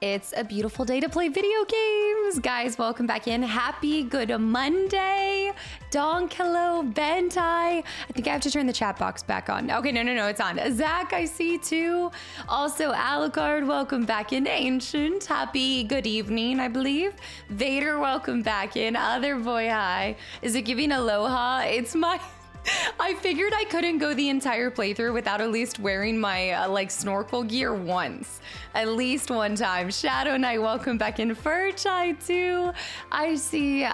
It's a beautiful day to play video games. Guys, welcome back in. Happy Good Monday. Donk, hello. Bentai. I think I have to turn the chat box back on. Okay, no, it's on. Zach, I see too. Also, Alucard, welcome back in. Ancient, happy good evening, I believe. Vader, welcome back in. Other boy, hi. Is it giving aloha? It's my... I figured I couldn't go the entire playthrough without at least wearing my like snorkel gear once. At least one time. Shadow Knight, welcome back in. Furch, hi too. I see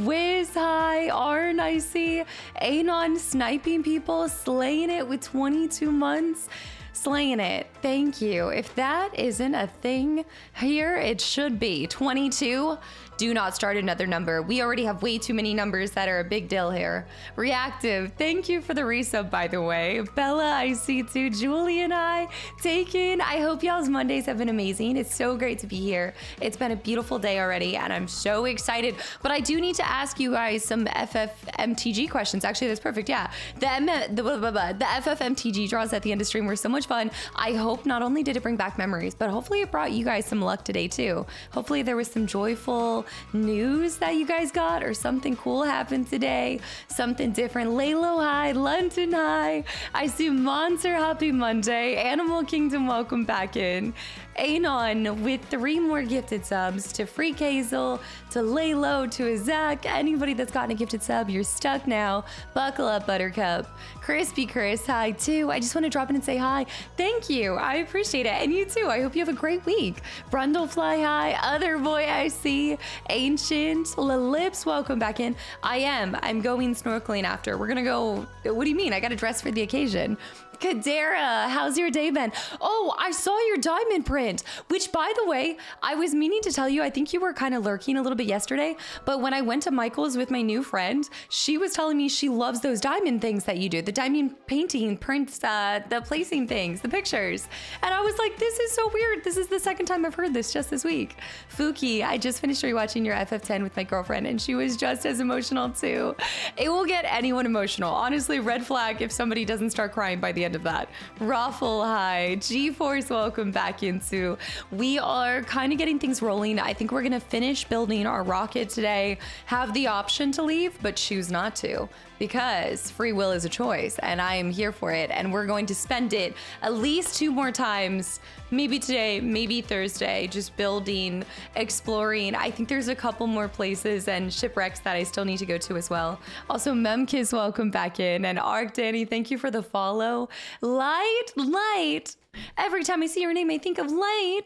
Wiz, hi. Arn, I see. Anon sniping people, slaying it with 22 months. Slaying it. Thank you. If that isn't a thing here, it should be. 22. Do not start another number. We already have way too many numbers that are a big deal here. Reactive, thank you for the resub, by the way. Bella, I see too. Julie and I. Taken. I hope y'all's Mondays have been amazing. It's so great to be here. It's been a beautiful day already, and I'm so excited. But I do need to ask you guys some FFMTG questions. Actually, that's perfect. Yeah. The FFMTG draws at the end of stream were so much fun. I hope not only did it bring back memories, but hopefully it brought you guys some luck today too. Hopefully there was some joyful news that you guys got, or something cool happened today, something different. Laylo, hi. London, hi. I see Monster, happy Monday. Animal Kingdom, welcome back in. Anon with 3 more gifted subs to Freak Hazel, to Laylo, to Zach. Anybody that's gotten a gifted sub, you're stuck now. Buckle up, Buttercup. Crispy Chris, hi too. I just want to drop in and say hi. Thank you. I appreciate it. And you too. I hope you have a great week. Brundlefly, hi. Other boy, I see. Ancient, Lips, welcome back in. I'm going snorkeling after. We're gonna go. What do you mean? I gotta dress for the occasion. Kadera, how's your day been? Oh, I saw your diamond print, which by the way, I was meaning to tell you, I think you were kind of lurking a little bit yesterday, but when I went to Michael's with my new friend, she was telling me she loves those diamond things that you do, the diamond painting, prints, the placing things, the pictures. And I was like, this is so weird. This is the second time I've heard this just this week. Fuki, I just finished rewatching your FF10 with my girlfriend and she was just as emotional too. It will get anyone emotional. Honestly, red flag if somebody doesn't start crying by the end of that. Raffle, hi. G-Force, welcome back into. We are kind of getting things rolling. I think we're gonna finish building our rocket today, have the option to leave, but choose not to, because free will is a choice and I am here for it. And we're going to spend it at least 2 more times, maybe today, maybe Thursday, just building, exploring. I think there's a couple more places and shipwrecks that I still need to go to as well. Also, Memkiss, welcome back in. And Arc Danny, thank you for the follow. Light. Every time I see your name, I think of Light.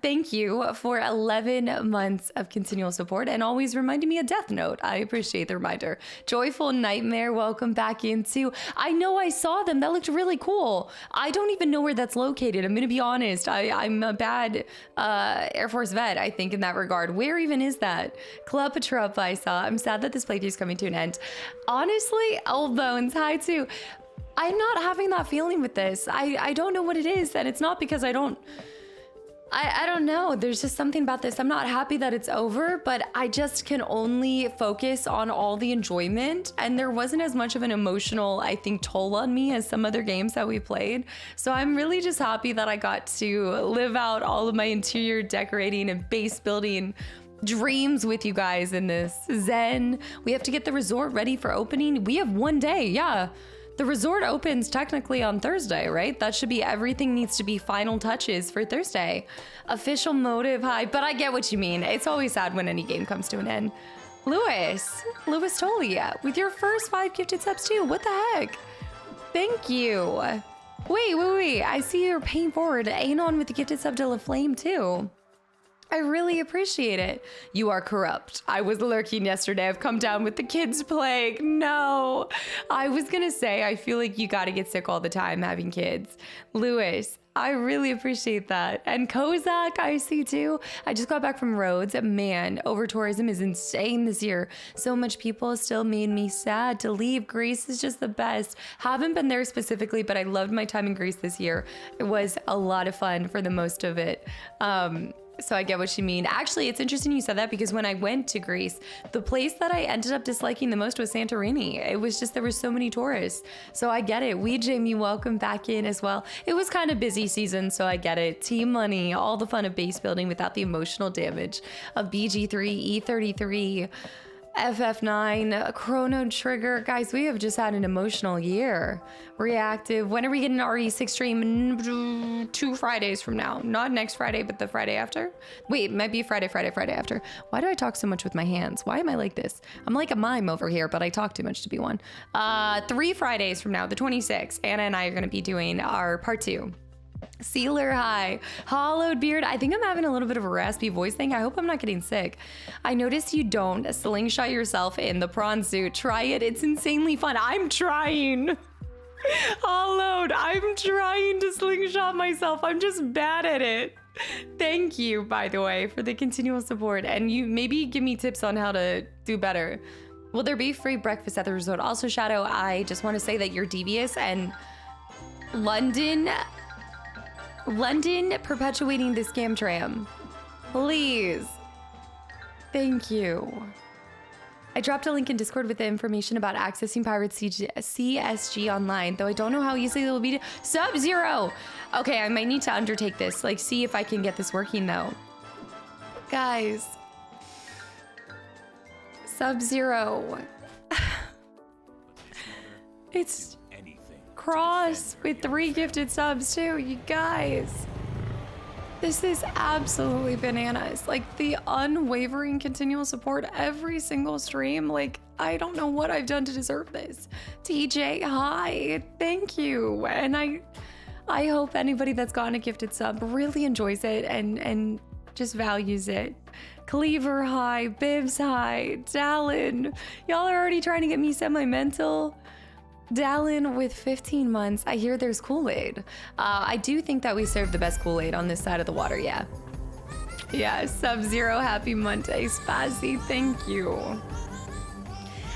Thank you for 11 months of continual support and always reminding me of Death Note. I appreciate the reminder. Joyful Nightmare, welcome back into. I know I saw them. That looked really cool. I don't even know where that's located. I'm going to be honest. I'm a bad Air Force vet, I think, in that regard. Where even is that? Cleopatra I saw. I'm sad that this playthrough is coming to an end. Honestly, Old Bones, hi too. I'm not having that feeling with this. I don't know what it is, and it's not because I don't know. There's just something about this. I'm not happy that it's over, but I just can only focus on all the enjoyment. And there wasn't as much of an emotional, I think, toll on me as some other games that we played. So I'm really just happy that I got to live out all of my interior decorating and base building dreams with you guys in this. Zen, we have to get the resort ready for opening. We have 1 day, yeah. The resort opens technically on Thursday, right? That should be, everything needs to be final touches for Thursday. Official motive, hi, but I get what you mean. It's always sad when any game comes to an end. Louis Tolia, with your first 5 gifted subs too. What the heck? Thank you. Wait. I see you're paying forward. Anon with the gifted sub to La Flame too. I really appreciate it. You are corrupt. I was lurking yesterday. I've come down with the kids plague. No. I was gonna say, I feel like you gotta get sick all the time having kids. Louis, I really appreciate that. And Kozak, I see too. I just got back from Rhodes. Man, over-tourism is insane this year. So much people still made me sad to leave. Greece is just the best. Haven't been there specifically, but I loved my time in Greece this year. It was a lot of fun for the most of it. So I get what you mean. Actually, it's interesting you said that because when I went to Greece, the place that I ended up disliking the most was Santorini. It was just, there were so many tourists. So I get it. We, Jamie, welcome back in as well. It was kind of busy season, so I get it. Team money, all the fun of base building without the emotional damage of BG3, E33, FF9, Chrono Trigger. Guys, we have just had an emotional year. Reactive. When are we getting an RE6 stream? 2 Fridays from now. Not next Friday, but the Friday after. Wait, it might be Friday after. Why do I talk so much with my hands? Why am I like this? I'm like a mime over here, but I talk too much to be one. 3 Fridays from now, the 26th, Anna and I are going to be doing our part 2. Sealer High, Hollowed Beard. I think I'm having a little bit of a raspy voice thing. I hope I'm not getting sick. I noticed you don't slingshot yourself in the prawn suit. Try it. It's insanely fun. I'm trying. Hollowed. I'm trying to slingshot myself. I'm just bad at it. Thank you, by the way, for the continual support. And you maybe give me tips on how to do better. Will there be free breakfast at the resort? Also, Shadow, I just want to say that you're devious and London perpetuating the scam tram. Please. Thank you. I dropped a link in Discord with the information about accessing Pirate CSG online, though I don't know how easily it will be. Sub-Zero! Okay, I might need to undertake this. Like, see if I can get this working, though. Guys. Sub-Zero. It's Cross with 3 gifted subs too, you guys. This is absolutely bananas. Like the unwavering continual support every single stream. Like, I don't know what I've done to deserve this. TJ, hi, thank you. And I hope anybody that's gotten a gifted sub really enjoys it and just values it. Cleaver, hi, Bibs, hi, Dallin. Y'all are already trying to get me semi-mental. Dallin with 15 months. I hear there's Kool-Aid. I do think that we serve the best Kool-Aid on this side of the water, yeah. Yeah, Sub-Zero, happy Monday. Spazzy, thank you.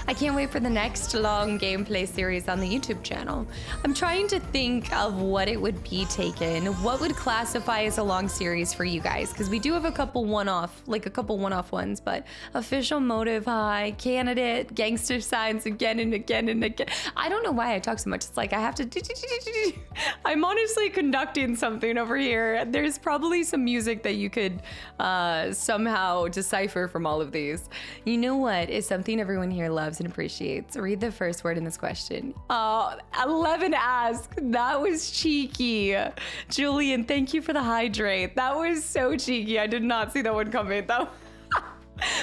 I can't wait for the next long gameplay series on the YouTube channel. I'm trying to think of what it would be taken. What would classify as a long series for you guys? Because we do have a couple one-off ones, but official motive high, candidate, gangster signs again and again and again. I don't know why I talk so much. It's like I have to... I'm honestly conducting something over here. There's probably some music that you could somehow decipher from all of these. You know what is something everyone here loves and appreciates? Read the first word in this question. 11 ask. That was cheeky. Julian, thank you for the hydrate. That was so cheeky. I did not see that one coming.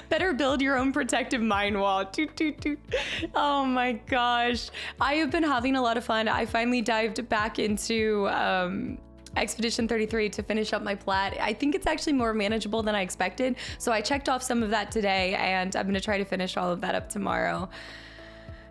Better build your own protective mind wall. Toot, toot, toot. Oh my gosh. I have been having a lot of fun. I finally dived back into Expedition 33 to finish up my plat. I think it's actually more manageable than I expected. So I checked off some of that today and I'm gonna try to finish all of that up tomorrow.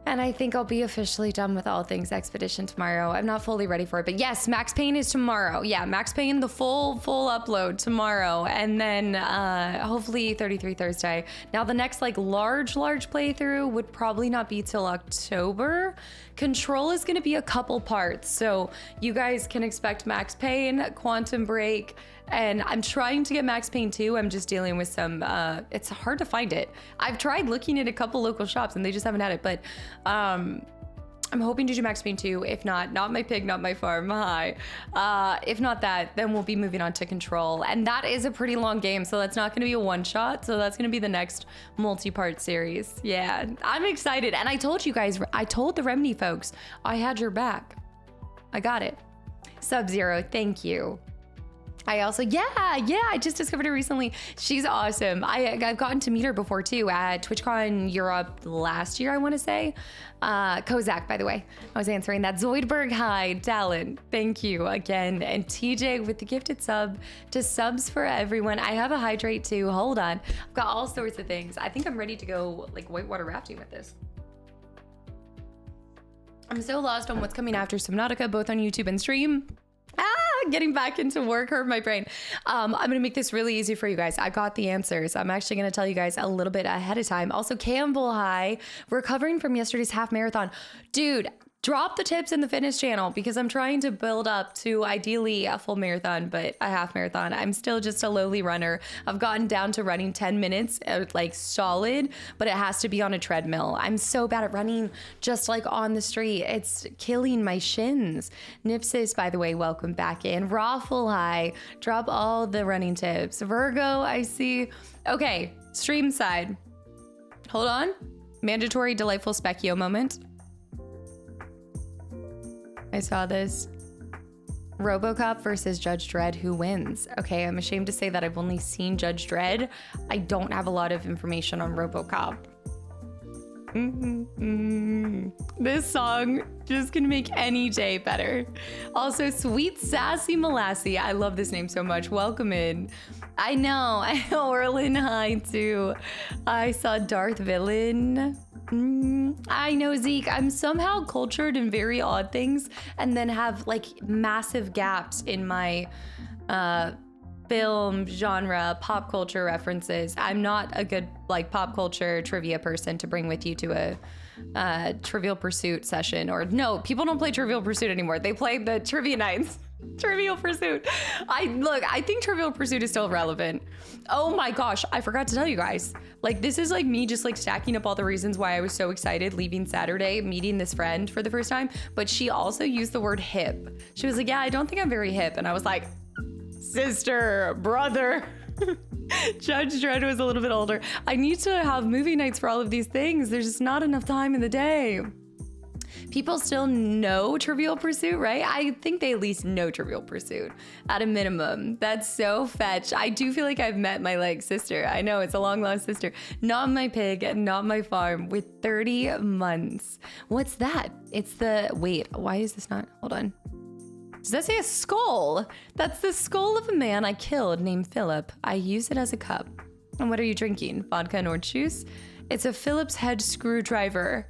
And I think I'll be officially done with all things Expedition tomorrow. I'm not fully ready for it, but yes, Max Payne is tomorrow. Yeah, Max Payne, the full upload tomorrow. And then hopefully 33 Thursday. Now the next like large playthrough would probably not be till October. Control is gonna be a couple parts. So you guys can expect Max Payne, Quantum Break, and I'm trying to get Max Payne 2. I'm just dealing with some, it's hard to find it. I've tried looking at a couple local shops and they just haven't had it, but I'm hoping to do Max Payne 2. If not my pig, not my farm, hi. If not that, then we'll be moving on to Control. And that is a pretty long game, so that's not gonna be a one shot. So that's gonna be the next multi-part series. Yeah, I'm excited. And I told you guys, I told the Remedy folks, I had your back. I got it. Sub-Zero, thank you. I also, yeah, I just discovered her recently. She's awesome. I've gotten to meet her before too at TwitchCon Europe last year, I want to say. Kozak, by the way. I was answering that. Zoidberg, hi. Dallin, thank you again. And TJ with the gifted sub to subs for everyone. I have a hydrate too. Hold on. I've got all sorts of things. I think I'm ready to go like whitewater rafting with this. I'm so lost on what's coming after Subnautica, both on YouTube and stream. Getting back into work hurt my brain. I'm gonna make this really easy for you guys. I got the answers. I'm actually gonna tell you guys a little bit ahead of time. Also, Campbell, hi. Recovering from yesterday's half marathon. Dude, Drop the tips in the fitness channel because I'm trying to build up to ideally a full marathon, but a half marathon. I'm still just a lowly runner. I've gotten down to running 10 minutes, like solid, but it has to be on a treadmill. I'm so bad at running just like on the street. It's killing my shins. Nipsis, by the way, welcome back in. Raffle High, drop all the running tips. Virgo, I see. Okay, stream side. Hold on. Mandatory delightful Specchio moment. I saw this. RoboCop versus Judge Dredd, who wins? Okay, I'm ashamed to say that I've only seen Judge Dredd. I don't have a lot of information on RoboCop. This song just can make any day better. Also, Sweet Sassy Molassy. I love this name so much. Welcome in. I know Orlin High too. I saw Darth Villain. I know, Zeke. I'm somehow cultured in very odd things and then have like massive gaps in my film genre, pop culture references. I'm not a good like pop culture trivia person to bring with you to a Trivial Pursuit session. Or no, people don't play Trivial Pursuit anymore. They play the trivia nights. Trivial Pursuit. I think Trivial Pursuit is still relevant. Oh my gosh, I forgot to tell you guys. Like, this is like me just like stacking up all the reasons why I was so excited leaving Saturday, meeting this friend for the first time. But she also used the word hip. She was like, yeah, I don't think I'm very hip. And I was like, sister, brother. Judge Dredd was a little bit older. I need to have movie nights for all of these things. There's just not enough time in the day. People still know Trivial Pursuit, right? I think they at least know Trivial Pursuit at a minimum. That's so fetch. I do feel like I've met my like sister. I know it's a long lost sister. Not my pig, not my farm with 30 months. What's that? It's the, wait, why is this not, hold on. Does that say a skull? That's the skull of a man I killed named Philip. I use it as a cup. And what are you drinking? Vodka and orange juice? It's a Phillips head screwdriver.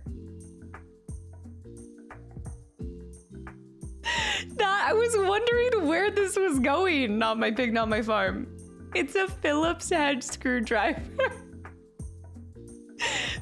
I was wondering where this was going. Not my pig, not my farm. It's a Phillips head screwdriver.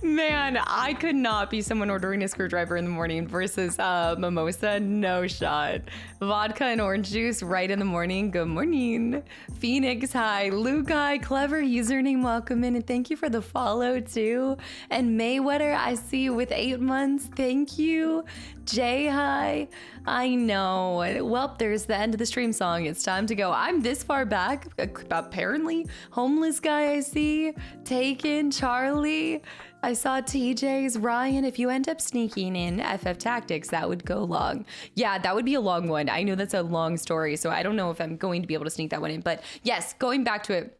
Man, I could not be someone ordering a screwdriver in the morning versus mimosa. No shot. Vodka and orange juice right in the morning. Good morning. Phoenix, hi. Luke, hi. Clever username, welcome in. And thank you for the follow too. And Mayweather, I see you with 8 months. Thank you. Jay, hi. I know. Well, there's the end of the stream song. It's time to go. I'm this far back, apparently. Homeless guy, I see. Taken, Charlie. I saw TJ's. Ryan, if you end up sneaking in FF Tactics, that would go long. Yeah, that would be a long one. I know that's a long story, so I don't know if I'm going to be able to sneak that one in. But yes, going back to it,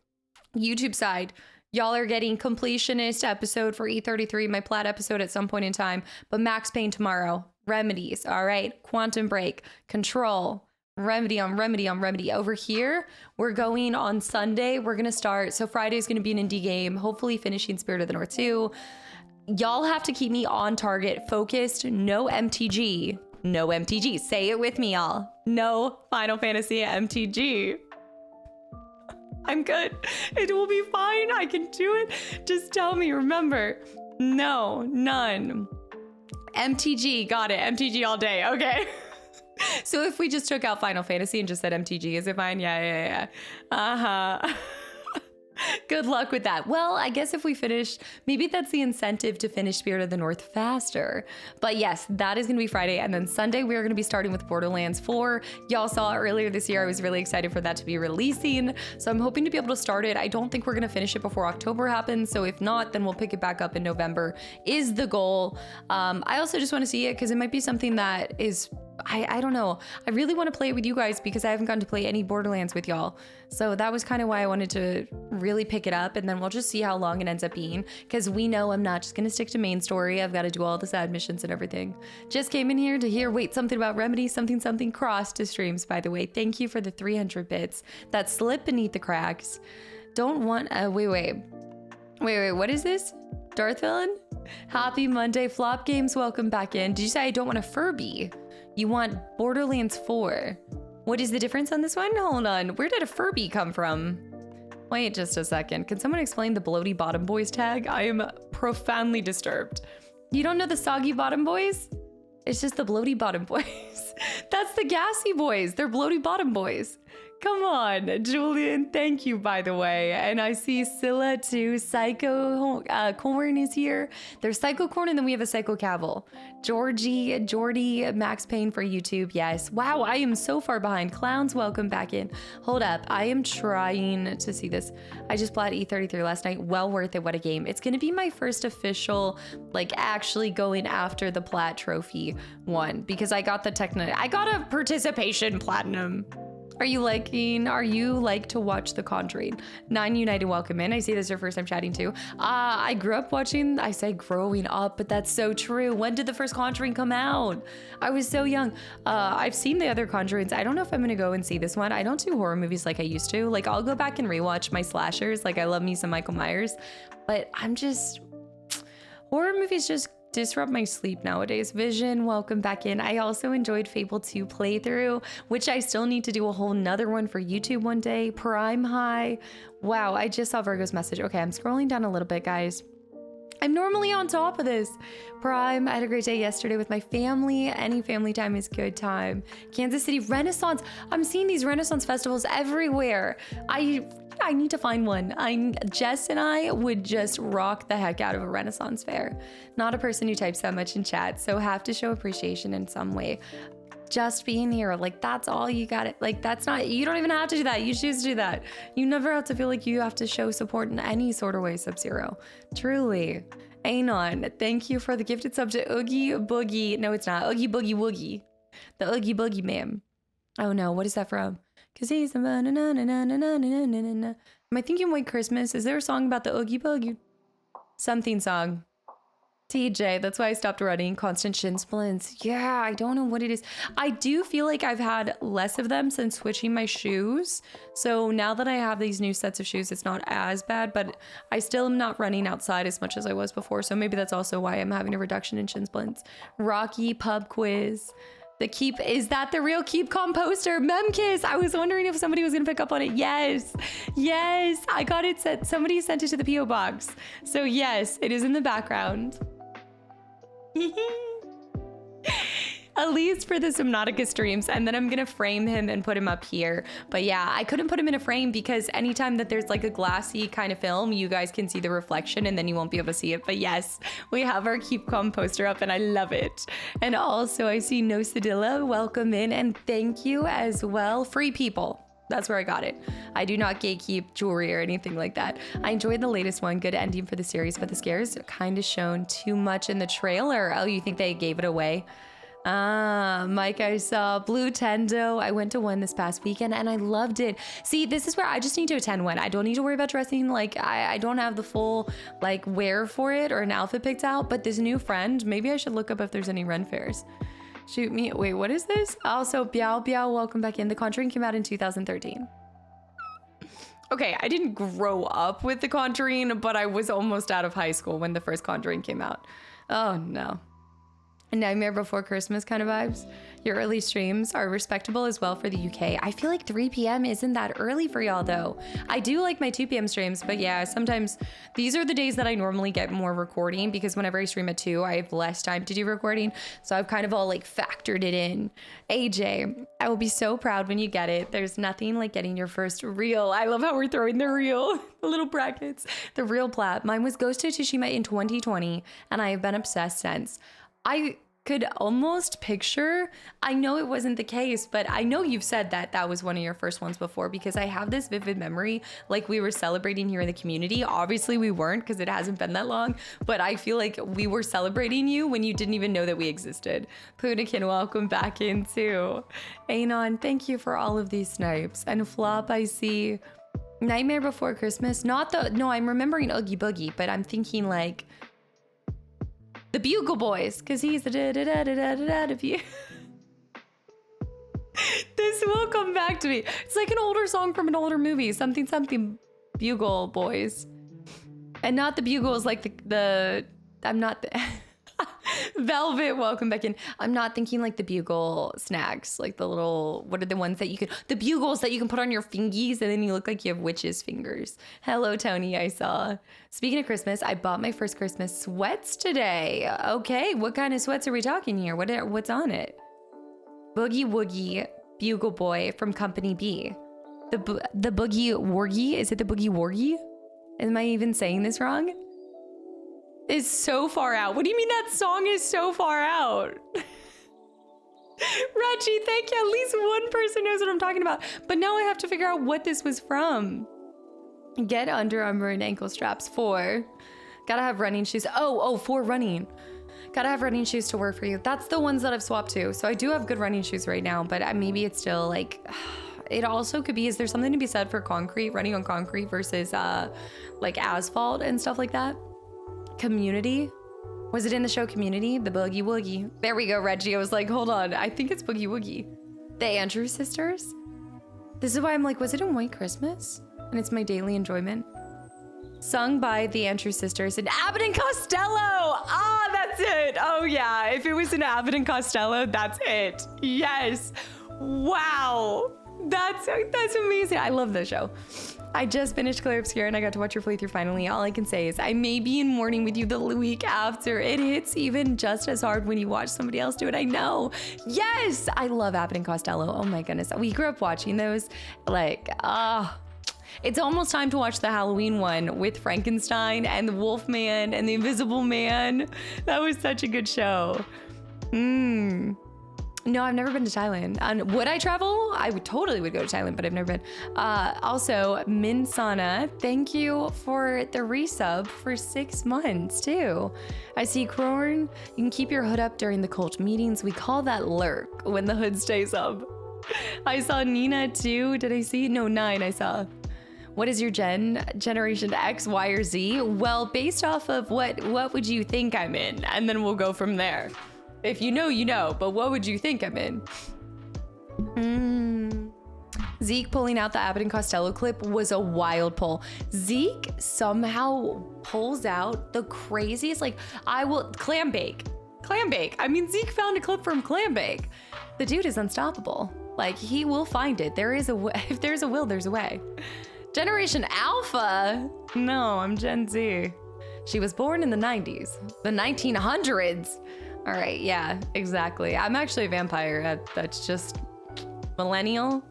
YouTube side, y'all are getting completionist episode for E33, my plat episode at some point in time, but Max Payne tomorrow. Remedies, all right? Quantum Break, Control, remedy on remedy on remedy. Over here, we're going on Sunday. We're going to start. So Friday's going to be an indie game, hopefully finishing Spirit of the North 2. Y'all have to keep me on target, focused, no MTG. No MTG. Say it with me, y'all. No Final Fantasy MTG. I'm good. It will be fine. I can do it. Just tell me, remember. No, none. MTG, got it. MTG all day. Okay. So if we just took out Final Fantasy and just said MTG, is it fine? Yeah. Uh-huh. Good luck with that. Well, I guess if we finish, maybe that's the incentive to finish Spirit of the North faster. But yes, that is going to be Friday. And then Sunday, we are going to be starting with Borderlands 4. Y'all saw earlier this year, I was really excited for that to be releasing. So I'm hoping to be able to start it. I don't think we're going to finish it before October happens. So if not, then we'll pick it back up in November is the goal. I also just want to see it because it might be something that is, I don't know. I really want to play it with you guys because I haven't gotten to play any Borderlands with y'all. So that was kind of why I wanted to really pick it up, and then we'll just see how long it ends up being because we know I'm not just going to stick to main story. I've got to do all the side missions and everything. Just came in here to hear, wait, something about Remedy, something crossed to streams, by the way. Thank you for the 300 bits that slip beneath the cracks. Don't want, wait, what is this? Darth Villain? Happy Monday, Flop Games, welcome back in. Did you say I don't want a Furby? You want Borderlands 4. What is the difference on this one? Hold on. Where did a Furby come from? Wait just a second. Can someone explain the Bloaty Bottom Boys tag? I am profoundly disturbed. You don't know the Soggy Bottom Boys? It's just the bloaty bottom boys. That's the gassy boys. They're bloaty bottom boys. Come on, Julian. Thank you, by the way. And I see Scylla too. Psycho Corn is here. There's Psycho Corn, and then we have a Psycho Cavill. Jordy, Max Payne for YouTube. Yes. Wow, I am so far behind. Clowns, welcome back in. Hold up. I am trying to see this. I just played E33 last night. Well worth it. What a game. It's going to be my first official, like, actually going after the Plat Trophy one, because I got I got a participation platinum. Are you like to watch The Conjuring? 9 United, welcome in. I see this is your first time chatting too. I grew up watching, I say growing up, but that's so true. When did the first Conjuring come out? I was so young. I've seen the other Conjurings. I don't know if I'm gonna go and see this one. I don't do horror movies like I used to. Like, I'll go back and rewatch my slashers. Like, I love me some Michael Myers, but horror movies just disrupt my sleep nowadays. Vision, welcome back in. I also enjoyed Fable 2 playthrough, which I still need to do a whole nother one for YouTube one day. Prime High. Wow, I just saw Virgo's message. Okay, I'm scrolling down a little bit, guys. I'm normally on top of this. Prime, I had a great day yesterday with my family. Any family time is good time. Kansas City Renaissance. I'm seeing these Renaissance festivals everywhere. I need to find one. Jess and I would just rock the heck out of a Renaissance fair. Not a person who types that much in chat, so have to show appreciation in some way. Just being here, like, that's all you got. Like, you don't even have to do that. You choose to do that. You never have to feel like you have to show support in any sort of way, Sub-Zero. Truly. Anon, thank you for the gifted sub to Oogie Boogie. No, it's not. Oogie Boogie Woogie. The Oogie Boogie ma'am. Oh no, what is that from? Cause he's a am I thinking White Christmas? Is there a song about the Oogie Boogie? Something song. TJ, that's why I stopped running. Constant shin splints. Yeah, I don't know what it is. I do feel like I've had less of them since switching my shoes. So now that I have these new sets of shoes, it's not as bad, but I still am not running outside as much as I was before. So maybe that's also why I'm having a reduction in shin splints. Rocky pub quiz. Is that the real Keep Calm poster? Memkiss, I was wondering if somebody was gonna pick up on it. Yes, I got it sent. Somebody sent it to the PO box. So yes, it is in the background. At least for the Subnautica streams, and then I'm gonna frame him and put him up here. But yeah, I couldn't put him in a frame because anytime that there's like a glassy kind of film, you guys can see the reflection and then you won't be able to see it. But yes, we have our Keep Calm poster up and I love it. And also I see No Sedilla, welcome in, and thank you as well. Free people. That's where I got it. I do not gatekeep jewelry or anything like that. I enjoyed the latest one. Good ending for the series, but the scares are kind of shown too much in the trailer. Oh, you think they gave it away? Mike, I saw Blue Tendo. I went to one this past weekend and I loved it. See, this is where I just need to attend one. I don't need to worry about dressing. Like, I don't have the full like wear for it or an outfit picked out, but this new friend, maybe I should look up if there's any Ren fairs. Shoot me. Wait, what is this? Also, Biao Biao, welcome back in. The Conjuring came out in 2013. Okay, I didn't grow up with The Conjuring, but I was almost out of high school when the first Conjuring came out. Oh no. Nightmare Before Christmas kind of vibes. Your early streams are respectable as well for the UK. I feel like 3 p.m. isn't that early for y'all though. I do like my 2 p.m. streams, but yeah, sometimes these are the days that I normally get more recording because whenever I stream at 2, I have less time to do recording. So I've kind of all like factored it in. AJ, I will be so proud when you get it. There's nothing like getting your first real. I love how we're throwing the real, the little brackets, the real plat. Mine was Ghost of Tsushima in 2020 and I have been obsessed since. I could almost picture, I know it wasn't the case, but I know you've said that that was one of your first ones before because I have this vivid memory, like we were celebrating here in the community. Obviously we weren't because it hasn't been that long, but I feel like we were celebrating you when you didn't even know that we existed. Pudikin, welcome back in too. Anon, thank you for all of these snipes. And Flop, I see Nightmare Before Christmas. No, I'm remembering Oogie Boogie, but I'm thinking like, the Bugle Boys, because he's the da-da-da-da-da-da-da. This will come back to me. It's like an older song from an older movie. Something Bugle Boys. And not the Bugles like the I'm not the Velvet, welcome back in. I'm not thinking like the bugle snacks, like the little, what are the ones that you can, the bugles that you can put on your fingies and then you look like you have witch's fingers. Hello, Tony, I saw. Speaking of Christmas, I bought my first Christmas sweats today. Okay, what kind of sweats are we talking here? What's on it? Boogie Woogie Bugle Boy from Company B. The Boogie Wargie, is it the Boogie Wargie? Am I even saying this wrong? Is so far out. What do you mean that song is so far out? Reggie, thank you. At least one person knows what I'm talking about. But now I have to figure out what this was from. Get Under Armour and ankle straps for. Gotta have running shoes. Oh, for running. Gotta have running shoes to work for you. That's the ones that I've swapped to. So I do have good running shoes right now, but maybe it's still like, it also could be, is there something to be said for concrete, running on concrete versus like asphalt and stuff like that? Community? Was it in the show Community? The Boogie Woogie. There we go, Reggie. I was like, hold on. I think it's Boogie Woogie. The Andrews sisters? This is why I'm like, was it in White Christmas? And it's my daily enjoyment. Sung by the Andrews sisters and Abbott and Costello. Ah, that's it. Oh yeah, if it was in Abbott and Costello, that's it. Yes. Wow. That's amazing. I love this show. I just finished Clear Obscure and I got to watch your playthrough finally. All I can say is I may be in mourning with you the week after. It hits even just as hard when you watch somebody else do it. I know. Yes, I love Abbott and Costello. Oh my goodness. We grew up watching those. Like, it's almost time to watch the Halloween one with Frankenstein and the Wolfman and the Invisible Man. That was such a good show. No, I've never been to Thailand. Would I travel? I totally would go to Thailand, but I've never been. Also, Minsana, thank you for the resub for 6 months too. I see Crorn, you can keep your hood up during the cult meetings. We call that lurk when the hood stays up. I saw Nina too. Did I see? No, 9 I saw. What is your generation X, Y, or Z? Well, based off of what would you think I'm in? And then we'll go from there. If you know, you know, but what would you think I'm in? Zeke pulling out the Abbott and Costello clip was a wild pull. Zeke somehow pulls out the craziest, like, clam bake. I mean, Zeke found a clip from clam bake. The dude is unstoppable. Like, he will find it. There is a way. If there's a will, there's a way. Generation Alpha? No, I'm Gen Z. She was born in the 90s, the 1900s. All right, yeah, exactly. I'm actually a vampire. That's just millennial.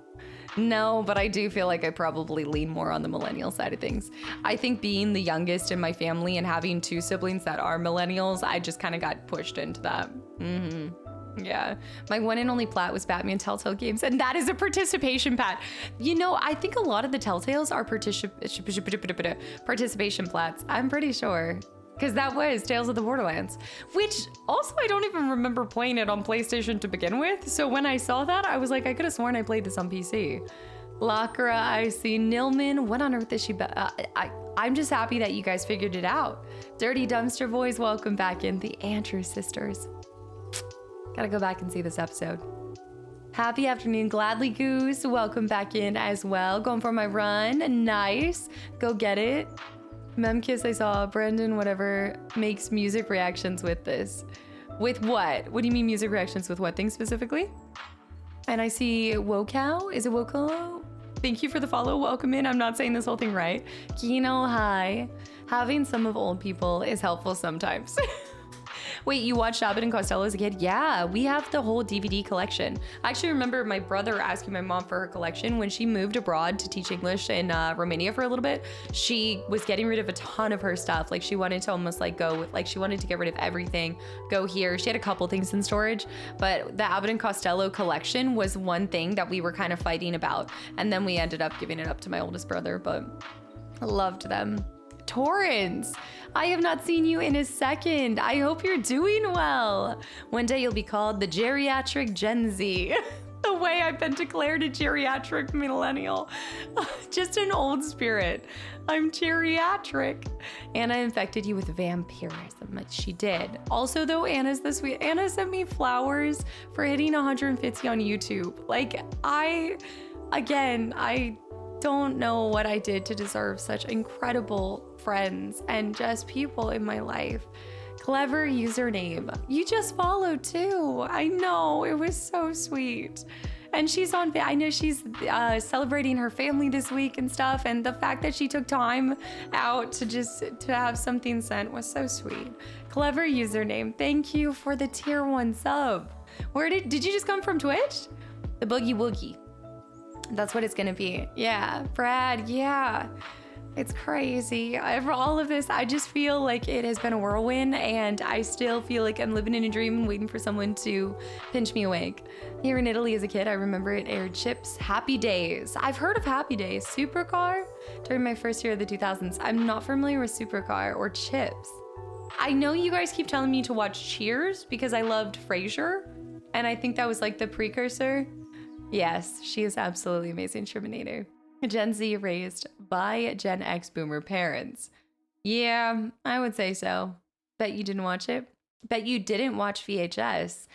No, but I do feel like I probably lean more on the millennial side of things. I think being the youngest in my family and having 2 siblings that are millennials, I just kind of got pushed into that. Yeah, my one and only plat was Batman Telltale games, and that is a participation plat. You know, I think a lot of the Telltales are participation plats. I'm pretty sure. Because that was Tales of the Borderlands, which also I don't even remember playing it on PlayStation to begin with. So when I saw that, I was like, I could have sworn I played this on PC. Lakra, I see Nilman. What on earth is she? I'm just happy that you guys figured it out. Dirty Dumpster Boys, welcome back in. The Andrews sisters. Gotta go back and see this episode. Happy afternoon, Gladly Goose. Welcome back in as well. Going for my run. Nice. Go get it. Memkiss, I saw Brendan, whatever, makes music reactions with this. With what? What do you mean music reactions with what thing specifically? And I see Wokow. Is it Wokow? Thank you for the follow. Welcome in. I'm not saying this whole thing right. Kino, hi. Having some of old people is helpful sometimes. Wait, you watched Abbott and Costello as a kid? Yeah, we have the whole DVD collection. I actually remember my brother asking my mom for her collection when she moved abroad to teach English in Romania for a little bit. She was getting rid of a ton of her stuff. Like she wanted to almost like go with, like she wanted to get rid of everything, go here. She had a couple things in storage, but the Abbott and Costello collection was one thing that we were kind of fighting about. And then we ended up giving it up to my oldest brother, but I loved them. Torrance, I have not seen you in a second. I hope you're doing well. One day you'll be called the geriatric Gen Z. The way I've been declared a geriatric millennial. Just an old spirit. I'm geriatric. Anna infected you with vampirism. She did. Also though, Anna's the sweet. Anna sent me flowers for hitting 150 on YouTube. Like I don't know what I did to deserve such incredible friends and just people in my life. Clever username. You just followed too. I know, it was so sweet. And she's I know she's celebrating her family this week and stuff. And the fact that she took time out to have something sent was so sweet. Clever username. Thank you for the tier 1 sub. Where did you just come from Twitch? The Boogie Woogie. That's what it's gonna be. Yeah, Brad, yeah. It's crazy. All of this, I just feel like it has been a whirlwind, and I still feel like I'm living in a dream and waiting for someone to pinch me awake. Here in Italy as a kid, I remember it aired Chips Happy Days. I've heard of Happy Days. Supercar during my first year of the 2000s. I'm not familiar with Supercar or Chips. I know you guys keep telling me to watch Cheers because I loved Frasier, and I think that was like the precursor. Yes, she is absolutely amazing, Terminator. Gen Z raised by Gen X boomer parents. Yeah, I would say so. Bet you didn't watch it. Bet you didn't watch VHS.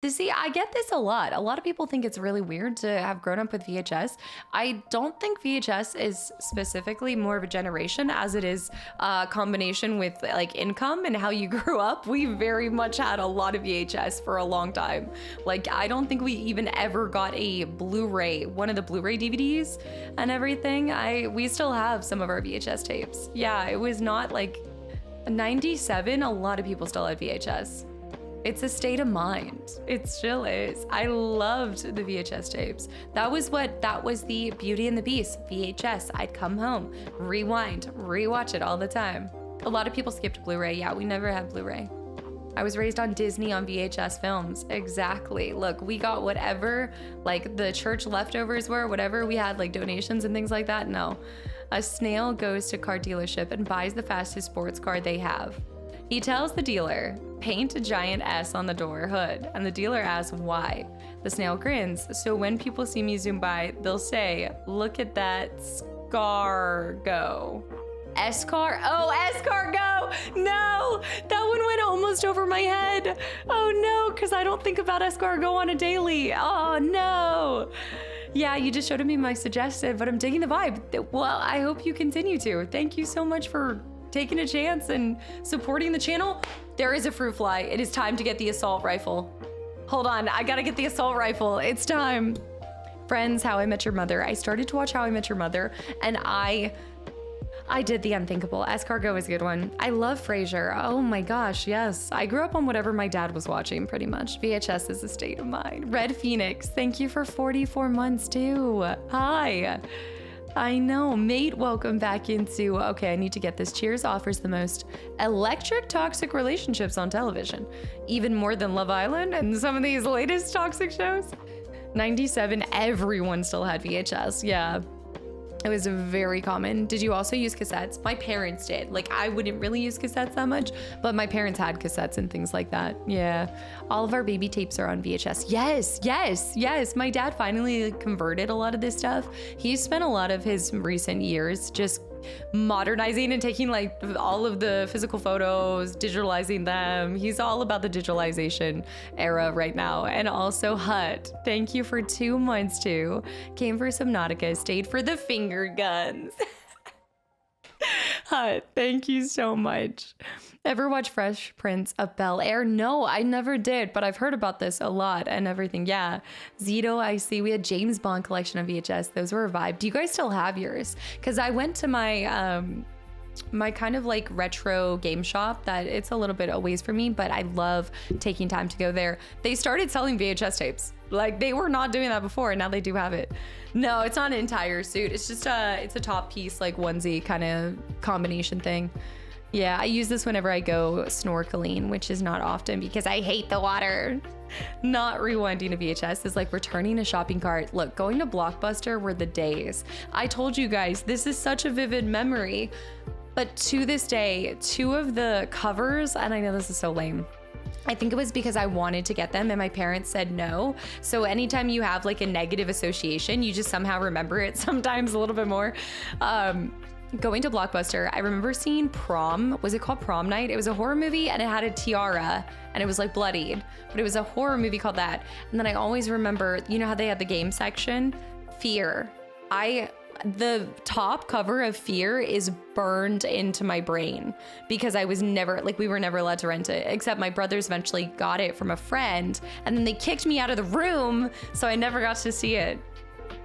See, I get this a lot. A lot of people think it's really weird to have grown up with VHS. I don't think VHS is specifically more of a generation as it is a combination with like income and how you grew up. We very much had a lot of VHS for a long time. Like, I don't think we even ever got a Blu-ray, one of the Blu-ray DVDs and everything. We still have some of our VHS tapes. Yeah, it was not like 97. A lot of people still had VHS. It's a state of mind. It still is. I loved the VHS tapes. That was the Beauty and the Beast, VHS. I'd come home, rewind, rewatch it all the time. A lot of people skipped Blu-ray. Yeah, we never had Blu-ray. I was raised on Disney on VHS films. Exactly. Look, we got whatever, like the church leftovers were, whatever we had, like donations and things like that. No. A snail goes to car dealership and buys the fastest sports car they have. He tells the dealer, paint a giant S on the door hood, and the dealer asks why. The snail grins, so when people see me zoom by, they'll say, look at that scar go. S-car? Oh, S-car go! No! That one went almost over my head. Oh no, because I don't think about S-car go on a daily. Oh no! Yeah, you just showed me my suggestion, but I'm digging the vibe. Well, I hope you continue to. Thank you so much for taking a chance and supporting the channel. There is a fruit fly. It is time to get the assault rifle. Hold on, I gotta get the assault rifle. It's time. Friends, How I Met Your Mother. I started to watch How I Met Your Mother, and I did the unthinkable. Escargot is a good one. I love Frasier. Oh my gosh, yes. I grew up on whatever my dad was watching, pretty much. VHS is a state of mind. Red Phoenix, thank you for 44 months too. Hi. I know, mate, welcome back into, okay, I need to get this. Cheers offers the most electric toxic relationships on television, even more than Love Island and some of these latest toxic shows. 97, everyone still had VHS, yeah. It was very common. Did you also use cassettes? My parents did. Like, I wouldn't really use cassettes that much, but my parents had cassettes and things like that. Yeah. All of our baby tapes are on VHS. Yes, yes, yes. My dad finally converted a lot of this stuff. He spent a lot of his recent years just modernizing and taking like all of the physical photos, digitalizing them. He's all about the digitalization era right now. And also Hut, thank you for 2 months too. Came for Subnautica, stayed for the finger guns. Hut, thank you so much. Ever watch Fresh Prince of Bel-Air? No, I never did, but I've heard about this a lot and everything. Yeah. Zito, I see. We had James Bond collection of VHS. Those were a vibe. Do you guys still have yours? Because I went to my my kind of like retro game shop that it's a little bit a ways for me, but I love taking time to go there. They started selling VHS tapes. Like, they were not doing that before, and now they do have it. No, it's not an entire suit. It's just it's a top piece, like onesie kind of combination thing. Yeah, I use this whenever I go snorkeling, which is not often because I hate the water. Not rewinding a VHS is like returning a shopping cart. Look, going to Blockbuster were the days. I told you guys, this is such a vivid memory. But to this day, 2 of the covers, and I know this is so lame, I think it was because I wanted to get them and my parents said no. So anytime you have like a negative association, you just somehow remember it sometimes a little bit more. Going to Blockbuster, I remember seeing Prom. Was it called Prom Night? It was a horror movie and it had a tiara and it was like bloodied, but it was a horror movie called that. And then I always remember, you know how they had the game section? Fear. I the top cover of Fear is burned into my brain because I was never, like, we were never allowed to rent it, except my brothers eventually got it from a friend, and then they kicked me out of the room, so I never got to see it.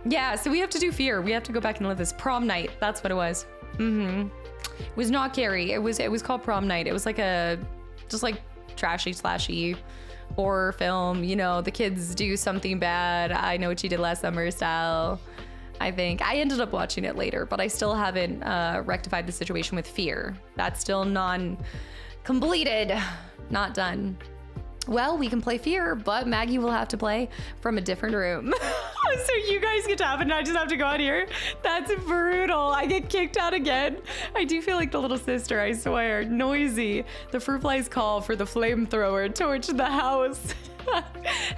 Yeah, so we have to do Fear. We have to go back and live this prom night. That's what it was. It was not Carrie. It was called Prom Night. It was like a, just like trashy slashy horror film. You know, the kids do something bad. I Know What You Did Last Summer style. I think I ended up watching it later, but I still haven't rectified the situation with Fear. That's still non-completed, not done. Well, we can play Fear, but Maggie will have to play from a different room. So you guys get to have it and I just have to go out here? That's brutal. I get kicked out again. I do feel like the little sister, I swear. Noisy. The fruit flies call for the flamethrower. Torch the house.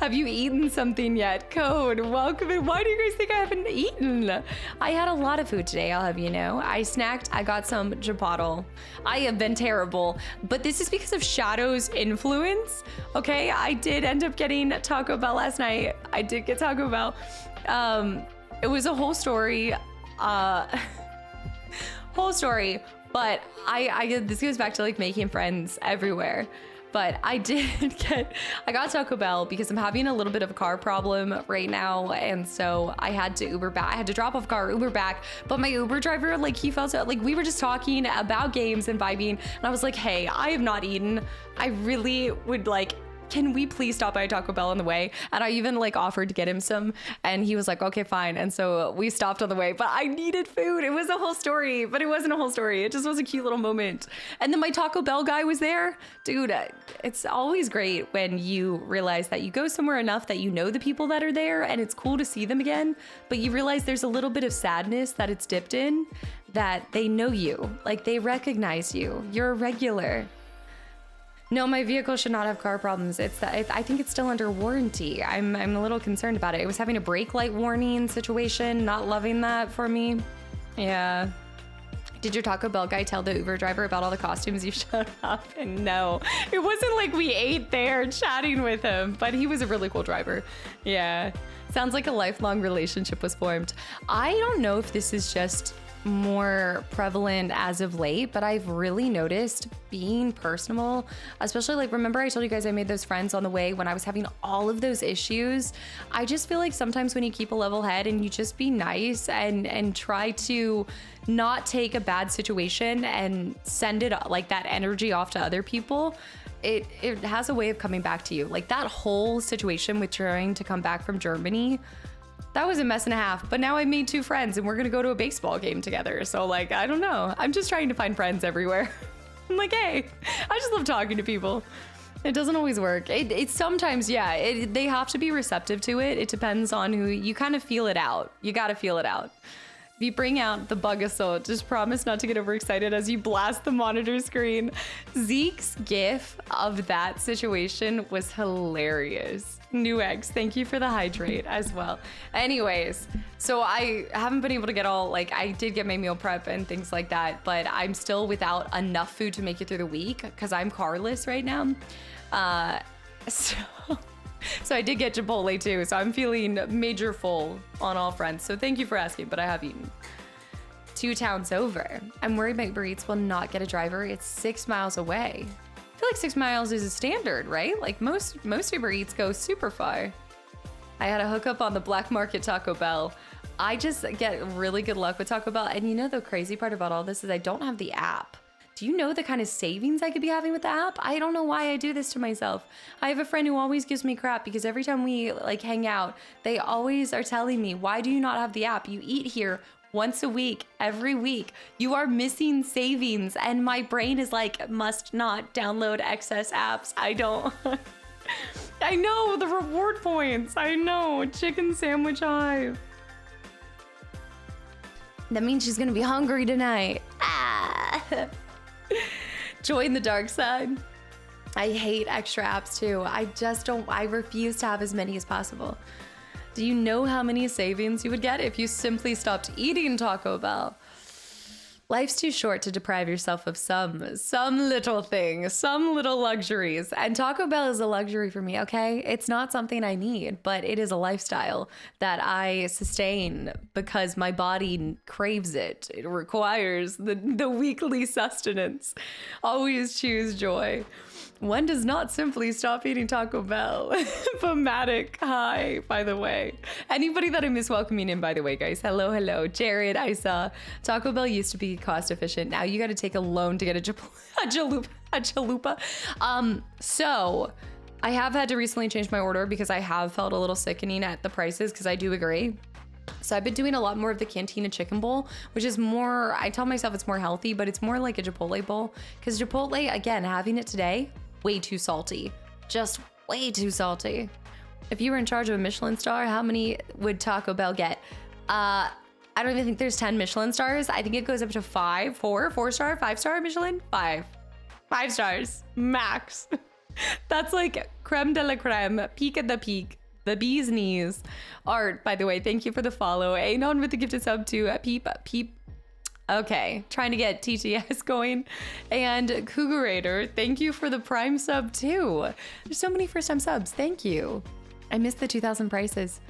Have you eaten something yet? Code, welcome in. Why do you guys think I haven't eaten? I had a lot of food today, I'll have you know. I snacked, I got some Chipotle. I have been terrible, but this is because of Shadow's influence. Okay, I did end up getting Taco Bell last night. I did get Taco Bell. It was a whole story. But this goes back to like making friends everywhere. But I got Taco Bell because I'm having a little bit of a car problem right now. And so I had to Uber back. I had to drop off car, Uber back. But my Uber driver, like he felt so, like we were just talking about games and vibing. And I was like, hey, I have not eaten. I really would like, can we please stop by Taco Bell on the way? And I even like offered to get him some and he was like, okay, fine. And so we stopped on the way, but I needed food. It was a whole story, but it wasn't a whole story. It just was a cute little moment. And then my Taco Bell guy was there. Dude, it's always great when you realize that you go somewhere enough that you know the people that are there and it's cool to see them again, but you realize there's a little bit of sadness that it's dipped in, that they know you, like they recognize you. You're a regular. No, my vehicle should not have car problems. It's that I think it's still under warranty. I'm a little concerned about it. It was having a brake light warning situation. Not loving that for me. Yeah. Did your Taco Bell guy tell the Uber driver about all the costumes you showed up? And no, it wasn't like we ate there chatting with him, but he was a really cool driver. Yeah. Sounds like a lifelong relationship was formed. I don't know if this is just more prevalent as of late, but I've really noticed being personable, especially like, remember I told you guys I made those friends on the way when I was having all of those issues. I just feel like sometimes when you keep a level head and you just be nice and try to not take a bad situation and send it like that energy off to other people, it has a way of coming back to you. Like that whole situation with trying to come back from Germany, that was a mess and a half, but now I made 2 friends and we're gonna go to a baseball game together. So like, I don't know. I'm just trying to find friends everywhere. I'm like, hey, I just love talking to people. It doesn't always work. It sometimes, yeah, they have to be receptive to it. It depends on who, you kind of feel it out. You gotta feel it out. If you bring out the bug assault, just promise not to get overexcited as you blast the monitor screen. Zeke's gif of that situation was hilarious. New eggs, thank you for the hydrate as well. Anyways, so I haven't been able to get all, like I did get my meal prep and things like that, but I'm still without enough food to make it through the week because I'm carless right now. So I did get Chipotle too, so I'm feeling major full on all fronts. So thank you for asking, but I have eaten. 2 towns over. I'm worried my Uber Eats will not get a driver. It's 6 miles away. I feel like 6 miles is a standard, right? Like most Uber Eats go super far. I had a hookup on the black market Taco Bell. I just get really good luck with Taco Bell. And you know the crazy part about all this is I don't have the app. Do you know the kind of savings I could be having with the app? I don't know why I do this to myself. I have a friend who always gives me crap because every time we like hang out, they always are telling me, why do you not have the app? You eat here once a week, every week. You are missing savings. And my brain is like, must not download excess apps. I don't. I know the reward points. I know. Chicken sandwich hive. That means she's gonna be hungry tonight. Ah. Join the dark side. I hate extra apps too. I refuse to have as many as possible. Do you know how many savings you would get if you simply stopped eating Taco Bell? Life's too short to deprive yourself of some little thing, some little luxuries. And Taco Bell is a luxury for me, okay? It's not something I need, but it is a lifestyle that I sustain because my body craves it. It requires the weekly sustenance. Always choose joy. One does not simply stop eating Taco Bell. Famatic, hi, by the way. Anybody that I miss welcoming in, by the way, guys. Hello, hello. Jared, I saw. Taco Bell used to be cost efficient. Now you got to take a loan to get a chalupa. So I have had to recently change my order because I have felt a little sickening at the prices, because I do agree. So I've been doing a lot more of the Cantina chicken bowl, which is more, I tell myself it's more healthy, but it's more like a Chipotle bowl. Because Chipotle, again, having it today, way too salty. Just way too salty. If you were in charge of a Michelin star, how many would Taco Bell get? I don't even think there's 10 Michelin stars. I think it goes up to 5 star, 5 star Michelin? 5 stars, max. That's like creme de la creme, peak at the peak. The bee's knees. Art, by the way, thank you for the follow. Anon with the gifted sub to Peep. Okay, trying to get TTS going. And Cougarator, thank you for the Prime sub too. There's so many first time subs, thank you. I missed the 2000 prices.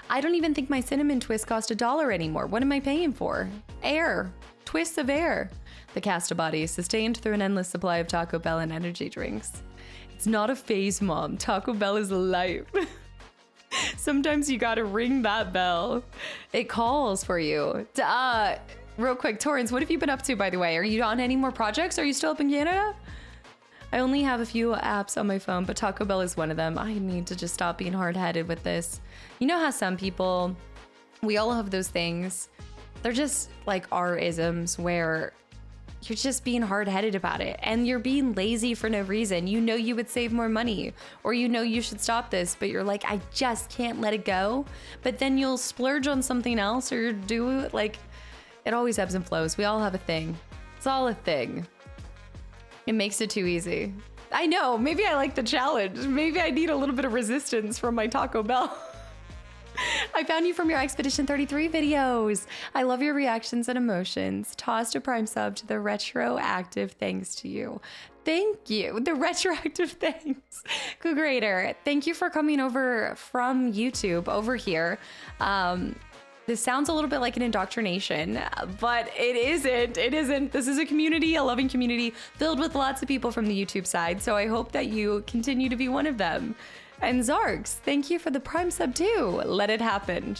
I don't even think my cinnamon twist cost $1 anymore. What am I paying for? Air, twists of air. The Casta body is sustained through an endless supply of Taco Bell and energy drinks. It's not a phase, Mom. Taco Bell is life. Sometimes you gotta ring that bell. It calls for you. Real quick, Torrance, what have you been up to, by the way? Are you on any more projects? Are you still up in Canada? I only have a few apps on my phone, but Taco Bell is one of them. I need to just stop being hard-headed with this. You know how some people, we all have those things. They're just like our isms where you're just being hard-headed about it and you're being lazy for no reason. You know you would save more money, or you know you should stop this, but you're like, I just can't let it go. But then you'll splurge on something else or do like, it always ebbs and flows. We all have a thing. It's all a thing. It makes it too easy. I know, maybe I like the challenge. Maybe I need a little bit of resistance from my Taco Bell. I found you from your Expedition 33 videos. I love your reactions and emotions. Tossed a Prime sub to the retroactive thanks to you. Thank you. The retroactive thanks. Cougarator, thank you for coming over from YouTube over here. This sounds a little bit like an indoctrination, but it isn't. It isn't. This is a community, a loving community filled with lots of people from the YouTube side. So I hope that you continue to be one of them. And Zarks, thank you for the Prime sub too. Let it happen.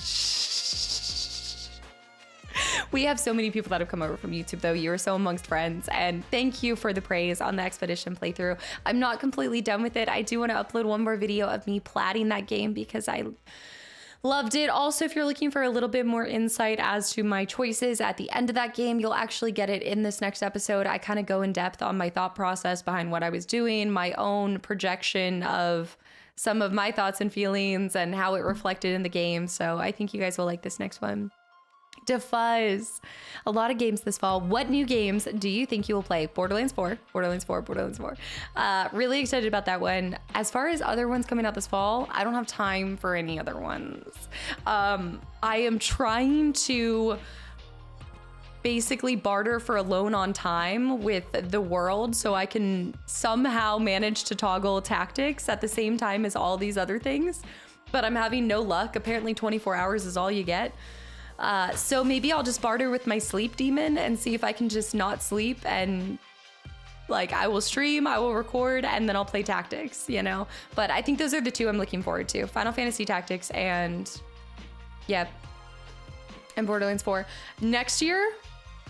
We have so many people that have come over from YouTube though. You are so amongst friends, and thank you for the praise on the Expedition playthrough. I'm not completely done with it. I do want to upload one more video of me platting that game because I loved it. Also, if you're looking for a little bit more insight as to my choices at the end of that game, you'll actually get it in this next episode. I kind of go in depth on my thought process behind what I was doing, my own projection of some of my thoughts and feelings and how it reflected in the game. So I think you guys will like this next one. Defuzz. A lot of games this fall. What new games do you think you will play? Borderlands 4. Really excited about that one. As far as other ones coming out this fall, I don't have time for any other ones. I am trying to basically barter for a loan on time with the world so I can somehow manage to toggle tactics at the same time as all these other things. But I'm having no luck. Apparently 24 hours is all you get. So maybe I'll just barter with my sleep demon and see if I can just not sleep, and like I will stream, I will record, and then I'll play tactics, you know? But I think those are the two I'm looking forward to. Final Fantasy Tactics and Borderlands 4. Next year,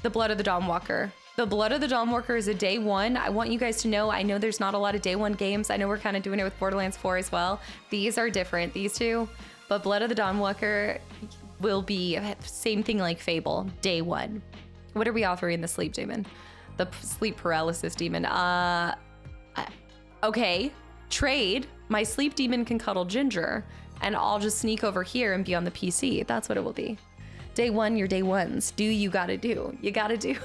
the Blood of the Dawnwalker. The Blood of the Dawnwalker is a day one. I want you guys to know, I know there's not a lot of day one games. I know we're kind of doing it with Borderlands 4 as well. These are different, these two. But Blood of the Dawnwalker will be same thing like Fable, day one. What are we offering the sleep demon? The sleep paralysis demon. Okay, trade. My sleep demon can cuddle Ginger, and I'll just sneak over here and be on the PC. That's what it will be. Day one, your day ones. Do you gotta do. You gotta do.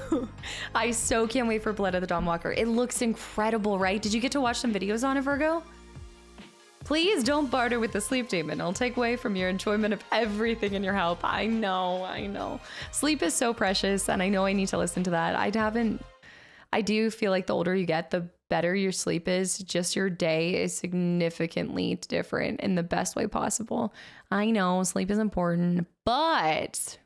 I so can't wait for Blood of the Dawnwalker. It looks incredible, right? Did you get to watch some videos on it, Virgo? Please don't barter with the sleep demon. I'll take away from your enjoyment of everything in your help. I know. Sleep is so precious, and I know I need to listen to that. I do feel like the older you get, the better your sleep is. Just your day is significantly different in the best way possible. I know sleep is important, but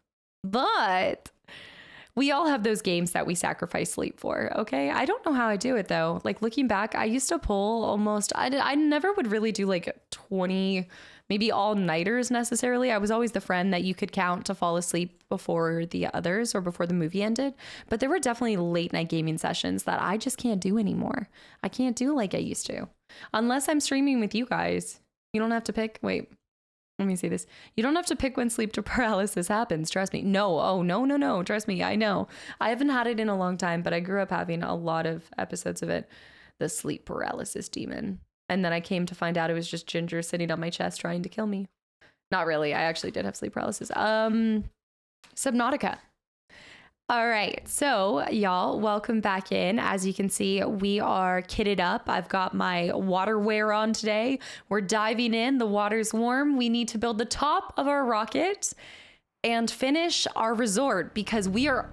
we all have those games that we sacrifice sleep for, okay? I don't know how I do it though. Like looking back, I used to pull almost, I never would really do like 20, maybe all-nighters necessarily. I was always the friend that you could count to fall asleep before the others or before the movie ended. But there were definitely late night gaming sessions that I just can't do anymore. I can't do like I used to. Unless I'm streaming with you guys. You don't have to pick, wait. Let me see this. You don't have to pick when sleep paralysis happens. Trust me. No. Oh, no. Trust me. I know. I haven't had it in a long time, but I grew up having a lot of episodes of it. The sleep paralysis demon. And then I came to find out it was just Ginger sitting on my chest trying to kill me. Not really. I actually did have sleep paralysis. Subnautica. All right, so y'all, welcome back in. As you can see, we are kitted up. I've got my water wear on today. We're diving in. The water's warm. We need to build the top of our rocket and finish our resort because we are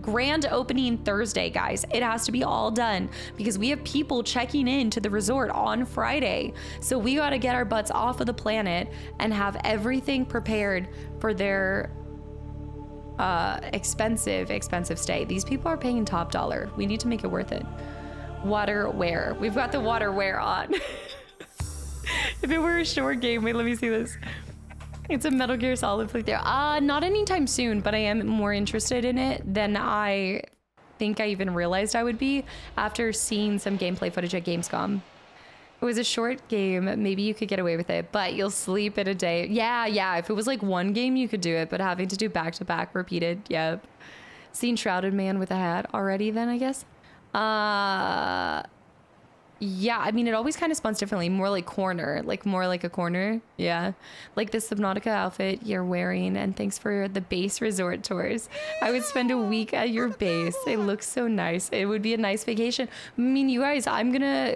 grand opening Thursday, guys. It has to be all done because we have people checking in to the resort on Friday. So we got to get our butts off of the planet and have everything prepared for their expensive stay. These people are paying top dollar. We need to make it worth it. Water wear. We've got the water wear on. If it were a short game, wait, let me see this. It's a Metal Gear Solid flick there. Not anytime soon, but I am more interested in it than I think I even realized I would be after seeing some gameplay footage at Gamescom. It was a short game. Maybe you could get away with it, but you'll sleep in a day. Yeah. If it was like one game, you could do it, but having to do back-to-back repeated, yep. Seen Shrouded Man with a hat already then, I guess. Yeah, I mean, it always kind of spawns differently. More like more like a corner. Yeah. Like this Subnautica outfit you're wearing. And thanks for the base resort tours. I would spend a week at your base. It looks so nice. It would be a nice vacation. I mean, you guys,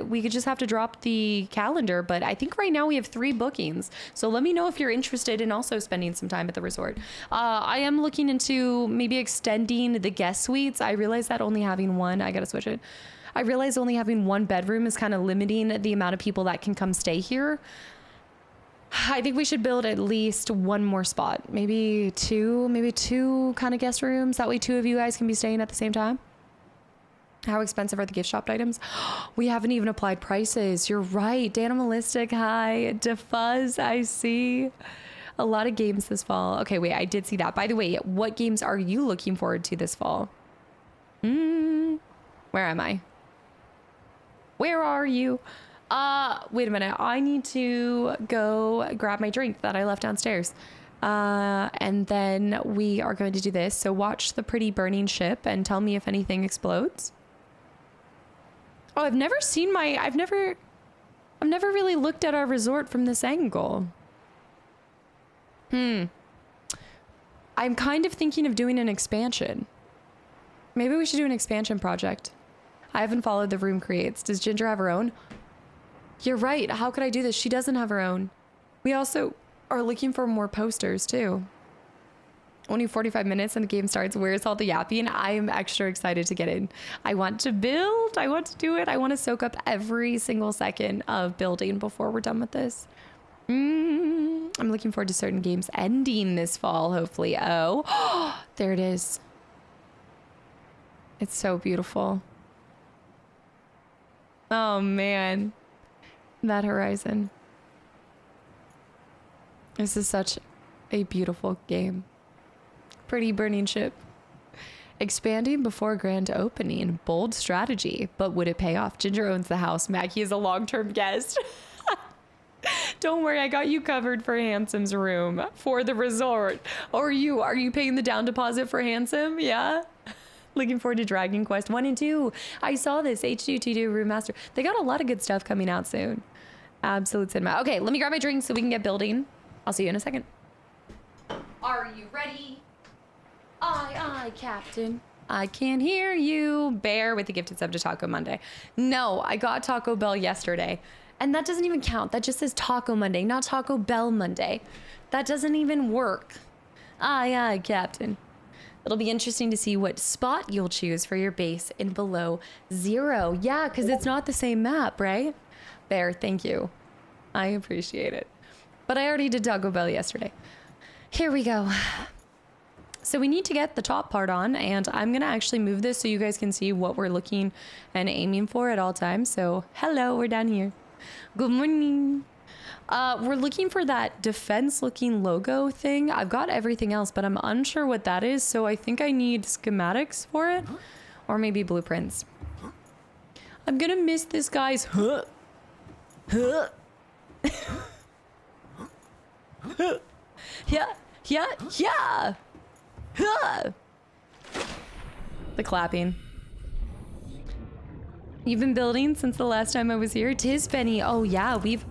we could just have to drop the calendar, but I think right now we have 3 bookings. So let me know if you're interested in also spending some time at the resort. I am looking into maybe extending the guest suites. I realize that only having one, I gotta switch it. I realize only having one bedroom is kind of limiting the amount of people that can come stay here. I think we should build at least one more spot, maybe two kind of guest rooms. That way 2 of you guys can be staying at the same time. How expensive are the gift shop items? We haven't even applied prices. You're right. Danimalistic, hi. Defuzz, I see. A lot of games this fall. Okay, wait, I did see that. By the way, what games are you looking forward to this fall? Where am I? Where are you? Wait a minute. I need to go grab my drink that I left downstairs. And then we are going to do this. So watch the pretty burning ship and tell me if anything explodes. Oh, I've never really looked at our resort from this angle. I'm kind of thinking of doing an expansion. Maybe we should do an expansion project. I haven't followed the room creates. Does Ginger have her own? You're right. How could I do this? She doesn't have her own. We also are looking for more posters too. Only 45 minutes and the game starts. Where's all the yapping? I'm extra excited to get in. I want to build. I want to do it. I want to soak up every single second of building before we're done with this. I'm looking forward to certain games ending this fall, hopefully. Oh, there it is. It's so beautiful. Oh man, that horizon. This is such a beautiful game. Pretty burning ship. Expanding before grand opening. Bold strategy, but would it pay off? Ginger owns the house. Mackie is a long-term guest. Don't worry, I got you covered for Handsome's room for the resort. Or are you paying the down deposit for Handsome? Yeah. Looking forward to Dragon Quest 1 and 2. I saw this H2T2 remaster. They got a lot of good stuff coming out soon. Absolute cinema. Okay, let me grab my drink so we can get building. I'll see you in a second. Are you ready? Aye, Captain. I can't hear you. Bear with the gifted sub to Taco Monday. No, I got Taco Bell yesterday. And that doesn't even count. That just says Taco Monday, not Taco Bell Monday. That doesn't even work. Aye, aye, Captain. It'll be interesting to see what spot you'll choose for your base in below 0. Yeah, because it's not the same map, right? Bear, thank you. I appreciate it. But I already did Taco Bell yesterday. Here we go. So we need to get the top part on, and I'm gonna actually move this so you guys can see what we're looking and aiming for at all times. So hello, we're down here. Good morning. We're looking for that defense looking logo thing. I've got everything else, but I'm unsure what that is. So I think I need schematics for it, or maybe blueprints. I'm gonna miss this guy's yeah. The clapping. You've been building since the last time I was here? Tis Benny. Oh yeah, we've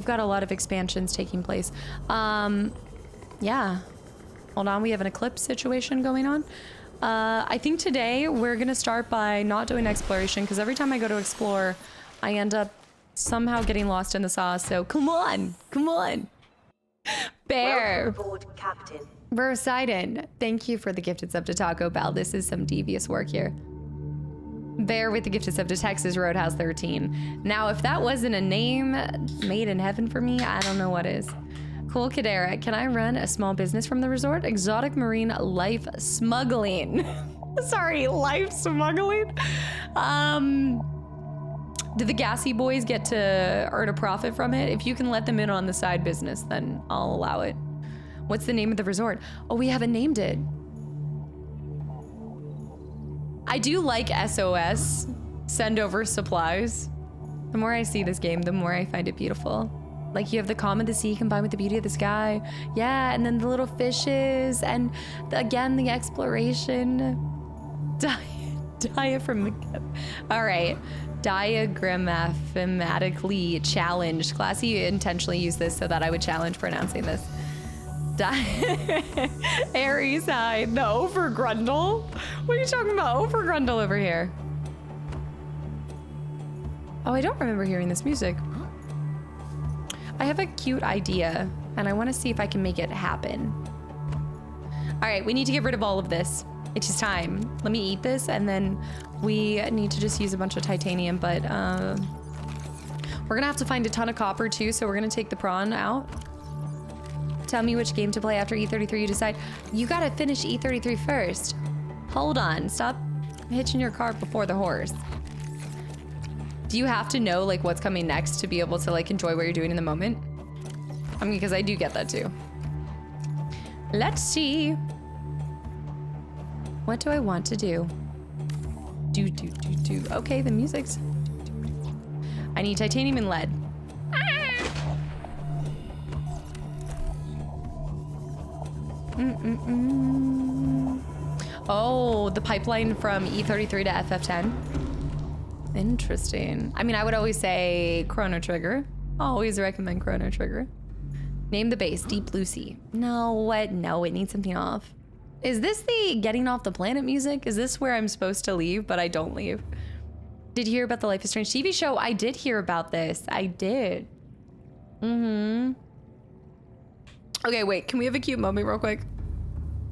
got a lot of expansions taking place. Yeah. Hold on, we have an eclipse situation going on. I think today we're gonna start by not doing exploration, because every time I go to explore, I end up somehow getting lost in the sauce. So come on. Bear. Welcome aboard, Captain. Versidon, thank you for the gifted sub to Taco Bell. This is some devious work here. Bear with the gifted sub to Texas Roadhouse 13. Now, if that wasn't a name made in heaven for me, I don't know what is. Cool Kadera, can I run a small business from the resort? Exotic marine life smuggling. Sorry, life smuggling? Do the gassy boys get to earn a profit from it? If you can let them in on the side business, then I'll allow it. What's the name of the resort? Oh, we haven't named it. I do like SOS, send over supplies. The more I see this game, the more I find it beautiful. Like you have the calm of the sea combined with the beauty of the sky. Yeah, and then the little fishes, and again, the exploration. All right. Diagrammatically challenged. Classy intentionally used this so that I would challenge pronouncing this. Aries side. The Overgrundle? What are you talking about? Overgrundle over here. Oh, I don't remember hearing this music. I have a cute idea, and I want to see if I can make it happen. All right, we need to get rid of all of this. It is time. Let me eat this, and then we need to just use a bunch of titanium, but we're gonna have to find a ton of copper too, so we're gonna take the prawn out. Tell me which game to play after E33 you decide. You gotta finish E33 first. Hold on, stop hitching your cart before the horse. Do you have to know like what's coming next to be able to like enjoy what you're doing in the moment? I mean, because I do get that too. Let's see. What do I want to do? Do. Okay, the music's. I need titanium and lead. Oh, the pipeline from E33 to FF10. Interesting. I mean, I would always say Chrono Trigger. Always recommend Chrono Trigger. Name the base, Deep Blue Sea. No, what? No, it needs something off. Is this the getting off the planet music? Is this where I'm supposed to leave, but I don't leave? Did you hear about the Life is Strange TV show? I did hear about this. I did. Okay, wait, can we have a cute moment real quick?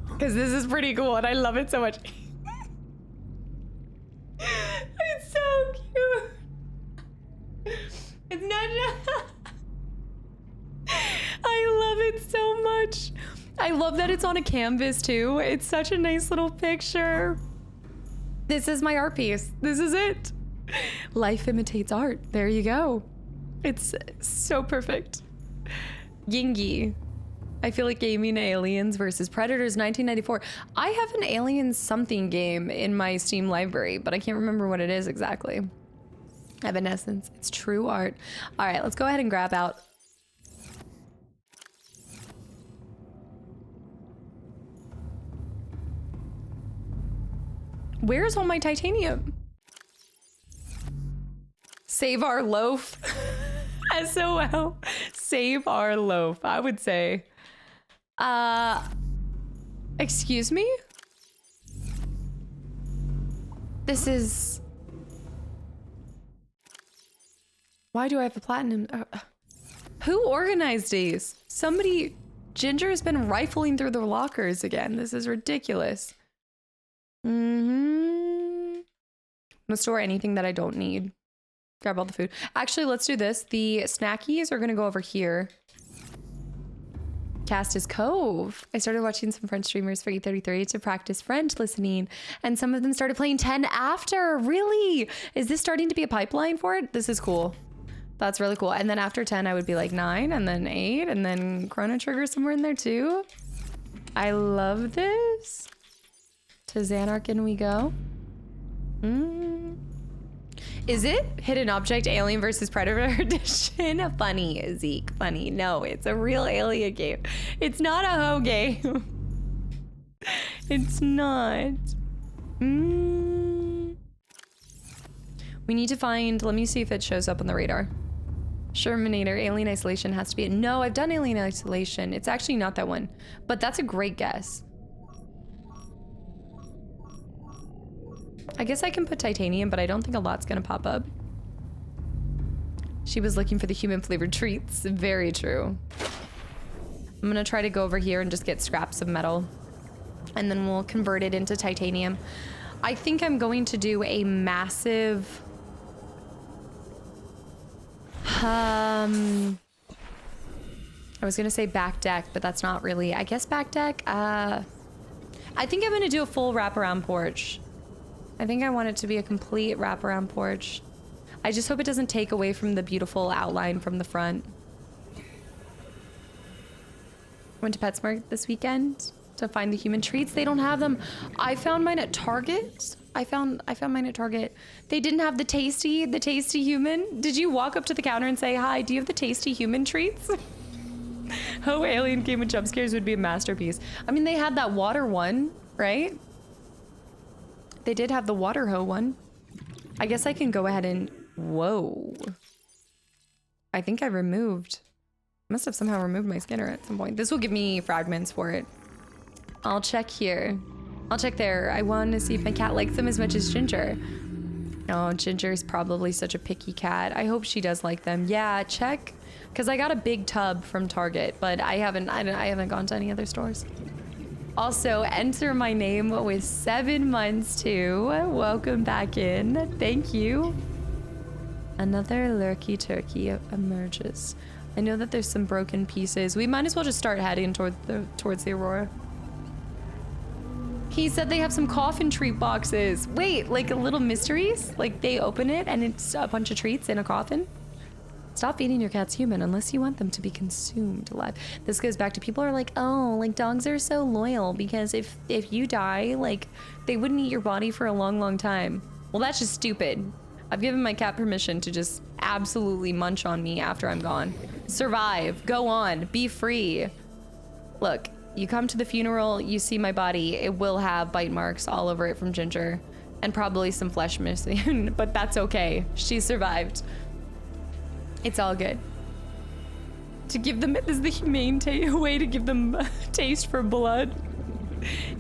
Because this is pretty cool and I love it so much. It's so cute. It's not I love it so much. I love that it's on a canvas too. It's such a nice little picture. This is my art piece. This is it. Life imitates art. There you go. It's so perfect. Yingy. I feel like gaming Aliens versus Predators 1994. I have an Aliens something game in my Steam library, but I can't remember what it is exactly. Evanescence. It's true art. All right, let's go ahead and grab out. Where's all my titanium? Save our loaf. SOL. Save our loaf, I would say. Excuse me? This is... Why do I have a platinum? Who organized these? Somebody... Ginger has been rifling through the lockers again. This is ridiculous. I'm gonna store anything that I don't need. Grab all the food. Actually, let's do this. The snackies are gonna go over here. Cast Cove. I started watching some French streamers for E33 to practice French listening, and some of them started playing 10 after. Really? Is this starting to be a pipeline for it? This is cool. That's really cool. And then after 10, I would be like 9, and then 8, and then Chrono Trigger somewhere in there too. I love this. To Xanarkin we go. Is it Hidden Object Alien vs. Predator edition? Funny, Zeke, funny. No, it's a real alien game. It's not a hoe game. It's not. We need to find, let me see if it shows up on the radar. Shermanator, Alien Isolation has to be it. No, I've done Alien Isolation. It's actually not that one, but that's a great guess. I guess I can put titanium, but I don't think a lot's gonna pop up. She was looking for the human flavored treats. Very true. I'm gonna try to go over here and just get scraps of metal, and then we'll convert it into titanium. I think I'm going to do a massive... I was gonna say back deck, but that's not really, I guess back deck. I think I'm gonna do a full wraparound porch. I think I want it to be a complete wraparound porch. I just hope it doesn't take away from the beautiful outline from the front. Went to PetSmart this weekend to find the human treats. They don't have them. I found mine at Target. I found mine at Target. They didn't have the tasty human. Did you walk up to the counter and say, hi, do you have the tasty human treats? Oh, alien game with jump scares would be a masterpiece. I mean, they had that water one, right? They did have the water hoe one. I guess I can go ahead and, whoa. I think I must have somehow removed my scanner at some point. This will give me fragments for it. I'll check here. I'll check there. I want to see if my cat likes them as much as Ginger. Oh, Ginger's probably such a picky cat. I hope she does like them. Yeah, check. Because I got a big tub from Target, but I haven't gone to any other stores. Also, enter my name with 7 months too. Welcome back in. Thank you. Another lurky turkey emerges. I know that there's some broken pieces. We might as well just start heading towards the Aurora. He said they have some coffin treat boxes. Wait, like little mysteries? Like they open it and it's a bunch of treats in a coffin? Stop feeding your cats human unless you want them to be consumed alive. This goes back to people are like, oh, like dogs are so loyal because if you die, like they wouldn't eat your body for a long, long time. Well, that's just stupid. I've given my cat permission to just absolutely munch on me after I'm gone. Survive, go on, be free. Look, you come to the funeral, you see my body, it will have bite marks all over it from Ginger and probably some flesh missing, but that's okay. She survived. It's all good. To give them, this is the humane way to give them a taste for blood.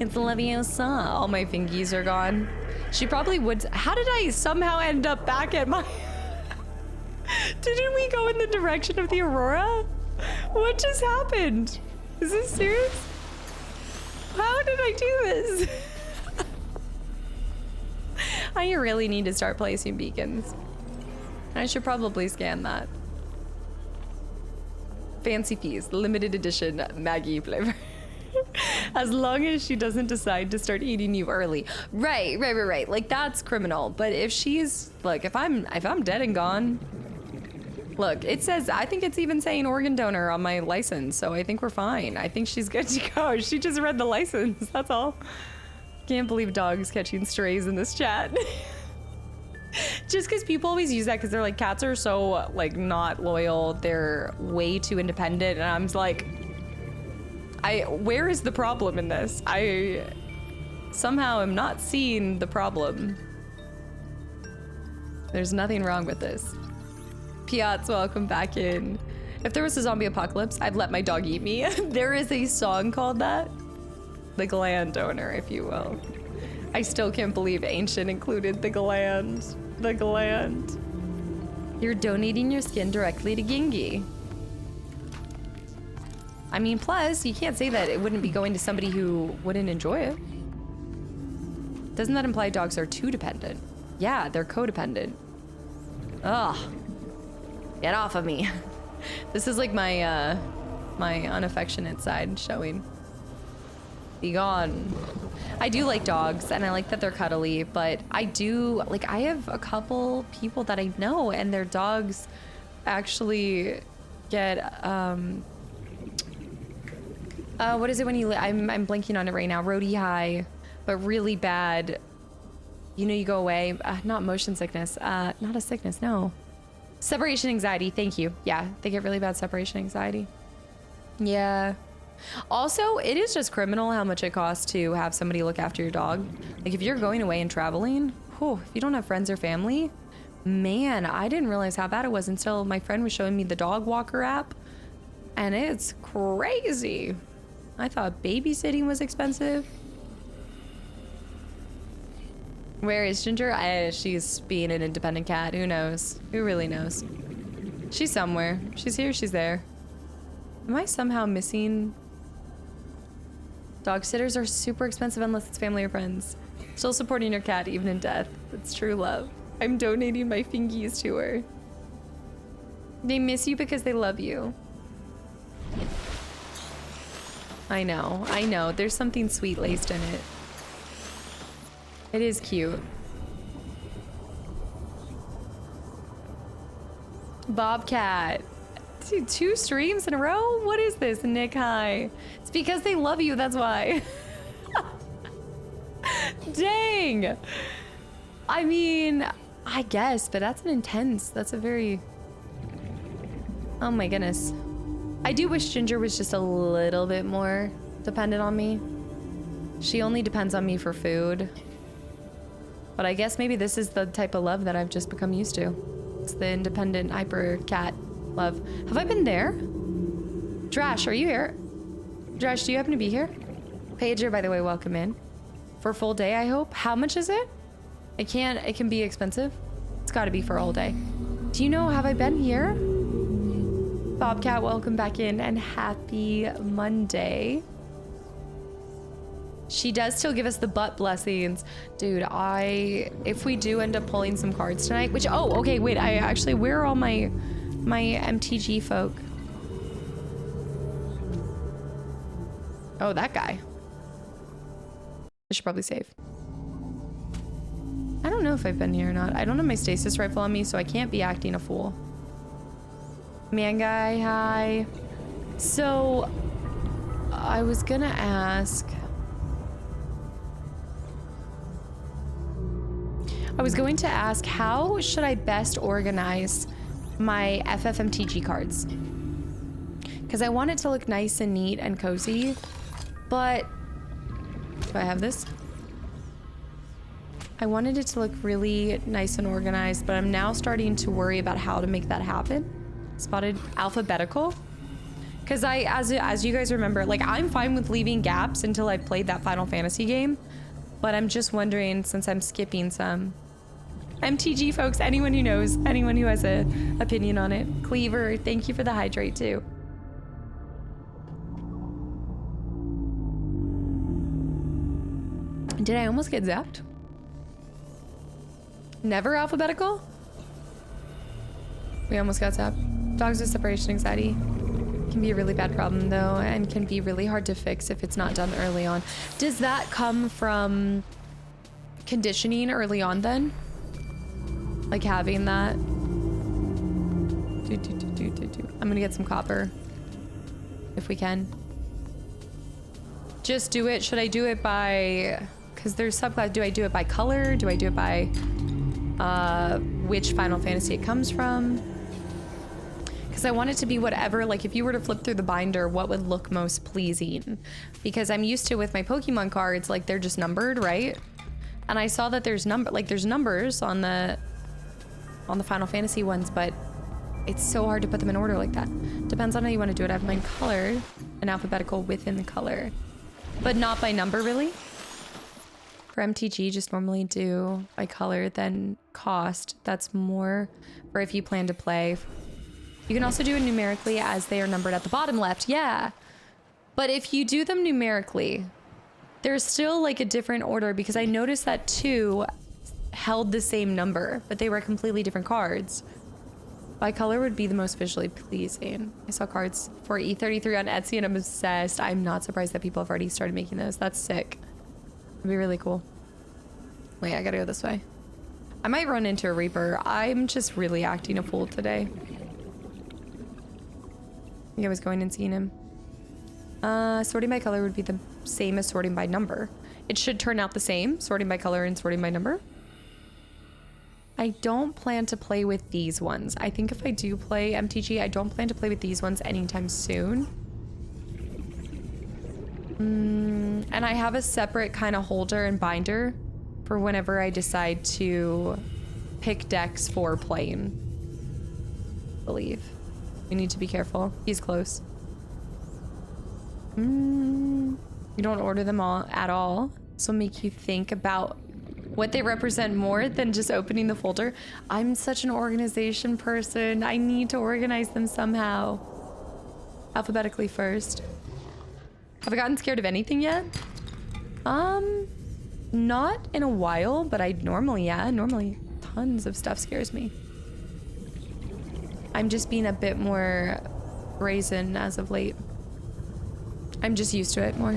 It's Leviosa. All my fingies are gone. She probably would. How did I somehow end up back at my... Didn't we go in the direction of the Aurora? What just happened? Is this serious? How did I do this? I really need to start placing beacons. I should probably scan that. Fancy Feast, limited edition Maggie flavor. As long as she doesn't decide to start eating you early. Right. Like that's criminal. But if she's, look, if I'm dead and gone, look, it says, I think it's even saying organ donor on my license. So I think we're fine. I think she's good to go. She just read the license, that's all. Can't believe dogs catching strays in this chat. Just because people always use that because they're like, cats are so like not loyal, they're way too independent, and I'm like, where is the problem in this? I somehow am not seeing the problem. There's nothing wrong with this. Piats, welcome back in. If there was a zombie apocalypse, I'd let my dog eat me. There is a song called that. The gland donor, if you will. I still can't believe Ancient included the gland. The gland. You're donating your skin directly to Gingy. I mean, plus, you can't say that it wouldn't be going to somebody who wouldn't enjoy it. Doesn't that imply dogs are too dependent? Yeah, they're codependent. Ugh. Get off of me. This is like my, my unaffectionate side showing. Be gone. I do like dogs, and I like that they're cuddly, but I do, like, I have a couple people that I know, and their dogs actually get, what is it when you, I'm blanking on it right now, roadie high, but really bad, you know, you go away, not motion sickness, not a sickness, no. Separation anxiety, thank you. Yeah, they get really bad separation anxiety. Yeah. Also, it is just criminal how much it costs to have somebody look after your dog. Like, if you're going away and traveling, whew, if you don't have friends or family, man, I didn't realize how bad it was until my friend was showing me the dog walker app, and it's crazy. I thought babysitting was expensive. Where is Ginger? She's being an independent cat. Who knows? Who really knows? She's somewhere. She's here, she's there. Am I somehow missing? Dog sitters are super expensive unless it's family or friends. Still supporting your cat even in death. It's true love. I'm donating my fingies to her. They miss you because they love you. I know. There's something sweet laced in it. It is cute. Bobcat. Dude, 2 streams in a row? What is this, Nick? Hi. It's because they love you, that's why. Dang. I mean, I guess, but that's a very... Oh my goodness. I do wish Ginger was just a little bit more dependent on me. She only depends on me for food. But I guess maybe this is the type of love that I've just become used to. It's the independent hyper cat love. Have I been there? Drash, are you here? Drash, do you happen to be here? Pager, by the way, welcome in. For a full day, I hope. It much is it? It can be expensive. It's gotta be for a whole day. Do you know, have I been here? Bobcat, welcome back in, and happy Monday. She does still give us the butt blessings. Dude, if we do end up pulling some cards tonight, which, oh, okay, wait, where are all my MTG folk? Oh, that guy. I should probably save. I don't know if I've been here or not. I don't have my stasis rifle on me, so I can't be acting a fool. Man guy, hi. So, I was gonna ask... how should I best organize my FFMTG cards? Because I want it to look nice and neat and cozy, but do I have this? I wanted it to look really nice and organized, but I'm now starting to worry about how to make that happen. Spotted alphabetical? Because as you guys remember, like, I'm fine with leaving gaps until I've played that Final Fantasy game, but I'm just wondering, since I'm skipping some MTG folks, anyone who knows, anyone who has an opinion on it. Cleaver, thank you for the hydrate too. Did I almost get zapped? Never alphabetical? We almost got zapped. Dogs with separation anxiety can be a really bad problem though, and can be really hard to fix if it's not done early on. Does that come from conditioning early on then? Like having that? I'm gonna get some copper if we can. Just do it. Should I do it by, because there's subclass, do I do it by color? Do I do it by which Final Fantasy it comes from? Because I want it to be whatever, like if you were to flip through the binder, what would look most pleasing? Because I'm used to with my Pokemon cards, like they're just numbered, right? And I saw that there's numbers on the Final Fantasy ones, but it's so hard to put them in order like that. Depends on how you want to do it. I have mine colored and alphabetical within the color, but not by number really. For MTG, just normally do by color, then cost. That's more for if you plan to play. You can also do it numerically as they are numbered at the bottom left. Yeah. But if you do them numerically, there's still like a different order because I noticed that 2 held the same number, but they were completely different cards. By color would be the most visually pleasing. I saw cards for E33 on Etsy and I'm obsessed. I'm not surprised that people have already started making those. That's sick. It'd be really cool. Wait, I gotta go this way. I might run into a Reaper. I'm just really acting a fool today. I think I was going and seeing him. Sorting by color would be the same as sorting by number. It should turn out the same, sorting by color and sorting by number. I don't plan to play with these ones. I think if I do play MTG, I don't plan to play with these ones anytime soon. And I have a separate kind of holder and binder for whenever I decide to pick decks for playing. I believe. We need to be careful. He's close. You don't order them all at all. This will make you think about what they represent more than just opening the folder. I'm such an organization person. I need to organize them somehow. Alphabetically first. Have I gotten scared of anything yet? Not in a while, but I normally, yeah. Normally tons of stuff scares me. I'm just being a bit more brazen as of late. I'm just used to it more.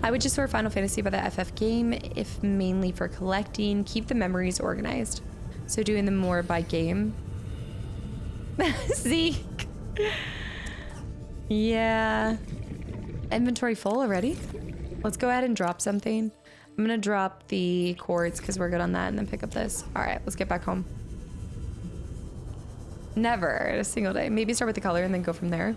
I would just sort Final Fantasy by the FF game, if mainly for collecting, keep the memories organized. So doing them more by game. Zeke. Yeah. Inventory full already? Let's go ahead and drop something. I'm gonna drop the quartz because we're good on that and then pick up this. All right, let's get back home. Never a single day. Maybe start with the color and then go from there.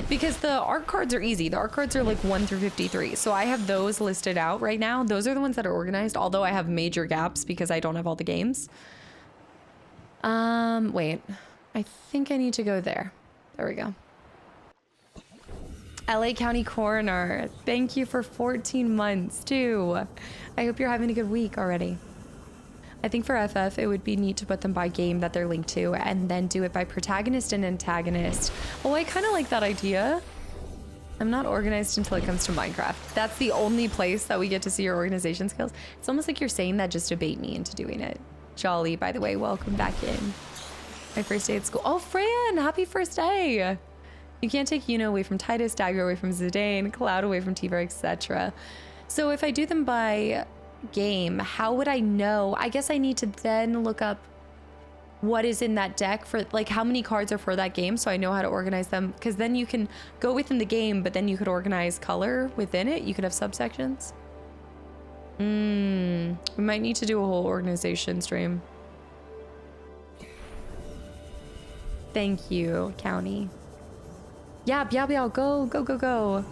Because the art cards are easy. The art cards are like 1 through 53. So I have those listed out right now. Those are the ones that are organized, although I have major gaps because I don't have all the games. Wait. I think I need to go there. There we go. LA County Coroner. Thank you for 14 months too. I hope you're having a good week already. I think for FF, it would be neat to put them by game that they're linked to and then do it by protagonist and antagonist. Oh, I kind of like that idea. I'm not organized until it comes to Minecraft. That's the only place that we get to see your organization skills. It's almost like you're saying that just to bait me into doing it. Jolly, by the way, welcome back in. My first day at school. Oh, Fran, happy first day. You can't take Yuno away from Titus, Dagger away from Zidane, Cloud away from Tifa, etc. So if I do them by game, how would I know? I guess I need to then look up what is in that deck for like how many cards are for that game so I know how to organize them, because then you can go within the game but then you could organize color within it. You could have subsections. We might need to do a whole organization stream. Thank you, County. Yeah, go.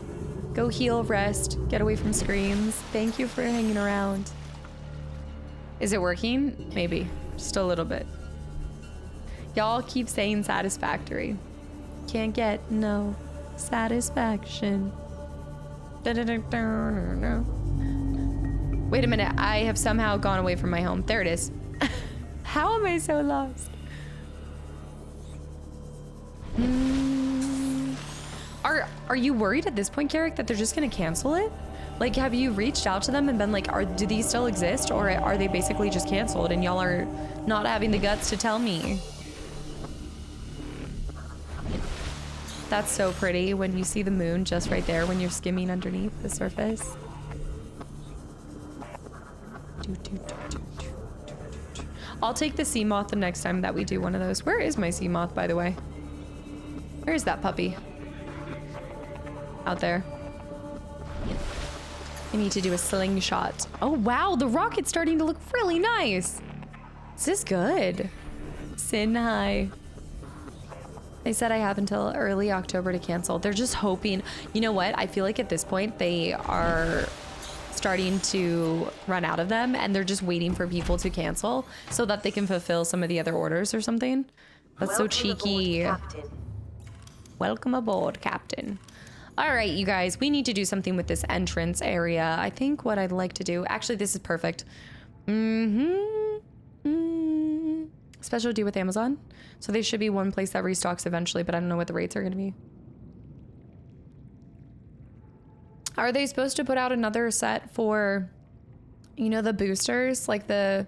Go heal, rest, get away from screams. Thank you for hanging around. Is it working? Maybe, just a little bit. Y'all keep saying satisfactory. Can't get no satisfaction. Wait a minute, I have somehow gone away from my home. There it is. How am I so lost? Are you worried at this point, Carrick, that they're just gonna cancel it? Like, have you reached out to them and been like, do these still exist, or are they basically just canceled and y'all are not having the guts to tell me? That's so pretty when you see the moon just right there when you're skimming underneath the surface. I'll take the sea moth the next time that we do one of those. Where is my sea moth, by the way? Where is that puppy? Out there. I need to do a slingshot. Oh wow, the rocket's starting to look really nice. This is good. Sin high. They said I have until early October to cancel. They're just hoping. You know what? I feel like at this point they are starting to run out of them and they're just waiting for people to cancel so that they can fulfill some of the other orders or something. That's so cheeky. Welcome aboard, Captain. All right, you guys, we need to do something with this entrance area. I think what I'd like to do, actually, this is perfect. Special deal with Amazon. So they should be one place that restocks eventually, but I don't know what the rates are going to be. Are they supposed to put out another set for, you know, the boosters, like the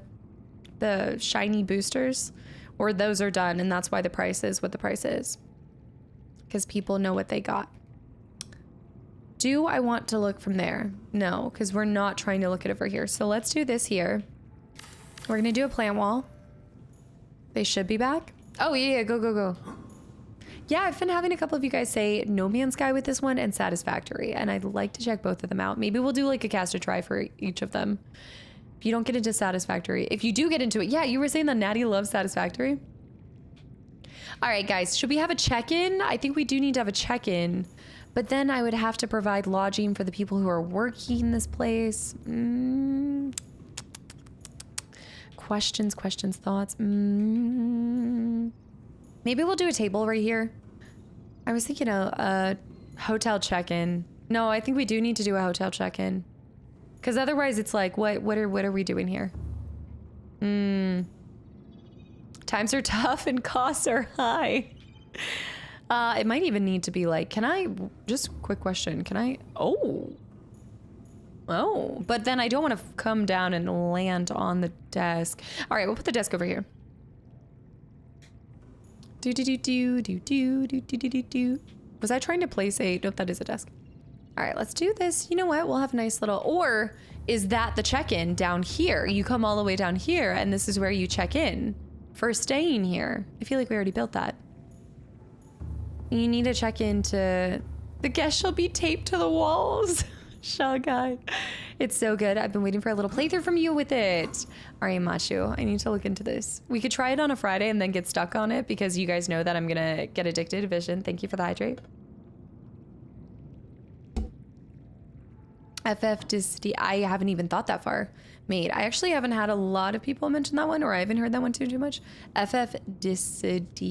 shiny boosters? Or those are done and that's why the price is what the price is? Because people know what they got. Do I want to look from there? No, because we're not trying to look at it over here. So let's do this here. We're gonna do a plant wall. They should be back. Oh yeah, go, go, go. Yeah, I've been having a couple of you guys say No Man's Sky with this one and Satisfactory, and I'd like to check both of them out. Maybe we'll do like a cast or try for each of them. If you don't get into Satisfactory, if you do get into it, yeah, you were saying that Natty loves Satisfactory. All right, guys, should we have a check-in? I think we do need to have a check-in, but then I would have to provide lodging for the people who are working this place. Questions, thoughts. Maybe we'll do a table right here. I was thinking a hotel check-in. No, I think we do need to do a hotel check-in. Because otherwise it's like, what are we doing here? Times are tough and costs are high. It might even need to be like, can I, just quick question, can I, oh, but then I don't want to come down and land on the desk. All right, we'll put the desk over here. Was I trying to place a, nope, that is a desk. All right, let's do this. You know what? We'll have a nice little, or is that the check-in down here? You come all the way down here and this is where you check in for staying here. I feel like we already built that. You need to check into, the guest shall be taped to the walls. Shell guy. It's so good. I've been waiting for a little playthrough from you with it. All right, Machu, I need to look into this. We could try it on a Friday and then get stuck on it because you guys know that I'm gonna get addicted to Vision. Thank you for the hydrate. FFMTG, I haven't even thought that far. Mate, I actually haven't had a lot of people mention that one, or I haven't heard that one too much. FFMTG?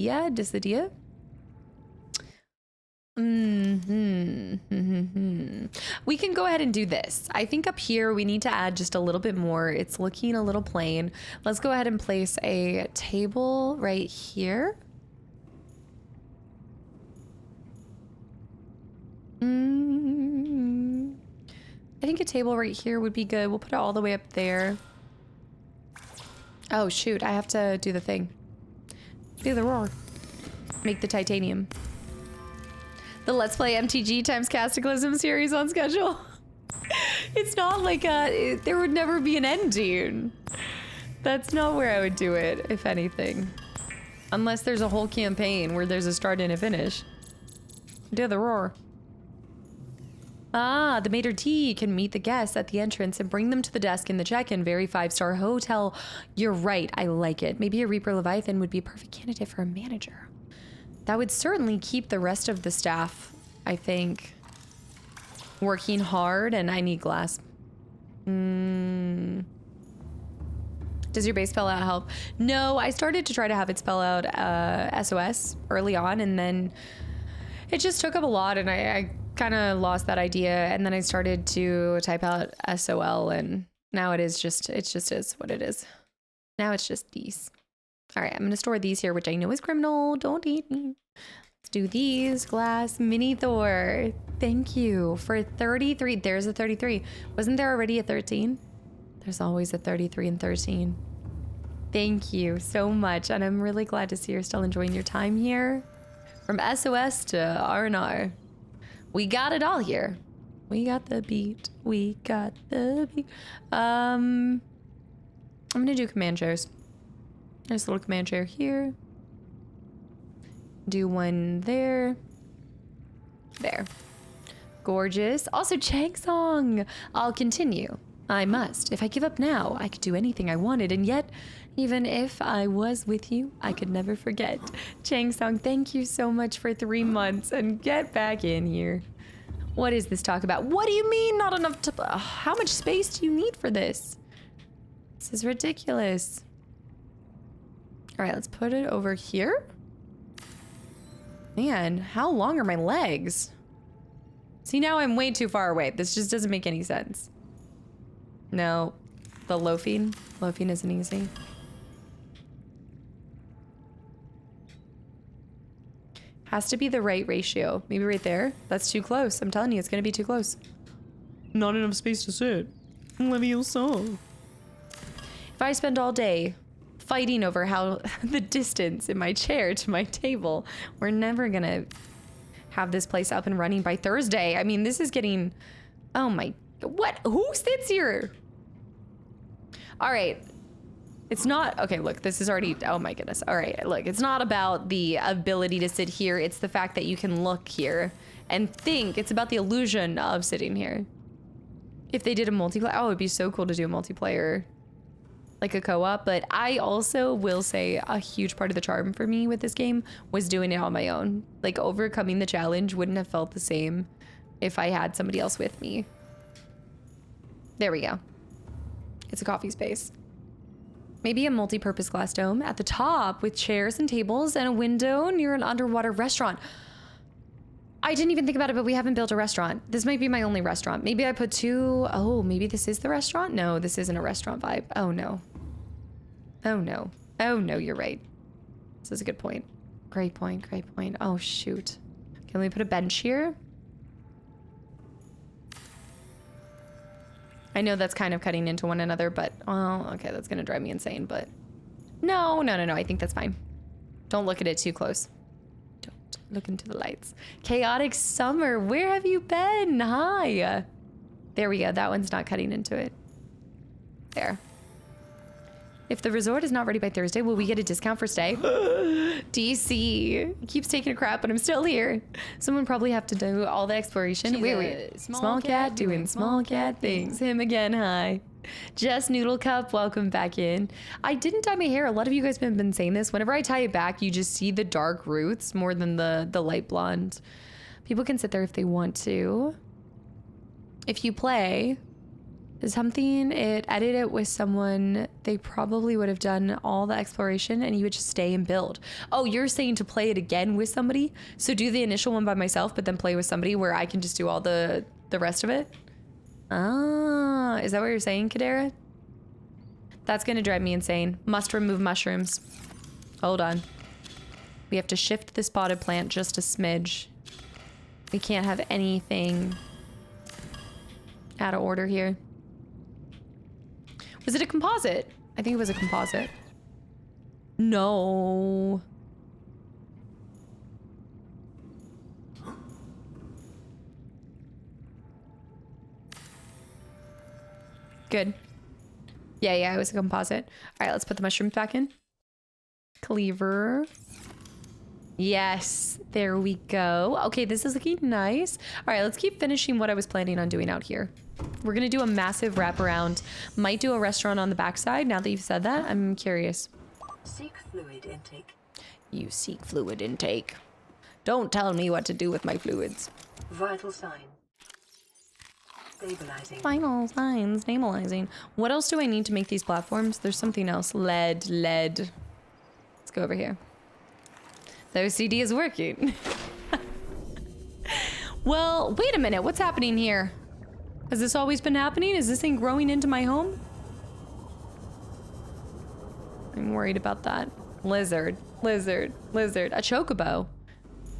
We can go ahead and do this. I think up here we need to add just a little bit more. It's looking a little plain. Let's go ahead and place a table right here. I think a table right here would be good. We'll put it all the way up there. Oh shoot, I have to do the thing. Do the roar. Make the titanium. The Let's Play MTG times Kastaclysm series on schedule. It's not like there would never be an end, dude. That's not where I would do it, if anything. Unless there's a whole campaign where there's a start and a finish. Do the roar. Ah, the maitre d' can meet the guests at the entrance and bring them to the desk in the check-in. Very 5-star hotel. You're right, I like it. Maybe a Reaper Leviathan would be a perfect candidate for a manager. That would certainly keep the rest of the staff, I think, working hard, and I need glass. Does your base spell out help? No, I started to try to have it spell out SOS early on, and then it just took up a lot, and I kind of lost that idea, and then I started to type out SOL, and now it just is what it is. Now it's just these. All right, I'm gonna store these here, which I know is criminal. Don't eat me. Let's do these. Glass. Mini Thor. Thank you for 33. There's a 33. Wasn't there already a 13? There's always a 33 and 13. Thank you so much. And I'm really glad to see you're still enjoying your time here. From SOS to R&R. We got it all here. We got the beat. We got the beat. I'm gonna do command chairs. Nice little command chair here. Do one there. There. Gorgeous. Also, Chang Song. I'll continue. I must. If I give up now, I could do anything I wanted, and yet, even if I was with you, I could never forget. Chang Song, thank you so much for 3 months, and get back in here. What is this talk about? What do you mean not enough to... how much space do you need for this? This is ridiculous. All right, let's put it over here. Man, how long are my legs? See, now I'm way too far away. This just doesn't make any sense. No, the loafing isn't easy. Has to be the right ratio. Maybe right there. That's too close. I'm telling you, it's gonna be too close. Not enough space to sit. Levioso. If I spend all day fighting over how the distance in my chair to my table, we're never gonna have this place up and running by Thursday. I mean, this is getting, oh my, what? Who sits here? All right. It's not, okay, look, this is already, oh my goodness. All right, look, it's not about the ability to sit here. It's the fact that you can look here and think. It's about the illusion of sitting here. If they did a multiplayer, oh, it'd be so cool to do a multiplayer, like a co-op. But I also will say a huge part of the charm for me with this game was doing it on my own. Like overcoming the challenge wouldn't have felt the same if I had somebody else with me. There we go. It's a coffee space. Maybe a multi-purpose glass dome at the top with chairs and tables and a window near an underwater restaurant. I didn't even think about it, but we haven't built a restaurant. This might be my only restaurant. Maybe I put two. Oh, maybe this is the restaurant? No, this isn't a restaurant vibe. Oh, no. Oh, no. Oh, no, you're right. This is a good point. Great point, great point. Oh, shoot. Can we put a bench here? I know that's kind of cutting into one another, but, oh, okay, that's gonna drive me insane, but no, I think that's fine. Don't look at it too close. Don't look into the lights. Chaotic Summer, where have you been? Hi. There we go, that one's not cutting into it. There. If the resort is not ready by Thursday, will we get a discount for stay? DC keeps taking a crap, but I'm still here. Someone probably have to do all the exploration. Wait. Small cat doing small cat things. Him again, hi. Jess Noodle Cup, welcome back in. I didn't dye my hair. A lot of you guys have been saying this. Whenever I tie it back, you just see the dark roots more than the light blonde. People can sit there if they want to. If you play something, edit it with someone, they probably would have done all the exploration and you would just stay and build. Oh, you're saying to play it again with somebody? So do the initial one by myself, but then play with somebody where I can just do all the rest of it? Ah, is that what you're saying, Kadera? That's gonna drive me insane. Must remove mushrooms. Hold on. We have to shift the spotted plant just a smidge. We can't have anything out of order here. Was it a composite? I think it was a composite. No. Good. Yeah, it was a composite. All right, let's put the mushrooms back in. Cleaver. Yes, there we go. Okay, this is looking nice. All right, let's keep finishing what I was planning on doing out here. We're gonna do a massive wraparound. Might do a restaurant on the backside. Now that you've said that, I'm curious. Seek fluid intake. You seek fluid intake. Don't tell me what to do with my fluids. Vital sign. Stabilizing. Final signs, stabilizing. What else do I need to make these platforms? There's something else. Lead. Let's go over here. The OCD is working. Well, wait a minute. What's happening here? Has this always been happening? Is this thing growing into my home? I'm worried about that. Lizard. A chocobo.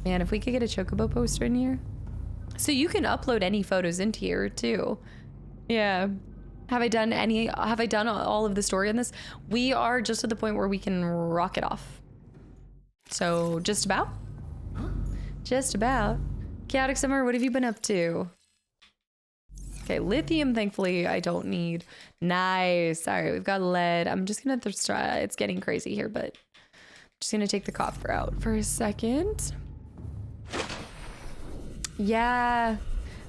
Man, if we could get a chocobo poster in here. So you can upload any photos into here too. Yeah. Have I done all of the story on this? We are just at the point where we can rock it off. So just about. Chaotic Summer, what have you been up to? Okay, lithium, thankfully, I don't need. Nice. All right, we've got lead. I'm just gonna try. It's getting crazy here, but I'm just gonna take the copper out for a second. Yeah.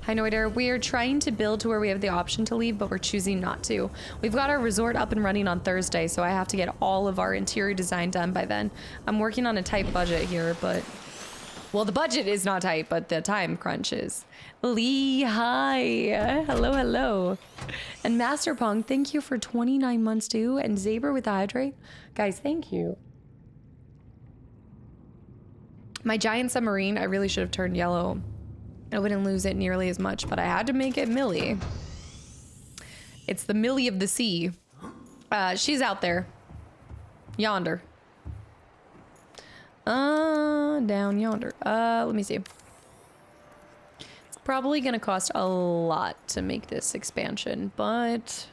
Hi, Noider. We're trying to build to where we have the option to leave, but we're choosing not to. We've got our resort up and running on Thursday, so I have to get all of our interior design done by then. I'm working on a tight budget here, but... Well, the budget is not tight, but the time crunch is. Lee, hi. Hello. And Master Pong, thank you for 29 months too. And Zaber with the hydrate. Guys, thank you. My giant submarine, I really should have turned yellow. I wouldn't lose it nearly as much, but I had to make it Millie. It's the Millie of the sea. She's out there. Yonder. Down yonder. Let me see. It's probably gonna cost a lot to make this expansion, but...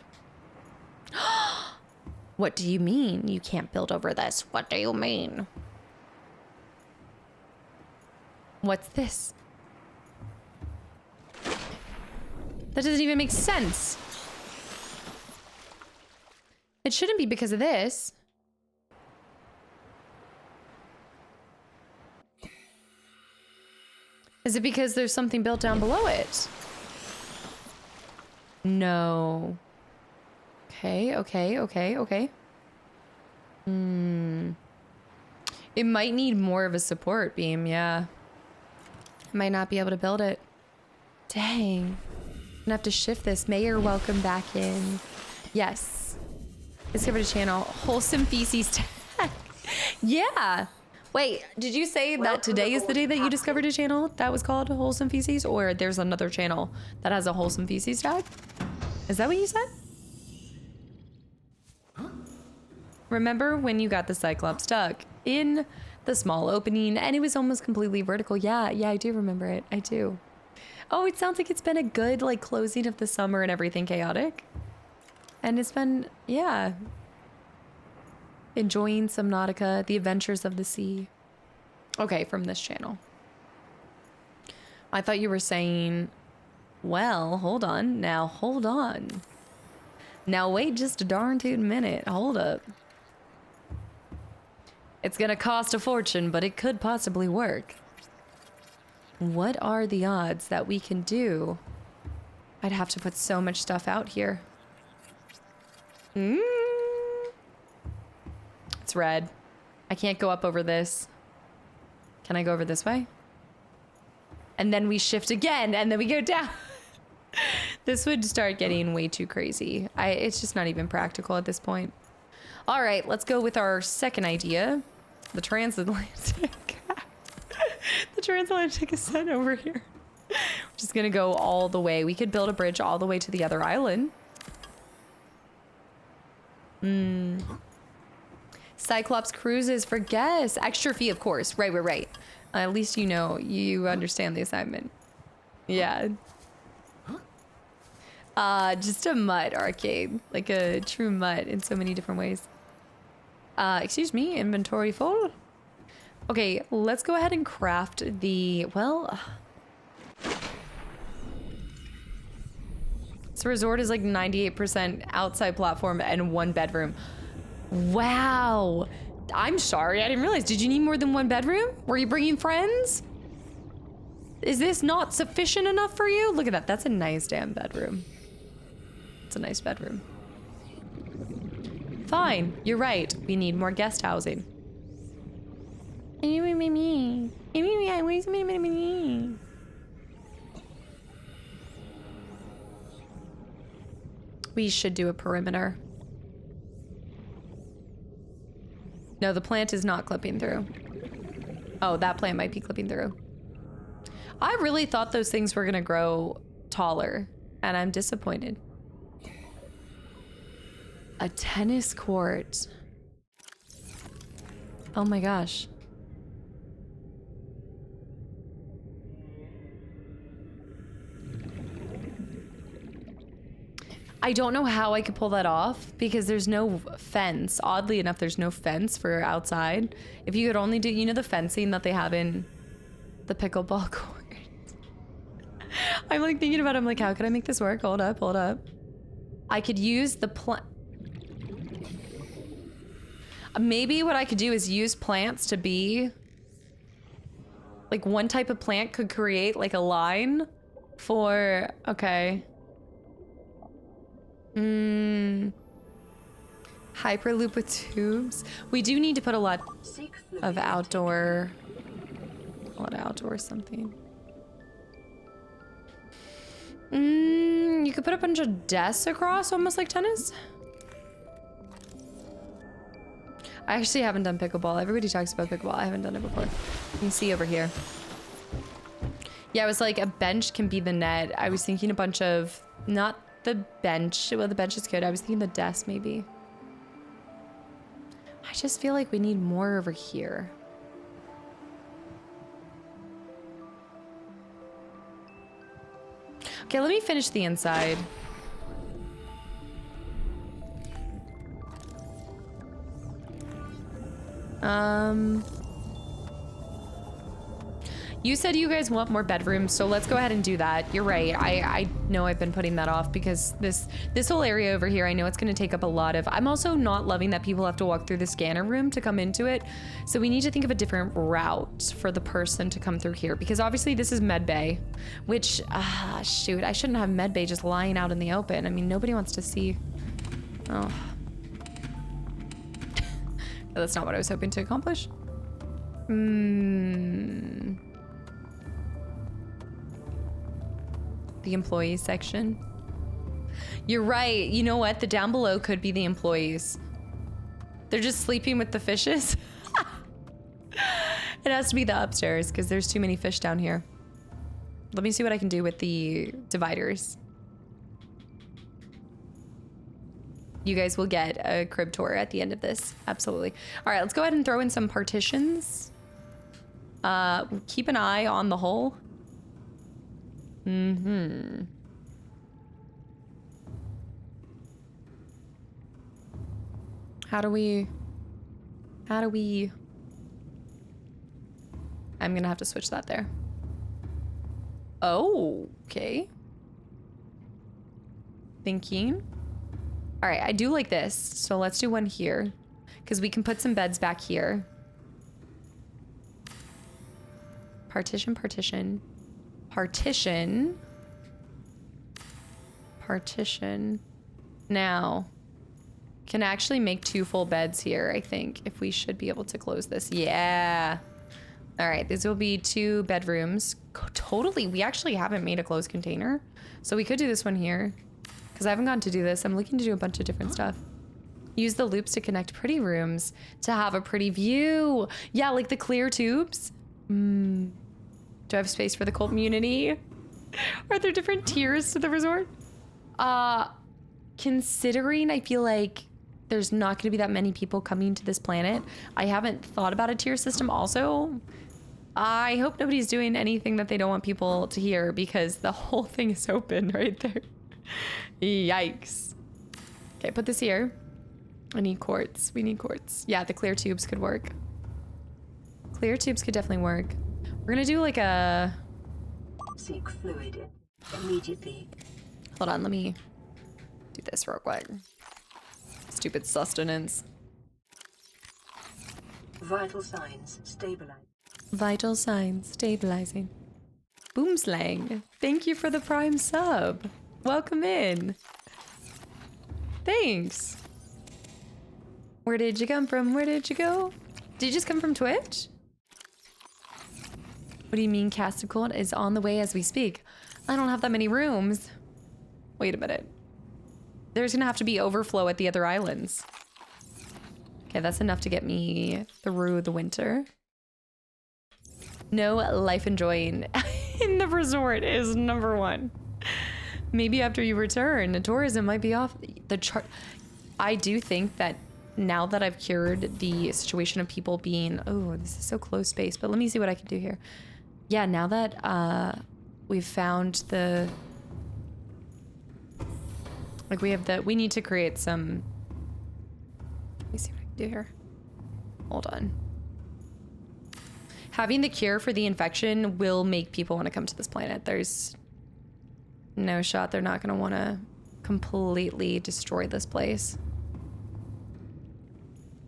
What do you mean you can't build over this? What do you mean? What's this? That doesn't even make sense. It shouldn't be because of this. Is it because there's something built down below it? No. Okay. It might need more of a support beam, yeah. I might not be able to build it. Dang. I'm gonna have to shift this. Mayor, welcome back in. Yes. Discovered a channel. Wholesome feces tag. Yeah. Wait, did you say that today is the day that you discovered a channel that was called Wholesome Feces? Or there's another channel that has a Wholesome Feces tag? Is that what you said? Remember when you got the Cyclops stuck in the small opening and it was almost completely vertical? Yeah, I do remember it. I do. Oh, it sounds like it's been a good, like, closing of the summer and everything chaotic. And it's been, yeah. Enjoying Subnautica, the adventures of the sea. Okay, from this channel. I thought you were saying, well, hold on. Now, hold on. Now, wait just a darn tootin' minute. Hold up. It's gonna cost a fortune, but it could possibly work. What are the odds that we can do? I'd have to put so much stuff out here. It's red. I can't go up over this. Can I go over this way? And then we shift again, and then we go down. This would start getting way too crazy. It's just not even practical at this point. All right, let's go with our second idea. The transatlantic. The transatlantic ascent over here. We're just gonna go all the way. We could build a bridge all the way to the other island. Cyclops cruises for guests. Extra fee, of course. Right. At least you know, you understand the assignment. Yeah. Just a mud arcade. Like a true mud in so many different ways. Excuse me, inventory full. Okay, let's go ahead and craft the, well... This resort is like 98% outside platform and 1 bedroom. Wow. I'm sorry, I didn't realize. Did you need more than 1 bedroom? Were you bringing friends? Is this not sufficient enough for you? Look at that, that's a nice damn bedroom. It's a nice bedroom. Fine, you're right. We need more guest housing. We should do a perimeter. No, the plant is not clipping through. Oh, that plant might be clipping through. I really thought those things were gonna grow taller, and I'm disappointed. A tennis court. Oh my gosh. I don't know how I could pull that off because there's no fence. Oddly enough, there's no fence for outside. If you could only do, you know, the fencing that they have in the pickleball court. I'm like thinking about it. I'm like, how could I make this work? Hold up. I could use the plant. Maybe what I could do is use plants to be like one type of plant could create like a line for, okay. Hyperloop with tubes. We do need to put a lot of outdoor, something. You could put a bunch of desks across, almost like tennis. I actually haven't done pickleball. Everybody talks about pickleball. I haven't done it before. You can see over here. Yeah, I was like, a bench can be the net. I was thinking a bunch of, not the bench. Well, the bench is good. I was thinking the desk maybe. I just feel like we need more over here. Okay, let me finish the inside. You said you guys want more bedrooms, so let's go ahead and do that. You're right. I know I've been putting that off because this whole area over here, I know it's going to take up a lot of... I'm also not loving that people have to walk through the scanner room to come into it. So we need to think of a different route for the person to come through here because obviously this is med bay, which, shoot, I shouldn't have med bay just lying out in the open. I mean, nobody wants to see... Oh. That's not what I was hoping to accomplish. The employees section. You're right. You know what? The down below could be the employees. They're just sleeping with the fishes. It has to be the upstairs because there's too many fish down here. Let me see what I can do with the dividers. You guys will get a crib tour at the end of this. Absolutely. All right, let's go ahead and throw in some partitions. Keep an eye on the hole. How do we... I'm gonna have to switch that there. Oh, okay. Thinking. All right, I do like this. So let's do one here because we can put some beds back here. Partition, partition. Partition. Partition. Now, can actually make 2 full beds here, I think, if we should be able to close this. Yeah. All right, these will be 2 bedrooms. Totally, we actually haven't made a closed container. So we could do this one here because I haven't gotten to do this. I'm looking to do a bunch of different stuff. Use the loops to connect pretty rooms to have a pretty view. Yeah, like the clear tubes. Do I have space for the cult community? Are there different tiers to the resort? Considering I feel like there's not going to be that many people coming to this planet, I haven't thought about a tier system. Also, I hope nobody's doing anything that they don't want people to hear because the whole thing is open right there. Yikes. Okay, put this here. I need quartz. We need quartz. Yeah, the clear tubes could work. Clear tubes could definitely work. We're gonna do like a... Seek fluid immediately. Hold on, let me do this real quick. Stupid sustenance. Vital signs stabilize. Vital signs stabilizing. Boomslang, thank you for the prime sub. Welcome in. Thanks. Where did you come from? Where did you go? Did you just come from Twitch? What do you mean Kastaclysm is on the way as we speak? I don't have that many rooms. Wait a minute. There's gonna have to be overflow at the other islands. Okay, that's enough to get me through the winter. No life enjoying in the resort is #1. Maybe after you return, the tourism might be off the chart. I do think that now that I've cured the situation of people being, oh, this is so close space, but let me see what I can do here. Yeah, now that we've found the, like we need to create some, let me see what I can do here. Hold on. Having the cure for the infection will make people want to come to this planet. There's no shot they're not going to want to completely destroy this place.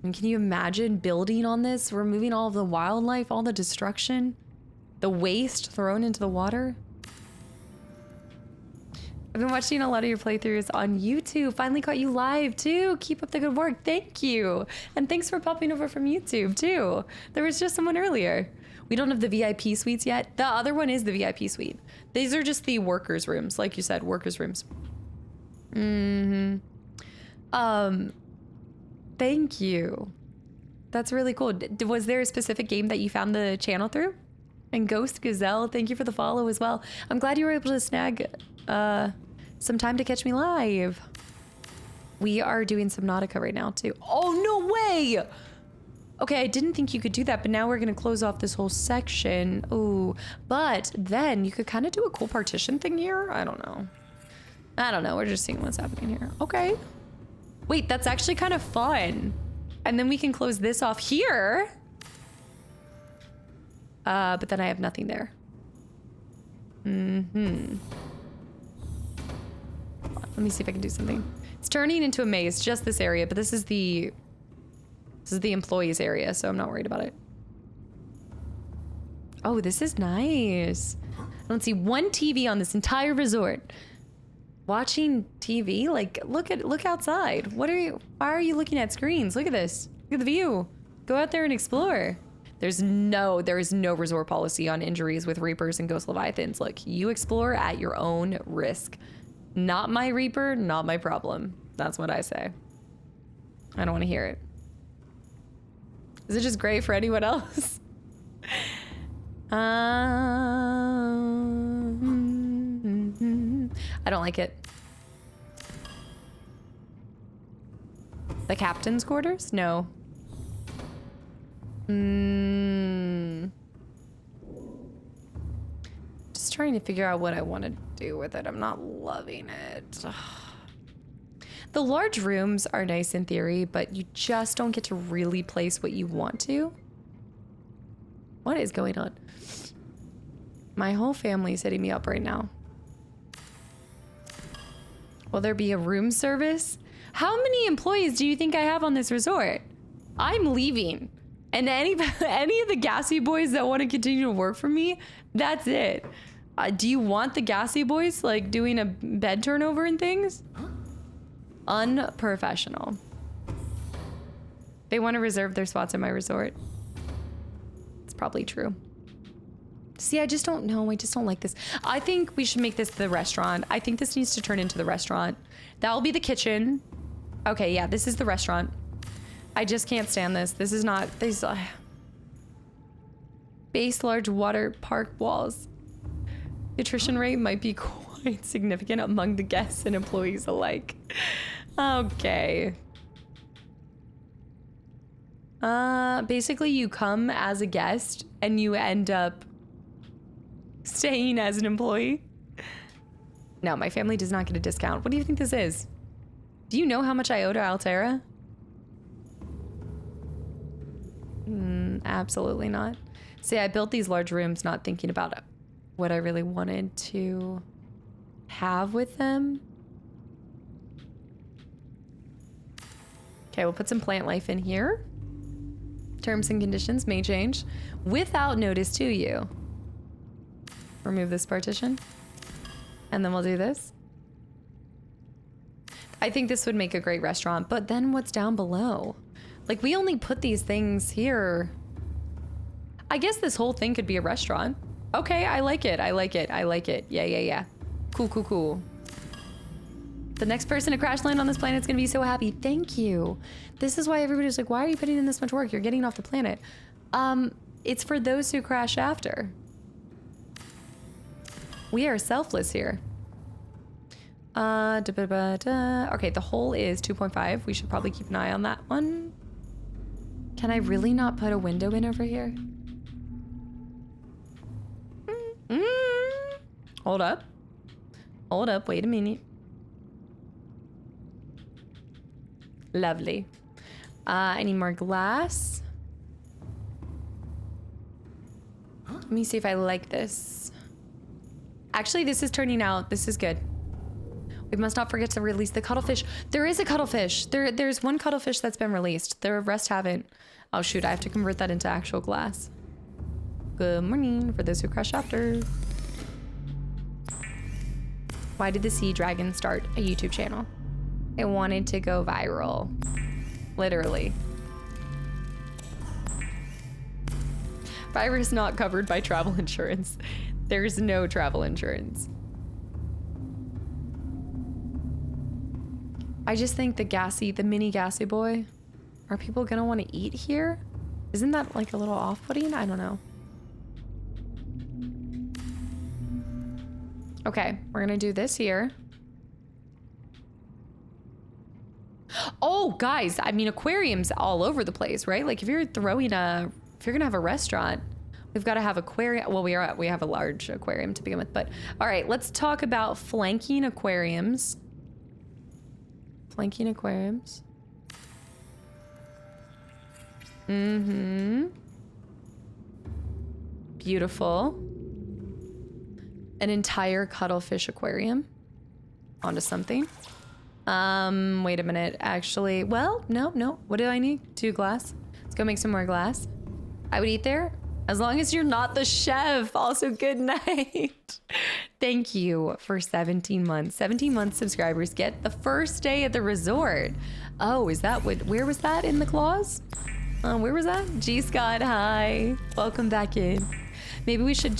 I mean, can you imagine building on this, removing all of the wildlife, all the destruction, the waste thrown into the water? I've been watching a lot of your playthroughs on YouTube. Finally caught you live too. Keep up the good work. Thank you. And thanks for popping over from YouTube too. There was just someone earlier. We don't have the VIP suites yet. The other one is the VIP suite. These are just the workers' rooms. Like you said, workers' rooms. Thank you. That's really cool. Was there a specific game that you found the channel through? And Ghost Gazelle, thank you for the follow as well. I'm glad you were able to snag some time to catch me live. We are doing Subnautica right now too. Oh, no way! Okay, I didn't think you could do that, but now we're gonna close off this whole section. Ooh, but then you could kind of do a cool partition thing here. I don't know. We're just seeing what's happening here. Okay. Wait, that's actually kind of fun. And then we can close this off here. But then I have nothing there. Let me see if I can do something. It's turning into a maze, just this area, but this is the employees area, so I'm not worried about it. Oh, this is nice. I don't see one TV on this entire resort. Watching TV? Like, look outside. Why are you looking at screens? Look at this. Look at the view. Go out there and explore. There is no resort policy on injuries with Reapers and Ghost Leviathans. Look, you explore at your own risk. Not my Reaper, not my problem. That's what I say. I don't want to hear it. Is it just great for anyone else? I don't like it. The captain's quarters? No. Just trying to figure out what I want to do with it. I'm not loving it. The large rooms are nice in theory, but you just don't get to really place what you want to. What is going on? My whole family's hitting me up right now. Will there be a room service? How many employees do you think I have on this resort? I'm leaving. And any of the gassy boys that want to continue to work for me, that's it. Do you want the gassy boys like doing a bed turnover and things? Unprofessional. They want to reserve their spots at my resort. It's probably true. See, I just don't know. I just don't like this. I think we should make this the restaurant. I think this needs to turn into the restaurant. That will be the kitchen. Okay, yeah, this is the restaurant. I just can't stand this. This is not... These base large water park walls. The attrition rate might be quite significant among the guests and employees alike. Okay. Basically, you come as a guest and you end up staying as an employee. No, my family does not get a discount. What do you think this is? Do you know how much I owe to Altera? Absolutely not. See, I built these large rooms not thinking about what I really wanted to have with them. Okay, we'll put some plant life in here. Terms and conditions may change without notice to you. Remove this partition. And then we'll do this. I think this would make a great restaurant, but then what's down below? Like, we only put these things here. I guess this whole thing could be a restaurant. Okay, I like it. I like it. I like it. Yeah, yeah, yeah. Cool, cool, cool. The next person to crash land on this planet is going to be so happy. Thank you. This is why everybody's like, why are you putting in this much work? You're getting off the planet. It's for those who crash after. We are selfless here. Okay, the hole is 2.5. We should probably keep an eye on that one. Can I really not put a window in over here? Hold up. Hold up. Wait a minute. Lovely. I need more glass. Let me see if I like this. Actually, this is turning out. This is good. We must not forget to release the cuttlefish. There is a cuttlefish. There's one cuttlefish that's been released. The rest haven't. Oh shoot, I have to convert that into actual glass. Good morning for those who crash after. Why did the sea dragon start a YouTube channel? It wanted to go viral. Literally. Virus not covered by travel insurance. There's no travel insurance. I just think the mini gassy boy, are people gonna want to eat here? Isn't that like a little off-putting? I don't know. Okay, we're gonna do this here. Oh, guys, I mean, aquariums all over the place, right? Like if you're gonna have a restaurant, we've got to have aquarium. Well, we have a large aquarium to begin with, but all right, let's talk about flanking aquariums. Flanking aquariums. Mm-hmm. Beautiful. An entire cuttlefish aquarium. Onto something. Wait a minute. Actually, well, no. What do I need? 2 glass. Let's go make some more glass. I would eat there as long as you're not the chef. Also, good night. Thank you for 17 months. 17 months subscribers get the first day at the resort. Oh, is that what? Where was that in the clause? Where was that? G Scott, hi. Welcome back in. Maybe we should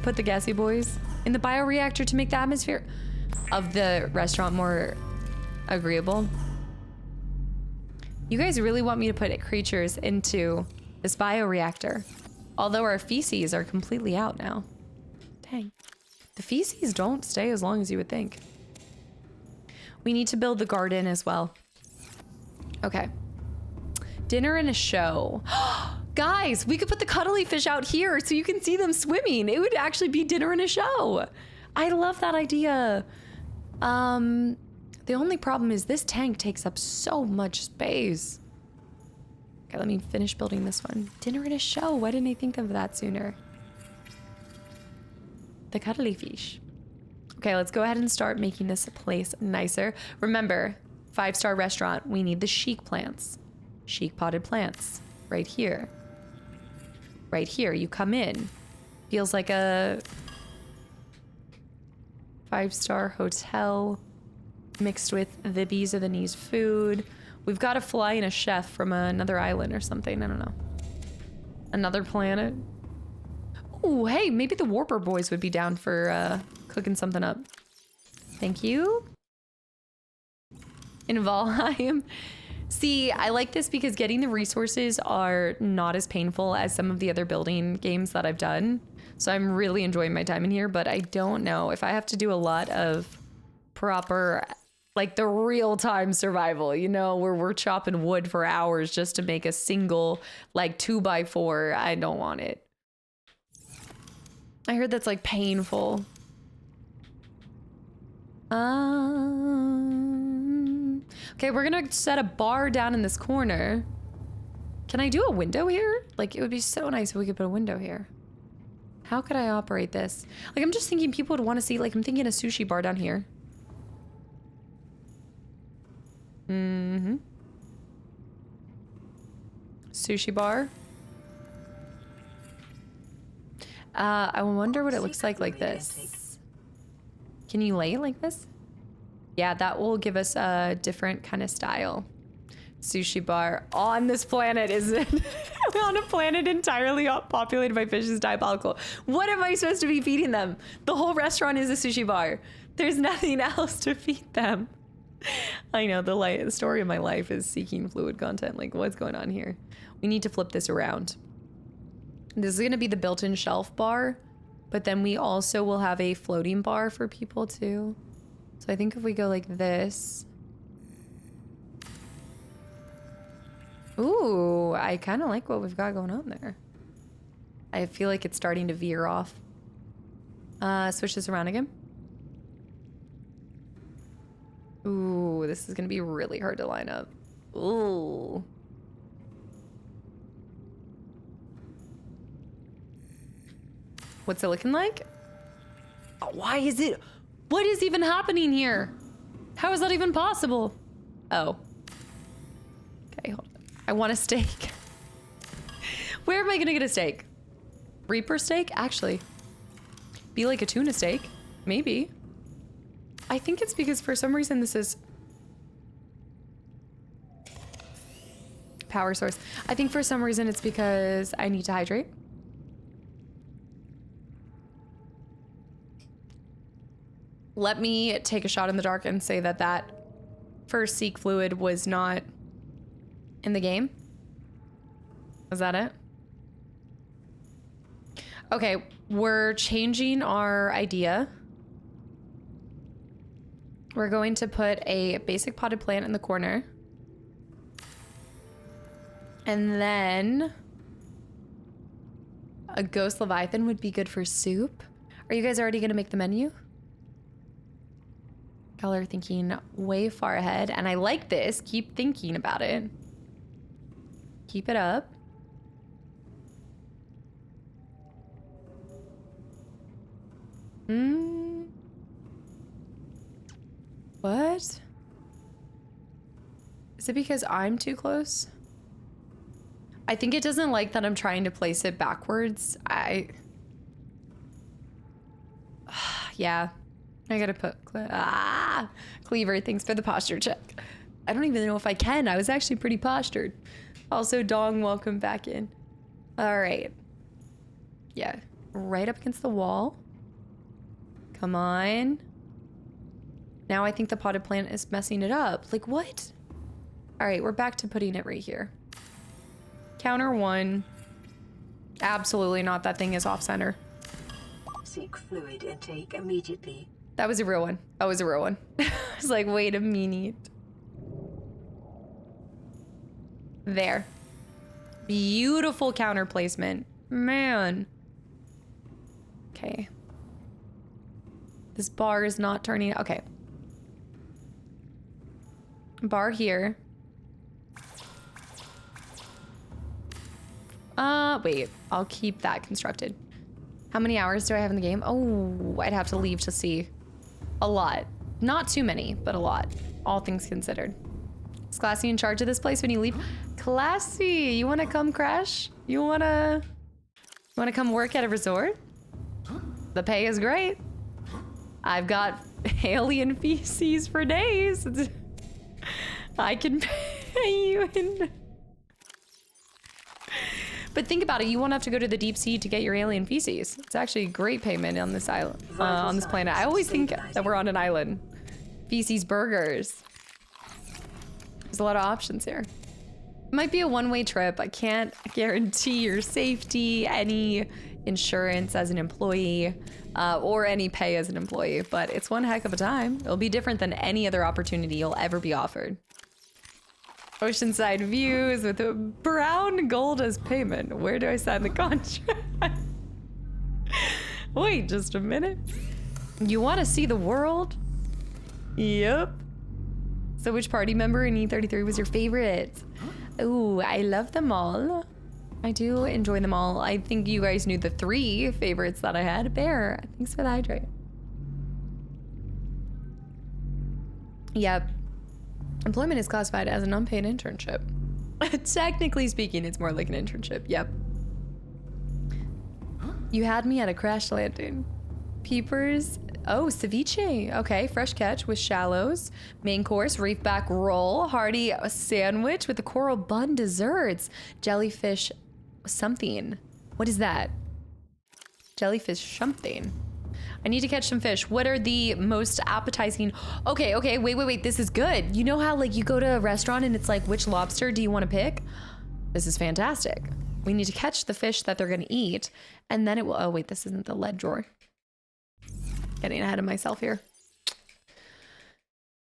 put the gassy boys in the bioreactor to make the atmosphere of the restaurant more agreeable. You guys really want me to put creatures into this bioreactor, although our feces are completely out now. Dang. The feces don't stay as long as you would think. We need to build the garden as well. Okay. Dinner and a show. Guys, we could put the cuddly fish out here so you can see them swimming. It would actually be dinner and a show. I love that idea. The only problem is this tank takes up so much space. Okay, let me finish building this one. Dinner and a show. Why didn't I think of that sooner? The cuddly fish. Okay, let's go ahead and start making this place nicer. Remember, 5-star restaurant, we need the chic plants. Chic potted plants. Right here. Right here, you come in. Feels like a 5-star hotel mixed with the bees of the knees food. We've got to fly in a chef from another island or something. I don't know. Another planet. Oh, hey, maybe the Warper boys would be down for cooking something up. Thank you. In Valheim. See, I like this because getting the resources are not as painful as some of the other building games that I've done. So I'm really enjoying my time in here, but I don't know if I have to do a lot of proper, like the real-time survival, you know, where we're chopping wood for hours just to make a single, like 2x4. I don't want it. I heard that's like painful. Okay, we're gonna set a bar down in this corner. Can I do a window here? Like, it would be so nice if we could put a window here. How could I operate this? Like, I'm just thinking people would want to see, like, I'm thinking a sushi bar down here. Mm-hmm. Sushi bar. I wonder what it looks like this. Can you lay it like this? Yeah, that will give us a different kind of style. Sushi bar on this planet, isn't it? On a planet entirely populated by fish is diabolical. What am I supposed to be feeding them? The whole restaurant is a sushi bar. There's nothing else to feed them. I know, the story of my life is seeking fluid content. Like, what's going on here? We need to flip this around. This is going to be the built-in shelf bar, but then we also will have a floating bar for people too. So I think if we go like this. Ooh, I kind of like what we've got going on there. I feel like it's starting to veer off. Switch this around again. Ooh, this is gonna be really hard to line up. Ooh. What's it looking like? Oh, why is it? What is even happening here? How is that even possible? Oh. Okay, hold on. I want a steak. Where am I gonna get a steak? Reaper steak? Actually. Be like a tuna steak. Maybe. I think it's because for some reason this is power source. I think for some reason it's because I need to hydrate. Let me take a shot in the dark and say that that first seek fluid was not in the game. Is that it? Okay, we're changing our idea. We're going to put a basic potted plant in the corner. And then a ghost leviathan would be good for soup. Are you guys already gonna make the menu? Y'all are thinking way far ahead, and I like this. Keep thinking about it. Keep it up. What? Is it because I'm too close? I think it doesn't like that I'm trying to place it backwards. Yeah. I gotta put Cleaver, thanks for the posture check. I don't even know if I can. I was actually pretty postured. Also, Dong, welcome back in. All right. Yeah, right up against the wall. Come on. Now I think the potted plant is messing it up. Like, what? All right, we're back to putting it right here. Counter 1. Absolutely not. That thing is off center. Seek fluid intake immediately. That was a real one. That was a real one. I was like, wait a minute. There. Beautiful counter placement. Man. Okay. This bar is not turning. Okay. Bar here. Wait. I'll keep that constructed. How many hours do I have in the game? Oh, I'd have to leave to see. A lot. Not too many, but a lot. All things considered. Is Classy in charge of this place when you leave? Classy, you want to come crash? You want to come work at a resort? The pay is great. I've got alien feces for days. I can pay you in. But think about it, you won't have to go to the deep sea to get your alien feces. It's actually a great payment on this island, on this planet. I always think that we're on an island. Feces burgers. There's a lot of options here. It might be a one-way trip. I can't guarantee your safety, any insurance as an employee, or any pay as an employee, but it's one heck of a time. It'll be different than any other opportunity you'll ever be offered. Oceanside views with a brown gold as payment. Where do I sign the contract? Wait just a minute. You want to see the world? Yep. So which party member in E33 was your favorite? Ooh, I love them all. I do enjoy them all. I think you guys knew the 3 favorites that I had. Bear, thanks for the hydrate. Yep. Employment is classified as an unpaid internship. Technically speaking, it's more like an internship. Yep. You had me at a crash landing. Peepers. Oh, ceviche. Okay, fresh catch with shallows. Main course, reefback roll. Hearty sandwich with the coral bun desserts. Jellyfish something. What is that? Jellyfish something. I need to catch some fish. What are the most appetizing? Okay, wait. This is good. You know how like you go to a restaurant and it's like, which lobster do you want to pick? This is fantastic. We need to catch the fish that they're gonna eat, and then it will, oh wait, this isn't the lead drawer. Getting ahead of myself here.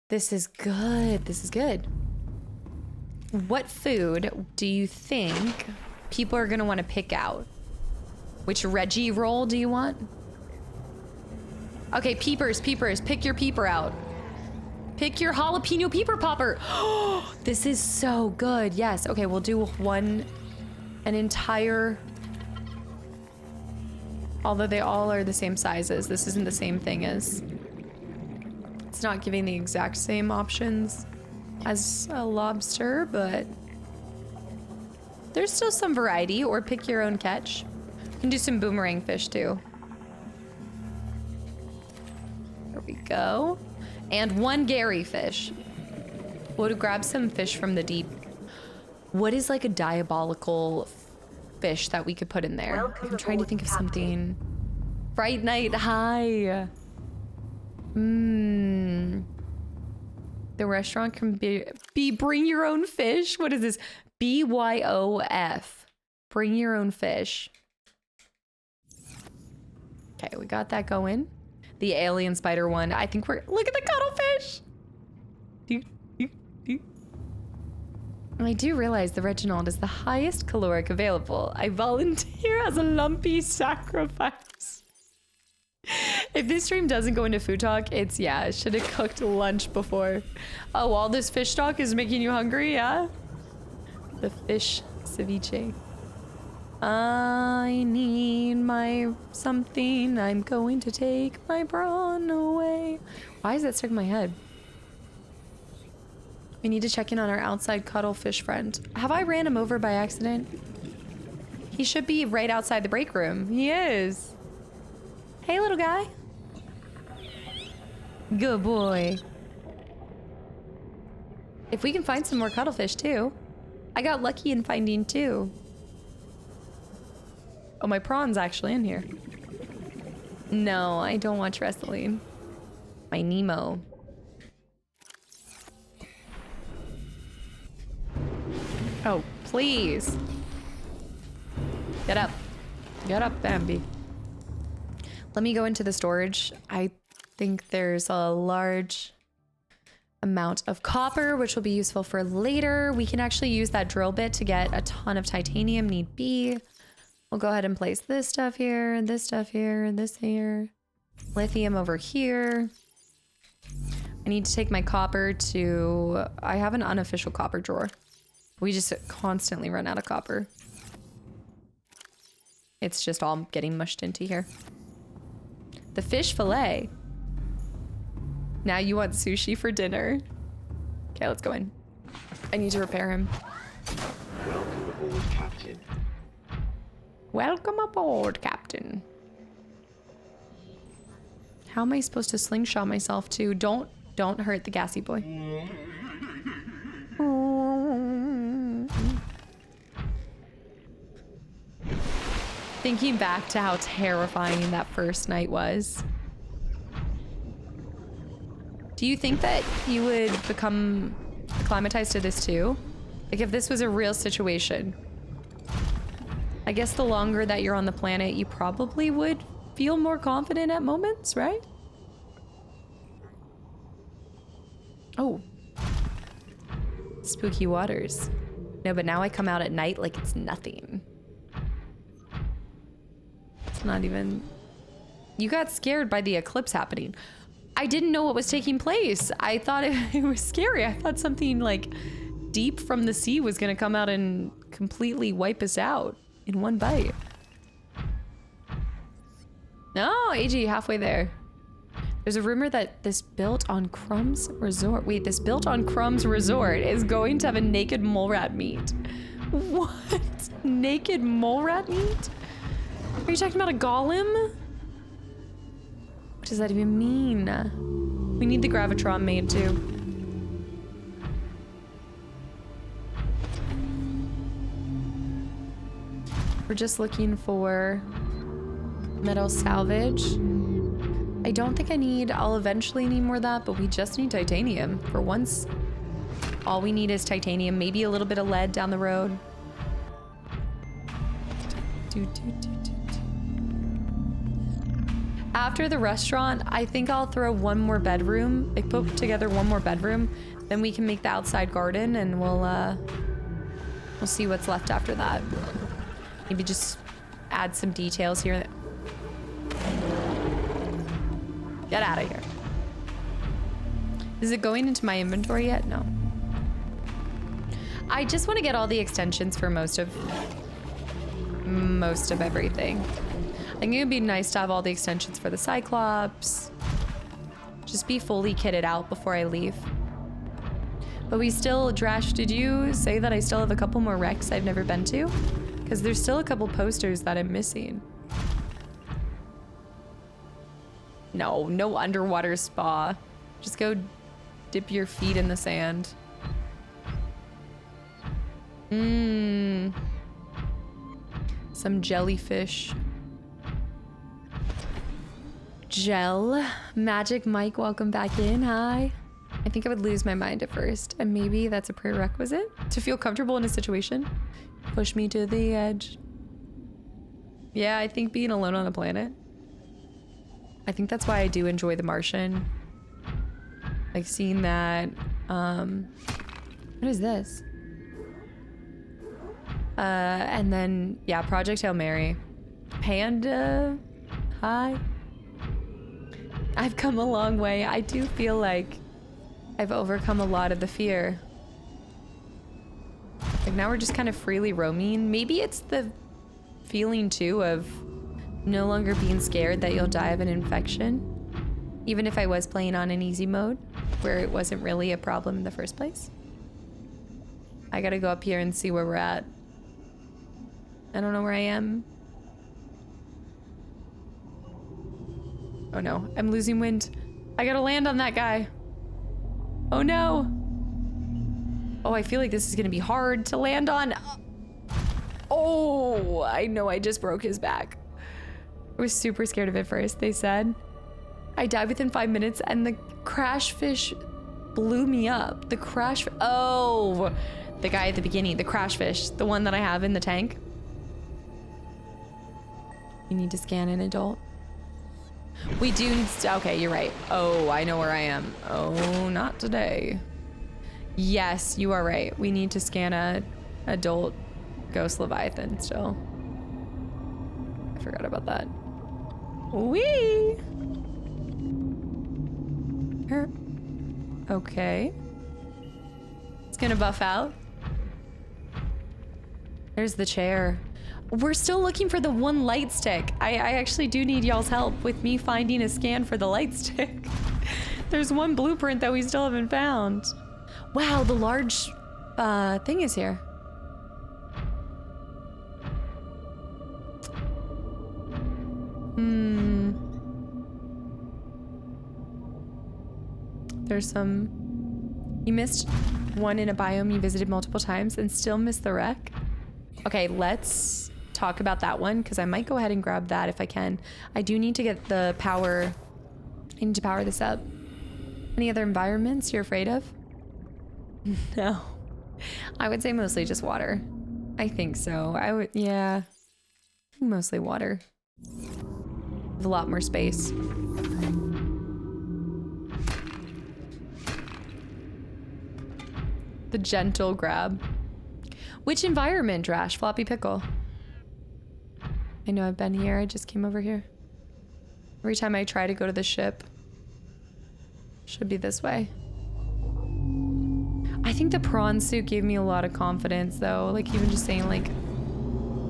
This is good, this is good. What food do you think people are gonna wanna pick out? Which Reggie roll do you want? Okay, peepers, pick your peeper out. Pick your jalapeno peeper popper. Oh, this is so good. Yes, okay, we'll do an entire, although they all are the same sizes. This isn't the same thing as, it's not giving the exact same options as a lobster, but there's still some variety, or pick your own catch. You can do some boomerang fish too. There we go. And 1 Gary fish. We'll grab some fish from the deep. What is like a diabolical fish that we could put in there? Welcome I'm trying to think of something. Fright Night High. The restaurant can be bring your own fish. What is this? BYOF. Bring your own fish. Okay, we got that going. the alien spider one. I think we're, look at the cuttlefish. I do realize the Reginald is the highest caloric available. I volunteer as a lumpy sacrifice. If this stream doesn't go into food talk, it's, yeah, I should have cooked lunch before. Oh, all this fish talk is making you hungry, yeah? The fish ceviche. I need my something. I'm going to take my brawn away. Why is that stuck in my head? We need to check in on our outside cuttlefish friend. Have I ran him over by accident? He should be right outside the break room. He is. Hey, little guy. Good boy. If we can find some more cuttlefish too. I got lucky in finding two. Oh, my prawn's actually in here. No, I don't watch wrestling. My Nemo. Oh, please. Get up. Get up, Bambi. Let me go into the storage. I think there's a large amount of copper, which will be useful for later. We can actually use that drill bit to get a ton of titanium, need be. We'll go ahead and place this stuff here, this stuff here, this here. Lithium over here. I need to take my copper to... I have an unofficial copper drawer. We just constantly run out of copper. It's just all getting mushed into here. The fish fillet. Now you want sushi for dinner. Okay, let's go in. I need to repair him. Welcome aboard, Captain. Welcome aboard, Captain. How am I supposed to slingshot myself to? Don't hurt the gassy boy. Thinking back to how terrifying that first night was. Do you think that you would become acclimatized to this too? Like if this was a real situation? I guess the longer that you're on the planet, you probably would feel more confident at moments, right? Oh. Spooky waters. No, but now I come out at night like it's nothing. It's not even... You got scared by the eclipse happening. I didn't know what was taking place. I thought it was scary. I thought something like deep from the sea was gonna come out and completely wipe us out in one bite. No, AG, halfway there. There's a rumor that this built on Crumb's Resort. Wait, this built on Crumb's Resort is going to have a naked mole rat meet. What? Naked mole rat meet? Are you talking about a golem? What does that even mean? We need the gravitron made too. We're just looking for metal salvage. I don't think I need, I'll eventually need more of that, but we just need titanium. For once, all we need is titanium, maybe a little bit of lead down the road. After the restaurant, I think I'll throw one more bedroom, like put together one more bedroom, then we can make the outside garden and we'll see what's left after that. Maybe just add some details here. Get out of here. Is it going into my inventory yet? No. I just want to get all the extensions for most of everything. I think it'd be nice to have all the extensions for the Cyclops. Just be fully kitted out before I leave. But we still, Drash, did you say that I still have a couple more wrecks I've never been to? Because there's still a couple posters that I'm missing. No underwater spa. Just go dip your feet in the sand. Some jellyfish. Gel. Magic Mike, welcome back in. Hi. I think I would lose my mind at first, and maybe that's a prerequisite to feel comfortable in a situation. Push me to the edge. Yeah, I think being alone on a planet. I think that's why I do enjoy The Martian. Like seeing that. What is this? And then, yeah, Project Hail Mary. Panda. Hi. I've come a long way. I do feel like I've overcome a lot of the fear. Like now we're just kind of freely roaming. Maybe it's the feeling too of no longer being scared that you'll die of an infection. Even if I was playing on an easy mode where it wasn't really a problem in the first place. I gotta go up here and see where we're at. I don't know where I am. Oh no, I'm losing wind. I gotta land on that guy. Oh no. Oh, I feel like this is gonna be hard to land on. Oh, I know I just broke his back. I was super scared of it first, they said. I died within 5 minutes and the crash fish blew me up. The crash, oh, the guy at the beginning, the crash fish, the one that I have in the tank. You need to scan an adult. We do need to, okay, you're right. Oh, I know where I am. Oh, not today. Yes, you are right. We need to scan a adult ghost leviathan still. I forgot about that. Wee! Okay. It's gonna buff out. There's the chair. We're still looking for the one light stick. I actually do need y'all's help with me finding a scan for the light stick. There's one blueprint that we still haven't found. Wow, the large thing is here. There's some... You missed one in a biome you visited multiple times and still missed the wreck. Okay, let's talk about that one because I might go ahead and grab that if I can. I do need to get the power. I need to power this up. Any other environments you're afraid of? No. I would say mostly just water. I think so. I would, yeah. Mostly water. With a lot more space. The gentle grab. Which environment, Drash? Floppy Pickle. I know I've been here. I just came over here. Every time I try to go to the ship. Should be this way. I think the prawn suit gave me a lot of confidence though. Like even just saying like,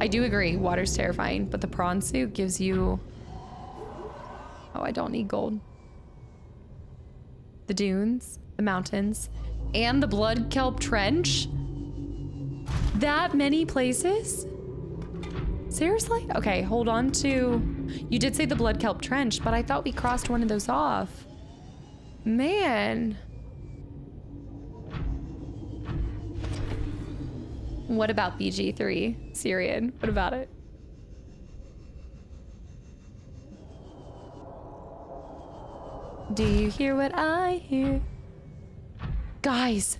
I do agree, water's terrifying, but the prawn suit gives you, oh, I don't need gold. The dunes, the mountains, and the blood kelp trench. That many places? Seriously? Okay, hold on to, you did say the blood kelp trench, but I thought we crossed one of those off. Man. What about BG3? Syrian, what about it? Do you hear what I hear? Guys,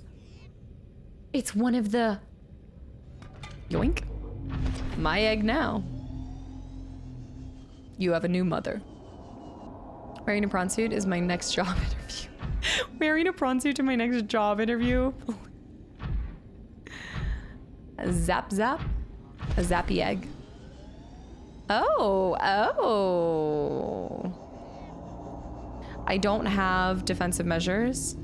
it's one of the... Yoink. My egg now. You have a new mother. Wearing a prawn suit is my next job interview. Wearing a prawn suit to my next job interview. A zap zap. A zappy egg. Oh, oh. I don't have defensive measures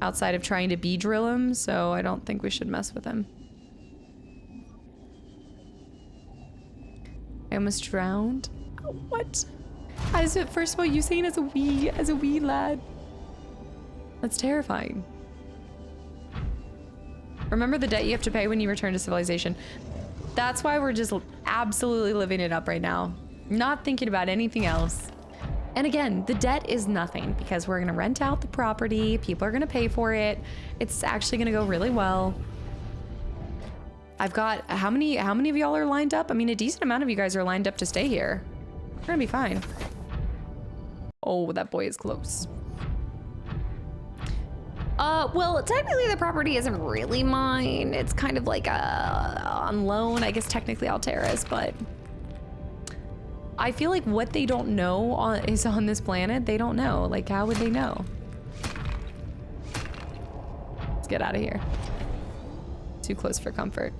outside of trying to bee drill him, so I don't think we should mess with him. I almost drowned. Oh, what? As it, first of all, you saying as a wee lad. That's terrifying. Remember the debt you have to pay when you return to civilization. That's why we're just absolutely living it up right now. Not thinking about anything else. And again, the debt is nothing because we're gonna rent out the property. People are gonna pay for it. It's actually gonna go really well. I've got, how many of y'all are lined up? I mean, a decent amount of you guys are lined up to stay here. We're gonna be fine. Oh, that boy is close. Well, technically the property isn't really mine. It's kind of like on loan. I guess technically Altera's, but I feel like what they don't know is on this planet. They don't know. Like, how would they know? Let's get out of here. Too close for comfort.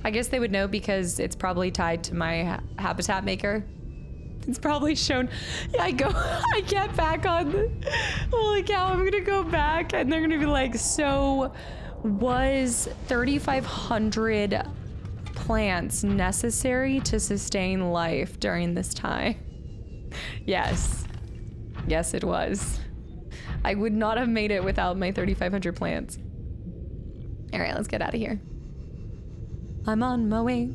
I guess they would know because it's probably tied to my habitat maker. It's probably shown. Yeah, I get back on the, holy cow, I'm gonna go back and they're gonna be like, so was 3,500 plants necessary to sustain life during this time? Yes. Yes, it was. I would not have made it without my 3,500 plants. All right, let's get out of here. I'm on my way.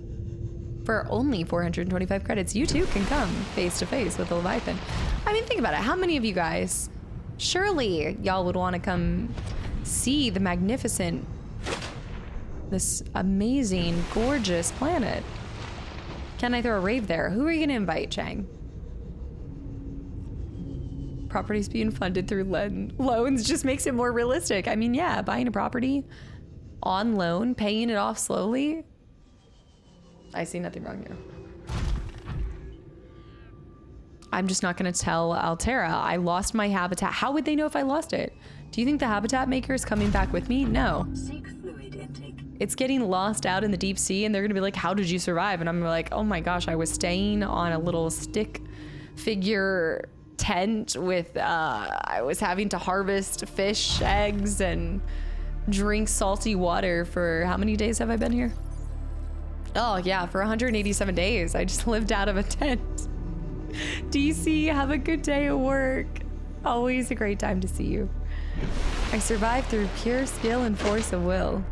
For only 425 credits, you too can come face to face with the Leviathan. I mean, think about it. How many of you guys, surely y'all would want to come see the magnificent, this amazing, gorgeous planet. Can I throw a rave there? Who are you gonna invite, Chang? Properties being funded through loans just makes it more realistic. I mean, yeah, buying a property on loan, paying it off slowly. I see nothing wrong here. I'm just not gonna tell Altera I lost my habitat. How would they know if I lost it? Do you think the habitat maker is coming back with me? No. Seek fluid intake. It's getting lost out in the deep sea and they're gonna be like, how did you survive? And I'm like, oh my gosh, I was staying on a little stick figure tent with, I was having to harvest fish, eggs, and drink salty water for how many days have I been here? Oh yeah, for 187 days. I just lived out of a tent. DC, have a good day at work. Always a great time to see you. I survived through pure skill and force of will.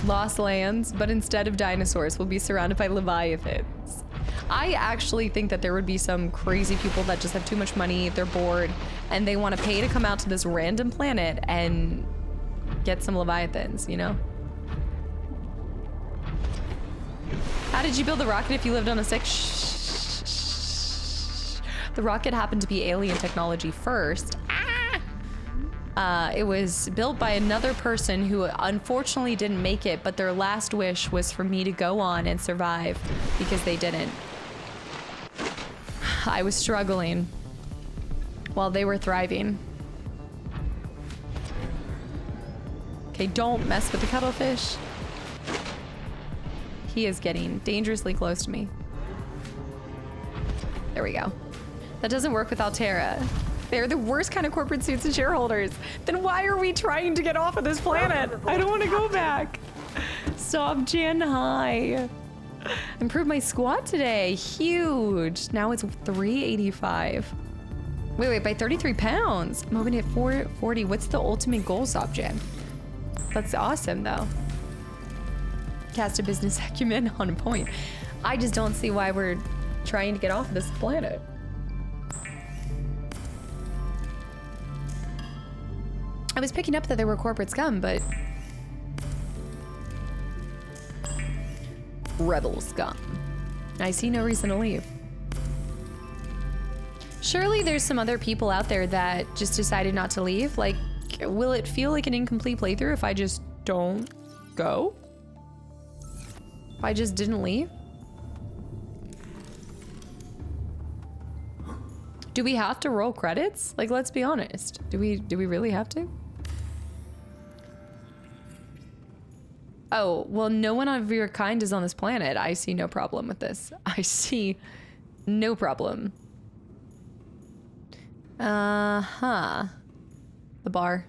Lost lands, but instead of dinosaurs, we'll be surrounded by leviathans. I actually think that there would be some crazy people that just have too much money, they're bored, and they want to pay to come out to this random planet and get some leviathans, you know? How did you build the rocket if you lived on a stick? The rocket happened to be alien technology first. It was built by another person who unfortunately didn't make it, but their last wish was for me to go on and survive because they didn't. I was struggling while they were thriving. Okay, don't mess with the cuttlefish. He is getting dangerously close to me. There we go. That doesn't work with Altera. They're the worst kind of corporate suits and shareholders. Then why are we trying to get off of this planet? I don't want to go back. Stop Jan High. Improved my squat today. Huge. Now it's 385. Wait, by 33 pounds. I'm moving at 440. What's the ultimate goals object? That's awesome though. Cast a business acumen on point. I just don't see why we're trying to get off of this planet. I was picking up that there were corporate scum, but rebel scum. I see no reason to leave. Surely there's some other people out there that just decided not to leave. Like, will it feel like an incomplete playthrough if I just don't go? If I just didn't leave? Do we have to roll credits? Like, let's be honest. Do we really have to? Oh, well, no one of your kind is on this planet. I see no problem with this. I see no problem. The bar.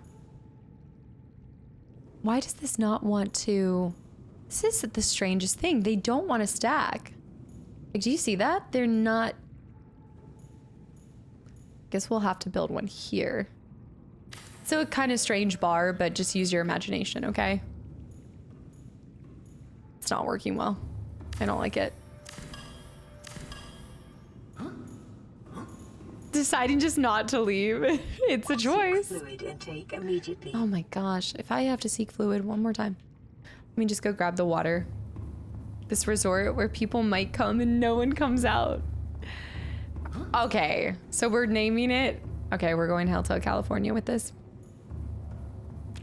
Why does this not want to... This is the strangest thing. They don't want to stack. Like, do you see that? They're not... Guess we'll have to build one here. So a kind of strange bar, but just use your imagination, okay? It's not working well. I don't like it. Deciding just not to leave. It's a choice. Seek fluid intake immediately. Oh my gosh. If I have to seek fluid one more time. Let me just go grab the water. This resort where people might come and no one comes out. Okay, so we're naming it. Okay, we're going to Hotel California with this.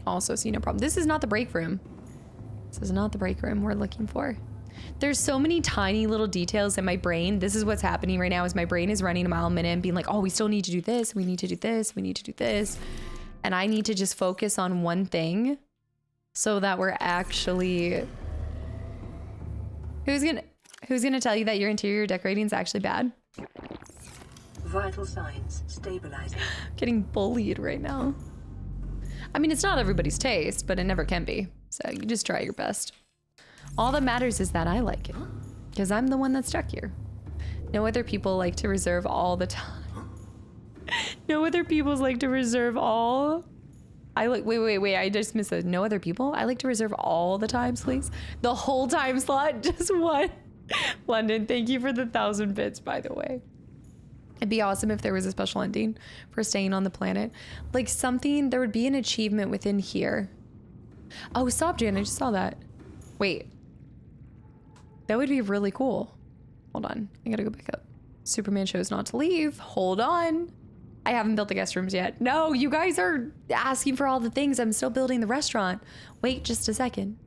Also see no problem. This is not the break room. This is not the break room we're looking for. There's so many tiny little details in my brain. This is what's happening right now is my brain is running a mile a minute and being like, oh, we still need to do this. We need to do this. We need to do this. And I need to just focus on one thing so that we're actually... Who's gonna tell you that your interior decorating is actually bad? Vital signs stabilizing. Getting bullied right now. I mean, it's not everybody's taste, but it never can be. So you just try your best. All that matters is that I like it, because I'm the one that's stuck here. No other people like to reserve all the time. No other people's like to reserve all. Wait, I just missed it. No other people? I like to reserve all the times, please. The whole time slot, just one. London, thank you for the 1,000 bits, by the way. It'd be awesome if there was a special ending for staying on the planet. Like something, there would be an achievement within here. Oh, stop, Jan, I just saw that. Wait. That would be really cool. Hold on, I gotta go back up. Superman chose not to leave. Hold on. I haven't built the guest rooms yet. No, you guys are asking for all the things. I'm still building the restaurant. Wait just a second.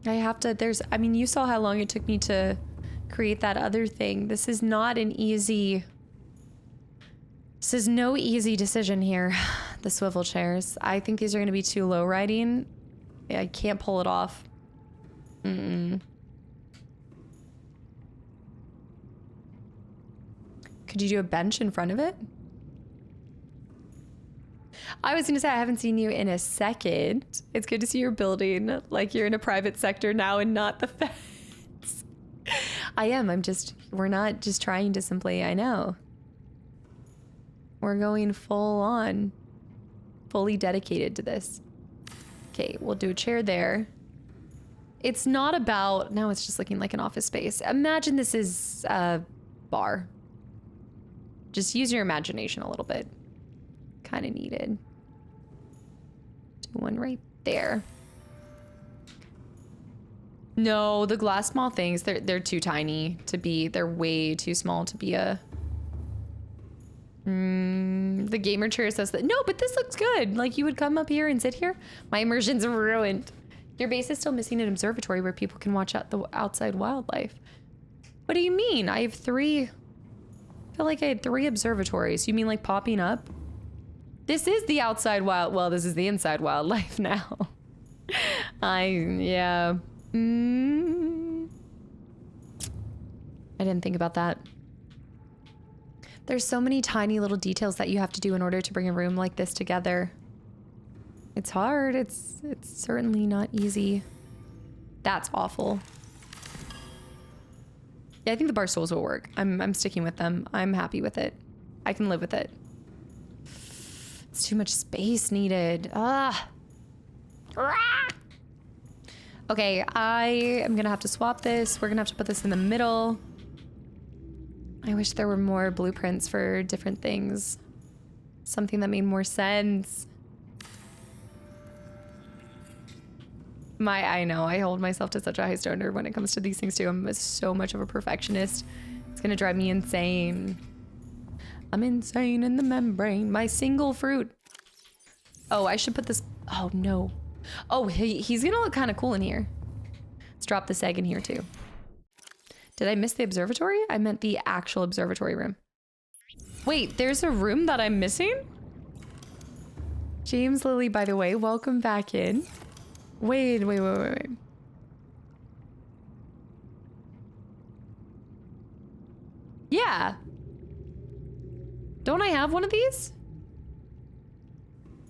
I have to, I mean, you saw how long it took me to create that other thing. This is not an easy, this is no easy decision here. The swivel chairs. I think these are gonna be too low riding. I can't pull it off. Could you do a bench in front of it? I was gonna say, I haven't seen you in a second. It's good to see your building like you're in a private sector now and not the fence. I am, we're not just trying to simply, I know. We're going full on, fully dedicated to this. Okay, we'll do a chair there. It's not about, now it's just looking like an office space. Imagine this is a bar. Just use your imagination a little bit. Kind of needed. Do one right there. No, the glass small things, they're too tiny to be, they're way too small to be a... the gamer chair says that, no, but this looks good. Like you would come up here and sit here. My immersion's ruined. Your base is still missing an observatory where people can watch out the outside wildlife. What do you mean? I have 3... I feel like I had 3 observatories. You mean like popping up? This is the outside well, this is the inside wildlife now. Yeah. I didn't think about that. There's so many tiny little details that you have to do in order to bring a room like this together. It's hard. It's certainly not easy. That's awful. Yeah, I think the bar stools will work. I'm sticking with them. I'm happy with it. I can live with it. It's too much space needed. Okay, I am gonna have to swap this. We're gonna have to put this in the middle. I wish there were more blueprints for different things. Something that made more sense. I know, I hold myself to such a high standard when it comes to these things too. I'm so much of a perfectionist. It's gonna drive me insane. I'm insane in the membrane. My single fruit. Oh, I should put this, oh no. Oh, he's gonna look kind of cool in here. Let's drop this egg in here too. Did I miss the observatory? I meant the actual observatory room. Wait, there's a room that I'm missing? James Lilly, by the way, welcome back in. Wait. Yeah. Don't I have one of these?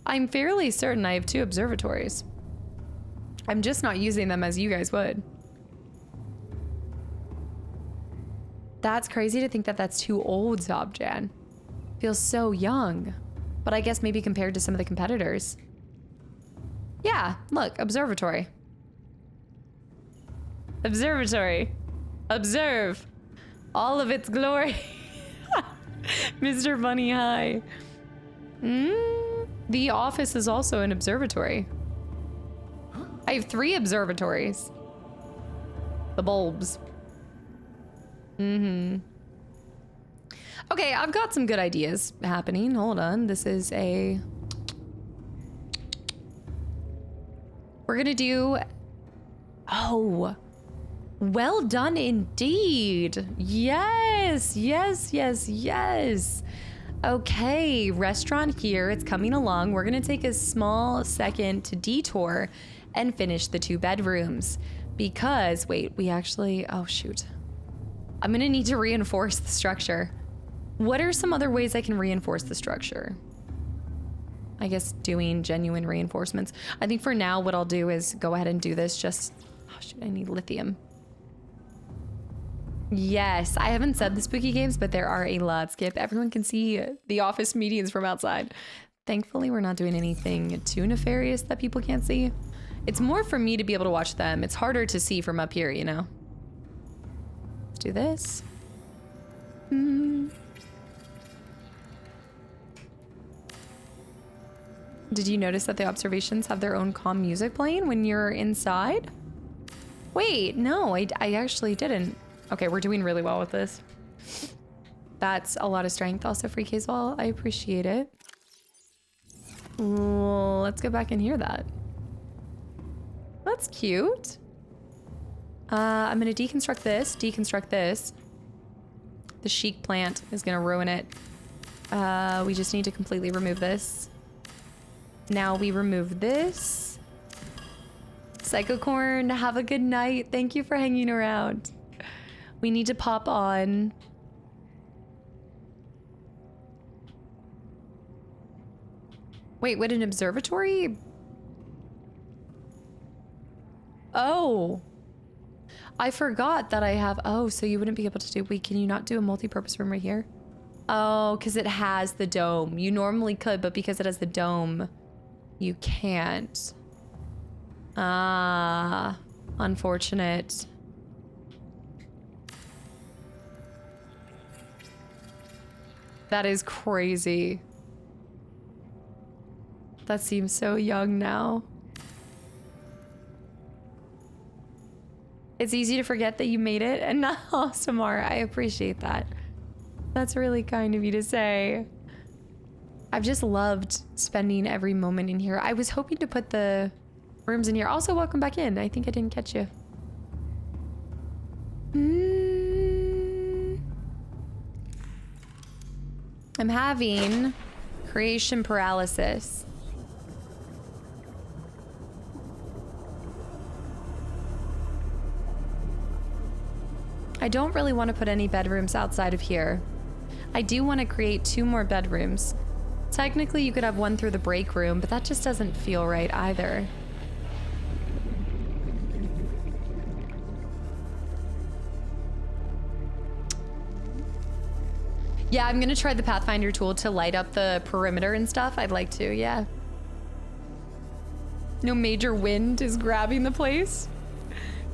I'm fairly certain I have 2 observatories. I'm just not using them as you guys would. That's crazy to think that that's too old, Zobjan. Feels so young. But I guess maybe compared to some of the competitors. Yeah, look, observatory. Observatory. Observe. All of its glory. Mr. Bunny High. The office is also an observatory. I have 3 observatories. The bulbs. Okay, I've got some good ideas happening. Hold on. This is a... We're gonna do, oh, well done indeed. Yes, yes, yes, yes. Okay, restaurant here, it's coming along. We're gonna take a small second to detour and finish the 2 bedrooms because, wait, we actually, oh shoot. I'm gonna need to reinforce the structure. What are some other ways I can reinforce the structure? I guess doing genuine reinforcements. I think for now, what I'll do is go ahead and do this just, oh shoot, I need lithium. Yes, I haven't said the spooky games, but there are a lot, Skip. Everyone can see the office meetings from outside. Thankfully, we're not doing anything too nefarious that people can't see. It's more for me to be able to watch them. It's harder to see from up here, you know? Let's do this. Did you notice that the observations have their own calm music playing when you're inside? Wait, no, I actually didn't. Okay, we're doing really well with this. That's a lot of strength. Also, free case wall. I appreciate it. Well, let's go back and hear that. That's cute. I'm gonna deconstruct this, deconstruct this. The chic plant is gonna ruin it. We just need to completely remove this. Now we remove this. Psychocorn, have a good night. Thank you for hanging around. We need to pop on. Wait, what, an observatory? Oh. I forgot that I have, oh, so you wouldn't be able to do, wait, can you not do a multi-purpose room right here? Oh, because it has the dome. You normally could, but because it has the dome, you can't. Ah, unfortunate. That is crazy. That seems so young now. It's easy to forget that you made it and not Samara. I appreciate that. That's really kind of you to say. I've just loved spending every moment in here. I was hoping to put the rooms in here. Also, welcome back in. I think I didn't catch you. I'm having creation paralysis. I don't really want to put any bedrooms outside of here. I do want to create 2 more bedrooms. Technically, you could have one through the break room, but that just doesn't feel right either. Yeah, I'm gonna try the Pathfinder tool to light up the perimeter and stuff. I'd like to, yeah. No major wind is grabbing the place.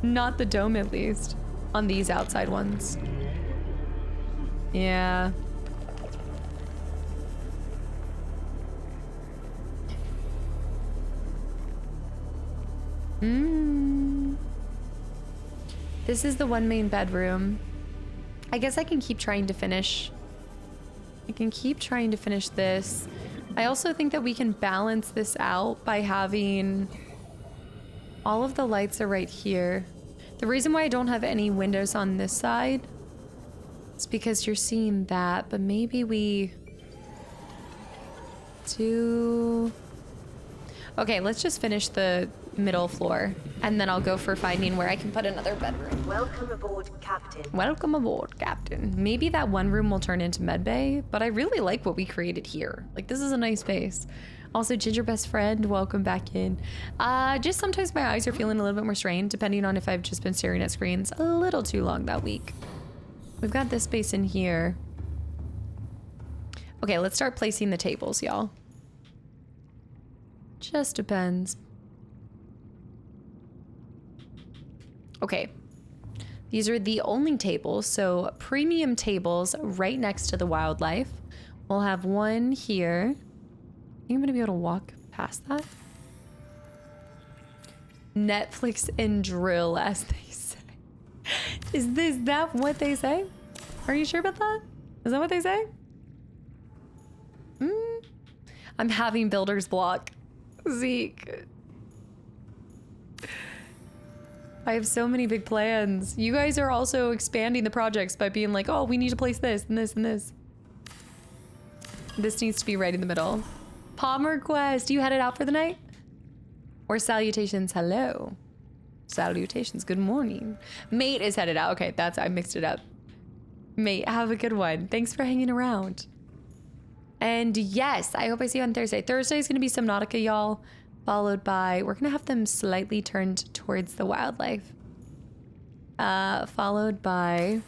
Not the dome, at least. On these outside ones. Yeah. This is the one main bedroom. I guess I can keep trying to finish. I can keep trying to finish this. I also think that we can balance this out by having all of the lights are right here. The reason why I don't have any windows on this side is because you're seeing that, but maybe we do... Okay, let's just finish the middle floor, and then I'll go for finding where I can put another bedroom. Welcome aboard, Captain. Welcome aboard, Captain. Maybe that one room will turn into medbay, but I really like what we created here. Like, this is a nice space. Also, Ginger Best Friend, welcome back in. Just sometimes my eyes are feeling a little bit more strained, depending on if I've just been staring at screens a little too long that week. We've got this space in here. Okay, let's start placing the tables, y'all. Just depends. Okay, these are the only tables, so premium tables right next to the wildlife. We'll have one here. I think I'm gonna be able to walk past that. Netflix and drill, as they say. Is that what they say? Are you sure about that? Is that what they say? I'm having builder's block. Zeke. I have so many big plans. You guys are also expanding the projects by being like, oh, we need to place this and this and this. This needs to be right in the middle. Palmer Quest, you headed out for the night? Or salutations, hello. Salutations, good morning. Mate is headed out. Okay, I mixed it up. Mate, have a good one. Thanks for hanging around. And yes, I hope I see you on Thursday. Thursday is going to be Subnautica, y'all. Followed by, we're going to have them slightly turned towards the wildlife. Followed by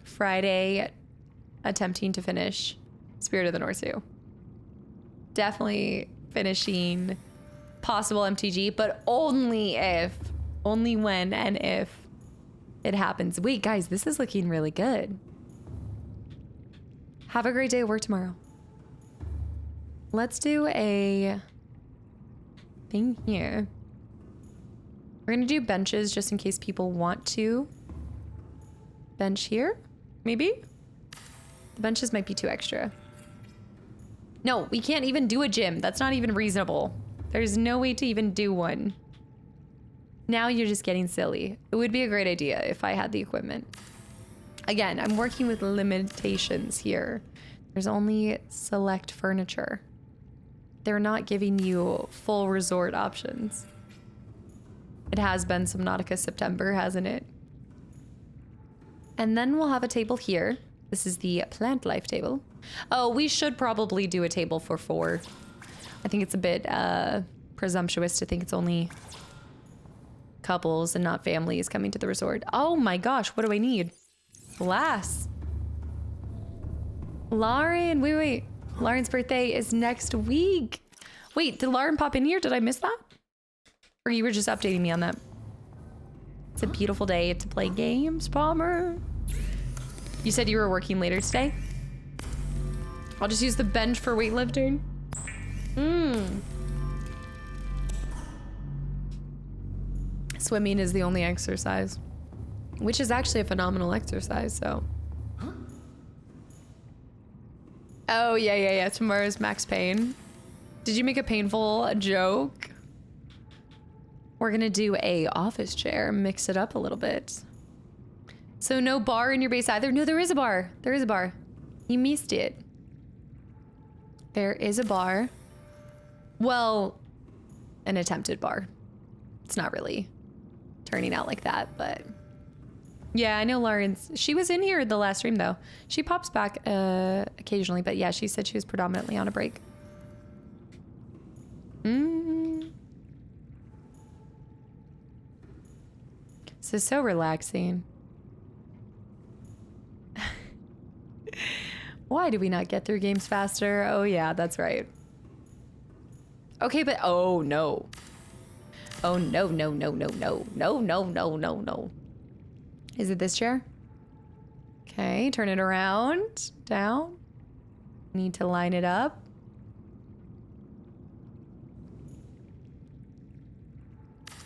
Friday, attempting to finish Spirit of the North Sea. Definitely finishing possible MTG, but only when and if it happens. Wait, guys, this is looking really good. Have a great day at work tomorrow. Let's do a thing here. We're gonna do benches just in case people want to bench here, maybe? The benches might be too extra. No, we can't even do a gym. That's not even reasonable. There's no way to even do one. Now you're just getting silly. It would be a great idea if I had the equipment. Again, I'm working with limitations here. There's only select furniture. They're not giving you full resort options. It has been Subnautica September, hasn't it? And then we'll have a table here. This is the plant life table. Oh, we should probably do a table for 4. I think it's a bit presumptuous to think it's only couples and not families coming to the resort. Oh my gosh, what do I need? Glass. Lauren, wait. Lauren's birthday is next week. Wait, did Lauren pop in here? Did I miss that? Or you were just updating me on that? It's a beautiful day to play games, Palmer. You said you were working later today? I'll just use the bench for weightlifting. Swimming is the only exercise, which is actually a phenomenal exercise, so. Oh, yeah. Tomorrow's Max Payne. Did you make a painful joke? We're gonna do a office chair, mix it up a little bit. So no bar in your base either? No, there is a bar. There is a bar. You missed it. There is a bar. Well, an attempted bar. It's not really turning out like that, but yeah, I know Lauren's. She was in here the last stream though. She pops back occasionally, but yeah, she said she was predominantly on a break. This is so relaxing. Why do we not get through games faster? Oh yeah, that's right. Okay, but oh no. Oh no. Is it this chair? Okay, turn it around, down. Need to line it up.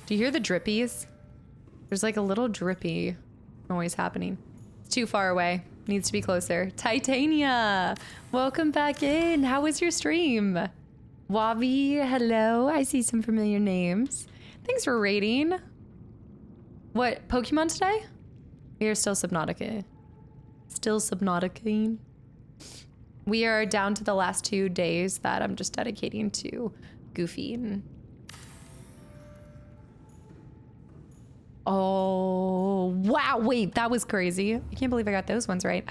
Do you hear the drippies? There's like a little drippy noise happening. It's too far away. Needs to be closer. Titania, welcome back in. How was your stream? Wabi, hello. I see some familiar names. Thanks for raiding. What, Pokemon today? We are still Subnautica. Still Subnautica. We are down to the last 2 days that I'm just dedicating to Goofy. Oh, wow. Wait, that was crazy. I can't believe I got those ones right.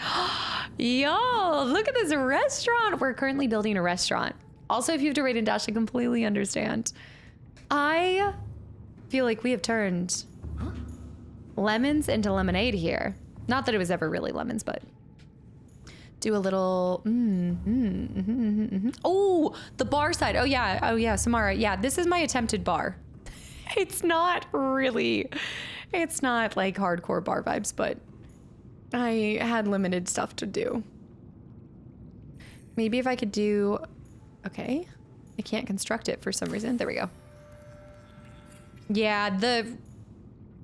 Yo, look at this restaurant. We're currently building a restaurant. Also, if you have to raid and dash, I completely understand. I feel like we have turned lemons into lemonade here. Not that it was ever really lemons, but do a little. Oh, the bar side. Oh yeah, Samara. Yeah, this is my attempted bar. It's not really, it's not like hardcore bar vibes, but I had limited stuff to do. Maybe if I could do, okay, I can't construct it for some reason. There we go. Yeah, the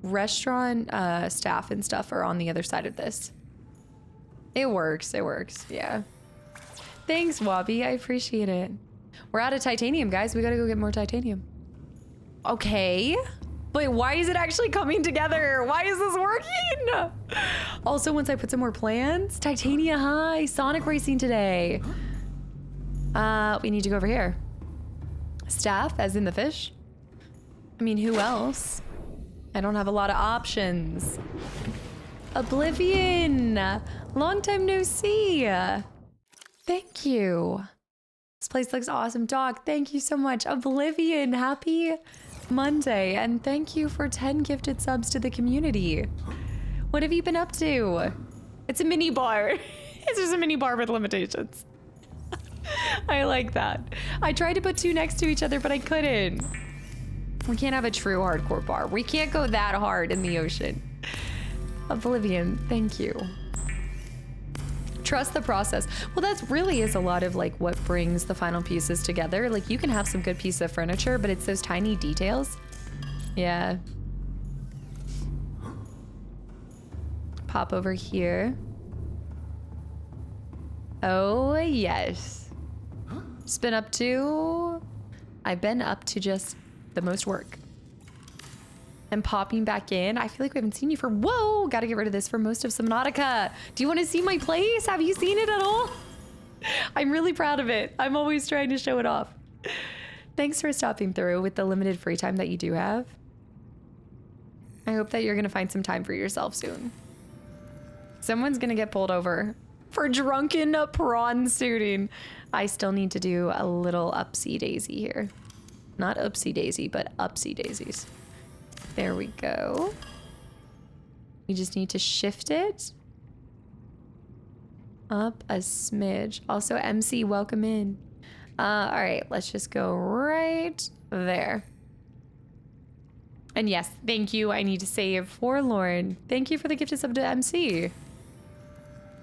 restaurant staff and stuff are on the other side of this. It works, yeah. Thanks, Wabi, I appreciate it. We're out of titanium, guys. We gotta go get more titanium. Okay. But why is it actually coming together? Why is this working? Also, once I put some more plans, Titania High, Sonic Racing today. We need to go over here. Staff, as in the fish. I mean, who else? I don't have a lot of options. Oblivion, long time no see. Thank you. This place looks awesome, dog. Thank you so much. Oblivion, happy Monday. And thank you for 10 gifted subs to the community. What have you been up to? It's a mini bar. It's just a mini bar with limitations. I like that. I tried to put two next to each other, but I couldn't. We can't have a true hardcore bar. We can't go that hard in the ocean. Oblivion, thank you. Trust the process. Well, that really is a lot of like what brings the final pieces together. Like you can have some good piece of furniture, but it's those tiny details. Yeah. Pop over here. Oh, yes. Just been up to... I've been up to just the most work. And popping back in. I feel like we haven't seen you for... Whoa! Gotta get rid of this for most of Subnautica. Do you want to see my place? Have you seen it at all? I'm really proud of it. I'm always trying to show it off. Thanks for stopping through with the limited free time that you do have. I hope that you're going to find some time for yourself soon. Someone's going to get pulled over for drunken prawn suiting. I still need to do a little upsy daisy here. Not upsy daisy, but upsy daisies. There we go. We just need to shift it up a smidge. Also, MC, welcome in. All right, let's just go right there. And yes, thank you. I need to save Forlorn. Thank you for the gifted sub to MC.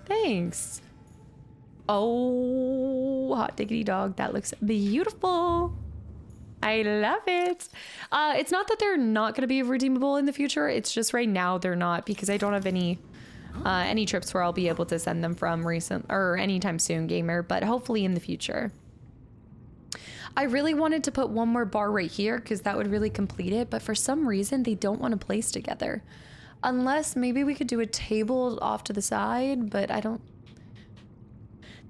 Thanks. Oh, hot diggity dog. That looks beautiful. I love it. It's not that they're not going to be redeemable in the future. It's just right now they're not because I don't have any trips where I'll be able to send them from recent or anytime soon, gamer, but hopefully in the future. I really wanted to put one more bar right here because that would really complete it, but for some reason they don't want to place together. Unless maybe we could do a table off to the side, but I don't...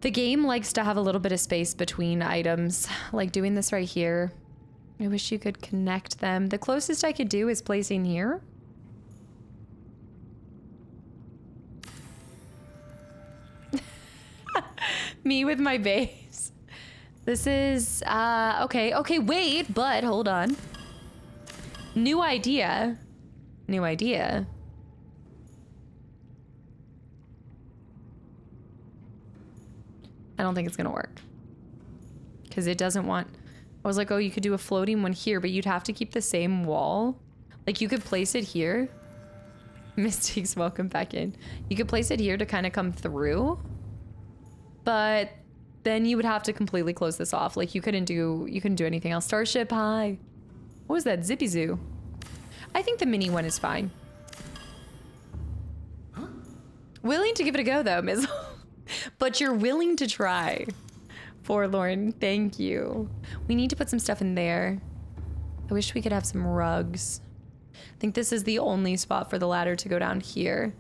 The game likes to have a little bit of space between items, like doing this right here. I wish you could connect them. The closest I could do is placing here. Me with my base. This is, okay, wait, but hold on. New idea. New idea. I don't think it's gonna work. Because it doesn't want... I was like, oh, you could do a floating one here, but you'd have to keep the same wall. Like, you could place it here. Mystics, welcome back in. You could place it here to kind of come through. But then you would have to completely close this off. Like, you couldn't do anything else. Starship, hi. What was that? Zippy Zoo. I think the mini one is fine. Willing to give it a go, though, Miss. But you're willing to try. Forlorn, thank you. We need to put some stuff in there. I wish we could have some rugs. I think this is the only spot for the ladder to go down here.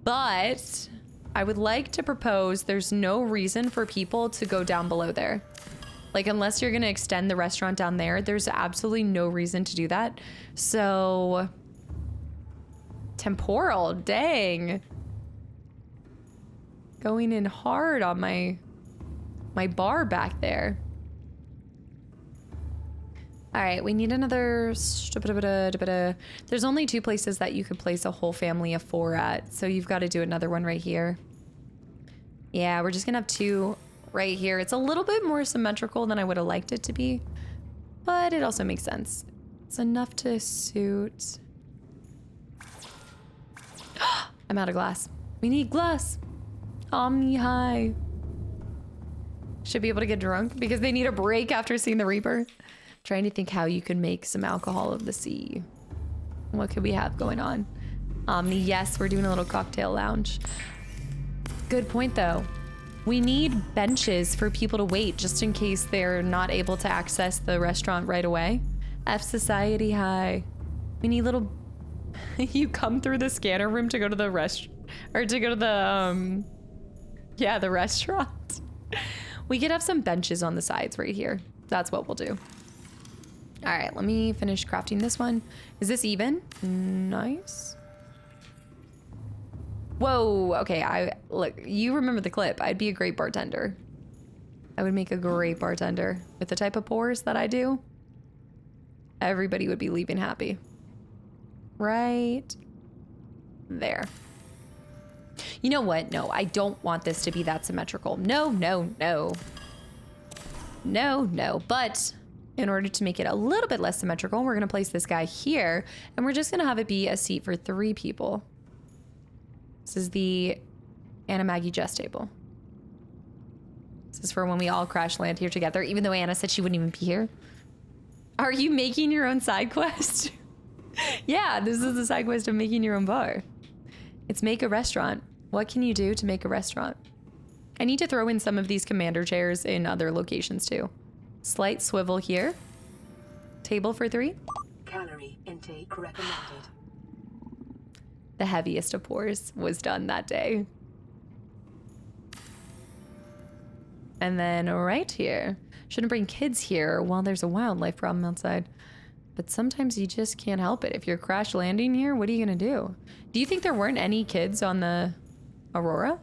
But I would like to propose there's no reason for people to go down below there. Like, unless you're gonna extend the restaurant down there, there's absolutely no reason to do that. So, temporal, dang. Going in hard on my bar back there. All right, we need another... There's only 2 places that you could place a whole family of 4 at, so you've got to do another one right here. Yeah, we're just gonna have 2 right here. It's a little bit more symmetrical than I would have liked it to be, but it also makes sense. It's enough to suit... I'm out of glass. We need glass. Omni high. Should be able to get drunk because they need a break after seeing the Reaper. Trying to think how you can make some alcohol of the sea. What could we have going on? Omni, yes, we're doing a little cocktail lounge. Good point though. We need benches for people to wait just in case they're not able to access the restaurant right away. F Society, hi. We need little... You come through the scanner room to go to the or to go to the, yeah, the restaurant. We could have some benches on the sides right here. That's what we'll do. All right, let me finish crafting this one. Is this even? Nice. Whoa, okay, look, you remember the clip. I'd be a great bartender. I would make a great bartender. With the type of pours that I do, everybody would be leaving happy. Right there. You know what? No, I don't want this to be that symmetrical. No, no, no. No, no. But in order to make it a little bit less symmetrical, we're going to place this guy here, and we're just going to have it be a seat for 3 people. This is the Anna Maggie Jess table. This is for when we all crash land here together, even though Anna said she wouldn't even be here. Are you making your own side quest? Yeah, this is the side quest of making your own bar. It's make a restaurant. What can you do to make a restaurant? I need to throw in some of these commander chairs in other locations too. Slight swivel here. Table for 3. Calorie intake recommended. The heaviest of pours was done that day. And then right here. Shouldn't bring kids here while there's a wildlife problem outside. But sometimes you just can't help it. If you're crash landing here, what are you gonna do? Do you think there weren't any kids on the Aurora?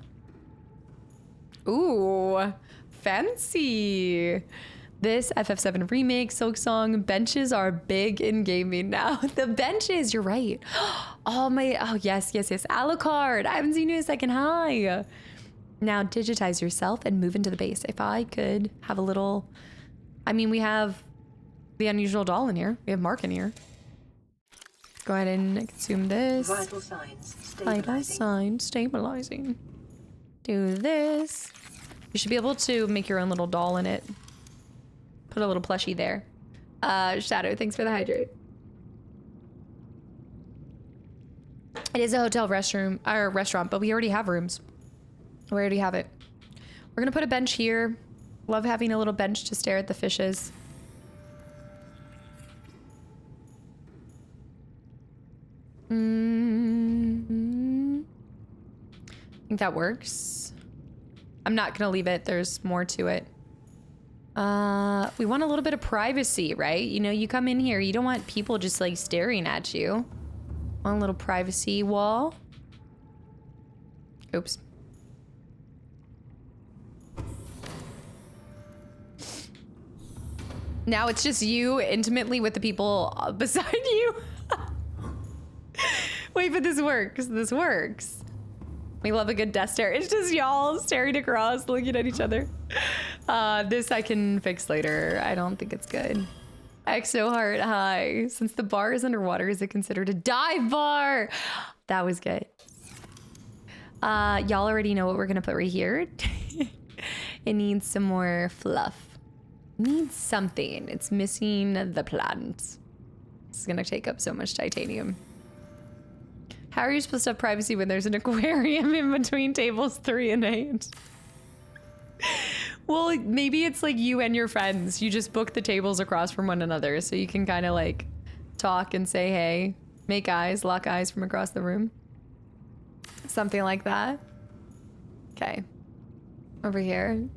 Ooh, fancy. This FF7 remake, Silksong, benches are big in gaming now. The benches, you're right. Oh yes. Alucard, I haven't seen you in a second. Hi. Now digitize yourself and move into the base. If I could have a little, I mean, we have the unusual doll in here. We have Mark in here. Go ahead and consume this. Vital signs Vital stabilizing. sign stabilizing. Do this. You should be able to make your own little doll in it. Put a little plushie there. Shadow, thanks for the hydrate. It is a hotel restroom or restaurant, but we already have rooms. We already have it. We're gonna put a bench here. Love having a little bench to stare at the fishes. I think that works. I'm not gonna leave it. There's more to it. We want a little bit of privacy, right? You know, you come in here, you don't want people just like staring at you. Want a little privacy wall. Oops. Now it's just you intimately with the people beside you. Wait, but this works. This works. We love a good death stare. It's just y'all staring across, looking at each other. This I can fix later. I don't think it's good. Exo Heart, hi. Since the bar is underwater, is it considered a dive bar? That was good. Y'all already know what we're gonna put right here. It needs some more fluff. Needs something. It's missing the plant. It's gonna take up so much titanium. How are you supposed to have privacy when there's an aquarium in between tables 3 and 8? Well, maybe it's like you and your friends. You just book the tables across from one another so you can kind of like talk and say, hey, make eyes, lock eyes from across the room. Something like that. Okay. Over here.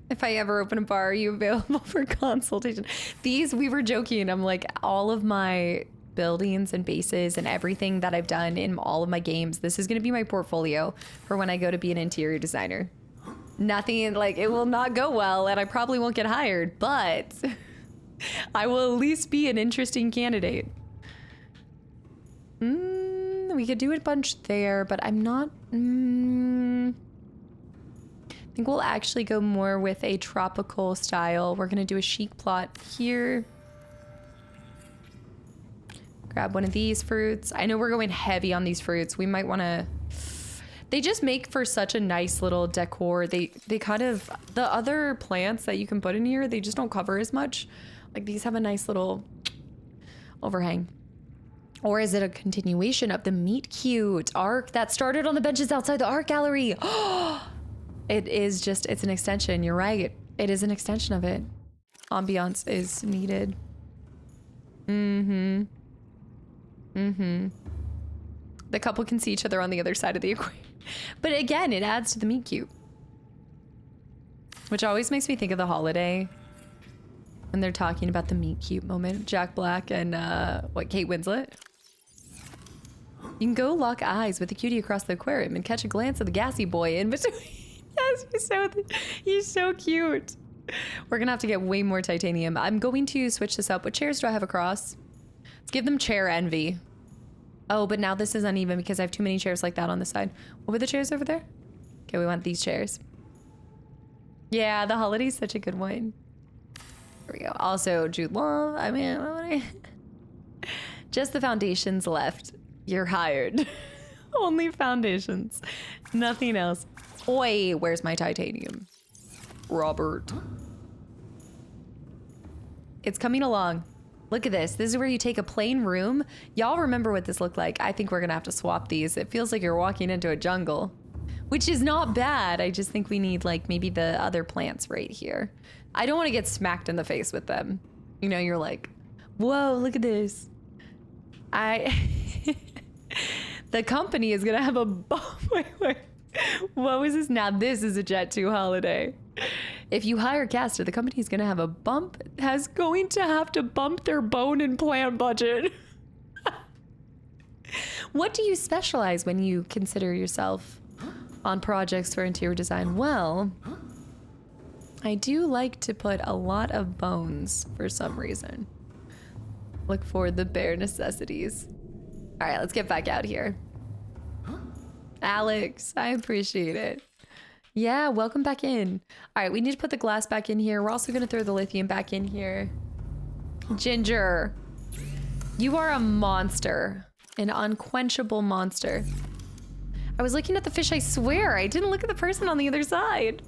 If I ever open a bar, are you available for consultation? These, we were joking. I'm like, all of my buildings and bases and everything that I've done in all of my games, this is going to be my portfolio for when I go to be an interior designer. Nothing, like, it will not go well and I probably won't get hired, but I will at least be an interesting candidate. We could do a bunch there, but I'm not... I think we'll actually go more with a tropical style. We're gonna do a chic plot here. Grab one of these fruits. I know we're going heavy on these fruits. We might wanna... They just make for such a nice little decor. They kind of... The other plants that you can put in here, they just don't cover as much. Like these have a nice little overhang. Or is it a continuation of the meet cute arc that started on the benches outside the art gallery? It is just, it's an extension. You're right. It is an extension of it. Ambiance is needed. Mm-hmm. Mm-hmm. The couple can see each other on the other side of the aquarium. But again, it adds to the meet cute. Which always makes me think of The Holiday. When they're talking about the meet cute moment. Jack Black and, Kate Winslet. You can go lock eyes with the cutie across the aquarium and catch a glance of the gassy boy in between. Yes, he's so cute. We're gonna have to get way more titanium. I'm going to switch this up. What chairs do I have across? Let's give them chair envy. Oh, but now this is uneven because I have too many chairs like that on the side. What were the chairs over there? Okay, we want these chairs. Yeah, The Holiday's such a good one. There we go. Also, Jude Law. I mean, just the foundations left. You're hired. Only foundations. Nothing else. Oi, where's my titanium? Robert. It's coming along. Look at this. This is where you take a plain room. Y'all remember what this looked like. I think we're gonna have to swap these. It feels like you're walking into a jungle, which is not bad. I just think we need like maybe the other plants right here. I don't want to get smacked in the face with them. You know, you're like, whoa, look at this. The company is gonna have a wait. What was this? Now this is a Jet 2 holiday. If you hire Caster, the company is going to have a going to have to bump their bone and plant budget. What do you specialize when you consider yourself on projects for interior design? Well, I do like to put a lot of bones for some reason. Look for the bare necessities. All right, let's get back out here. Alex, I appreciate it. Yeah, welcome back in. All right, we need to put the glass back in here. We're also going to throw the lithium back in here. Ginger, you are a monster. An unquenchable monster. I was looking at the fish, I swear. I didn't look at the person on the other side.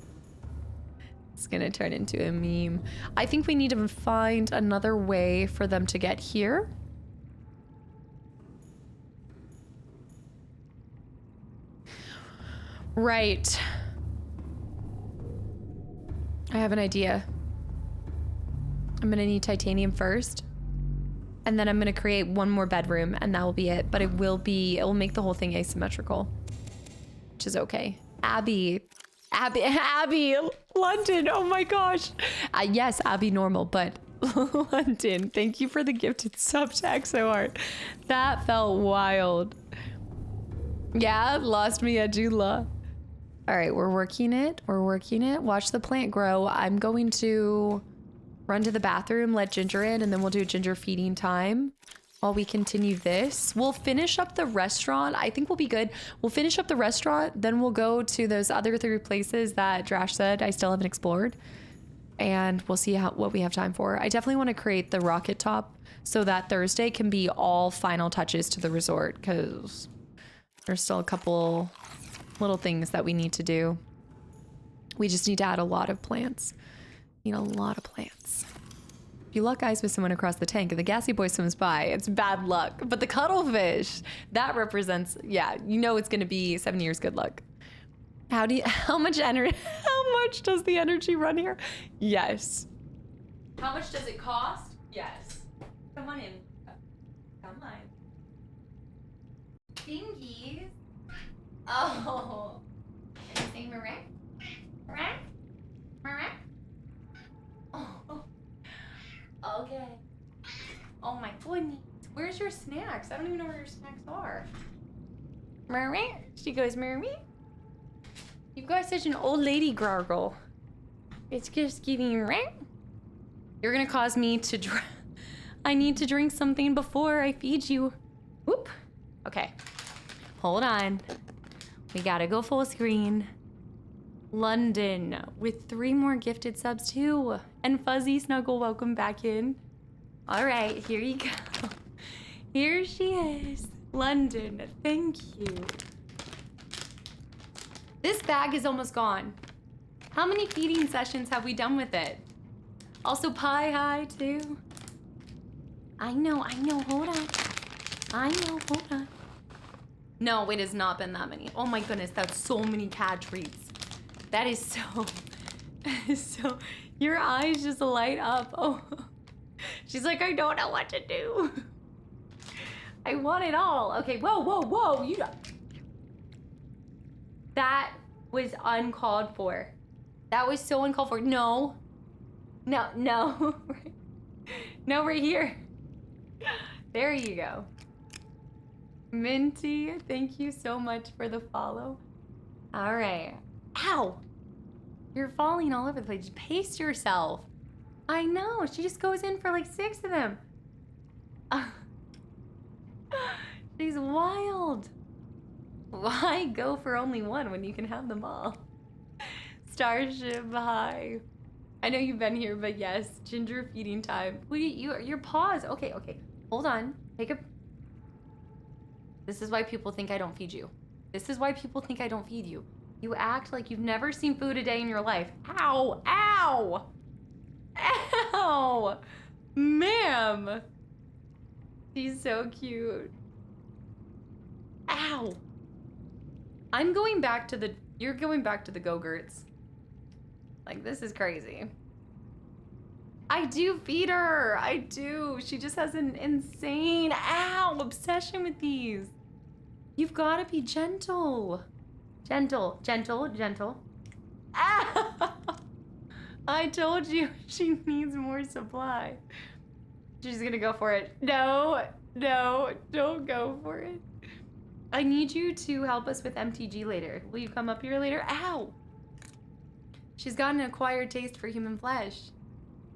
It's going to turn into a meme. I think we need to find another way for them to get here. Right. I have an idea. I'm gonna need titanium first. And then I'm gonna create one more bedroom and that will be it. But it will make the whole thing asymmetrical. Which is okay. Abby, London, oh my gosh. Yes, Abby normal, but London, thank you for the gifted sub to ExoArt. That felt wild. Yeah, lost me at Jula. All right, we're working it. Watch the plant grow. I'm going to run to the bathroom, let Ginger in, and then we'll do Ginger feeding time while we continue this. We'll finish up the restaurant. I think we'll be good. We'll finish up the restaurant, then we'll go to those other 3 places that Drash said I still haven't explored. And we'll see what we have time for. I definitely want to create the rocket top so that Thursday can be all final touches to the resort because there's still a couple little things that we need to do. We just need to add a lot of plants. Need a lot of plants. If you lock eyes with someone across the tank and the gassy boy swims by, it's bad luck. But the cuttlefish, that represents, yeah, you know it's gonna be 7 years good luck. How much does the energy run here? Yes. How much does it cost? Yes. Come on in. Come on. Dingies. Oh. Are you saying Marek? Marek? Marek? Oh. Okay. Oh my goodness. Where's your snacks? I don't even know where your snacks are. Marek? She goes, Marek? You've got such an old lady gargle. It's just giving Marek. You're gonna cause me to I need to drink something before I feed you. Whoop. Okay. Hold on. We gotta go full screen. London with 3 more gifted subs too. And Fuzzy Snuggle, welcome back in. All right, here you go. Here she is. London, thank you. This bag is almost gone. How many feeding sessions have we done with it? Also pie high too. I know, hold on. Hold on. No, it has not been that many. Oh my goodness, that's so many cat treats. That is so, your eyes just light up. Oh, She's like, I don't know what to do. I want it all. Okay, whoa, whoa, whoa. That was uncalled for. That was so uncalled for. No. No, no. No, right here. There you go. Minty, thank you so much for the follow. All right. Ow. You're falling all over the place. Pace yourself. I know. She just goes in for like 6 of them. She's wild. Why go for only one when you can have them all? Starship, hi. I know you've been here, but yes, ginger feeding time. Your paws. Okay, okay. Hold on. Take a... This is why people think I don't feed you. This is why people think I don't feed you. You act like you've never seen food a day in your life. Ow! Ow! Ow! Ma'am! She's so cute. Ow! I'm going back to the... You're going back to the Go-Gurts. Like, this is crazy. I do feed her. I do. She just has an insane, ow, obsession with these. You've got to be gentle. Gentle, gentle, gentle. Ah! I told you she needs more supply. She's going to go for it. No, no, don't go for it. I need you to help us with MTG later. Will you come up here later? Ow! She's got an acquired taste for human flesh.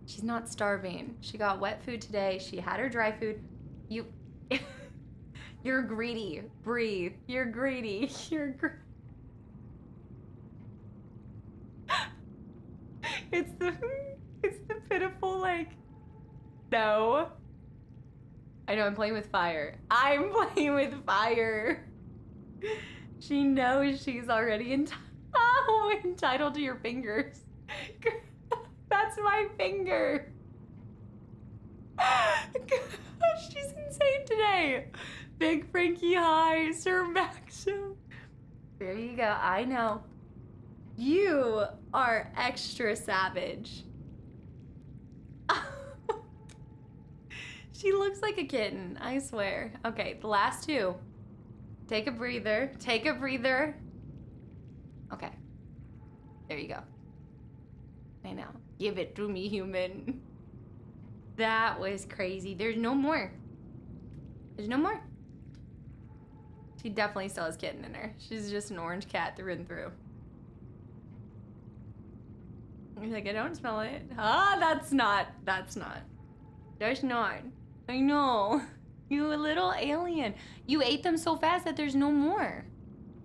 She's not starving. She got wet food today. She had her dry food. You're greedy. Breathe. You're greedy. You're It's the pitiful, like, no. I know, I'm playing with fire. I'm playing with fire. She knows she's already entitled to your fingers. That's my finger. Gosh, she's insane today. Big Frankie, hi. Sir Maxim. There you go. I know. You are extra savage. She looks like a kitten, I swear. Okay, the last 2. Take a breather. Take a breather. Okay. There you go. I know. Give it to me, human. That was crazy. There's no more. There's no more. She definitely still has kitten in her. She's just an orange cat through and through. You're like, I don't smell it. Ah, that's not. That's not. There's not. I know. You a little alien. You ate them so fast that there's no more.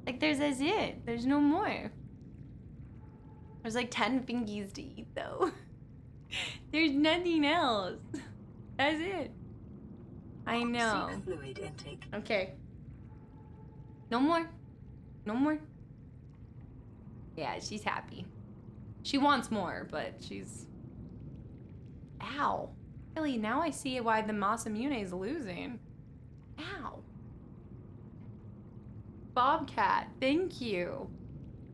Like, that's it. There's no more. There's like 10 fingies to eat, though. There's nothing else. That's it. I know. Fluid intake. Okay. No more. No more. Yeah, she's happy. She wants more, but she's... Ow. Really, now I see why the Masamune is losing. Ow. Bobcat, thank you.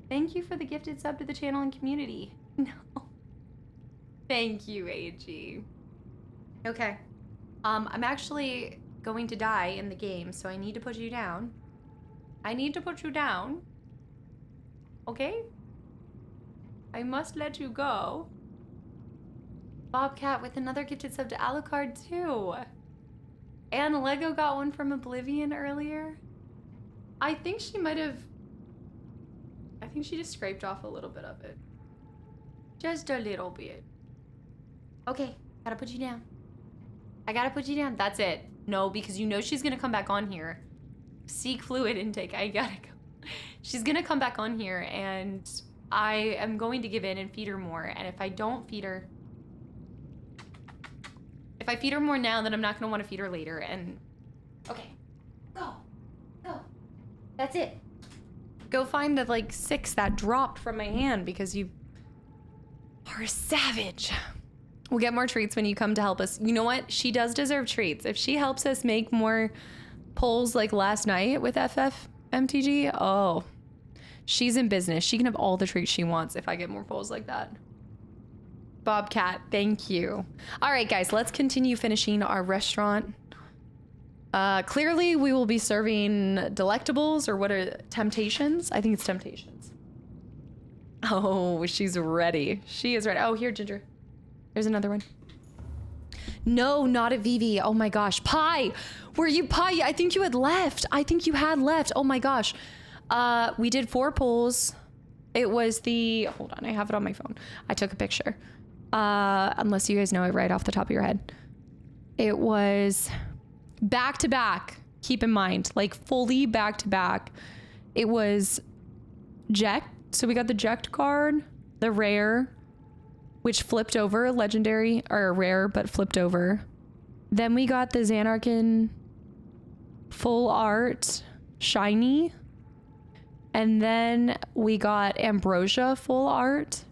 Thank you for the gifted sub to the channel and community. No. Thank you, AG. Okay. I'm actually going to die in the game, so I need to put you down. I need to put you down. Okay? I must let you go. Bobcat with another gifted sub to Alucard too. And Lego got one from Oblivion earlier. I think she might have... I think she just scraped off a little bit of it. Just a little bit. Okay, gotta put you down. I gotta put you down. That's it. No, because you know she's gonna come back on here. Seek fluid intake. I gotta go. She's gonna come back on here and I am going to give in and feed her more. And if I don't feed her... If I feed her more now, then I'm not gonna want to feed her later. And... Okay. Go. Go. That's it. Go find the, like, 6 that dropped from my hand because you are a savage. We'll get more treats when you come to help us. You know what? She does deserve treats. If she helps us make more polls like last night with FFMTG, oh, she's in business. She can have all the treats she wants if I get more polls like that. Bobcat, thank you. All right, guys, let's continue finishing our restaurant. Clearly, we will be serving delectables, or what are temptations? I think it's temptations. Oh, she's ready. She is ready. Oh, here, Ginger. There's another one. No, not at Vivi. Oh my gosh. Pie. Were you Pie? I think you had left. I think you had left. Oh my gosh. We did 4 pulls. It was the, hold on, I have it on my phone. I took a picture. Unless you guys know it right off the top of your head. It was back to back. Keep in mind, like fully back to back. It was Ject. So we got the Ject card, the rare, which flipped over, legendary, or rare, but flipped over. Then we got the Xanarkin full art, shiny. And then we got Ambrosia full art.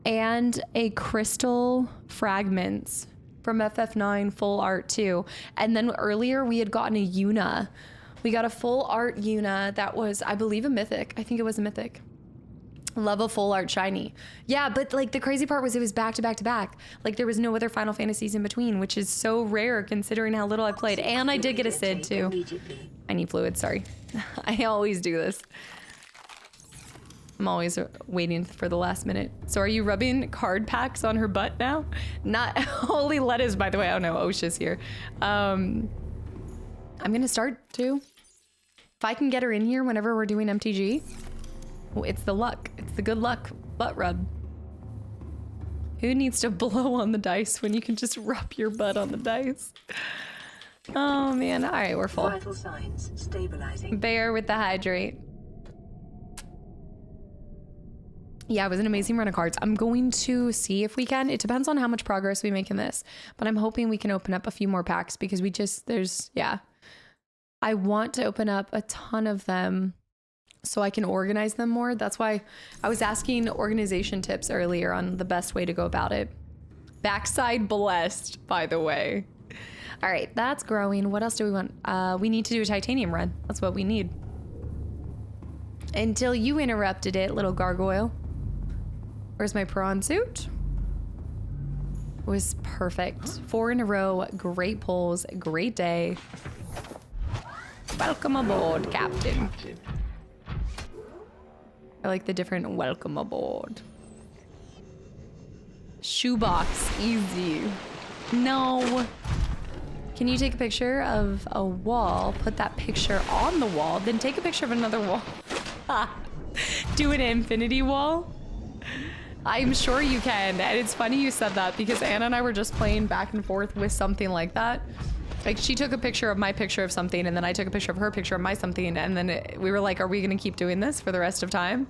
And a crystal fragments from FF9 full art too. And then earlier we had gotten a Yuna. We got a full art Yuna that was, I believe, a mythic. I think it was a mythic. Love a full art shiny. Yeah, but like the crazy part was it was back to back to back. Like there was no other Final Fantasies in between, which is so rare considering how little I played. And I did get a Sid too. I need fluid, sorry. I always do this. I'm always waiting for the last minute. So are you rubbing card packs on her butt now? Not holy lettuce, by the way. Oh no, OSHA's here. I'm gonna start too. If I can get her in here whenever we're doing MTG, well, it's the luck. It's the good luck butt rub. Who needs to blow on the dice when you can just rub your butt on the dice? Oh man, all right, we're full. Vital signs stabilizing. Bear with the hydrate. Yeah, it was an amazing run of cards. I'm going to see if we can. It depends on how much progress we make in this, but I'm hoping we can open up a few more packs because we just, yeah. I want to open up a ton of them so I can organize them more. That's why I was asking organization tips earlier on the best way to go about it. Backside blessed, by the way. All right, that's growing. What else do we want? We need to do a titanium run. That's what we need. Until you interrupted it, little gargoyle. Where's my prawn suit? It was perfect. 4 in a row, great pulls, great day. Welcome aboard, Captain. I like the different welcome aboard. Shoebox, easy. No. Can you take a picture of a wall, put that picture on the wall, then take a picture of another wall? Do an infinity wall? I'm sure you can. And it's funny you said that because Anna and I were just playing back and forth with something like that. Like she took a picture of my picture of something and then I took a picture of her picture of my something. And then we were like, are we going to keep doing this for the rest of time?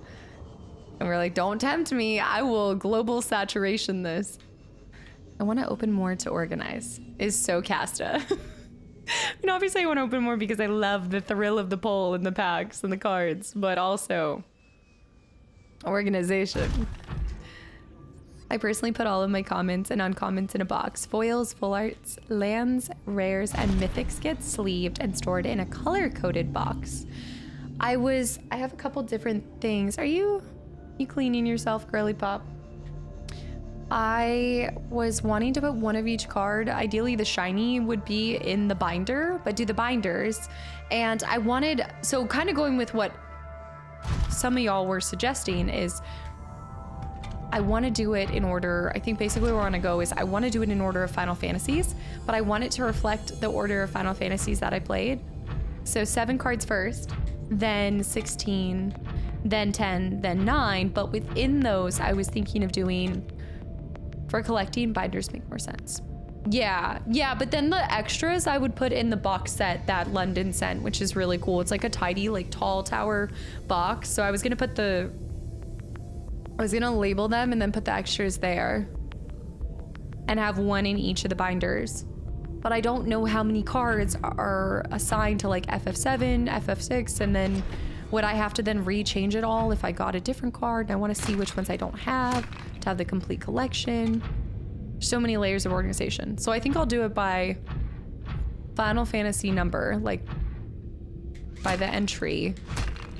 And we're like, don't tempt me. I will global saturation this. I want to open more to organize. Is so Casta. And obviously I want to open more because I love the thrill of the pull and the packs and the cards, but also organization. I personally put all of my comments and uncommons in a box. Foils, full arts, lands, rares, and mythics get sleeved and stored in a color-coded box. I have a couple different things. Are you cleaning yourself, girly pop? I was wanting to put one of each card. Ideally, the shiny would be in the binder, but do the binders. And I wanted, so kind of going with what some of y'all were suggesting is I want to do it in order. I think basically where I want to go is I want to do it in order of Final Fantasies, but I want it to reflect the order of Final Fantasies that I played. So 7 cards first, then 16, then 10, then 9. But within those, I was thinking of doing, for collecting, binders make more sense. Yeah, but then the extras I would put in the box set that London sent, which is really cool. It's like a tidy, like tall tower box. So I was gonna label them and then put the extras there and have one in each of the binders. But I don't know how many cards are assigned to like FF7, FF6, and then would I have to then rechange it all if I got a different card? And I want to see which ones I don't have to have the complete collection. So many layers of organization. So I think I'll do it by Final Fantasy number, like by the entry,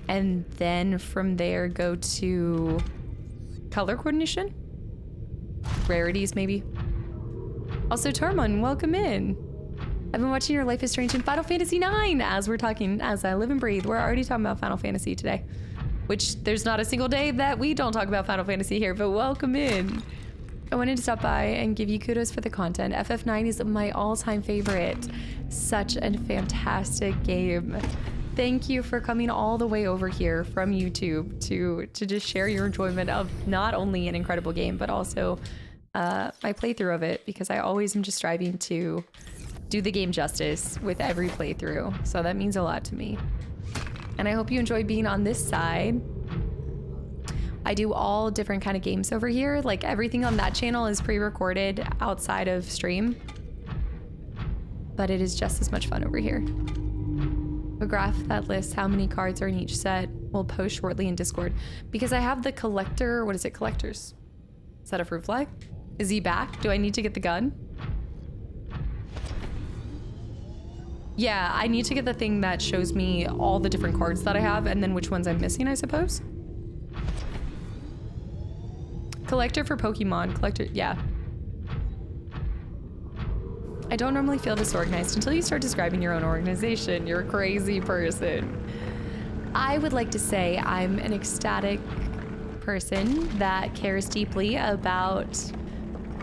and then from there go to color coordination. rarities, maybe. Also, Tormund, welcome in. I've been watching your Life is Strange in Final Fantasy IX as we're talking, as I live and breathe. We're already talking about Final Fantasy today, which there's not a single day that we don't talk about Final Fantasy here, but welcome in. I wanted to stop by and give you kudos for the content. FF9 is my all-time favorite. Such a fantastic game. Thank you for coming all the way over here from YouTube to just share your enjoyment of not only an incredible game, but also my playthrough of it, because I always am just striving to do the game justice with every playthrough. So that means a lot to me. And I hope you enjoy being on this side. I do all different kind of games over here. Like everything on that channel is pre-recorded outside of stream, but it is just as much fun over here. A graph that lists how many cards are in each set will post shortly in Discord, because I have the collector. What is it? Collectors. Is that a fruit fly? Is he back? Do I need to get the gun? Yeah, I need to get the thing that shows me all the different cards that I have and then which ones I'm missing, I suppose. Collector for Pokemon. Collector, yeah. I don't normally feel disorganized until you start describing your own organization. You're a crazy person. I would like to say I'm an ecstatic person that cares deeply about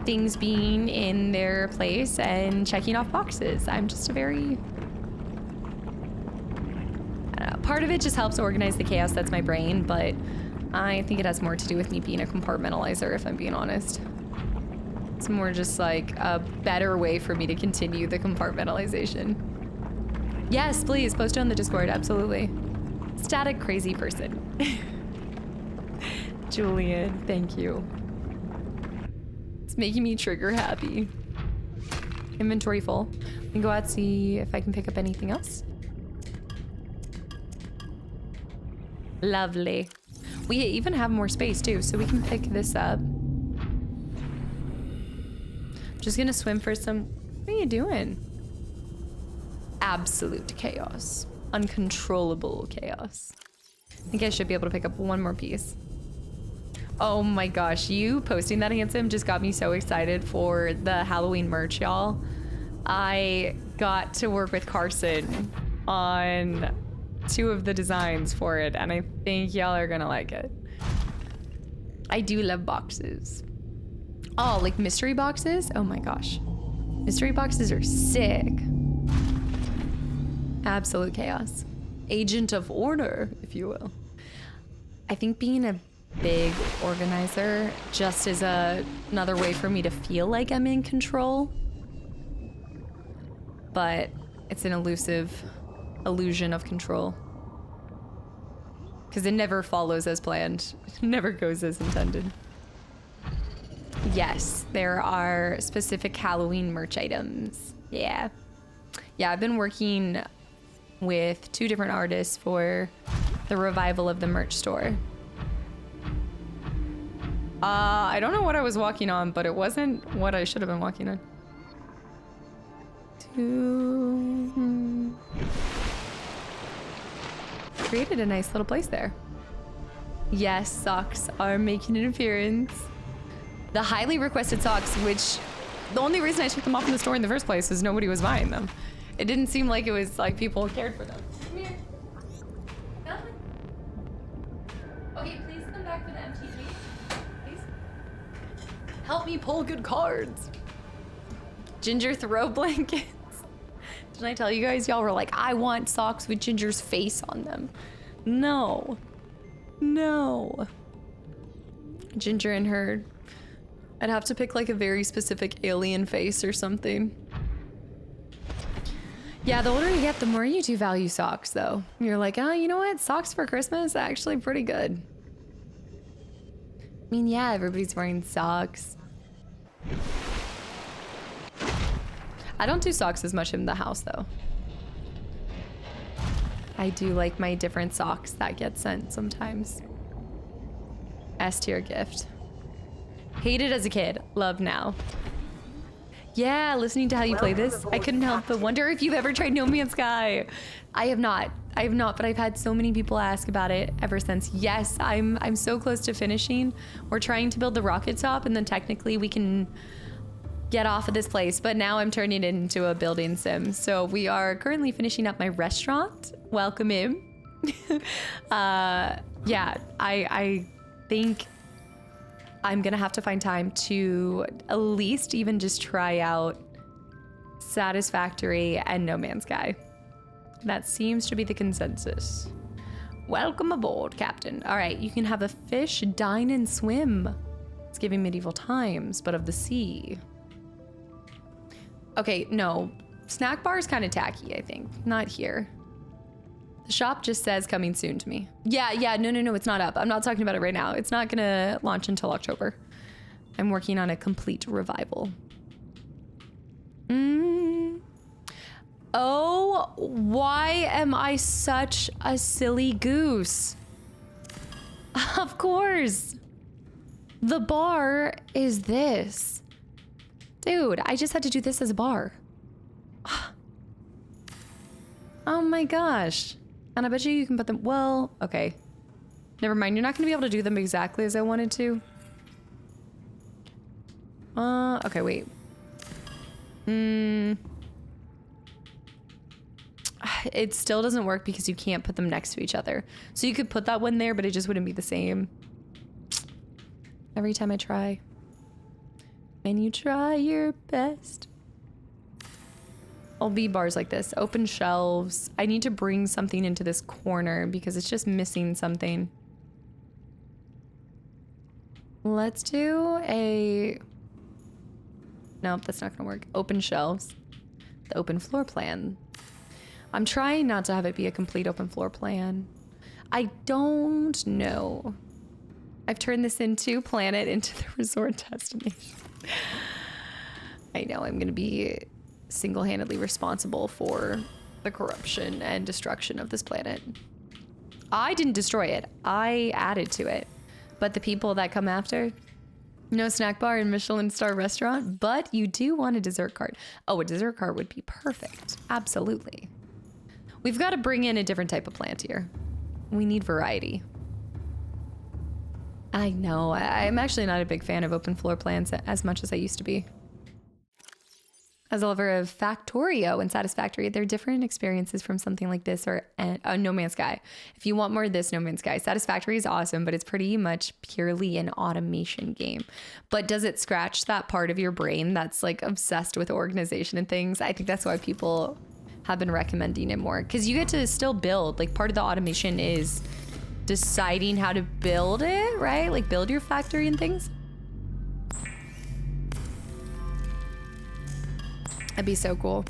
things being in their place and checking off boxes. I'm just a very... part of it just helps organize the chaos that's my brain, but I think it has more to do with me being a compartmentalizer, if I'm being honest. It's more just like a better way for me to continue the compartmentalization. Yes, please, post it on the Discord, absolutely. Static crazy person. Julian, thank you. It's making me trigger happy. Inventory full. I can go out and see if I can pick up anything else. Lovely. We even have more space too, so we can pick this up. Just gonna swim for some... What are you doing? Absolute chaos. Uncontrollable chaos. I think I should be able to pick up one more piece. Oh my gosh, you posting that, Handsome, just got me so excited for the Halloween merch, y'all. I got to work with Carson on 2 of the designs for it, and I think y'all are gonna like it. I do love boxes. Oh, like mystery boxes? Oh my gosh. Mystery boxes are sick. Absolute chaos. Agent of order, if you will. I think being a big organizer just is another way for me to feel like I'm in control. But it's an illusion of control. Because it never follows as planned. It never goes as intended. Yes, there are specific Halloween merch items. Yeah. Yeah, I've been working with 2 different artists for the revival of the merch store. I don't know what I was walking on, but it wasn't what I should have been walking on. Created a nice little place there. Yes, socks are making an appearance. The highly requested socks, which the only reason I took them off in the store in the first place is nobody was buying them. It didn't seem like it was like people cared for them. Come here. Nothing. Okay, please come back for the MTG. Please. Help me pull good cards. Ginger throw blankets. Didn't I tell you guys? Y'all were like, I want socks with Ginger's face on them. No. No. Ginger and her... I'd have to pick like a very specific alien face or something. Yeah, the older you get, the more you do value socks, though. You're like, oh, you know what? Socks for Christmas, actually pretty good. I mean, yeah, everybody's wearing socks. I don't do socks as much in the house, though. I do like my different socks that get sent sometimes. S-tier gift. Hated as a kid, love now. Yeah, listening to how you play this, I couldn't help but wonder if you've ever tried No Man's Sky. I have not. I have not, but I've had so many people ask about it ever since. Yes, I'm so close to finishing. We're trying to build the rocket top, and then technically we can get off of this place, but now I'm turning it into a building sim. So we are currently finishing up my restaurant. Welcome in. Yeah, I think I'm gonna have to find time to at least even just try out Satisfactory and No Man's Sky. That seems to be the consensus. Welcome aboard, Captain. All right, you can have a fish, dine and swim. It's giving medieval times, but of the sea. Okay, no. Snack bar is kind of tacky, I think. Not here. The shop just says coming soon to me. Yeah, no, it's not up. I'm not talking about it right now. It's not gonna launch until October. I'm working on a complete revival. Oh, why am I such a silly goose? Of course. The bar is this. Dude, I just had to do this as a bar. Oh my gosh. And I bet you can put them, well, okay. Never mind, you're not gonna be able to do them exactly as I wanted to. Okay, wait. It still doesn't work because you can't put them next to each other. So you could put that one there, but it just wouldn't be the same. Every time I try. And you try your best. I'll be bars like this. Open shelves. I need to bring something into this corner because it's just missing something. Let's do a... Nope, that's not gonna work. Open shelves. The open floor plan. I'm trying not to have it be a complete open floor plan. I don't know. I've turned this into planet into the resort destination. I know I'm gonna be single-handedly responsible for the corruption and destruction of this planet. I didn't destroy it. I added to it. But the people that come after, no snack bar and Michelin star restaurant, but you do want a dessert cart. Oh, a dessert cart would be perfect. Absolutely. We've got to bring in a different type of plant here. We need variety. I know. I'm actually not a big fan of open floor plans as much as I used to be. As a lover of Factorio and Satisfactory, they're different experiences from something like this or No Man's Sky. If you want more of this, No Man's Sky. Satisfactory is awesome, but it's pretty much purely an automation game. But does it scratch that part of your brain that's like obsessed with organization and things? I think that's why people have been recommending it more, because you get to still build. Like, part of the automation is deciding how to build it, right? Like, build your factory and things. That'd be so cool.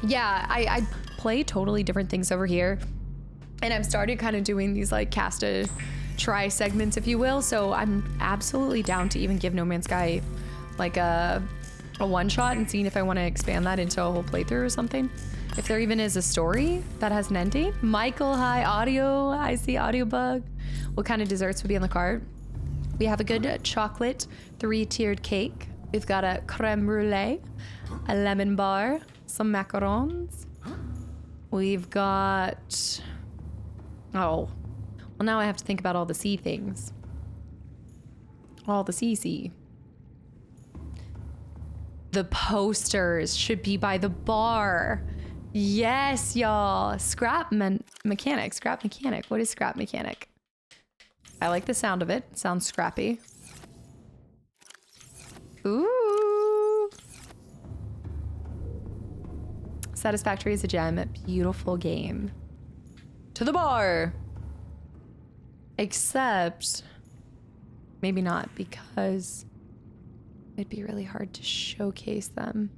Yeah, I play totally different things over here, and I've started kind of doing these like try segments, if you will. So I'm absolutely down to even give No Man's Sky like a one shot and seeing if I want to expand that into a whole playthrough or something. If there even is a story that has an ending. Michael, hi. Audio, I see audio bug. What kind of desserts would be on the cart? We have a good chocolate 3-tiered cake. We've got a creme brulee, a lemon bar, some macarons. We've got, oh, well, now I have to think about all the sea things. All the sea. The posters should be by the bar. Yes, y'all. Scrap mechanic. What is scrap mechanic? I like the sound of it. Sounds scrappy. Ooh. Satisfactory is a gem. Beautiful game. To the bar. Except maybe not, because it'd be really hard to showcase them.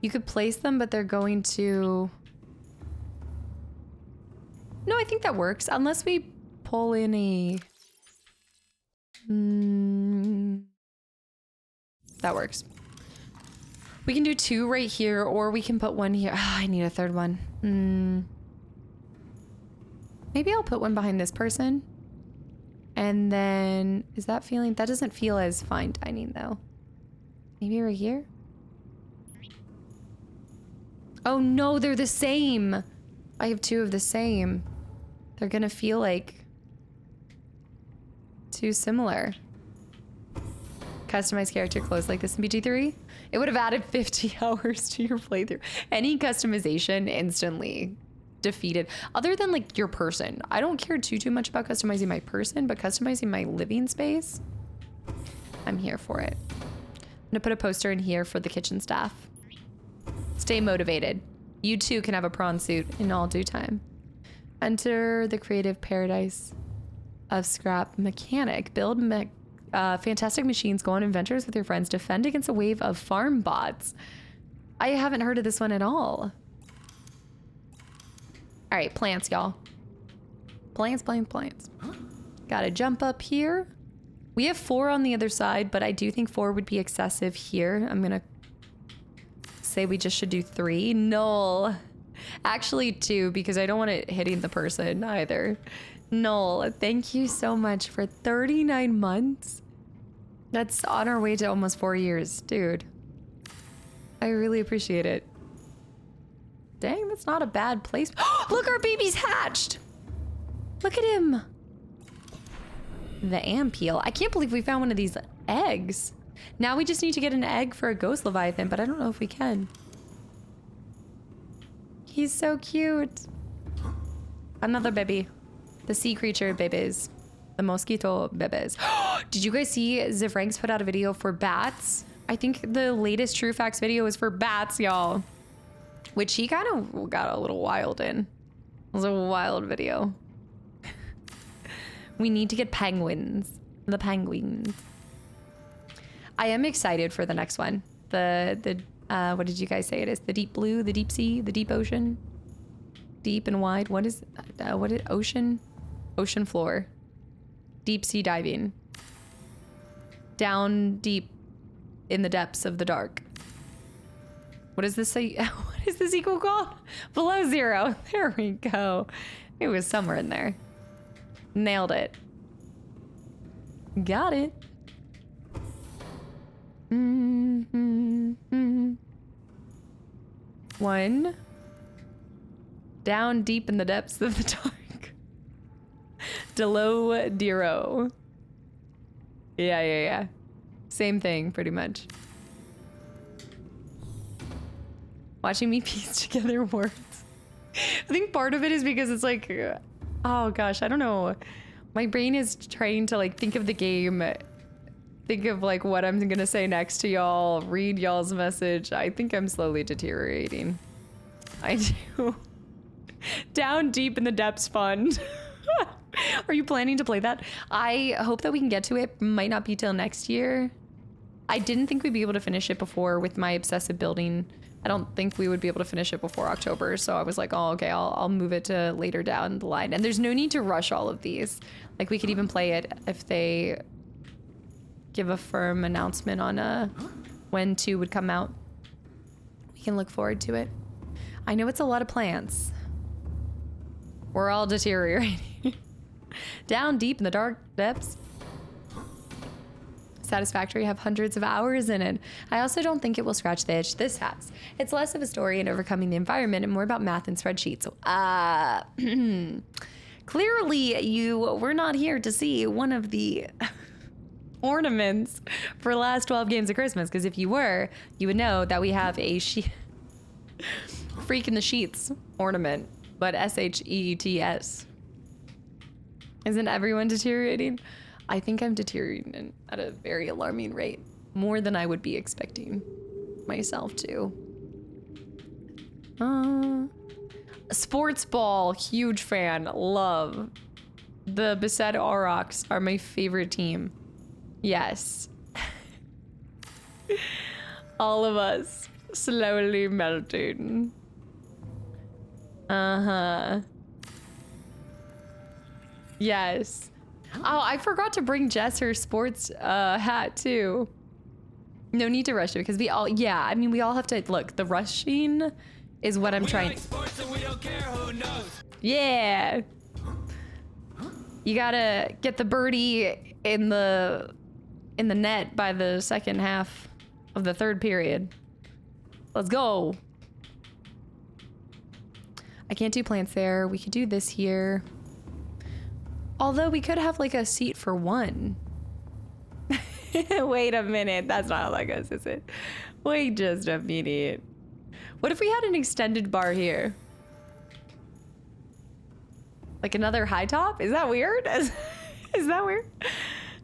You could place them, but they're going to... No, I think that works. Unless we pull in a... That works. We can do 2 right here, or we can put 1 here. Oh, I need a 3rd one. Maybe I'll put 1 behind this person. And then, is that feeling... That doesn't feel as fine dining, though. Maybe right here? Oh no, they're the same. I have two of the same. They're gonna feel like too similar. Customize character clothes like this in BG3. It would have added 50 hours to your playthrough. Any customization instantly defeated. Other than like your person. I don't care too much about customizing my person, but customizing my living space, I'm here for it. I'm gonna put a poster in here for the kitchen staff. Stay motivated. You too can have a prawn suit in all due time. Enter the creative paradise of Scrap Mechanic. Build fantastic machines, go on adventures with your friends, defend against a wave of farm bots. I haven't heard of this one at all. All right, plants, y'all. Plants. Gotta jump up here. We have 4 on the other side, but I do think 4 would be excessive here. I'm gonna say we just should do 3. Null. Actually 2, because I don't want it hitting the person either. Null, thank you so much for 39 months. That's on our way to almost 4 years, dude. I really appreciate it. Dang, that's not a bad place. Look, our baby's hatched. Look at him. The Ampeel. I can't believe we found one of these eggs. Now we just need to get an egg for a ghost leviathan, but I don't know if we can. He's so cute. Another baby. The sea creature babies. The mosquito babies. Did you guys see Zifranks put out a video for bats? I think the latest True Facts video is for bats, y'all. Which he kind of got a little wild in. It was a wild video. We need to get penguins. The penguins. I am excited for the next one. The what did you guys say it is? The deep blue, the deep sea, the deep ocean. Deep and wide. What is ocean? Ocean floor. Deep sea diving. Down deep in the depths of the dark. What does this say? What is the sequel called? Below Zero. There we go. It was somewhere in there. Nailed it. Got it. One. Down deep in the depths of the dark. Below Zero. Yeah. Same thing, pretty much. Watching me piece together words. I think part of it is because it's like, oh gosh, I don't know. My brain is trying to like think of the game, think of like what I'm gonna say next to y'all, read y'all's message. I think I'm slowly deteriorating. I do. Down deep in the depths fund. Are you planning to play that? I hope that we can get to it. Might not be till next year. I didn't think we'd be able to finish it before with my obsessive building. I don't think we would be able to finish it before October. So I was like, oh, okay, I'll move it to later down the line. And there's no need to rush all of these. Like we could even play it if they give a firm announcement on when 2 would come out. We can look forward to it. I know it's a lot of plants. We're all deteriorating. Down deep in the dark depths. Satisfactory, have hundreds of hours in it. I also don't think it will scratch the itch this has. It's less of a story and overcoming the environment and more about math and spreadsheets. Clearly you were not here to see one of the ornaments for last 12 games of Christmas, because if you were, you would know that we have a freak in the sheets ornament, but SHEETS. Isn't everyone deteriorating? I think I'm deteriorating at a very alarming rate. More than I would be expecting myself to. Sports ball, huge fan, love. The Beset Aurochs are my favorite team. Yes. All of us slowly melting. Yes. Oh, I forgot to bring Jess her sports hat too. No need to rush it because we all, yeah, I mean, we all have to, look, the rushing is what I'm trying. Like sports and we don't care who knows. Yeah. You gotta get the birdie in the net by the second half of the third period. Let's go. I can't do plants there. We could do this here. Although we could have like a seat for one. Wait a minute. That's not how that goes, is it? Wait just a minute. What if we had an extended bar here? Like another high top? Is that weird? Is that weird?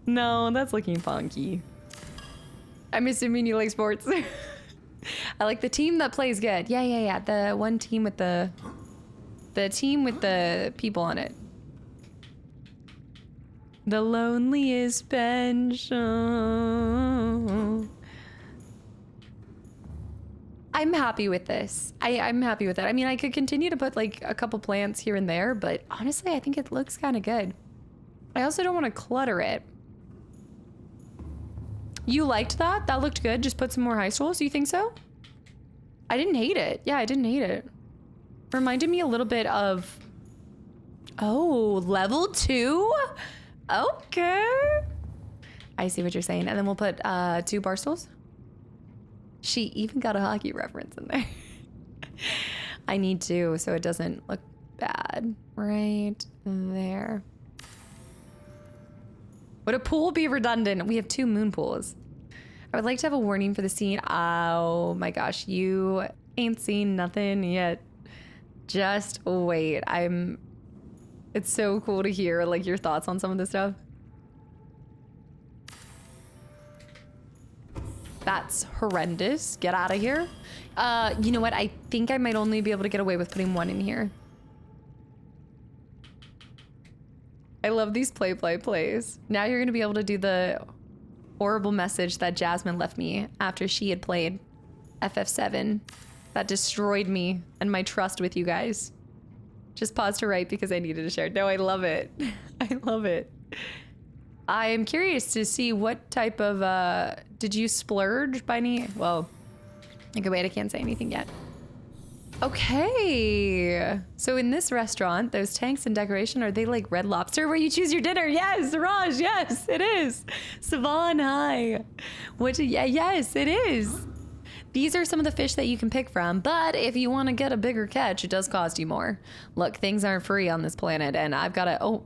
No, that's looking funky. I'm assuming you like sports. I like the team that plays good. Yeah. The one team with the team with the people on it. The loneliest pension. I'm happy with this. I'm happy with it. I mean, I could continue to put like a couple plants here and there, but honestly, I think it looks kind of good. I also don't want to clutter it. You liked that? That looked good. Just put some more high stools. You think so? I didn't hate it. Yeah, I didn't hate it. Reminded me a little bit of... Oh, level 2? Okay. I see what you're saying. And then we'll put 2 bar stools. She even got a hockey reference in there. I need to, so it doesn't look bad. Right there. Would a pool be redundant? We have 2 moon pools. I would like to have a warning for the scene. Oh my gosh, you ain't seen nothing yet. Just wait. It's so cool to hear like your thoughts on some of this stuff. That's horrendous. Get out of here. You know what? I think I might only be able to get away with putting 1 in here. I love these plays. Now you're gonna be able to do the horrible message that Jasmine left me after she had played FF7. That destroyed me and my trust with you guys. Just paused to write because I needed to share. No, I love it. I love it. I am curious to see what type of, did you splurge by any, well, okay, wait, I can't say anything yet. Okay, so in this restaurant, those tanks and decoration, are they like Red Lobster where you choose your dinner? Yes, Raj, yes, it is. Savon, hi. Yeah, yes, it is. These are some of the fish that you can pick from, but if you want to get a bigger catch, it does cost you more. Look, things aren't free on this planet, and I've got to,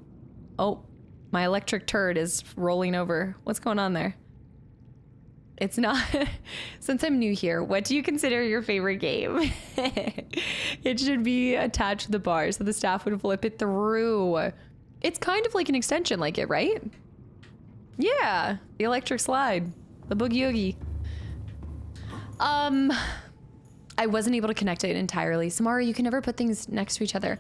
oh, my electric turd is rolling over. What's going on there? It's not. Since I'm new here, what do you consider your favorite game? It should be attached to the bar so the staff would flip it through. It's kind of like an extension like it, right? Yeah, the electric slide, the boogie oogie. I wasn't able to connect it entirely. Samara, you can never put things next to each other.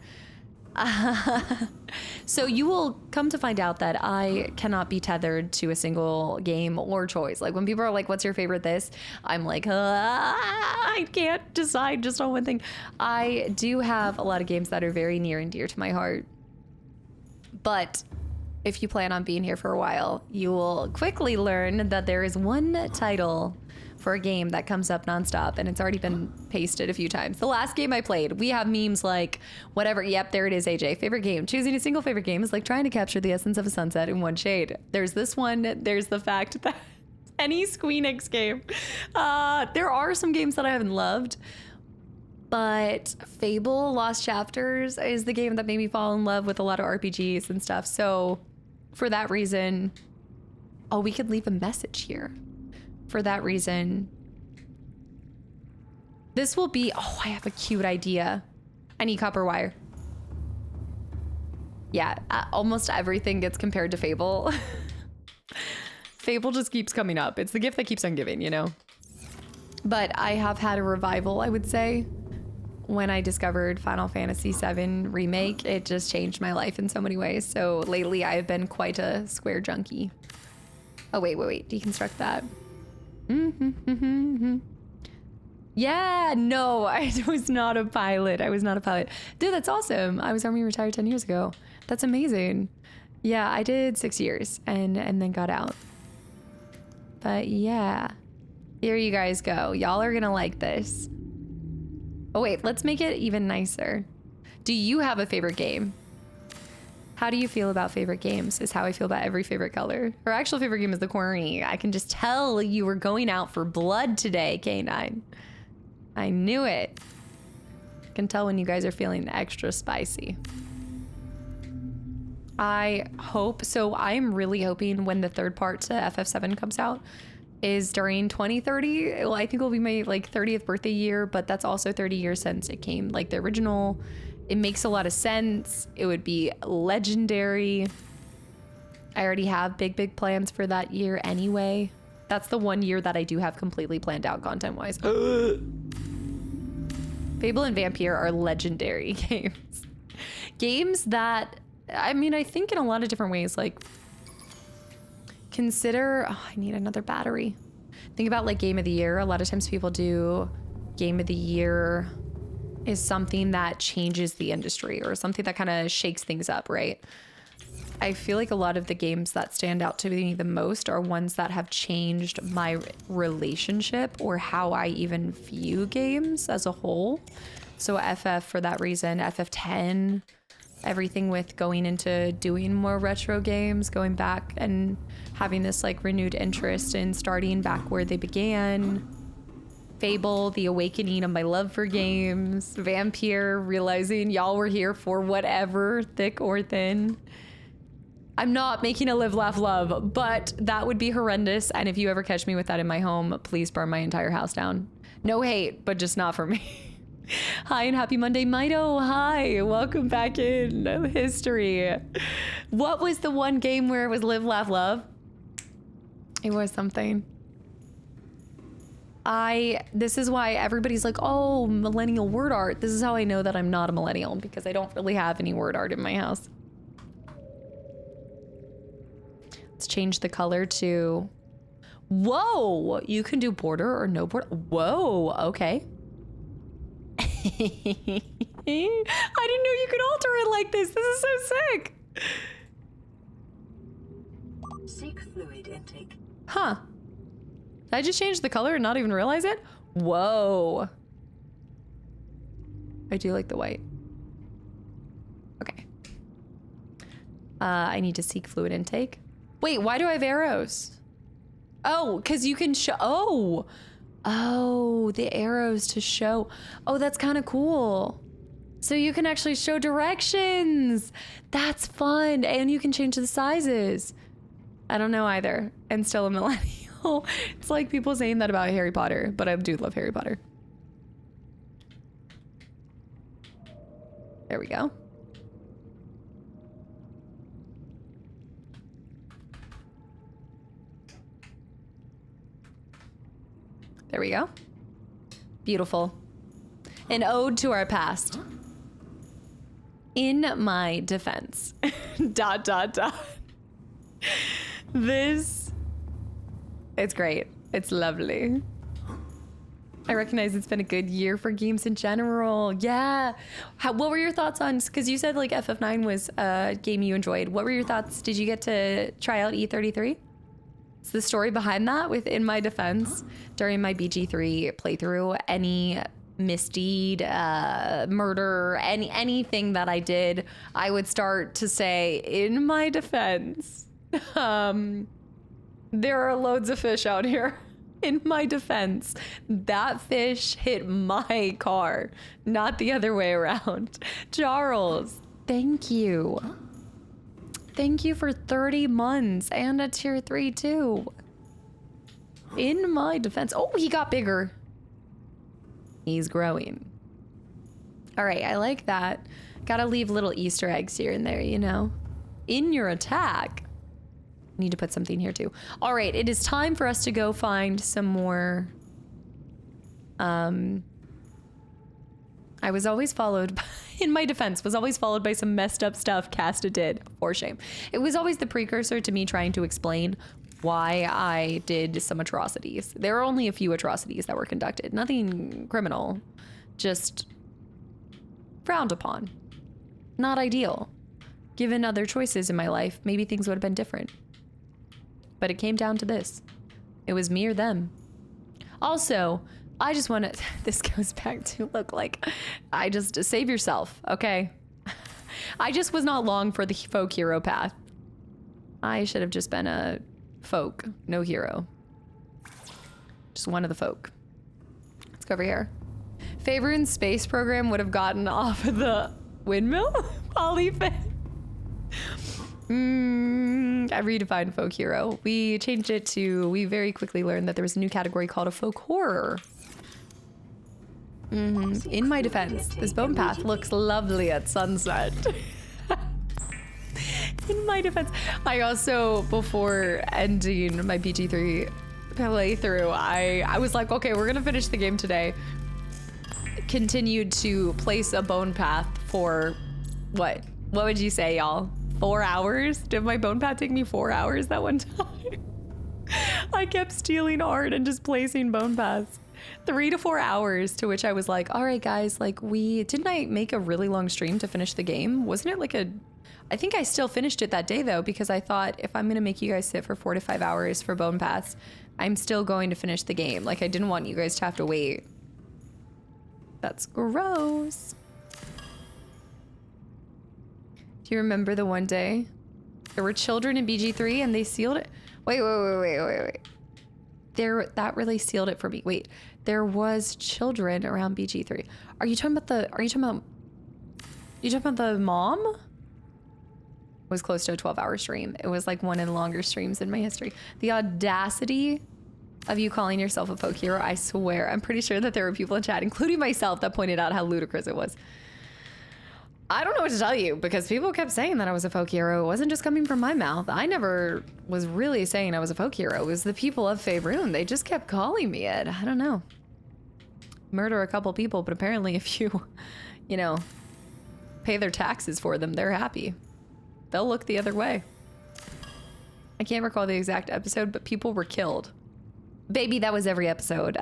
So you will come to find out that I cannot be tethered to a single game or choice. Like when people are like, what's your favorite this? I'm like, I can't decide just on one thing. I do have a lot of games that are very near and dear to my heart. But if you plan on being here for a while, you will quickly learn that there is one title for a game that comes up nonstop, and it's already been pasted a few times. The last game I played, we have memes like, whatever, yep, there it is, AJ. Favorite game. Choosing a single favorite game is like trying to capture the essence of a sunset in one shade. There's this one, there's the fact that any Squeenix game. There are some games that I haven't loved, but Fable Lost Chapters is the game that made me fall in love with a lot of RPGs and stuff. So for that reason, oh, we could leave a message here. For that reason, this will be, oh, I have a cute idea. I need copper wire. Yeah, almost everything gets compared to Fable. Fable just keeps coming up. It's the gift that keeps on giving, you know? But I have had a revival, I would say. When I discovered Final Fantasy VII Remake, it just changed my life in so many ways. So lately I have been quite a Square junkie. Oh, wait, deconstruct that. Yeah, no, I was not a pilot. Dude, that's awesome. I was Army retired 10 years ago. That's amazing. Yeah, I did 6 years and then got out. But yeah, here you guys go. Y'all are gonna like this. Oh wait, let's make it even nicer. Do you have a favorite game? How do you feel about favorite games is how I feel about every favorite color. Her actual favorite game is the corny. I can just tell you were going out for blood today, K9. I knew it. Can tell when you guys are feeling extra spicy. I hope, so I'm really hoping when the third part to FF7 comes out is during 2030. Well, I think it'll be my like 30th birthday year, but that's also 30 years since it came, like the original. It makes a lot of sense. It would be legendary. I already have big plans for that year anyway. That's the one year that I do have completely planned out content-wise. Fable and Vampire are legendary games. Games that, I mean, I think in a lot of different ways, like, consider, oh, I need another battery. Think about like Game of the Year. A lot of times people do Game of the Year is something that changes the industry or something that kind of shakes things up, right? I feel like a lot of the games that stand out to me the most are ones that have changed my relationship or how I even view games as a whole. So FF for that reason, FF10, everything with going into doing more retro games, going back and having this like renewed interest in starting back where they began. Fable, the awakening of my love for games. Vampire, realizing y'all were here for whatever, thick or thin. I'm not making a live, laugh, love, but that would be horrendous. And if you ever catch me with that in my home, please burn my entire house down. No hate, but just not for me. Hi and happy Monday, Mido. Hi, welcome back in history. What was the one game where it was live, laugh, love? It was something. This is why everybody's like, oh, millennial word art. This is how I know that I'm not a millennial, because I don't really have any word art in my house. Let's change the color to, whoa, you can do border or no border. Whoa, okay. I didn't know you could alter it like this. This is so sick. Seek fluid intake. Huh. Did I just change the color and not even realize it? Whoa. I do like the white. Okay. I need to seek fluid intake. Wait, why do I have arrows? Oh, because you can show. Oh, the arrows to show. Oh, that's kind of cool. So you can actually show directions. That's fun. And you can change the sizes. I don't know either. And still a millennial. It's like people saying that about Harry Potter, but I do love Harry Potter. There we go. There we go. Beautiful. An ode to our past. In my defense. ... This, it's great. It's lovely. I recognize it's been a good year for games in general. Yeah. What were your thoughts on, because you said like FF9 was a game you enjoyed. What were your thoughts? Did you get to try out E33? It's the story behind that with In My Defense. During my BG3 playthrough, any misdeed, murder, anything that I did, I would start to say, in my defense. There are loads of fish out here. In my defense, that fish hit my car, not the other way around. Charles, thank you. Thank you for 30 months and a tier 3 too. In my defense. Oh, he got bigger. He's growing. All right, I like that. Gotta leave little Easter eggs here and there, you know. In your attack. Need to put something here too. All right, it is time for us to go find some more. I was always followed by, in my defense, was always followed by some messed up stuff Casta did, for shame. It was always the precursor to me trying to explain why I did some atrocities. There are only a few atrocities that were conducted. Nothing criminal, just frowned upon. Not ideal. Given other choices in my life, maybe things would have been different. But it came down to this. It was me or them. Also, I just want to, this goes back to, look, like, I just, save yourself, okay? I just was not long for the folk hero path. I should have just been a folk, no hero. Just one of the folk. Let's go over here. Favorite space program would have gotten off of the windmill polyfin. I redefined folk hero. We changed it to, we very quickly learned that there was a new category called a folk horror. In my defense, this bone path looks lovely at sunset. In my defense, I also, before ending my BG3 playthrough, I was like, okay, we're gonna finish the game today. Continued to place a bone path for what would you say, y'all? 4 hours? Did my bone path take me 4 hours that one time? I kept stealing art and just placing bone paths. 3 to 4 hours, to which I was like, all right, guys, like didn't I make a really long stream to finish the game? Wasn't it like I think I still finished it that day though, because I thought if I'm gonna make you guys sit for 4 to 5 hours for bone paths, I'm still going to finish the game. Like I didn't want you guys to have to wait. That's gross. Do you remember the one day there were children in BG3 and they sealed it? Wait. That really sealed it for me. Wait, there was children around BG3. Are you talking about the mom? It was close to a 12-hour stream. It was like one of the longer streams in my history. The audacity of you calling yourself a folk hero, I swear. I'm pretty sure that there were people in chat, including myself, that pointed out how ludicrous it was. I don't know what to tell you, because people kept saying that I was a folk hero. It wasn't just coming from my mouth. I never was really saying I was a folk hero. It was the people of Faerun. They just kept calling me it. I don't know. Murder a couple people, but apparently if you know, pay their taxes for them, they're happy. They'll look the other way. I can't recall the exact episode, but people were killed. Baby, that was every episode.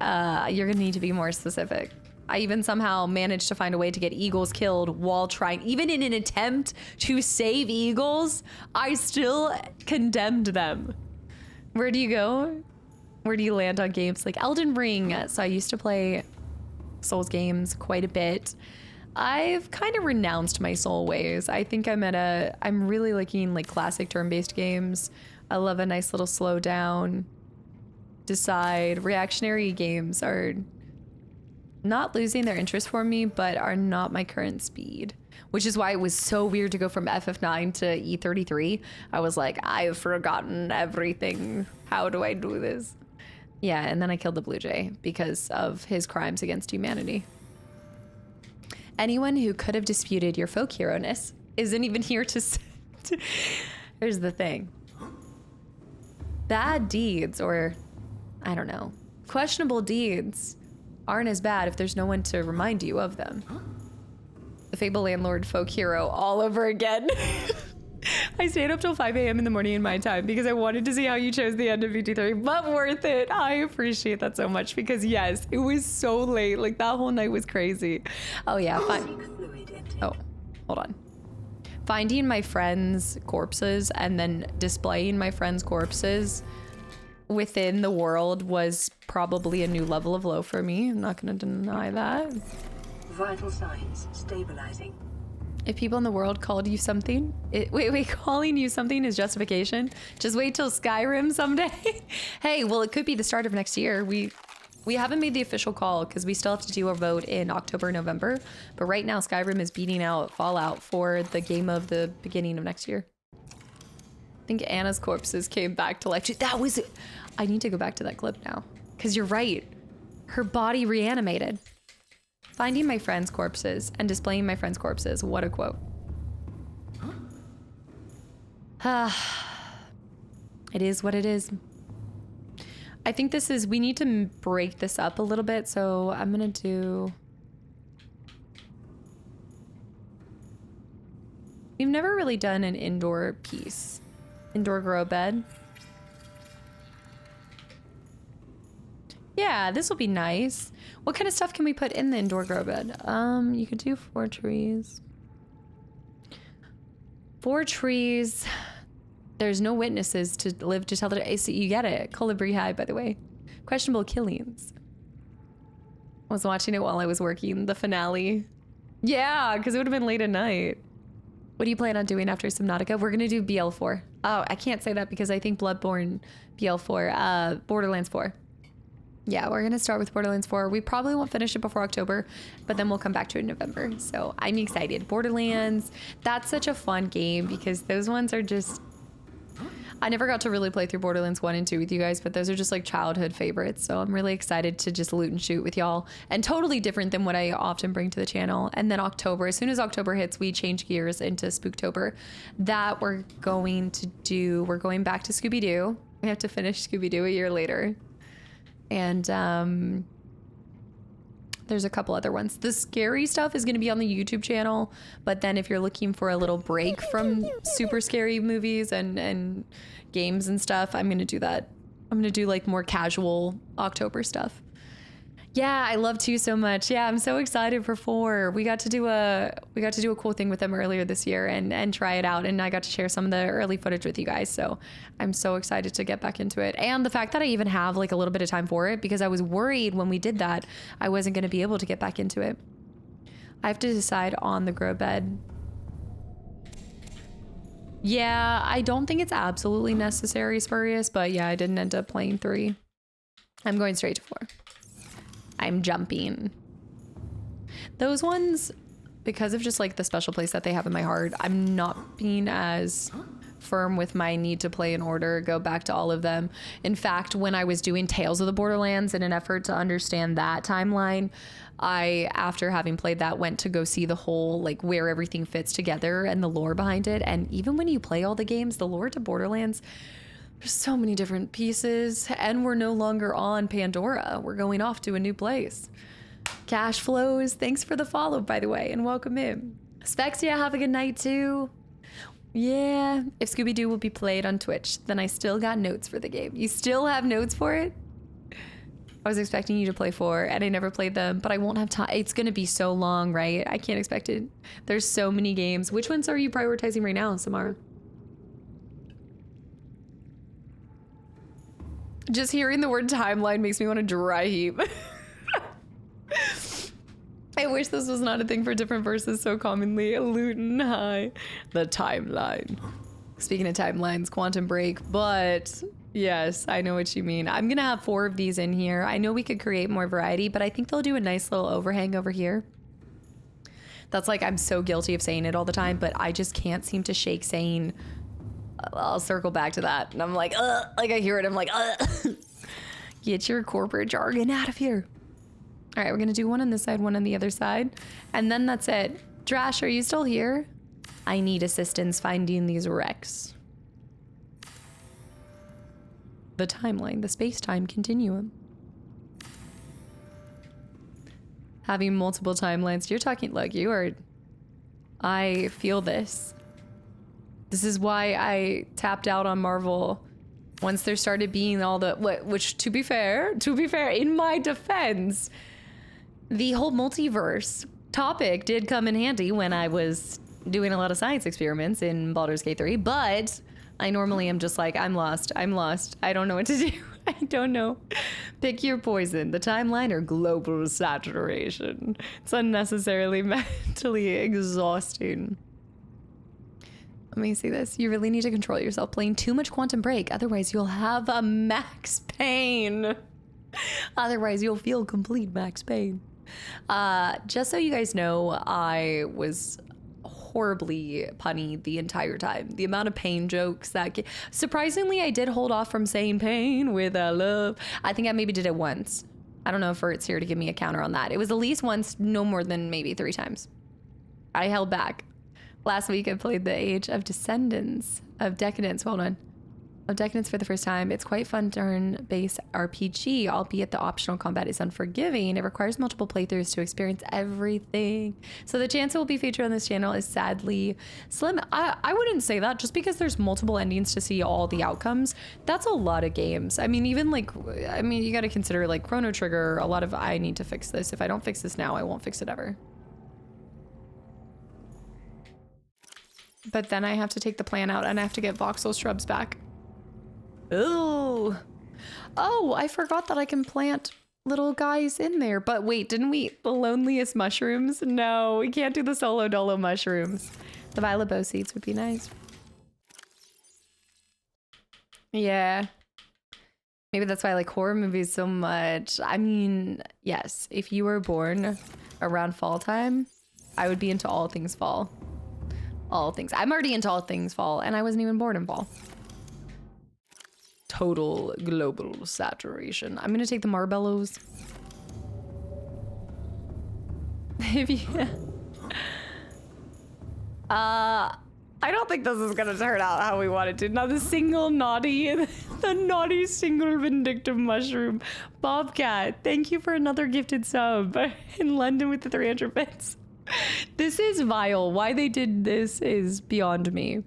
You're gonna need to be more specific. I even somehow managed to find a way to get eagles killed while trying, even in an attempt to save eagles, I still condemned them. Where do you go? Where do you land on games like Elden Ring? So I used to play Souls games quite a bit. I've kind of renounced my soul ways. I think I'm really liking like classic turn-based games. I love a nice little slow down, decide. Reactionary games are not losing their interest for me, but are not my current speed, which is why it was so weird to go from FF9 to E33. I was like, I've forgotten everything. How do I do this? Yeah, and then I killed the Blue Jay because of his crimes against humanity. Anyone who could have disputed your folk hero-ness isn't even here to Here's the thing. Bad deeds, or I don't know, questionable deeds aren't as bad if there's no one to remind you of them. The Fable Landlord folk hero all over again. I stayed up till 5 a.m. in the morning in my time because I wanted to see how you chose the end of VT3, but worth it. I appreciate that so much because yes, it was so late. Like that whole night was crazy. Oh yeah, fine. Oh, hold on. Finding my friends' corpses and then displaying my friends' corpses within the world was probably a new level of low for me. I'm not gonna deny that. Vital signs stabilizing. If people in the world called you something, calling you something is justification. Just wait till Skyrim someday. Hey, well, it could be the start of next year. We haven't made the official call because we still have to do a vote in October, November. But right now, Skyrim is beating out Fallout for the game of the beginning of next year. I think Anna's corpses came back to life. That was it. I need to go back to that clip now because you're right. Her body reanimated. Finding my friends' corpses and displaying my friends' corpses. What a quote. It is what it is. I think we need to break this up a little bit. So I'm gonna do. We've never really done an indoor piece. Indoor grow bed. Yeah, this will be nice. What kind of stuff can we put in the indoor grow bed? You could do 4 trees. 4 trees. There's no witnesses to live to tell the day. You get it. Colibri High, by the way. Questionable killings. I was watching it while I was working the finale. Yeah, because it would have been late at night. What do you plan on doing after Subnautica? We're gonna do BL4. Oh, I can't say that because I think Bloodborne BL4, Borderlands 4. Yeah, we're gonna start with Borderlands 4. We probably won't finish it before October, but then we'll come back to it in November. So I'm excited. Borderlands, that's such a fun game because those ones are just... I never got to really play through Borderlands 1 and 2 with you guys, but those are just like childhood favorites. So I'm really excited to just loot and shoot with y'all, and totally different than what I often bring to the channel. And then October, as soon as October hits, we change gears into Spooktober. That we're going to do, we're going back to Scooby-Doo. We have to finish Scooby-Doo a year later. And there's a couple other ones. The scary stuff is going to be on the YouTube channel, but then if you're looking for a little break from super scary movies and games and stuff, I'm going to do that. I'm going to do like more casual October stuff. Yeah, I love 2 so much. Yeah, I'm so excited for 4. We got to do a cool thing with them earlier this year and try it out, and I got to share some of the early footage with you guys. So I'm so excited to get back into it. And the fact that I even have like a little bit of time for it, because I was worried when we did that I wasn't going to be able to get back into it. I have to decide on the grow bed. Yeah, I don't think it's absolutely necessary, Spurious, but yeah, I didn't end up playing 3. I'm going straight to 4. I'm jumping. Those ones, because of just like the special place that they have in my heart, I'm not being as firm with my need to play in order, go back to all of them. In fact, when I was doing Tales of the Borderlands in an effort to understand that timeline, I, after having played that, went to go see the whole, like, where everything fits together and the lore behind it. And even when you play all the games, the lore to Borderlands, there's so many different pieces, and we're no longer on Pandora. We're going off to a new place. Cash flows, thanks for the follow, by the way, and welcome in. Spexia, have a good night too. Yeah, if Scooby-Doo will be played on Twitch, then I still got notes for the game. You still have notes for it? I was expecting you to play 4, and I never played them, but I won't have time. It's gonna be so long, right? I can't expect it. There's so many games. Which ones are you prioritizing right now, Samara? Just hearing the word timeline makes me want to dry heap. I wish this was not a thing for different verses so commonly. Luton High. The timeline. Speaking of timelines, Quantum Break, but yes, I know what you mean. I'm gonna have 4 of these in here. I know we could create more variety, but I think they'll do a nice little overhang over here. That's like, I'm so guilty of saying it all the time, but I just can't seem to shake saying... I'll circle back to that. And I'm like, like I hear it, I'm like, get your corporate jargon out of here. All right, we're gonna do one on this side, one on the other side. And then that's it. Drash, are you still here? I need assistance finding these wrecks. The timeline, the space-time continuum. Having multiple timelines. You're talking, look, you are, I feel this. This is why I tapped out on Marvel once there started being all the, which to be fair, in my defense, the whole multiverse topic did come in handy when I was doing a lot of science experiments in Baldur's Gate 3, but I normally am just like, I'm lost. I don't know what to do. I don't know. Pick your poison, the timeline or global saturation. It's unnecessarily mentally exhausting. Let me see this. You really need to control yourself playing too much Quantum Break. Otherwise, you'll have a max pain. Otherwise, you'll feel complete max pain. Just so you guys know, I was horribly punny the entire time. The amount of pain jokes that surprisingly, I did hold off from saying pain with love. I think I maybe did it once. I don't know if Ert's here to give me a counter on that. It was at least once, no more than maybe 3 times. I held back. Last week I played the Age of Decadence for the first time. It's quite fun turn-based RPG, albeit the optional combat is unforgiving. It requires multiple playthroughs to experience everything. So the chance it will be featured on this channel is sadly slim. I wouldn't say that. Just because there's multiple endings to see all the outcomes, that's a lot of games. I mean, even like, you got to consider like Chrono Trigger, a lot of, I need to fix this. If I don't fix this now, I won't fix it ever. But then I have to take the plant out and I have to get voxel shrubs back. Ooh. Oh, I forgot that I can plant little guys in there. But wait, didn't we? The loneliest mushrooms? No, we can't do the solo dolo mushrooms. The violet bow seeds would be nice. Yeah. Maybe that's why I like horror movies so much. I mean, yes, if you were born around fall time, I would be into all things fall. All things. I'm already into all things fall, and I wasn't even born in fall. Total global saturation. I'm gonna take the Marbellos. If you... I don't think this is gonna turn out how we want it to. Now the single naughty, the naughty single vindictive mushroom. Bobcat, thank you for another gifted sub in London with the 300 bits. This is vile. Why they did this is beyond me.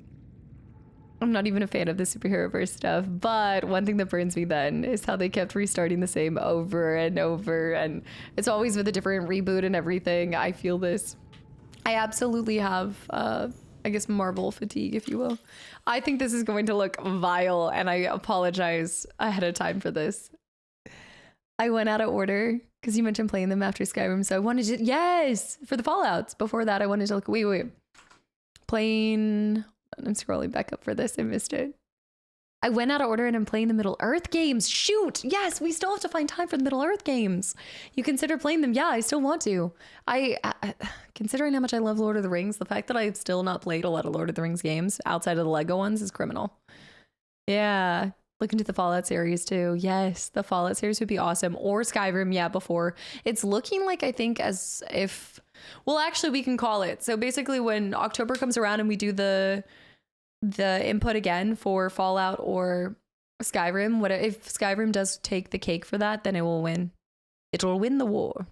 I'm not even a fan of the superhero verse stuff, but one thing that burns me then is how they kept restarting the same over and over, and it's always with a different reboot and everything. I feel this. I absolutely have, I guess, Marvel fatigue, if you will. I think this is going to look vile, and I apologize ahead of time for this. I went out of order because you mentioned playing them after Skyrim, so I wanted to, yes, for the Fallouts. Before that, I wanted to look, wait. Playing, I'm scrolling back up for this, I missed it. I went out of order and I'm playing the Middle Earth games. Shoot, yes, we still have to find time for the Middle Earth games. You consider playing them? Yeah, I still want to. I considering how much I love Lord of the Rings, the fact that I've still not played a lot of Lord of the Rings games outside of the Lego ones is criminal. Yeah, look into the Fallout series too. Yes, the Fallout series would be awesome. Or Skyrim, yeah, before. It's looking like, I think, as if, well, actually we can call it. So basically when October comes around and we do the input again for Fallout or Skyrim, what if Skyrim does take the cake for that, then it will win. It will win the war.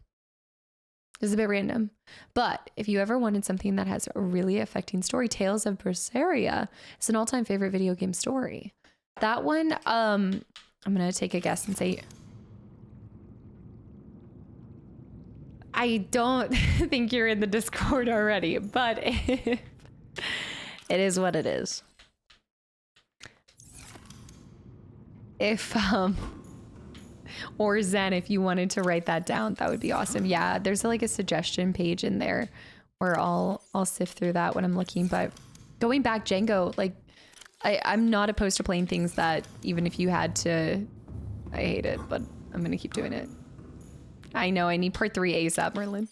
It's a bit random. But if you ever wanted something that has a really affecting story, Tales of Berseria is an all-time favorite video game story. That one, I'm gonna take a guess and say, I don't think you're in the Discord already, but it is what it is. If or Zen, if you wanted to write that down, that would be awesome. Yeah, there's like a suggestion page in there where I'll sift through that when I'm looking. But going back, Django, like I'm not opposed to playing things that even if you had to, I hate it, but I'm gonna keep doing it. I know I need part 3 ASAP, Merlin.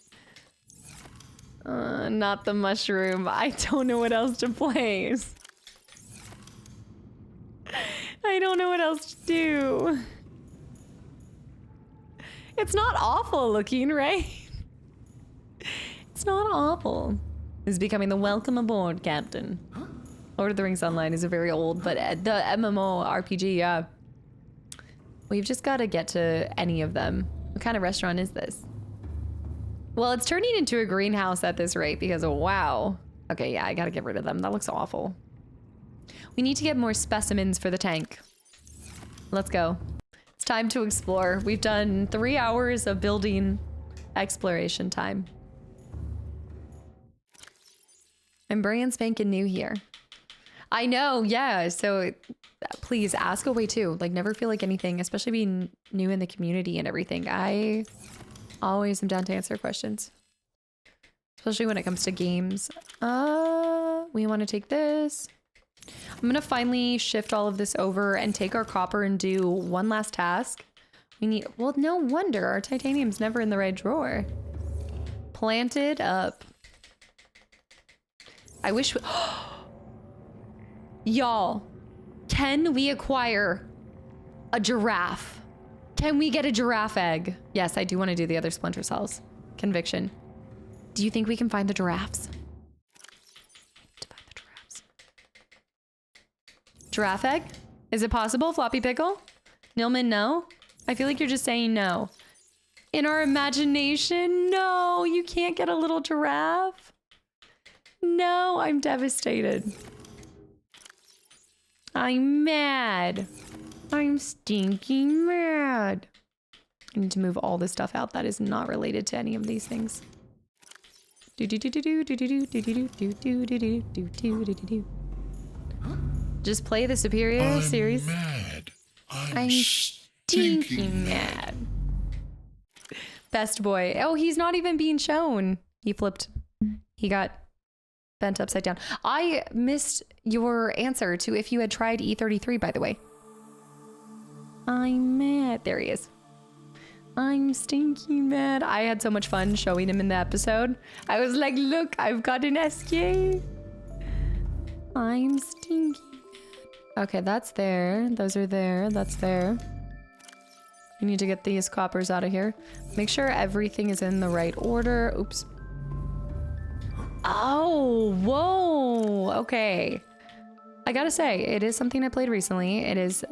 Not the mushroom. I don't know what else to play. I don't know what else to do. It's not awful looking, right? It's not awful. It's becoming the welcome aboard, Captain. Lord of the Rings Online is a very old, but the MMO RPG, yeah. We've just got to get to any of them. What kind of restaurant is this? Well, it's turning into a greenhouse at this rate because, wow. Okay, yeah, I gotta get rid of them. That looks awful. We need to get more specimens for the tank. Let's go. It's time to explore. We've done 3 hours of building exploration time. I'm brand spanking new here. I know, yeah, so please ask away too. Like, never feel like anything, especially being new in the community and everything. I always am down to answer questions, especially when it comes to games. We want to take this. I'm gonna finally shift all of this over and take our copper and do one last task. We need, well, no wonder our titanium's never in the right drawer. Planted up. I wish we, y'all, can we acquire a giraffe? Can we get a giraffe egg? Yes, I do want to do the other splinter cells. Conviction. Do you think we can find the giraffes? To find the giraffes. Giraffe egg? Is it possible? Floppy pickle? Nilman, no? I feel like you're just saying no. In our imagination, no, you can't get a little giraffe. No, I'm devastated. I'm mad. I'm stinking mad. I need to move all this stuff out that is not related to any of these things. Just play the Superior series. Mad. I'm stinking mad. Best boy. Oh, he's not even being shown. He flipped. He got bent upside down. I missed your answer to if you had tried E33, by the way. I'm mad. There he is. I'm stinky mad. I had so much fun showing him in the episode. I was like, look, I've got an SK. I'm stinky mad. Okay, that's there. Those are there. That's there. We need to get these coppers out of here. Make sure everything is in the right order. Oops. Oh, whoa. Okay. I gotta say, it is something I played recently. It is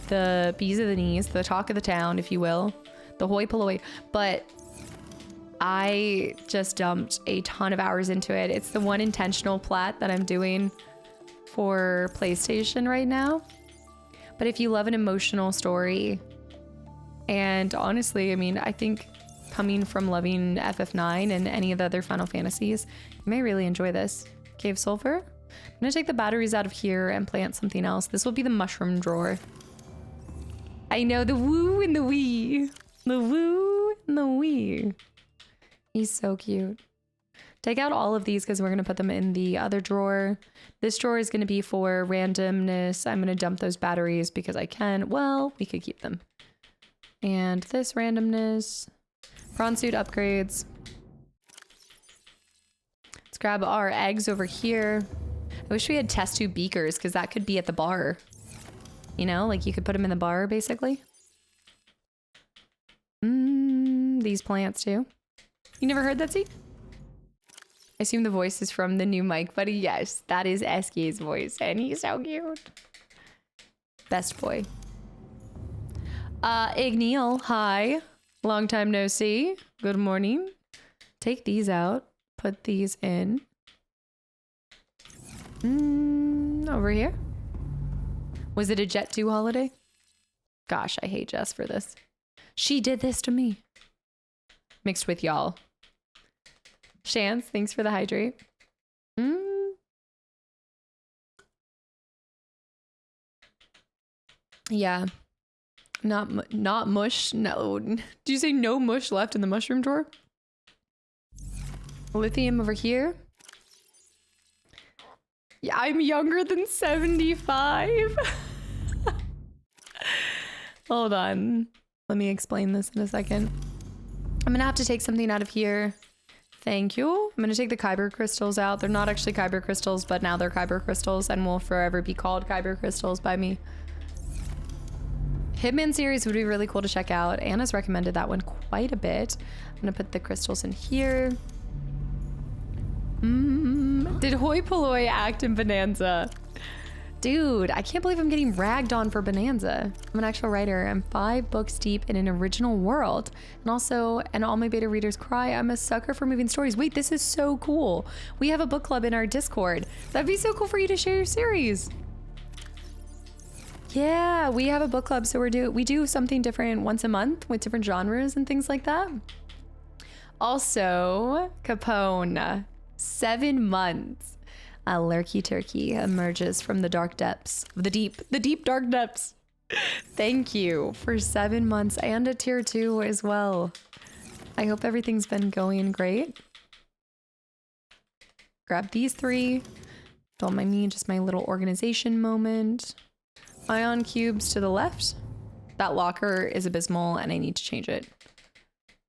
the bees of the knees, the talk of the town, if you will. The hoi polloi. But I just dumped a ton of hours into it. It's the one intentional plat that I'm doing for PlayStation right now. But if you love an emotional story, and honestly, I mean, I think coming from loving FF9 and any of the other Final Fantasies, you may really enjoy this. Cave Sulfur. I'm gonna take the batteries out of here and plant something else. This will be the mushroom drawer. I know, the woo and the wee. The woo and the wee. He's so cute. Take out all of these because we're gonna put them in the other drawer. This drawer is gonna be for randomness. I'm gonna dump those batteries because I can. Well, we could keep them. And this randomness. Prawn suit upgrades. Let's grab our eggs over here. I wish we had test tube beakers because that could be at the bar. You know, like you could put them in the bar basically. These plants too. You never heard that, see? I assume the voice is from the new mic, buddy. Yes, that is SK's voice and he's so cute. Best boy. Igneal, hi. Long time no see. Good morning. Take these out. Put these in. Over here. Was it a Jet 2 holiday? Gosh, I hate Jess for this. She did this to me. Mixed with y'all. Chance, thanks for the hydrate. Yeah. Not mush. No. Do you say no mush left in the mushroom drawer? Lithium over here. Yeah, I'm younger than 75. Hold on. Let me explain this in a second. I'm gonna have to take something out of here. Thank you. I'm gonna take the Kyber crystals out. They're not actually Kyber crystals, but now they're Kyber crystals and will forever be called Kyber crystals by me. Hitman series would be really cool to check out. Anna's recommended that one quite a bit. I'm gonna put the crystals in here. Did hoi polloi act in Bonanza? Dude, I can't believe I'm getting ragged on for Bonanza. I'm an actual writer. I'm 5 books deep in an original world. And also, and all my beta readers cry, I'm a sucker for moving stories. Wait, this is so cool. We have a book club in our Discord. That'd be so cool for you to share your series. Yeah, we have a book club, so we do something different once a month with different genres and things like that. Also, Capone, 7 months. A lurky turkey emerges from the dark depths, the deep dark depths. Thank you for 7 months and a tier 2 as well. I hope everything's been going great. Grab these 3. Don't mind me, just my little organization moment. Ion cubes to the left. That locker is abysmal and I need to change it.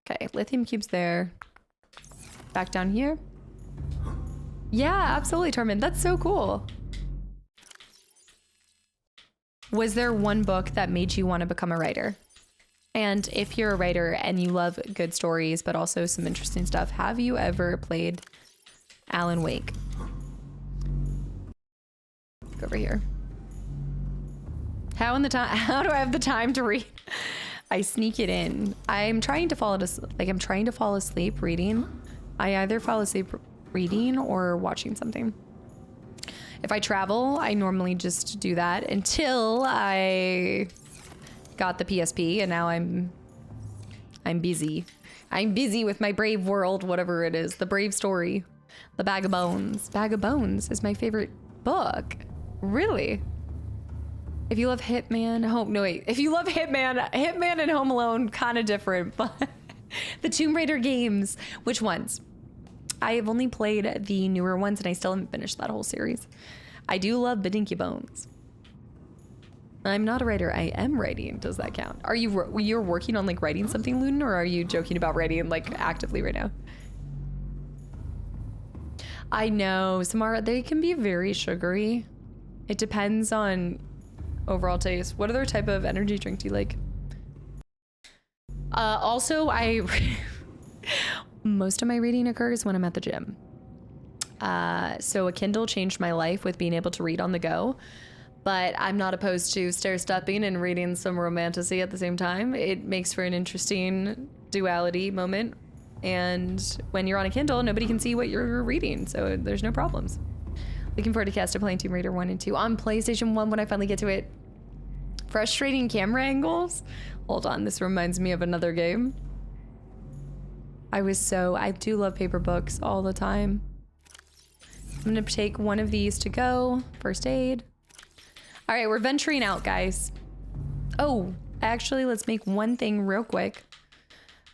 Okay, lithium cubes there. Back down here. Yeah, absolutely, Tormund. That's so cool. Was there one book that made you want to become a writer? And if you're a writer and you love good stories, but also some interesting stuff, have you ever played Alan Wake? Go over here. How do I have the time to read? I sneak it in. I'm trying to fall asleep reading. I either fall asleep reading or watching something. If I travel, I normally just do that until I got the PSP and now I'm busy. I'm busy with my Brave World, whatever it is, the Brave Story, the Bag of Bones. Bag of Bones is my favorite book. Really? If you love Hitman, if you love Hitman and Home Alone, kind of different, but the Tomb Raider games, which ones? I have only played the newer ones and I still haven't finished that whole series. I do love Badinky Bones. I'm not a writer. I am writing. Does that count? Are you're working on like writing something, Luden, or are you joking about writing like actively right now? I know, Samara, they can be very sugary. It depends on overall taste. What other type of energy drink do you like? Also, most of my reading occurs when I'm at the gym. So a Kindle changed my life with being able to read on the go, but I'm not opposed to stair-stepping and reading some romantasy at the same time. It makes for an interesting duality moment. And when you're on a Kindle, nobody can see what you're reading, so there's no problems. Looking forward to Casta playing Tomb Raider 1 and 2 on PlayStation 1 when I finally get to it. Frustrating camera angles. Hold on, this reminds me of another game. I do love paper books all the time. I'm gonna take one of these to go. First aid. All right, we're venturing out, guys. Oh, actually, let's make one thing real quick.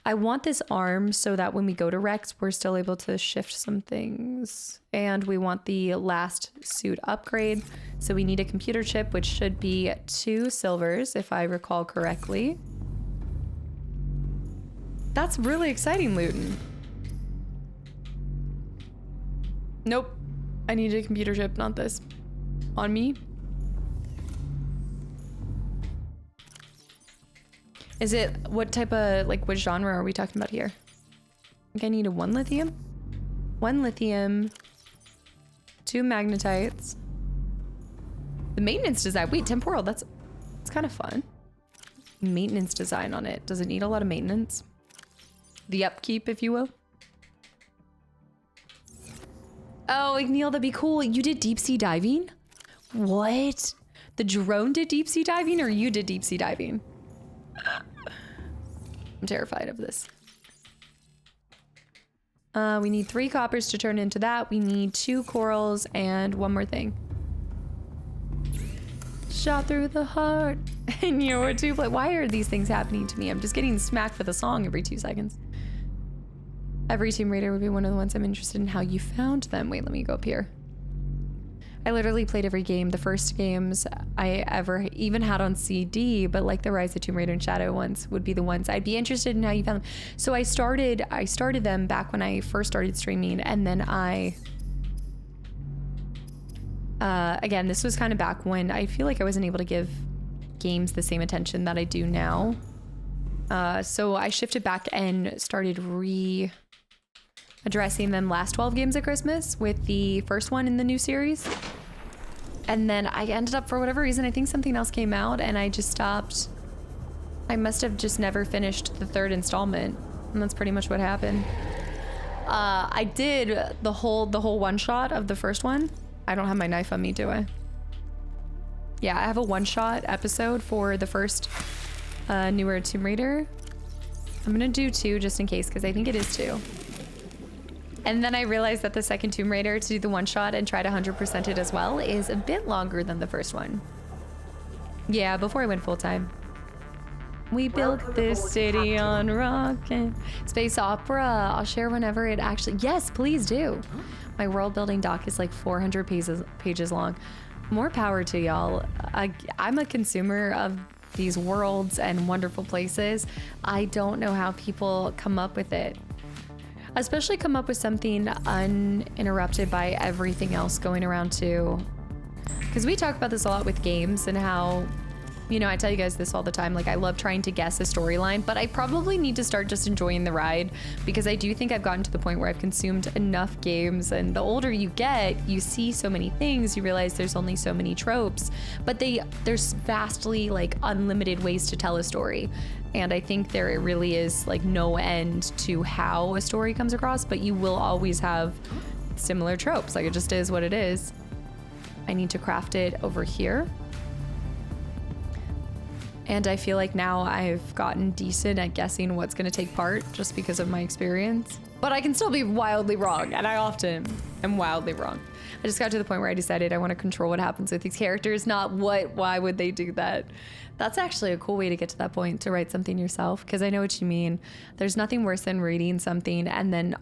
I want this arm so that when we go to Rex, we're still able to shift some things. And we want the last suit upgrade. So we need a computer chip, which should be 2 silvers, if I recall correctly. That's really exciting, Luton. Nope. I need a computer chip, not this. On me. Is it, what type of, like, what genre are we talking about here? I think I need a 1 lithium. 1 lithium. 2 magnetites. The maintenance design. Wait, temporal, that's kind of fun. Maintenance design on it. Does it need a lot of maintenance? The upkeep, if you will. Oh, Igneel, that'd be cool. You did deep sea diving? What? The drone did deep sea diving or you did deep sea diving? I'm terrified of this. We need 3 coppers to turn into that. We need 2 corals and 1 more thing. Shot through the heart and you're too play. Why are these things happening to me? I'm just getting smacked with a song every 2 seconds. Every Tomb Raider would be one of the ones I'm interested in how you found them. Wait, let me go up here. I literally played every game. The first games I ever even had on CD, but like the Rise of Tomb Raider and Shadow ones would be the ones I'd be interested in how you found them. So I started them back when I first started streaming, and then again, this was kind of back when I feel like I wasn't able to give games the same attention that I do now. So I shifted back and started addressing them last 12 games at Christmas with the first one in the new series. And then I ended up, for whatever reason, I think something else came out and I just stopped. I must have just never finished the 3rd installment. And that's pretty much what happened. I did the whole one shot of the first one. I don't have my knife on me, do I? Yeah, I have a 1-shot episode for the first newer Tomb Raider. I'm gonna do 2 just in case, because I think it is 2. And then I realized that the second Tomb Raider, to do the 1-shot and try to 100% it as well, is a bit longer than the first one. Yeah, before I went full-time. We built this city on rock and space opera. I'll share whenever it actually... Yes, please do. My world building doc is like 400 pages long. More power to y'all. I'm a consumer of these worlds and wonderful places. I don't know how people come up with it. Especially come up with something uninterrupted by everything else going around too. Because we talk about this a lot with games and how, you know, I tell you guys this all the time, like I love trying to guess a storyline, but I probably need to start just enjoying the ride, because I do think I've gotten to the point where I've consumed enough games, and the older you get, you see so many things, you realize there's only so many tropes, but there's vastly like unlimited ways to tell a story. And I think there really is like no end to how a story comes across, but you will always have similar tropes. Like it just is what it is. I need to craft it over here. And I feel like now I've gotten decent at guessing what's gonna take part just because of my experience. But I can still be wildly wrong, and I often am wildly wrong. I just got to the point where I decided I want to control what happens with these characters, not why would they do that? That's actually a cool way to get to that point, to write something yourself, because I know what you mean. There's nothing worse than reading something and then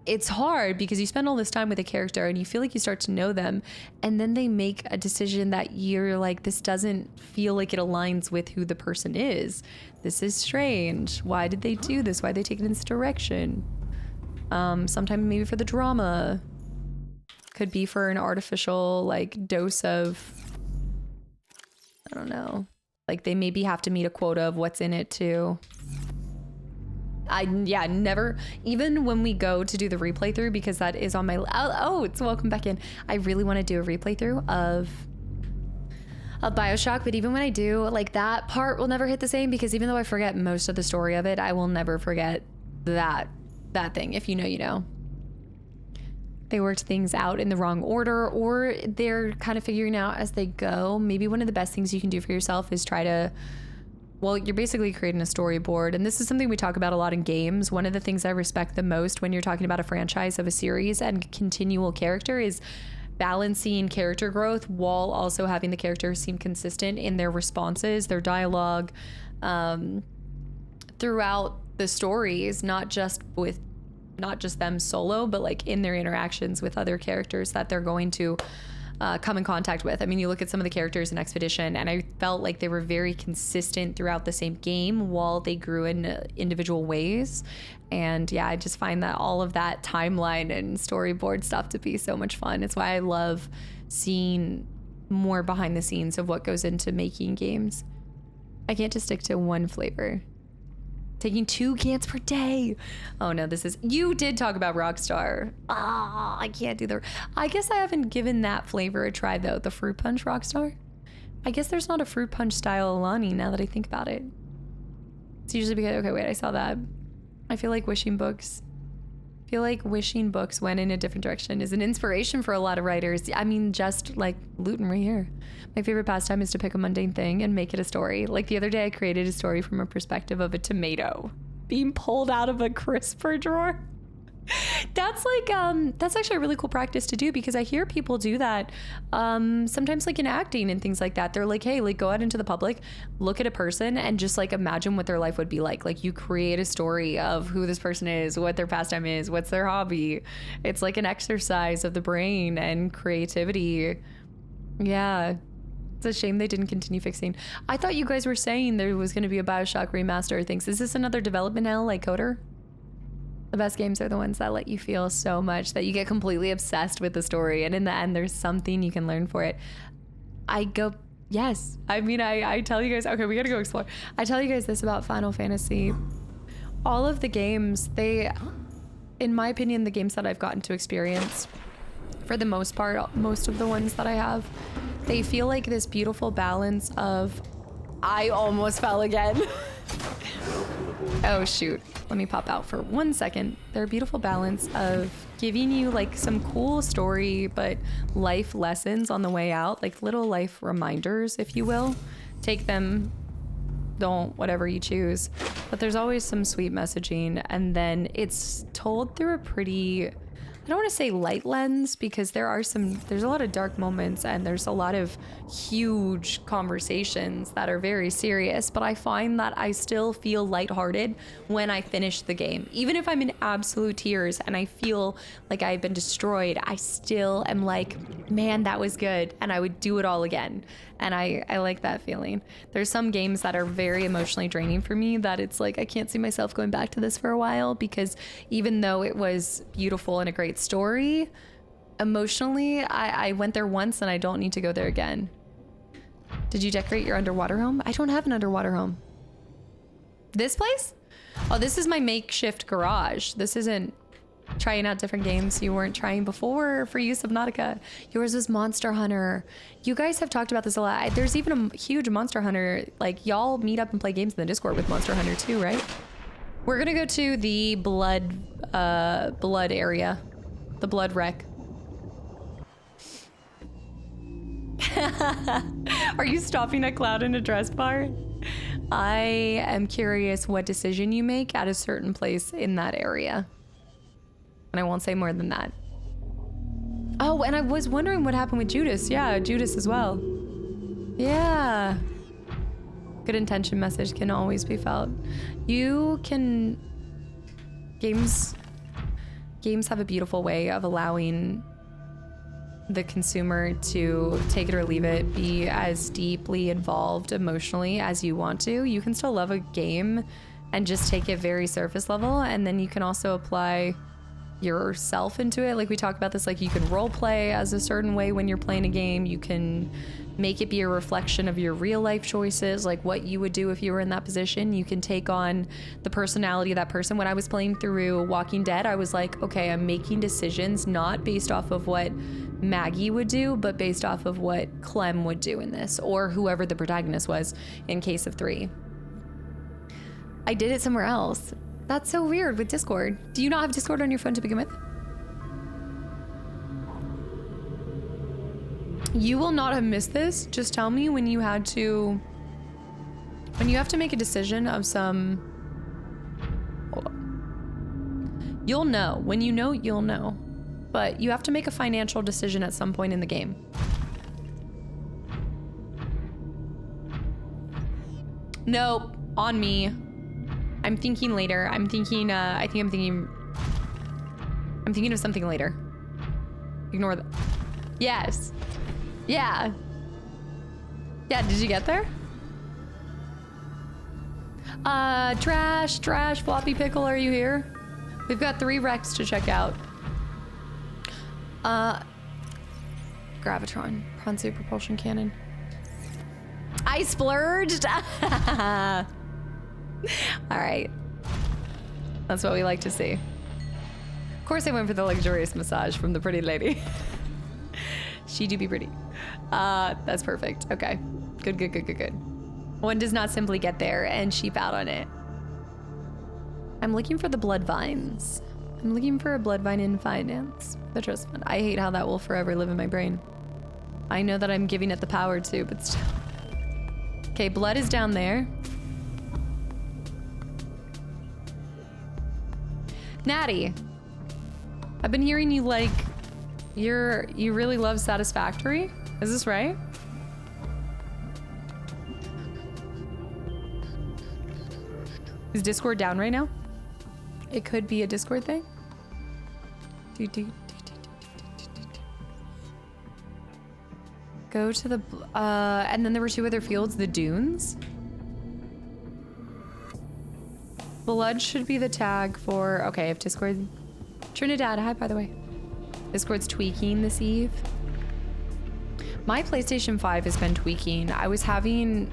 it's hard because you spend all this time with a character and you feel like you start to know them, and then they make a decision that you're like, this doesn't feel like it aligns with who the person is. This is strange. Why did they do this? Why did they take it in this direction? Sometimes maybe for the drama. Could be for an artificial like dose of, I don't know. Like they maybe have to meet a quota of what's in it too. Yeah, never, even when we go to do the replay through, because that is on my, oh, it's welcome back in. I really want to do a replay through of BioShock, but even when I do, like that part will never hit the same, because even though I forget most of the story of it, I will never forget that thing. If you know, you know. They worked things out in the wrong order, or they're kind of figuring out as they go. Maybe one of the best things you can do for yourself is try to, well, you're basically creating a storyboard. And this is something we talk about a lot in games. One of the things I respect the most when you're talking about a franchise of a series and continual character is balancing character growth while also having the characters seem consistent in their responses, their dialogue, throughout the stories, not just them solo, but like in their interactions with other characters that they're going to come in contact with. I mean, you look at some of the characters in Expedition, and I felt like they were very consistent throughout the same game while they grew in individual ways. And yeah, I just find that all of that timeline and storyboard stuff to be so much fun. It's why I love seeing more behind the scenes of what goes into making games. I can't just stick to one flavor. Taking 2 cans per day. Oh no, you did talk about Rockstar. I can't do I guess I haven't given that flavor a try though, the fruit punch Rockstar. I guess there's not a fruit punch style Alani now that I think about it. It's usually because, okay, wait, I saw that. I feel like Wishing Books went in a different direction, is an inspiration for a lot of writers. I mean, just like Luton right here. My favorite pastime is to pick a mundane thing and make it a story. Like the other day I created a story from a perspective of a tomato being pulled out of a crisper drawer. That's like, that's actually a really cool practice to do, because I hear people do that sometimes like in acting and things like that. They're like, hey, like go out into the public, look at a person and just like imagine what their life would be like. Like you create a story of who this person is, what their pastime is, what's their hobby. It's like an exercise of the brain and creativity. Yeah. It's a shame they didn't continue fixing. I thought you guys were saying there was going to be a BioShock remaster or things. Is this another development hell like Coder? The best games are the ones that let you feel so much that you get completely obsessed with the story, and in the end there's something you can learn for it. I go, yes. I mean, I tell you guys, okay, we gotta go explore. I tell you guys this about Final Fantasy. All of the games, in my opinion, the games that I've gotten to experience, for the most part, most of the ones that I have, they feel like this beautiful balance of, I almost fell again. Oh shoot, let me pop out for 1 second. They're a beautiful balance of giving you like some cool story, but life lessons on the way out, like little life reminders, if you will. Take them, don't, whatever you choose. But there's always some sweet messaging, and then it's told through a pretty, I don't want to say light lens, because there's a lot of dark moments and there's a lot of huge conversations that are very serious, but I find that I still feel lighthearted when I finish the game. Even if I'm in absolute tears and I feel like I've been destroyed, I still am like, man, that was good, and I would do it all again. And I like that feeling. There's some games that are very emotionally draining for me that it's like, I can't see myself going back to this for a while, because even though it was beautiful and a great story, emotionally, I went there once and I don't need to go there again. Did you decorate your underwater home? I don't have an underwater home. This place? Oh, this is my makeshift garage. This isn't trying out different games you weren't trying before for you, Subnautica. Yours was Monster Hunter. You guys have talked about this a lot. There's even a huge Monster Hunter, like y'all meet up and play games in the Discord with Monster Hunter too, right? We're gonna go to the blood area, the blood wreck. Are you stopping at Cloud in a dress bar? I am curious what decision you make at a certain place in that area. And I won't say more than that. Oh, and I was wondering what happened with Judas. Yeah, Judas as well. Yeah. Good intention message can always be felt. You can... Games games have a beautiful way of allowing the consumer to take it or leave it, be as deeply involved emotionally as you want to. You can still love a game and just take it very surface level, and then you can also apply yourself into it. Like we talk about this, like you can role play as a certain way when you're playing a game. You can make it be a reflection of your real life choices, like what you would do if you were in that position. You can take on the personality of that person. When I was playing through Walking Dead, I was like, okay, I'm making decisions not based off of what Maggie would do, but based off of what Clem would do in this, or whoever the protagonist was in case of 3. I did it somewhere else. That's so weird with Discord. Do you not have Discord on your phone to begin with? You will not have missed this. Just tell me when you have to make a decision of some... Hold on. You'll know. When you know, you'll know. But you have to make a financial decision at some point in the game. Nope. On me. I'm thinking later. I'm thinking of something later. Ignore that. Yes. Yeah. Yeah, did you get there? Trash, Floppy Pickle, are you here? We've got 3 wrecks to check out. Gravitron, Ponsu Propulsion Cannon. I splurged! All right. That's what we like to see. Of course I went for the luxurious massage from the pretty lady. She do be pretty. That's perfect. Okay. Good. One does not simply get there and sheep out on it. I'm looking for the blood vines. I'm looking for a blood vine in finance. The trust fund. I hate how that will forever live in my brain. I know that I'm giving it the power to, but still. Okay, blood is down there. Natty, I've been hearing you like, you really love Satisfactory. Is this right? Is Discord down right now? It could be a Discord thing. Go to the, and then there were 2 other fields, the dunes. Blood should be the tag for, okay, if Discord, Trinidad, hi by the way. Discord's tweaking this eve. My PlayStation 5 has been tweaking. I was having,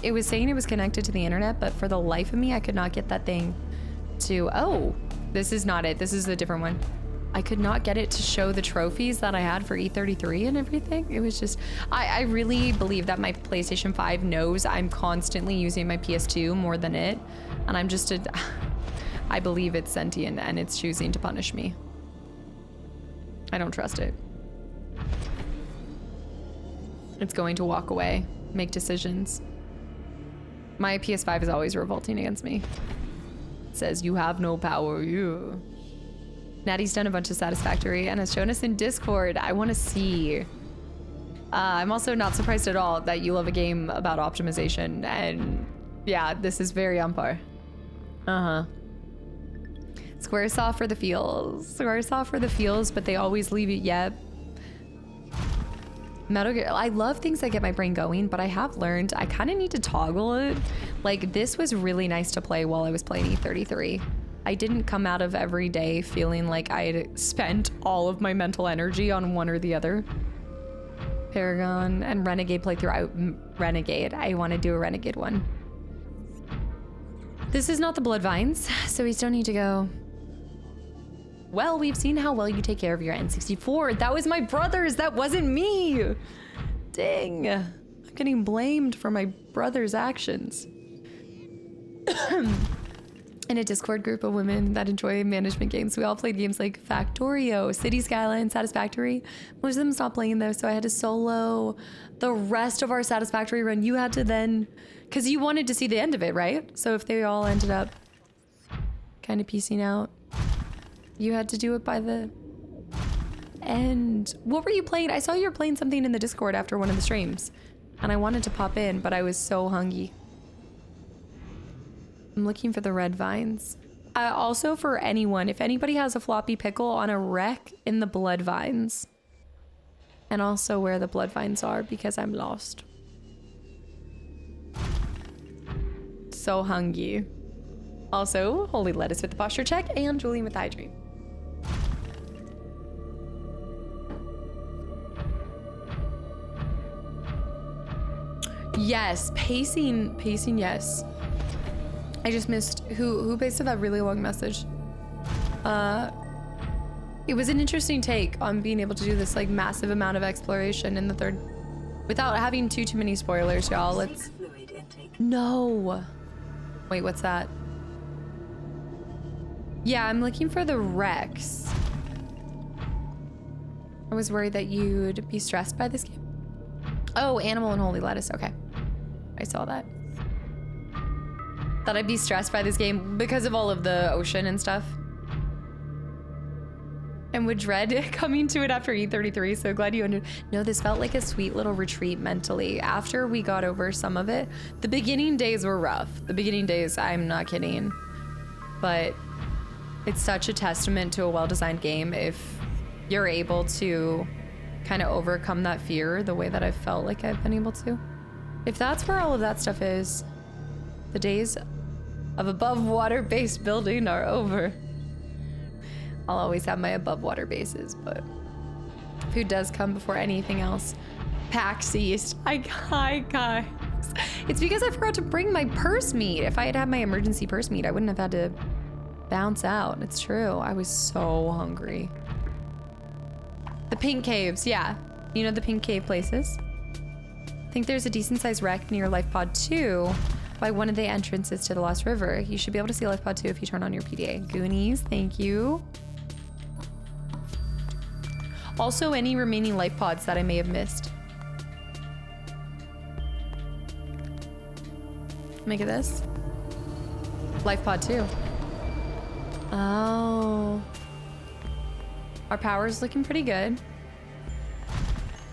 it was saying it was connected to the internet, but for the life of me, I could not get that thing to, oh, this is not it. This is a different one. I could not get it to show the trophies that I had for E33 and everything. It was just, I really believe that my PlayStation 5 knows I'm constantly using my PS2 more than it. And I'm just I believe it's sentient and it's choosing to punish me. I don't trust it. It's going to walk away, make decisions. My PS5 is always revolting against me. It says, you have no power, you. Natty's done a bunch of Satisfactory and has shown us in Discord. I want to see. I'm also not surprised at all that you love a game about optimization. And yeah, this is very on par. Squaresoft for the feels. Squaresoft for the feels, but they always leave it, yep. Metal Gear, I love things that get my brain going, but I have learned I kind of need to toggle it. Like, this was really nice to play while I was playing E33. I didn't come out of every day feeling like I had spent all of my mental energy on one or the other. Paragon and Renegade playthrough. Renegade. I want to do a Renegade one. This is not the blood vines, so we still need to go. Well, we've seen how well you take care of your N64. That was my brother's. That wasn't me. Dang. I'm getting blamed for my brother's actions. In a Discord group of women that enjoy management games, we all played games like Factorio, City Skyline, Satisfactory. Most of them stopped playing though, so I had to solo the rest of our Satisfactory run. You had to then, because you wanted to see the end of it, right? So if they all ended up kind of piecing out, you had to do it by the end. What were you playing? I saw you were playing something in the Discord after one of the streams, and I wanted to pop in, but I was so hungry. I'm looking for the red vines. Also for anyone, if anybody has a floppy pickle on a wreck in the blood vines. And also where the blood vines are because I'm lost. So hungry. Also, Holy Lettuce with the posture check and Julian with the hydrate. Yes, pacing, yes. I just missed who pasted that really long message. It was an interesting take on being able to do this like massive amount of exploration in the third without having too many spoilers, y'all. Let's No. Wait, what's that? Yeah, I'm looking for the wrecks. I was worried that you'd be stressed by this game. Oh, Animal and Holy Lettuce. Okay. I saw that. Thought I'd be stressed by this game because of all of the ocean and stuff. And would dread coming to it after E33. So glad you understood. No, this felt like a sweet little retreat mentally. After we got over some of it, the beginning days were rough. The beginning days, I'm not kidding. But it's such a testament to a well-designed game if you're able to kind of overcome that fear the way that I've felt like I've been able to. If that's where all of that stuff is, the days of above water based building are over. I'll always have my above water bases, but food does come before anything else. PAX East. Hi guys. It's because I forgot to bring my purse meat. If I had had my emergency purse meat, I wouldn't have had to bounce out. It's true. I was so hungry. The pink caves, yeah. You know the pink cave places? I think there's a decent sized wreck near Life Pod 2 by one of the entrances to the Lost River. You should be able to see Life Pod 2 if you turn on your PDA. Goonies, thank you. Also, any remaining life pods that I may have missed. Look at this. Life pod 2. Oh. Our power's looking pretty good.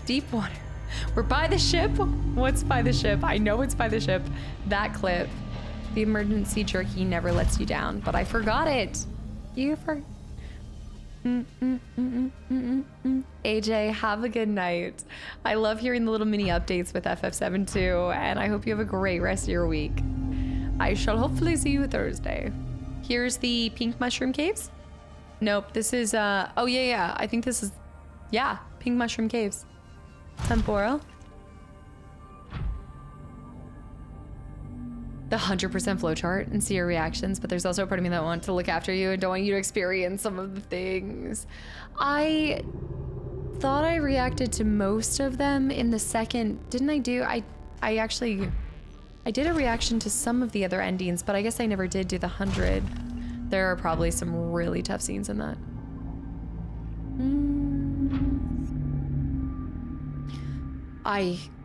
Deep water. We're by the ship. What's by the ship? I know it's by the ship. That clip. The emergency jerky never lets you down, but I forgot it. You forgot. AJ, have a good night. I love hearing the little mini updates with FF7 and I hope you have a great rest of your week. I shall hopefully see you Thursday. Here's the pink mushroom caves. Nope, this is, oh yeah, I think this is, yeah, pink mushroom caves. Temporal. The 100% flowchart and see your reactions, but there's also a part of me that wants to look after you and don't want you to experience some of the things. I thought I reacted to most of them in the second, didn't I do? I did a reaction to some of the other endings, but I guess I never did do the 100. There are probably some really tough scenes in that.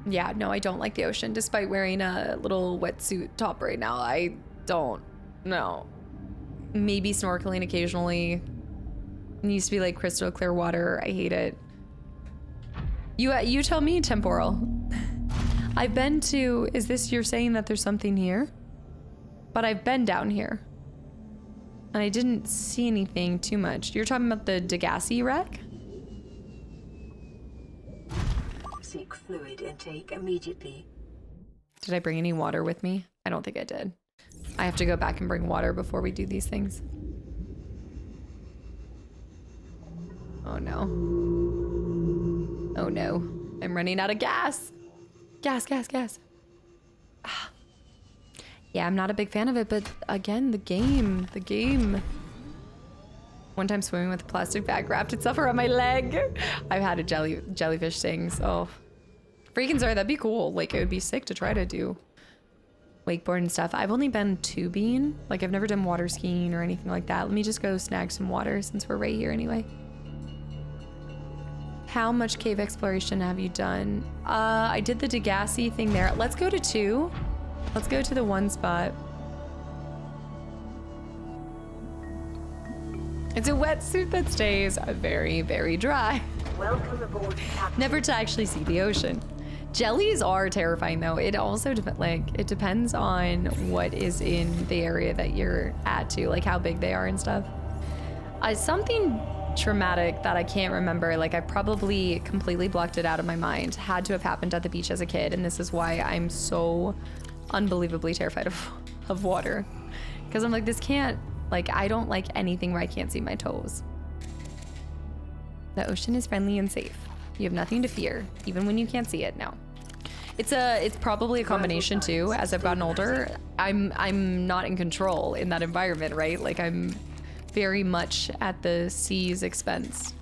Yeah, no, I don't like the ocean, despite wearing a little wetsuit top right now. I don't, no. Maybe snorkeling occasionally. It needs to be like crystal clear water. I hate it. You tell me, Temporal. I've been to, is this you're saying that there's something here? But I've been down here. And I didn't see anything too much. You're talking about the Degassi wreck? Seek fluid intake immediately. Did I bring any water with me? I don't think I did. I have to go back and bring water before we do these things. Oh no. Oh no. I'm running out of gas. Gas. Ah. Yeah, I'm not a big fan of it, but again, the game. One time swimming with a plastic bag wrapped itself around my leg. I've had a jellyfish sting, so freaking sorry, that'd be cool. Like, it would be sick to try to do wakeboard and stuff. I've only been tubing. Like, I've never done water skiing or anything like that. Let me just go snag some water since we're right here anyway. How much cave exploration have you done? I did the Degassi thing there. Let's go to 2. Let's go to the 1 spot. It's a wetsuit that stays very, very dry. Welcome aboard, Captain. Never to actually see the ocean. Jellies are terrifying though. It also it depends on what is in the area that you're at too, like how big they are and stuff. Something traumatic that I can't remember, like I probably completely blocked it out of my mind, had to have happened at the beach as a kid, and this is why I'm so unbelievably terrified of water. Because I'm like, this can't, like, I don't like anything where I can't see my toes. The ocean is friendly and safe. You have nothing to fear, even when you can't see it. No, it's probably a combination too. As I've gotten older, I'm not in control in that environment, right? Like I'm very much at the sea's expense.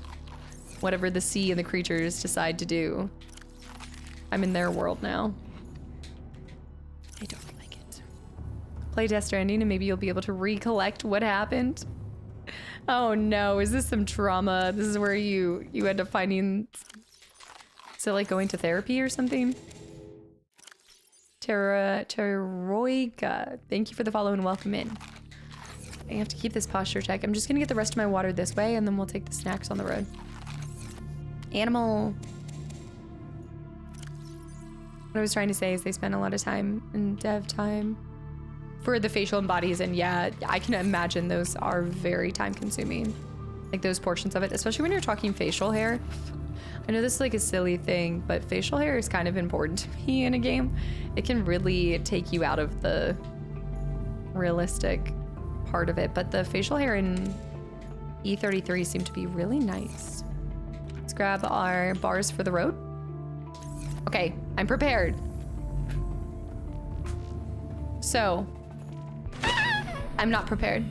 Whatever the sea and the creatures decide to do, I'm in their world now. I don't like it. Play Death Stranding and maybe you'll be able to recollect what happened. Oh no, is this some trauma? This is where you end up finding... Is it like going to therapy or something? Terroica, thank you for the follow and welcome in. I have to keep this posture check. I'm just gonna get the rest of my water this way and then we'll take the snacks on the road. Animal. What I was trying to say is they spend a lot of time in dev time for the facial and bodies, and yeah, I can imagine those are very time consuming. Like those portions of it, especially when you're talking facial hair. I know this is like a silly thing, but facial hair is kind of important to me in a game. It can really take you out of the realistic part of it, but the facial hair in E33 seem to be really nice. Let's grab our bars for the road. Okay, I'm prepared. So, I'm not prepared.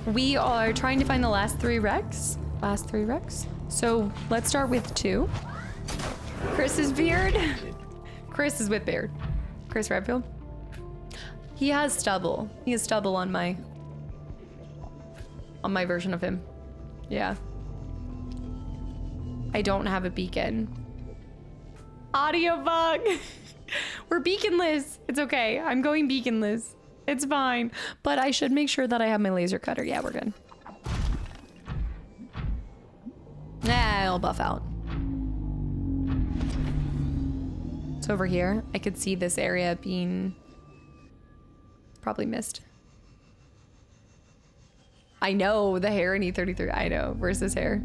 We are trying to find the last three wrecks. So let's start with 2. Chris's beard. Chris is with beard. Chris Redfield. He has stubble. He has stubble on my version of him. Yeah. I don't have a beacon. Audio bug. We're beaconless. It's okay. I'm going beaconless. It's fine. But I should make sure that I have my laser cutter. Yeah, we're good. Nah, I'll buff out. It's over here. I could see this area being probably missed. I know the hair in E33. I know. Where's this hair?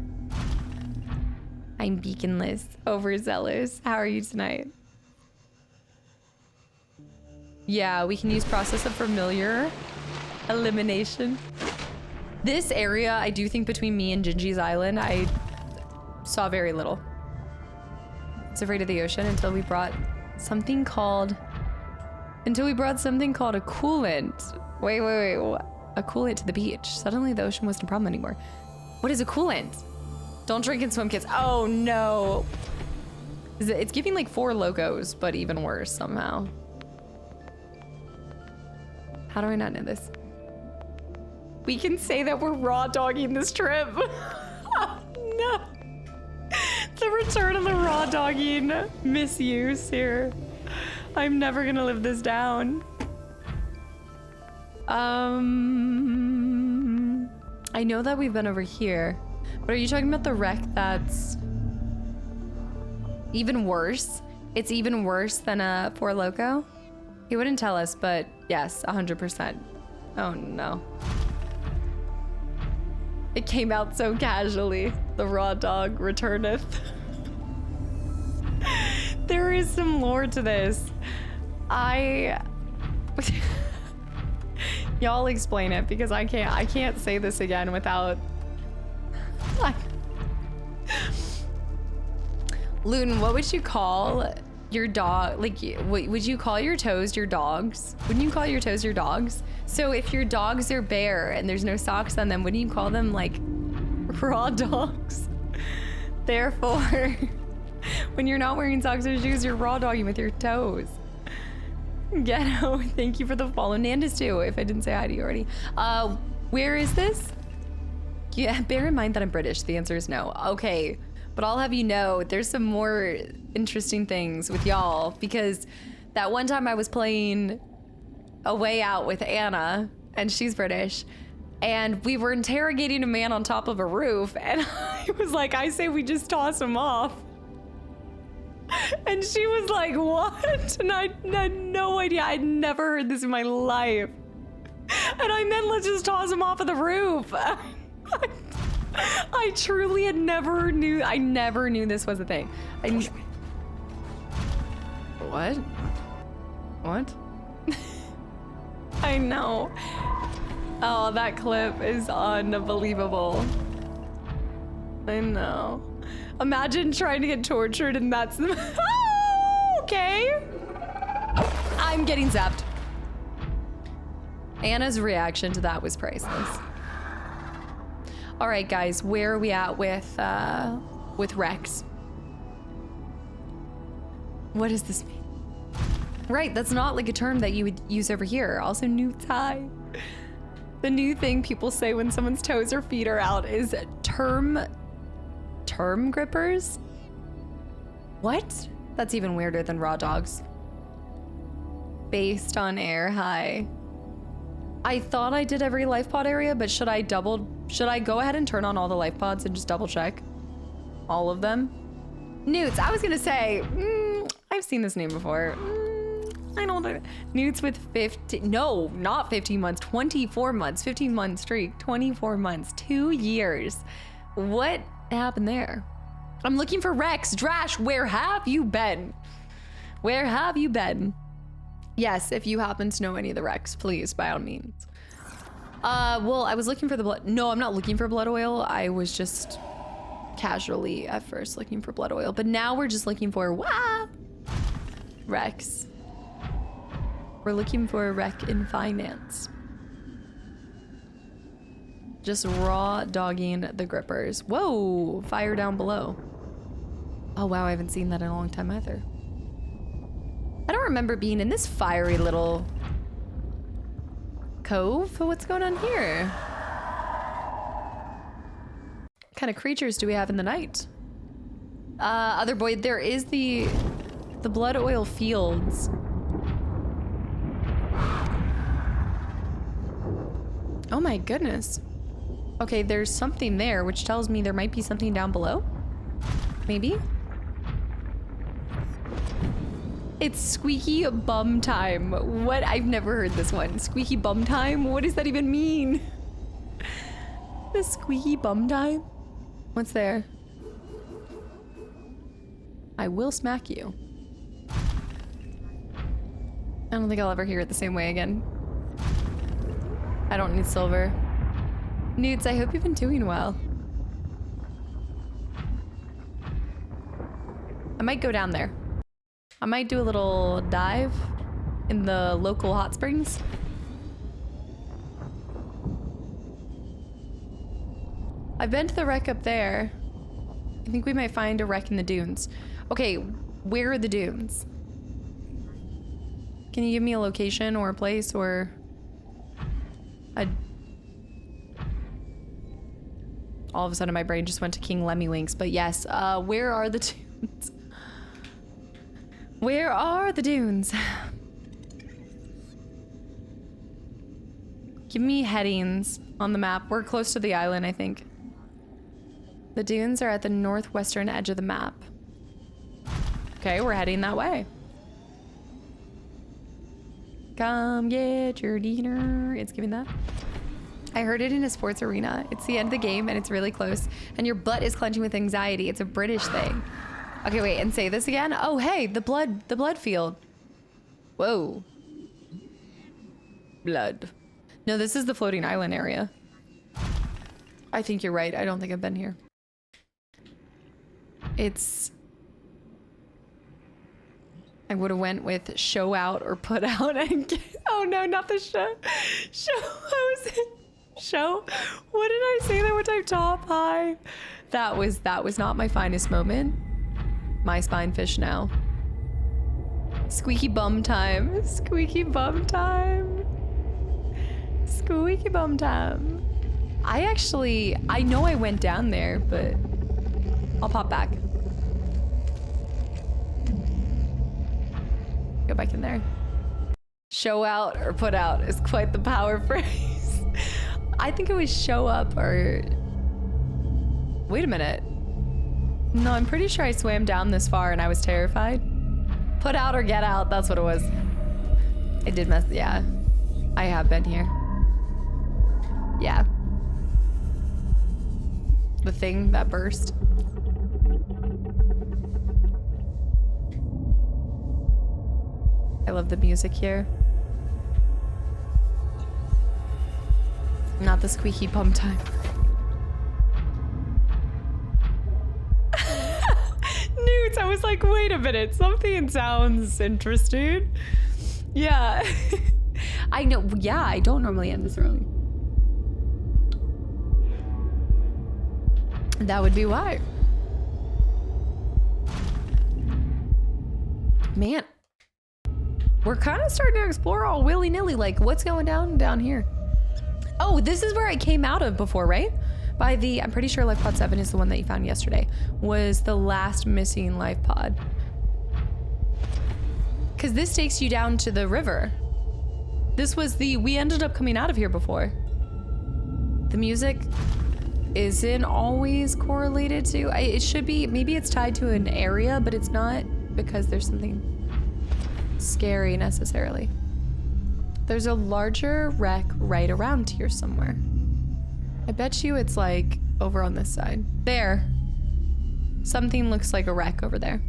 I'm beaconless, overzealous. How are you tonight? Yeah, we can use process of familiar elimination. This area, I do think between me and Gingy's Island, I saw very little. I was afraid of the ocean until we brought something called a coolant. Wait. A coolant to the beach. Suddenly the ocean wasn't a problem anymore. What is a coolant? Don't drink and swim, kids. Oh no. It's giving like 4 logos, but even worse somehow. How do I not know this? We can say that we're raw dogging this trip. Oh, no. The return of the raw dogging misuse here. I'm never gonna live this down. I know that we've been over here, but are you talking about the wreck that's even worse? It's even worse than a Four Loko? He wouldn't tell us, but yes, 100%. Oh no. It came out so casually. The raw dog returneth. There is some lore to this. Y'all explain it, because I can't say this again without... Loon, what would you call your dog? Like, would you call your toes your dogs? Wouldn't you call your toes your dogs? So if your dogs are bare and there's no socks on them, wouldn't you call them like raw dogs? Therefore, when you're not wearing socks or shoes, you're raw dogging with your toes. Ghetto, thank you for the follow. Nanda's too, if I didn't say hi to you already. Where is this? Yeah, bear in mind that I'm British. The answer is no. Okay, but I'll have you know, there's some more interesting things with y'all, because that one time I was playing A Way Out with Anna, and she's British, and we were interrogating a man on top of a roof, and I was like, I say we just toss him off. And she was like, what? And I had no idea. I'd never heard this in my life. And I meant, let's just toss him off of the roof. I truly had never knew. I never knew this was a thing. What? What? I know. Oh, that clip is unbelievable. I know. Imagine trying to get tortured and that's the... Oh, okay. I'm getting zapped. Anna's reaction to that was priceless. All right, guys, where are we at with Rex? What does this mean? Right, that's not like a term that you would use over here. Also, new tie. The new thing people say when someone's toes or feet are out is term grippers? What? That's even weirder than raw dogs. Based on air high. I thought I did every life pod area, but should I go ahead and turn on all the life pods and just double check all of them? Newts, I was gonna say, I've seen this name before. I don't know. Newts with 15, no, not 15 months, 24 months, 15 month streak, 24 months, 2 years. What happened there? I'm looking for Rex. Drash, where have you been? Where have you been? Yes, if you happen to know any of the Rex, please, by all means. Well, I was looking for the blood. No, I'm not looking for blood oil. I was just casually at first looking for blood oil, but now we're just looking for Rex. We're looking for a wreck in finance. Just raw dogging the grippers. Whoa, fire down below. Oh wow, I haven't seen that in a long time either. I don't remember being in this fiery little cove. What's going on here? What kind of creatures do we have in the night? Other boy, there is the blood oil fields. Oh my goodness. Okay, there's something there, which tells me there might be something down below. Maybe? It's squeaky bum time. What? I've never heard this one. Squeaky bum time? What does that even mean? The squeaky bum time? What's there? I will smack you. I don't think I'll ever hear it the same way again. I don't need silver. Newts, I hope you've been doing well. I might go down there. I might do a little dive in the local hot springs. I've been to the wreck up there. I think we might find a wreck in the dunes. Okay, where are the dunes? Can you give me a location or a place or all of a sudden my brain just went to King Lemmywinks, but yes, where are the dunes? Where are the dunes? Give me headings on the map. We're close to the island, I think. The dunes are at the northwestern edge of the map. Okay, we're heading that way. Come get your dinner. It's giving that. I heard it in a sports arena. It's the end of the game and it's really close. And your butt is clenching with anxiety. It's a British thing. Okay, wait, and say this again. Oh, hey, the blood field. Whoa. Blood. No, this is the floating island area. I think you're right. I don't think I've been here. It's... I would have went with show out or put out and get... Oh no, not the show. Show, I was in... Show? What did I say that one time? Top high. That was not my finest moment. My spine fish now. Squeaky bum time. Squeaky bum time. Squeaky bum time. I know I went down there, but I'll pop back. Go back in there. Show out or put out is quite the power phrase. I think it was show up or... Wait a minute. No, I'm pretty sure I swam down this far and I was terrified. Put out or get out, that's what it was. I did mess, yeah. I have been here. Yeah. The thing that burst. I love the music here. Not the squeaky bum time. Newts, I was like, wait a minute, something sounds interesting. Yeah. I know, yeah, I don't normally end this early. That would be why. Man, we're kind of starting to explore all willy-nilly, like what's going down here? Oh, this is where I came out of before, right? By the, I'm pretty sure life pod 7 is the one that you found yesterday, was the last missing life pod. Because this takes you down to the river. This was the, we ended up coming out of here before. The music isn't always correlated to, it should be, maybe it's tied to an area, but it's not because there's something scary necessarily. There's a larger wreck right around here somewhere. I bet you it's like over on this side. There. Something looks like a wreck over there.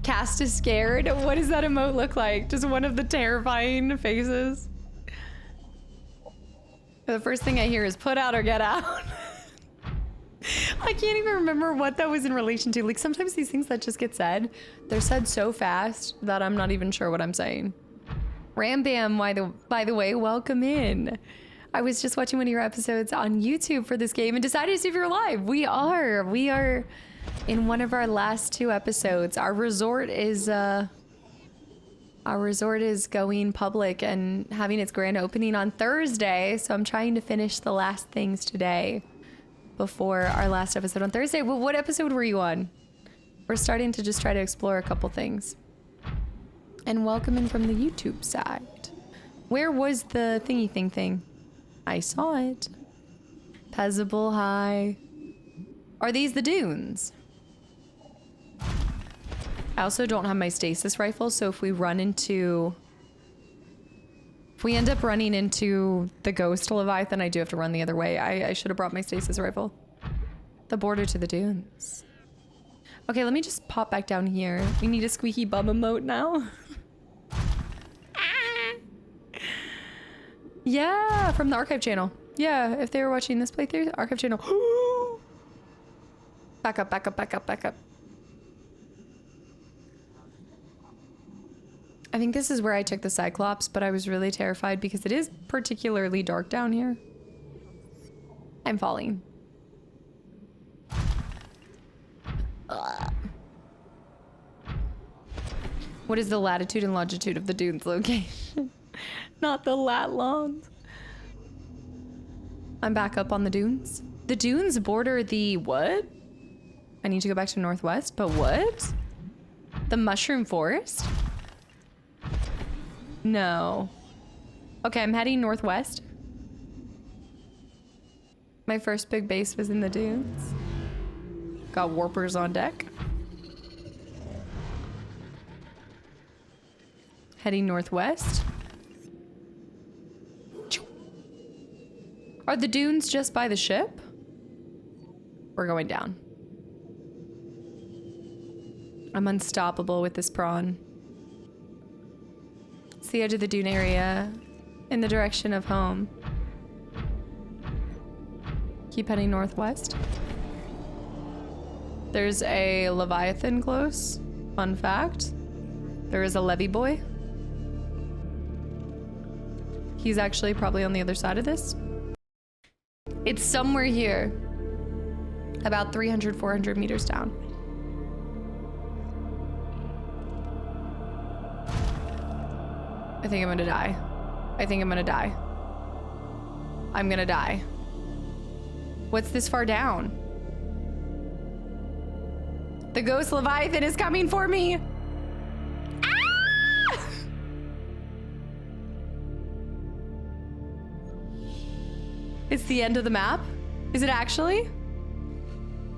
Cast is scared. What does that emote look like? Just one of the terrifying faces. The first thing I hear is put out or get out. I can't even remember what that was in relation to. Like sometimes these things that just get said, they're said so fast that I'm not even sure what I'm saying. Ram Bam, by the way, welcome in. I was just watching one of your episodes on YouTube for this game and decided to see if you're live. We are in one of our last 2 episodes. Our resort is going public and having its grand opening on Thursday. So I'm trying to finish the last things today before our last episode on Thursday. Well, what episode were you on? We're starting to just try to explore a couple things. And welcome in from the YouTube side. Where was the thingy thing? I saw it. Pezzable High. Are these the dunes? I also don't have my stasis rifle, so if we end up running into the ghost Leviathan, I do have to run the other way. I should have brought my stasis rifle. The border to the dunes. Okay, let me just pop back down here. We need a squeaky bum emote now. Yeah, from the archive channel. Yeah, if they were watching this playthrough, archive channel. Back up, back up, back up, back up. I think this is where I took the Cyclops, but I was really terrified because it is particularly dark down here. I'm falling. Ugh. What is the latitude and longitude of the dunes location? Not the lat longs. I'm back up on the dunes. The dunes border the what? I need to go back to northwest, but what? The mushroom forest? No. Okay, I'm heading northwest. My first big base was in the dunes. Got warpers on deck. Heading northwest. Are the dunes just by the ship? We're going down. I'm unstoppable with this prawn. It's the edge of the dune area in the direction of home. Keep heading northwest. There's a Leviathan close. Fun fact. There is a levy boy. He's actually probably on the other side of this. It's somewhere here. About 300, 400 meters down. I think I'm gonna die. I think I'm gonna die. I'm gonna die. What's this far down? The ghost Leviathan is coming for me. Ah! It's the end of the map? Is it actually?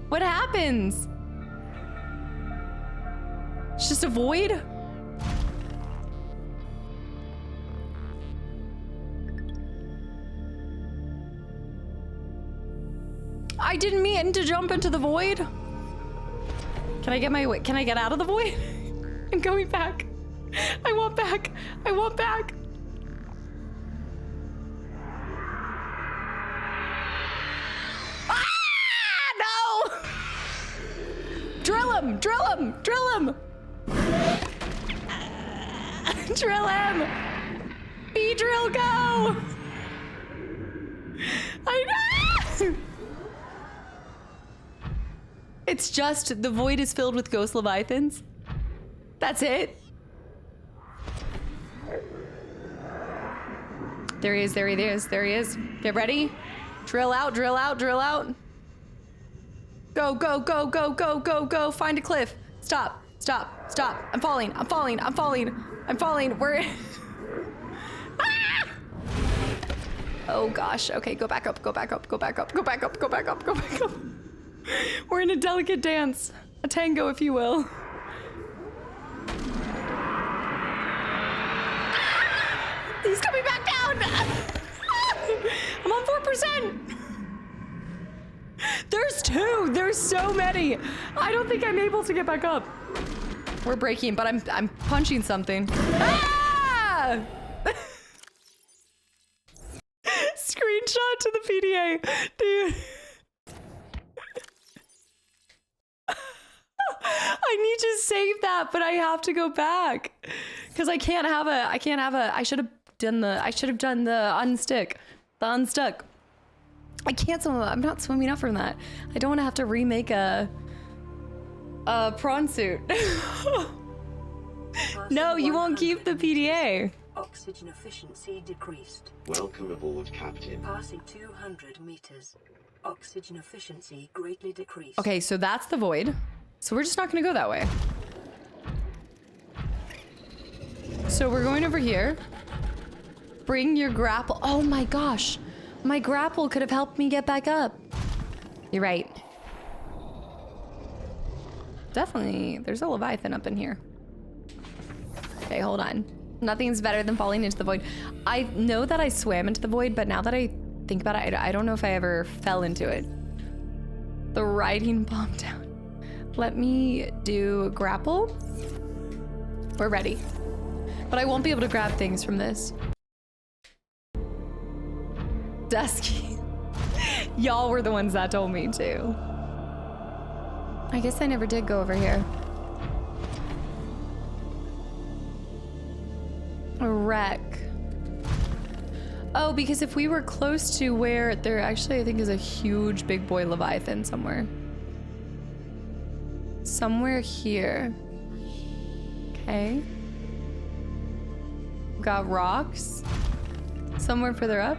What happens? It's just a void? I didn't mean to jump into the void. Can I get out of the void? I'm going back. I want back. I want back. Ah, no! Drill him, drill him, drill him. Drill him. Be drill, go. I know. It's just the void is filled with ghost leviathans. That's it. There he is, there he is, there he is. Get ready. Drill out, drill out, drill out. Go, go, go, go, go, go, go. Find a cliff. Stop, stop, stop. I'm falling, I'm falling, I'm falling, I'm falling. We're... Ah! Oh gosh, okay, go back up, go back up, go back up, go back up, go back up, go back up. We're in a delicate dance. A tango, if you will. He's coming back down! I'm on 4%! There's two! There's so many! I don't think I'm able to get back up. We're breaking, but I'm punching something. Ah! Screenshot to the PDA. Dude. I need to save that, but I have to go back. Because I can't have a, I should have done the unstick. The unstuck. I can't swim, I'm not swimming up from that. I don't want to have to remake a prawn suit. No, you won't keep the PDA. Oxygen efficiency decreased. Welcome aboard, Captain. Passing 200 meters. Oxygen efficiency greatly decreased. Okay, so that's the void. So we're just not gonna go that way. So we're going over here. Bring your grapple. Oh my gosh. My grapple could have helped me get back up. You're right. Definitely, there's a Leviathan up in here. Okay, hold on. Nothing's better than falling into the void. I know that I swam into the void, but now that I think about it, I don't know if I ever fell into it. The riding bomb down. Let me do grapple. We're ready. But I won't be able to grab things from this. Dusky. Y'all were the ones that told me to. I guess I never did go over here. A wreck. Oh, because if we were close to where there actually I think is a huge big boy Leviathan somewhere. Somewhere here. Okay. Got rocks. Somewhere further up.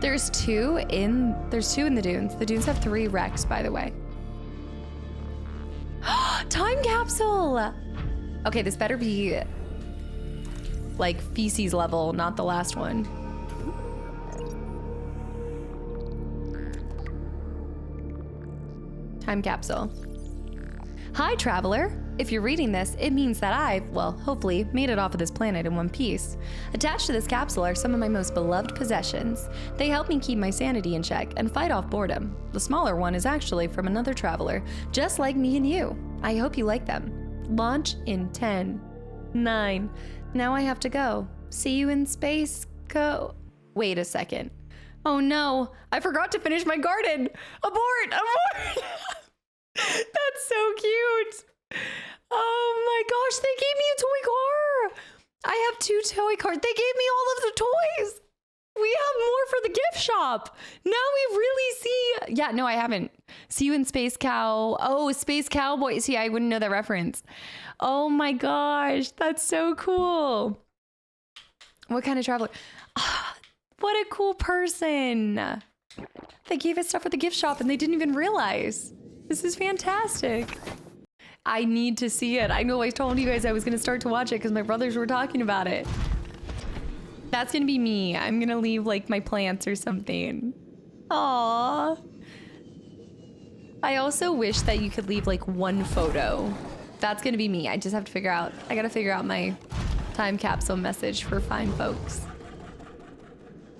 There's two in the dunes. The dunes have 3 wrecks, by the way. Time capsule! Okay, this better be like feces level, not the last one. Time capsule. Hi, traveler. If you're reading this, it means that I've, well, hopefully, made it off of this planet in one piece. Attached to this capsule are some of my most beloved possessions. They help me keep my sanity in check and fight off boredom. The smaller one is actually from another traveler, just like me and you. I hope you like them. Launch in 10, 9. Now I have to go. See you in space, Wait a second. Oh no, I forgot to finish my garden. Abort, abort. That's so cute. Oh my gosh, they gave me a toy car. I have 2 toy cars. They gave me all of the toys. We have more for the gift shop. Now we really see. Yeah, no, I haven't. See you in Space Cow. Oh, Space Cowboy. See, I wouldn't know that reference. Oh my gosh, that's so cool. What kind of traveler? Ah, what a cool person. They gave us stuff at the gift shop and they didn't even realize. This is fantastic. I need to see it. I know I told you guys I was going to start to watch it because my brothers were talking about it. That's going to be me. I'm going to leave like my plants or something. Aww. I also wish that you could leave like one photo. That's gonna be me. I just have to figure out, I gotta figure out my time capsule message for fine folks.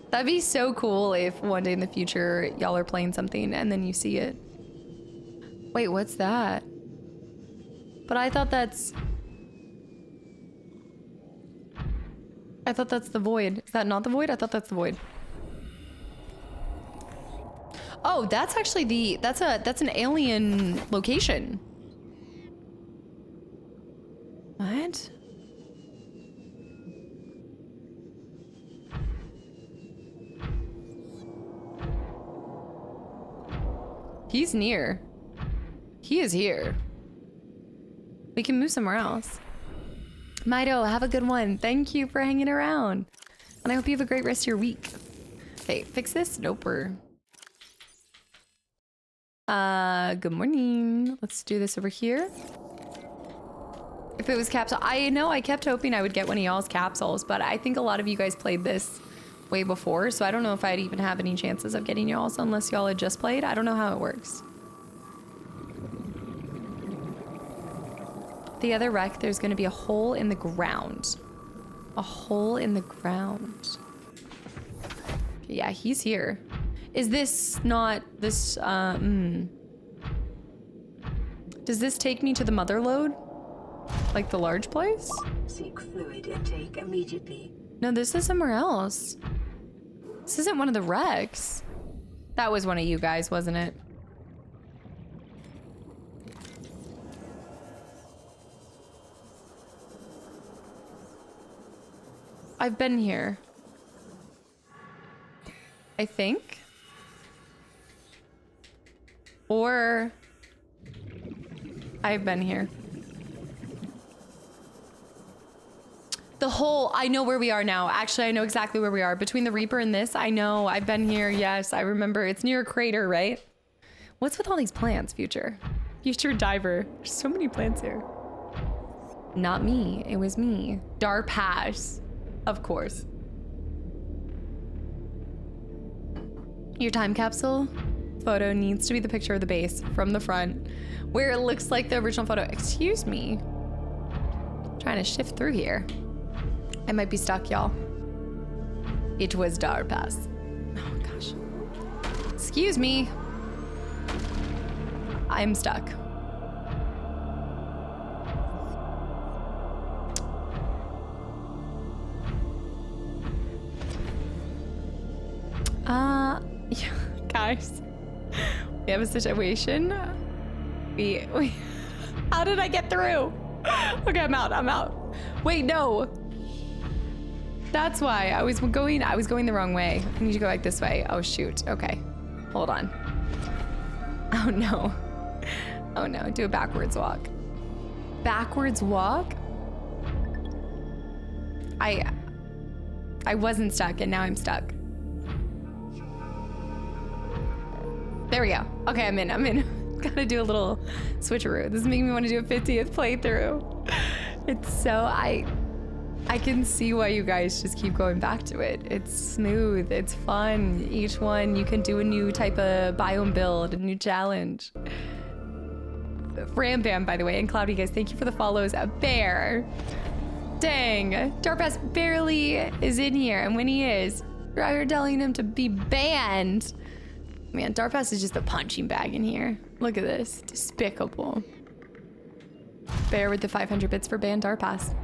That'd be so cool if one day in the future y'all are playing something and then you see it. Wait, what's that? But I thought that's the void. Is that not the void? I thought that's the void. Oh, that's actually that's an alien location. What? He's near. He is here. We can move somewhere else. Mido, have a good one. Thank you for hanging around. And I hope you have a great rest of your week. Okay, fix this? Nope, we're... good morning. Let's do this over here. If it was capsule, I know I kept hoping I would get one of y'all's capsules, but I think a lot of you guys played this way before, so I don't know if I'd even have any chances of getting y'all's unless y'all had just played. I don't know how it works. The other wreck, there's gonna be a hole in the ground. A hole in the ground. Yeah, he's here. Is this not this, Does this take me to the mother lode? Like the large place? Seek fluid intake immediately. No, this is somewhere else. This isn't one of the wrecks. That was one of you guys, wasn't it? I've been here. I think. Or I've been here. The hole, I know where we are now. Actually, I know exactly where we are. Between the Reaper and this, I know. I've been here. Yes, I remember. It's near a crater, right? What's with all these plants, Future? Future Diver. There's so many plants here. Not me. It was me. Darpass. Of course. Your time capsule photo needs to be the picture of the base from the front where it looks like the original photo. Excuse me. Trying to shift through here. I might be stuck, y'all. It was Darpass. Oh gosh. Excuse me. I'm stuck. Yeah, guys, we have a situation. We how did I get through? Okay, I'm out. Wait, no. That's why I was going the wrong way. I need to go like this way. Oh shoot. Okay. Hold on. Oh no. Oh no, do a backwards walk. Backwards walk? I wasn't stuck and now I'm stuck. There we go. Okay, I'm in. Gotta do a little switcheroo. This is making me want to do a 50th playthrough. It's so, I can see why you guys just keep going back to it. It's smooth, it's fun. Each one, you can do a new type of biome build, a new challenge. Ram Bam, by the way, and Cloudy, guys, thank you for the follows. A bear. Dang, Darpass barely is in here, and when he is, you're telling him to be banned. Man, Darpass is just a punching bag in here. Look at this. Despicable. Bear with the 500 bits for ban Darpass.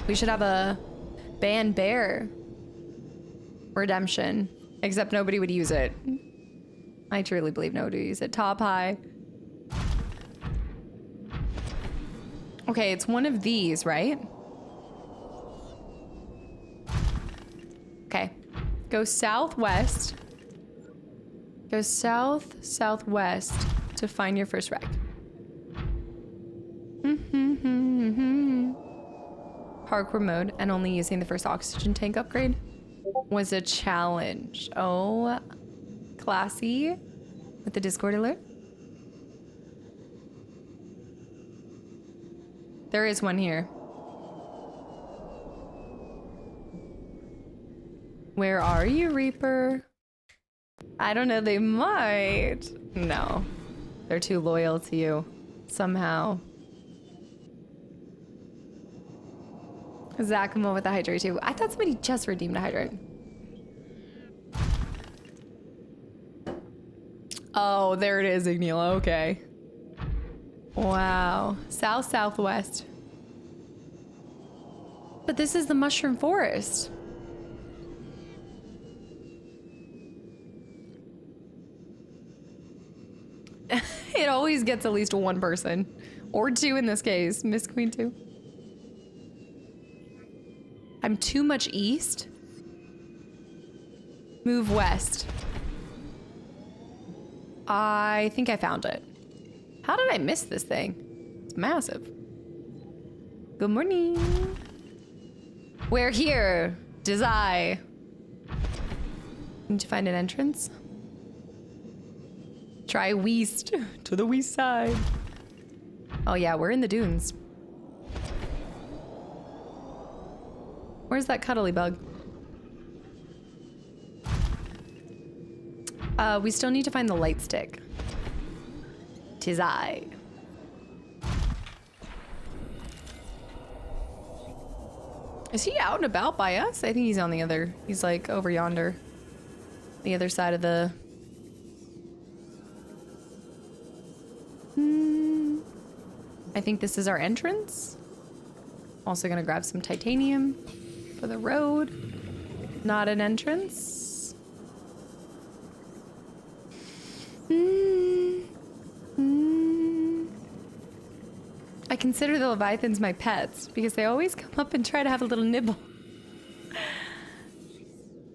We should have a ban bear redemption. Except nobody would use it. I truly believe nobody would use it. Top high. Okay, it's one of these, right? Okay. Go southwest. Go southwest to find your first wreck. Parkour mode and only using the first oxygen tank upgrade was a challenge. Oh, classy with the Discord alert. There is one here. Where are you, Reaper? I don't know, they might. No. They're too loyal to you. Somehow. Zakamo with the hydrate too. I thought somebody just redeemed a hydrate. Oh, there it is, Ignila. Okay. Wow. South-southwest. But this is the mushroom forest. It always gets at least one person. Or two in this case. Miss Queen 2. I'm too much east. Move west. I think I found it. How did I miss this thing? It's massive. Good morning. We're here. Desai. Need to find an entrance. Try west. To the west side. Oh yeah, we're in the dunes. Where's that cuddly bug? We still need to find the light stick. 'Tis I. Is he out and about by us? I think he's on the other. He's like over yonder. The other side of the... I think this is our entrance. Also gonna grab some titanium for the road. Not an entrance. I consider the leviathans my pets because they always come up and try to have a little nibble.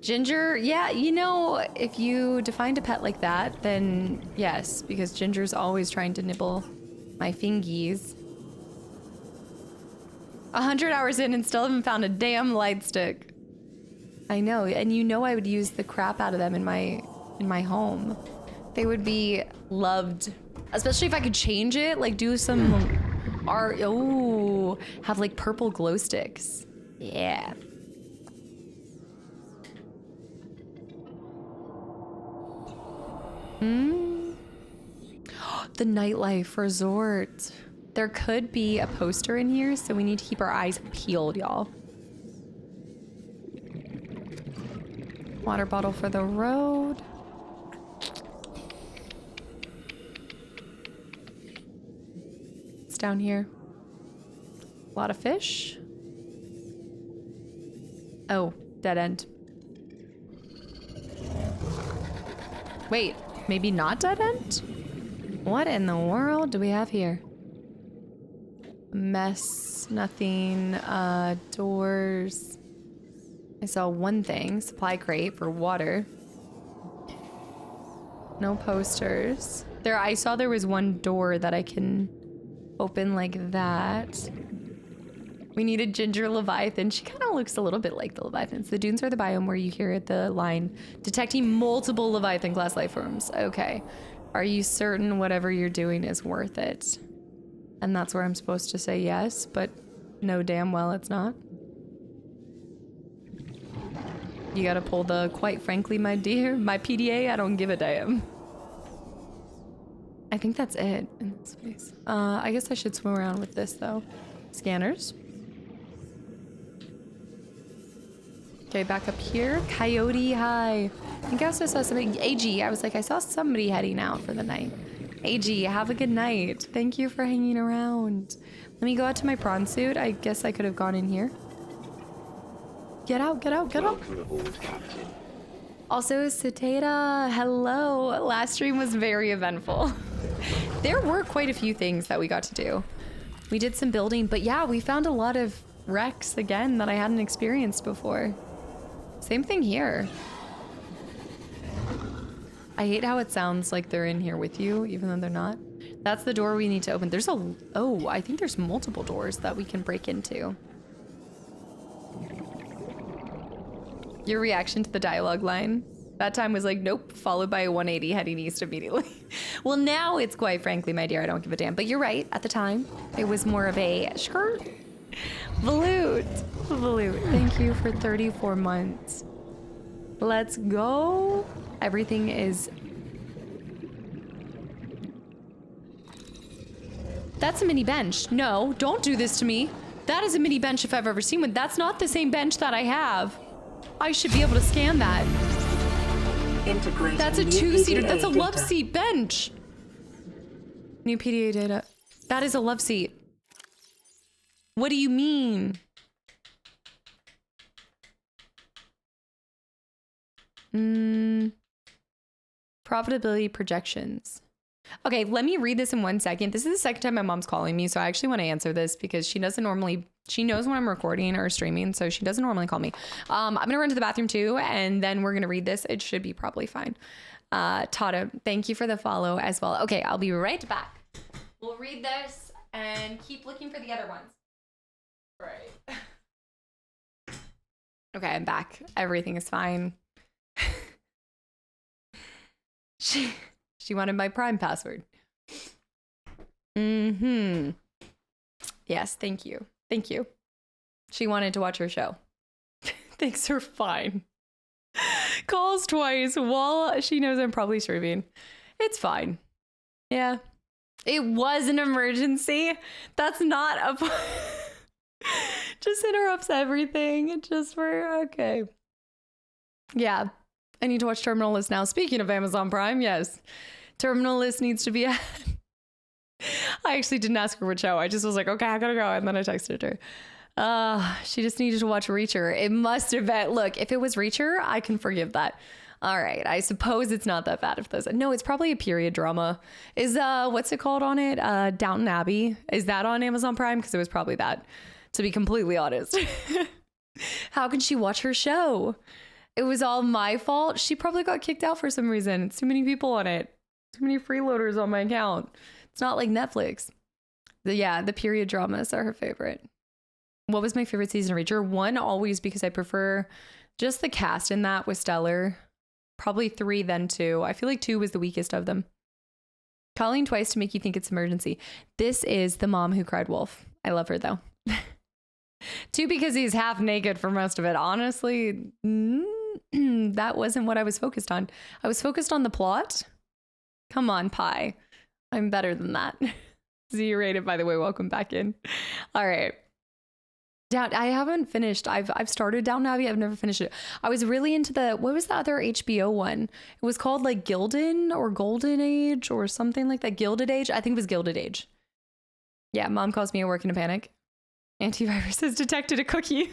Ginger, yeah, you know, if you defined a pet like that, then yes, because Ginger's always trying to nibble my fingies. 100 hours in and still haven't found a damn light stick. I know, and you know I would use the crap out of them in my home. They would be loved, especially if I could change it, like do some art. Oh, have like purple glow sticks. Yeah. The nightlife resort. There could be a poster in here, so we need to keep our eyes peeled, y'all. Water bottle for the road. It's down here. A lot of fish. Oh, dead end. Wait, maybe not dead end? What in the world do we have here? Mess, nothing, doors. I saw one thing, supply crate for water. No posters. I saw there was one door that I can open like that. We need a ginger leviathan. She kind of looks a little bit like the leviathans. The dunes are the biome where you hear the line, detecting multiple leviathan class life forms. Okay. Are you certain whatever you're doing is worth it? And that's where I'm supposed to say yes, but no damn well it's not. You gotta pull the, quite frankly, my dear, my PDA, I don't give a damn. I think that's it in this space. I guess I should swim around with this though. Scanners. Okay, back up here. Coyote, hi. I think I also saw somebody, AG, I was like, I saw somebody heading out for the night. AG, have a good night. Thank you for hanging around. Let me go out to my prawn suit. I guess I could have gone in here. Get out, get out, get out. Welcome aboard, Captain. Also, Cetata, hello. Last stream was very eventful. There were quite a few things that we got to do. We did some building, but yeah, we found a lot of wrecks again that I hadn't experienced before. Same thing here. I hate how it sounds like they're in here with you, even though they're not. That's the door we need to open. There's oh, I think there's multiple doors that we can break into. Your reaction to the dialogue line? That time was like, nope, followed by a 180 heading east immediately. Well, now it's quite frankly, my dear, I don't give a damn. But you're right, at the time, it was more of a skirt. Volute. Volute. Thank you for 34 months. Let's go. Everything is That's a mini bench. No, don't do this to me. That is a mini bench if I've ever seen one. That's not the same bench that I have. I should be able to scan that. Integrating That's a new two-seater. PDA That's a love data. seat bench. New PDA data. That is a love seat. What do you mean? Profitability projections. Okay, let me read this in 1 second. This is the second time my mom's calling me, so I actually want to answer this because she doesn't normally, she knows when I'm recording or streaming, so she doesn't normally call me. I'm gonna run to the bathroom too, and then we're gonna read this. It should be probably fine. Tata, thank you for the follow as well. Okay, I'll be right back. We'll read this and keep looking for the other ones. Right. Okay, I'm back. Everything is fine. She wanted my Prime password. Yes, thank you. Thank you. She wanted to watch her show. Things are fine. Calls twice while she knows I'm probably streaming. It's fine. Yeah. It was an emergency. That's not a... Just interrupts everything. Just for... Okay. Yeah. I need to watch Terminal List now. Speaking of Amazon Prime, yes. Terminal List needs to be at... I actually didn't ask her what show. I just was like, okay, I gotta go. And then I texted her. She just needed to watch Reacher. It must have been... Look, if it was Reacher, I can forgive that. All right. I suppose it's not that bad if those... No, it's probably a period drama. Is, what's it called on it? Downton Abbey. Is that on Amazon Prime? Because it was probably that, to be completely honest. How can she watch her show? It was all my fault. She probably got kicked out for some reason. It's too many people on it. Too many freeloaders on my account. It's not like Netflix. The period dramas are her favorite. What was my favorite season of Reacher? 1, always, because I prefer just the cast in that was stellar. Probably 3, then 2. I feel like 2 was the weakest of them. Calling twice to make you think it's emergency. This is the mom who cried wolf. I love her though. 2, because he's half naked for most of it. Honestly, that wasn't what I was focused on. I was focused on the plot. Come on, Pi. I'm better than that. Z rated, by the way. Welcome back in. All right. I haven't finished. I've started Downton Abbey. I've never finished it. I was really into what was the other HBO one? It was called like Gilden or Golden Age or something like that. Gilded Age. I think it was Gilded Age. Yeah, mom calls me at work in a panic. Antivirus has detected a cookie.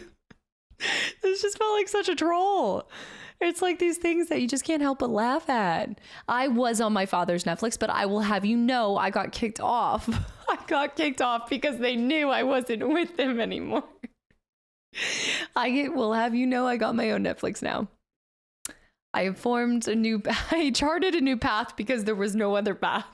This just felt like such a troll. It's like these things that you just can't help but laugh at. I was on my father's Netflix, but I will have you know I got kicked off. I got kicked off because they knew I wasn't with them anymore. I will have you know I got my own Netflix now. I charted a new path because there was no other path.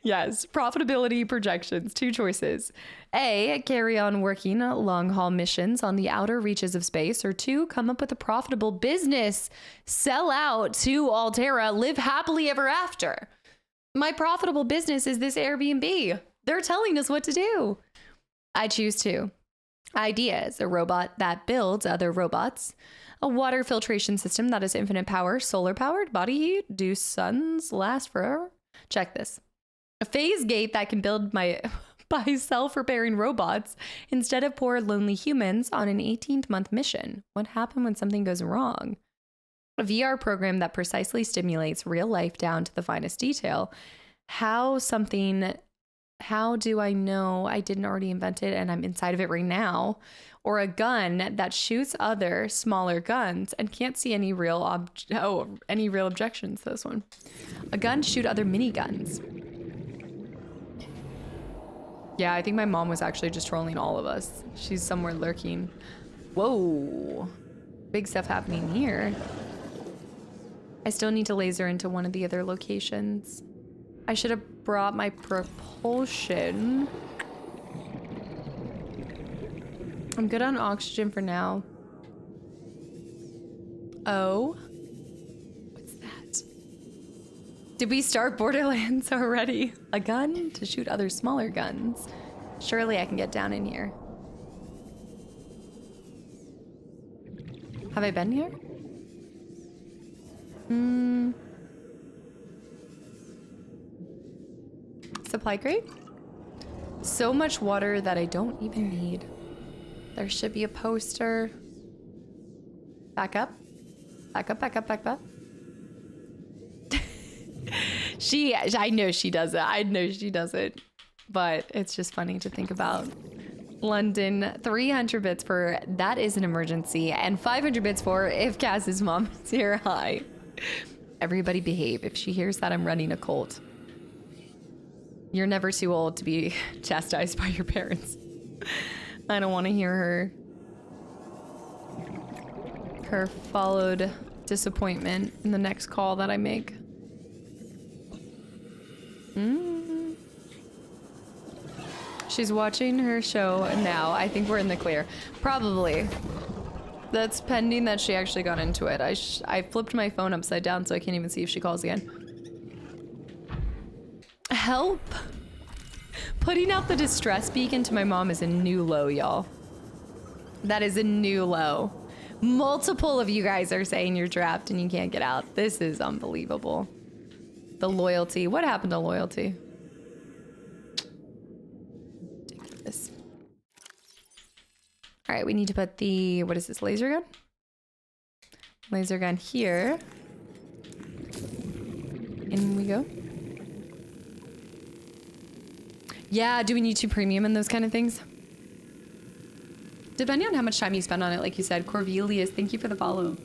Yes, profitability projections, 2 choices. A, carry on working long-haul missions on the outer reaches of space, or 2, come up with a profitable business, sell out to Altera, live happily ever after. My profitable business is this Airbnb. They're telling us what to do. I choose 2. Ideas, a robot that builds other robots, a water filtration system that has infinite power, solar-powered, body heat, do suns last forever? Check this. A phase gate that can build by self-repairing robots instead of poor lonely humans on an 18-month mission. What happened when something goes wrong? A VR program that precisely stimulates real life down to the finest detail. How do I know I didn't already invent it and I'm inside of it right now? Or a gun that shoots other smaller guns and can't see any real objections to this one. A gun shoot other miniguns. Yeah, I think my mom was actually just trolling all of us. She's somewhere lurking. Whoa. Big stuff happening here. I still need to laser into one of the other locations. I should have brought my propulsion. I'm good on oxygen for now. Oh. What's that? Did we start Borderlands already? A gun to shoot other smaller guns. Surely I can get down in here. Have I been here? Supply crate? So much water that I don't even need. There should be a poster. Back up. Back up, back up, back up. I know she does it. I know she does it. But it's just funny to think about. London, 300 bits for that is an emergency, and 500 bits for if Cass's mom is here. Hi. Everybody behave. If she hears that I'm running a cult. You're never too old to be chastised by your parents. I don't want to hear her followed disappointment in the next call that I make. She's watching her show now. I think we're in the clear. Probably. That's pending that she actually got into it. I flipped my phone upside down so I can't even see if she calls again. Help! Putting out the distress beacon to my mom is a new low, y'all. That is a new low. Multiple of you guys are saying you're trapped and you can't get out. This is unbelievable. The loyalty. What happened to loyalty? Ridiculous. All right, we need to put the, what is this, laser gun? Laser gun here. In we go. Yeah, do we need to premium and those kind of things? Depending on how much time you spend on it, like you said. Corvelius, thank you for the follow.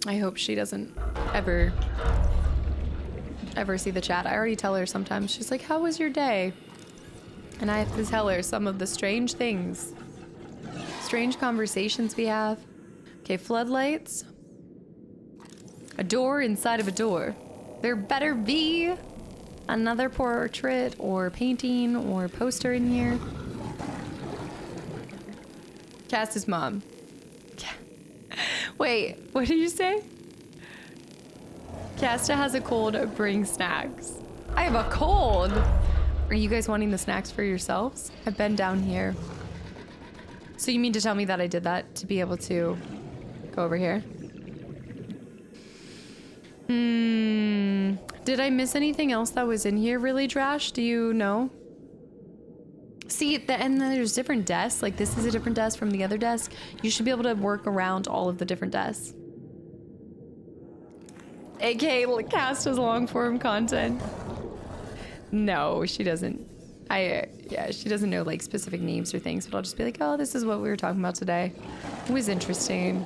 I hope she doesn't ever see the chat. I already tell her sometimes. She's like, how was your day? And I have to tell her some of the strange things. Strange conversations we have. Okay, floodlights. A door inside of a door. There better be another portrait or painting or poster in here. Cass's mom. Wait, what did you say? Casta has a cold, bring snacks. I have a cold. Are you guys wanting the snacks for yourselves? I've been down here. So you mean to tell me that I did that to be able to go over here? Did I miss anything else that was in here really, Drash? Do you know? See, and then there's different desks. Like this is a different desk from the other desk. You should be able to work around all of the different desks. AKA cast as long form content. No, she doesn't. Yeah, she doesn't know like specific names or things, but I'll just be like, oh, this is what we were talking about today. It was interesting.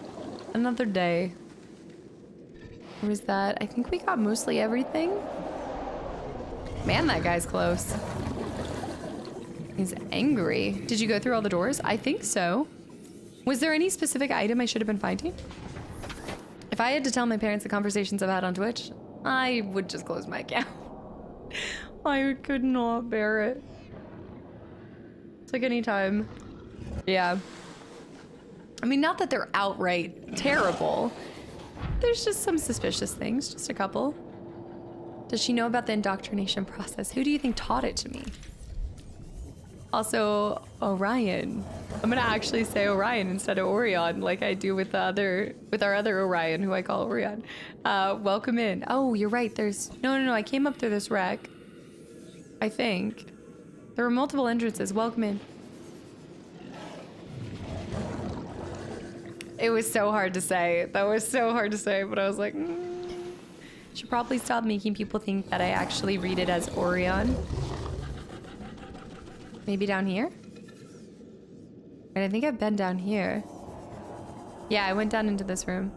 Another day. Where was that? I think we got mostly everything. Man, that guy's close. He's angry. Did you go through all the doors? I think so. Was there any specific item I should have been finding? If I had to tell my parents the conversations I've had on Twitch, I would just close my account. I could not bear it. It's like any time. Yeah. I mean, not that they're outright terrible. There's just some suspicious things, just a couple. Does she know about the indoctrination process? Who do you think taught it to me? Also, Orion. I'm gonna actually say Orion instead of Orion, like I do with our other Orion, who I call Orion. Welcome in. Oh, you're right. There's no. I came up through this wreck. I think there were multiple entrances. Welcome in. It was so hard to say. That was so hard to say, but I was like, should probably stop making people think that I actually read it as Orion. Maybe down here? And I think I've been down here. Yeah, I went down into this room.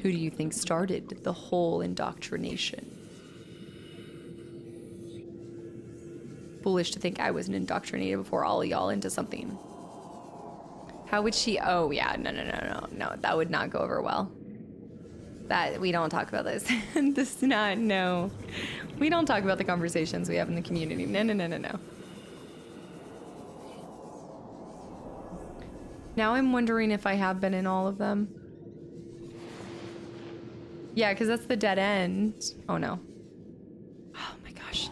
Who do you think started the whole indoctrination? Foolish to think I wasn't indoctrinated before all of y'all into something. How would she? Oh, yeah. No. That would not go over well. That, we don't talk about this. This is not, no. We don't talk about the conversations we have in the community. No. Now I'm wondering if I have been in all of them. Yeah, because that's the dead end. Oh, no. Oh, my gosh.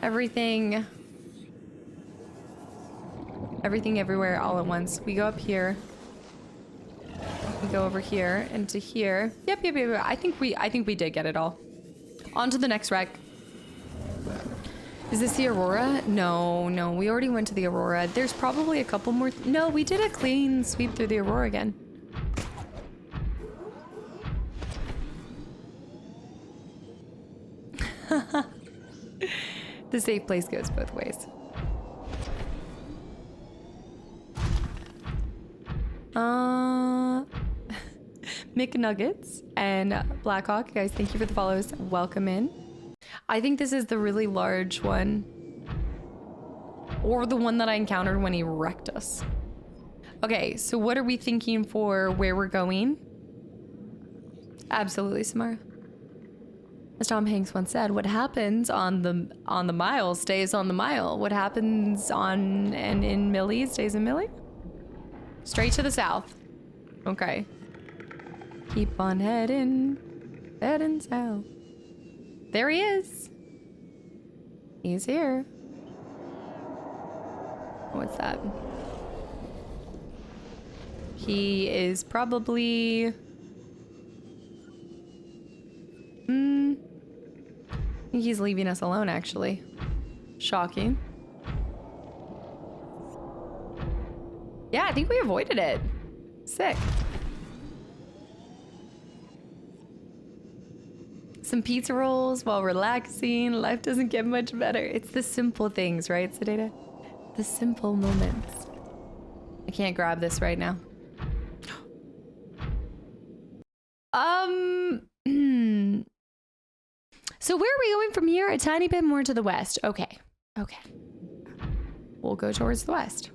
Everything everywhere all at once. We go up here. We go over here and to here. Yep. I think we did get it all. On to the next wreck. Is this the Aurora? No, we already went to the Aurora. There's probably a couple more. No, we did a clean sweep through the Aurora again. The safe place goes both ways. McNuggets and Blackhawk, guys, thank you for the follows. Welcome in. I think this is the really large one. Or the one that I encountered when he wrecked us. Okay, so what are we thinking for where we're going? Absolutely, Samara. As Tom Hanks once said, what happens on the mile stays on the mile. What happens on and in Millie stays in Millie? Straight to the south. Okay. Keep on heading south. There he is. He's here. What's that? He is probably... I think he's leaving us alone, actually. Shocking. Yeah, I think we avoided it. Sick. Some pizza rolls while relaxing. Life doesn't get much better. It's the simple things, right, Sedata? The simple moments. I can't grab this right now. So where are we going from here? A tiny bit more to the west. Okay. We'll go towards the west.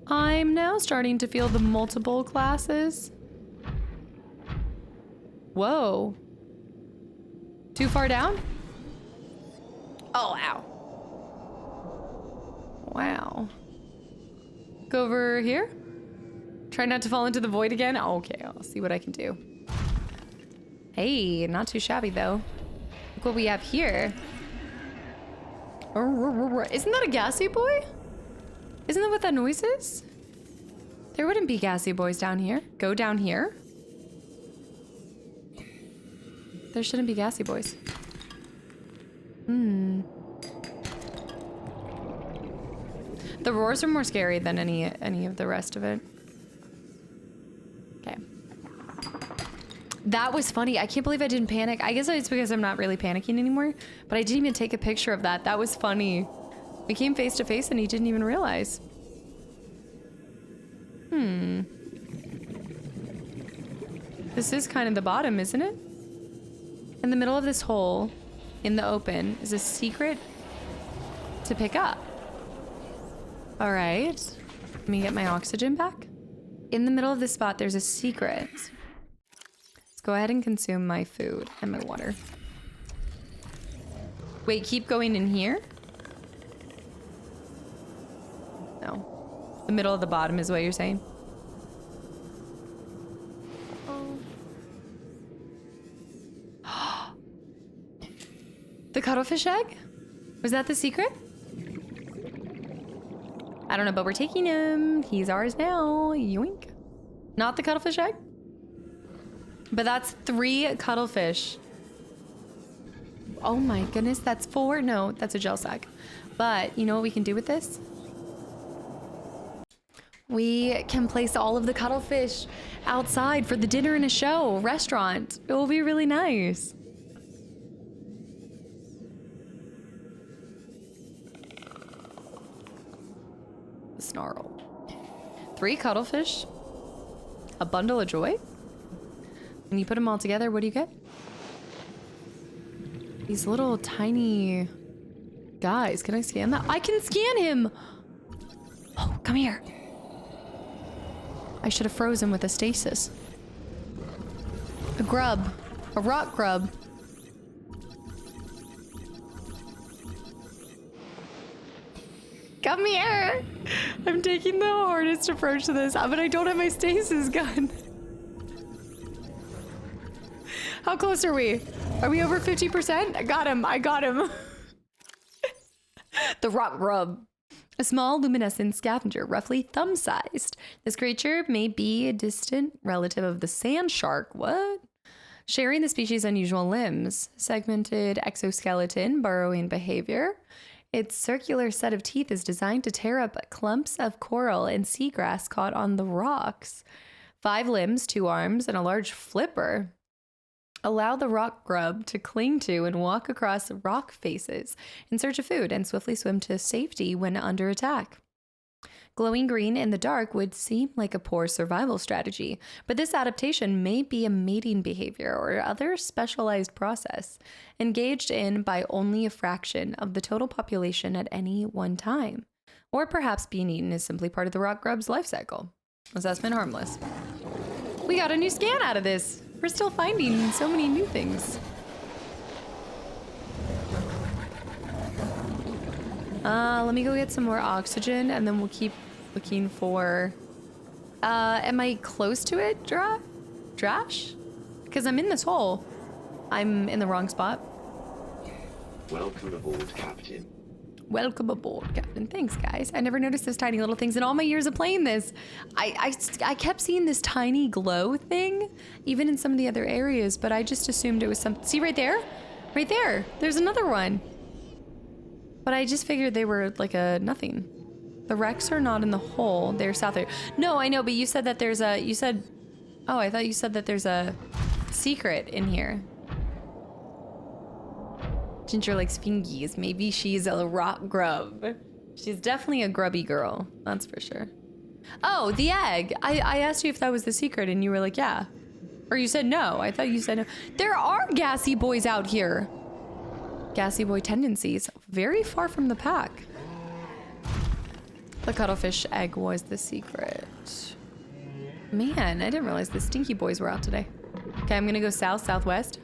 I'm now starting to feel the multiple classes. Whoa. Too far down? Oh, ow. Wow. Go over here. Try not to fall into the void again. Oh, okay, I'll see what I can do. Hey, not too shabby though. Look what we have here. Isn't that a gassy boy? Isn't that what that noise is? There wouldn't be gassy boys down here. Go down here. There shouldn't be gassy boys. The roars are more scary than any of the rest of it. Okay. That was funny. I can't believe I didn't panic. I guess it's because I'm not really panicking anymore, but I didn't even take a picture of that. That was funny. We came face to face and he didn't even realize. This is kind of the bottom, isn't it? In the middle of this hole, in the open, is a secret to pick up. All right. Let me get my oxygen back. In the middle of this spot, there's a secret. Let's go ahead and consume my food and my water. Wait, keep going in here? No. The middle of the bottom is what you're saying? Oh. The cuttlefish egg? Was that the secret? I don't know, but we're taking him. He's ours now. Yoink. Not the cuttlefish egg? But that's 3 cuttlefish. Oh my goodness, that's 4? No, that's a gel sack. But you know what we can do with this? We can place all of the cuttlefish outside for the dinner and a show restaurant. It will be really nice. Snarl. 3 cuttlefish, a bundle of joy. When you put them all together, what do you get? These little tiny guys. Can I scan that? I can scan him! Oh, come here. I should have frozen with a stasis. A grub. A rock grub. Come here! I'm taking the hardest approach to this, but I don't have my stasis gun. How close are we? Are we over 50%? I got him. I got him. The rock grub. A small luminescent scavenger, roughly thumb-sized. This creature may be a distant relative of the sand shark. What? Sharing the species' unusual limbs. Segmented exoskeleton, burrowing behavior. Its circular set of teeth is designed to tear up clumps of coral and seagrass caught on the rocks. 5 limbs, 2 arms, and a large flipper. Allow the rock grub to cling to and walk across rock faces in search of food and swiftly swim to safety when under attack. Glowing green in the dark would seem like a poor survival strategy, but this adaptation may be a mating behavior or other specialized process engaged in by only a fraction of the total population at any one time. Or perhaps being eaten is simply part of the rock grub's life cycle. Assessment harmless. We got a new scan out of this. We're still finding so many new things. Let me go get some more oxygen and then we'll keep looking for... am I close to it, Drash? Because I'm in this hole. I'm in the wrong spot. Welcome aboard, Captain. Welcome aboard, Captain. Thanks, guys. I never noticed those tiny little things in all my years of playing this. I kept seeing this tiny glow thing, even in some of the other areas, but I just assumed it was some... See right there? Right there. There's another one. But I just figured they were like a nothing. The wrecks are not in the hole. They're south there. No, I know, but you said that there's a... You said... Oh, I thought you said that there's a secret in here. Ginger likes fingies. Maybe she's a rock grub. She's definitely a grubby girl. That's for sure. Oh, the egg. I asked you if that was the secret and you were like, yeah. Or you said no. I thought you said no. There are gassy boys out here. Gassy boy tendencies. Very far from the pack. The cuttlefish egg was the secret. Man, I didn't realize the stinky boys were out today. Okay, I'm gonna go south, southwest.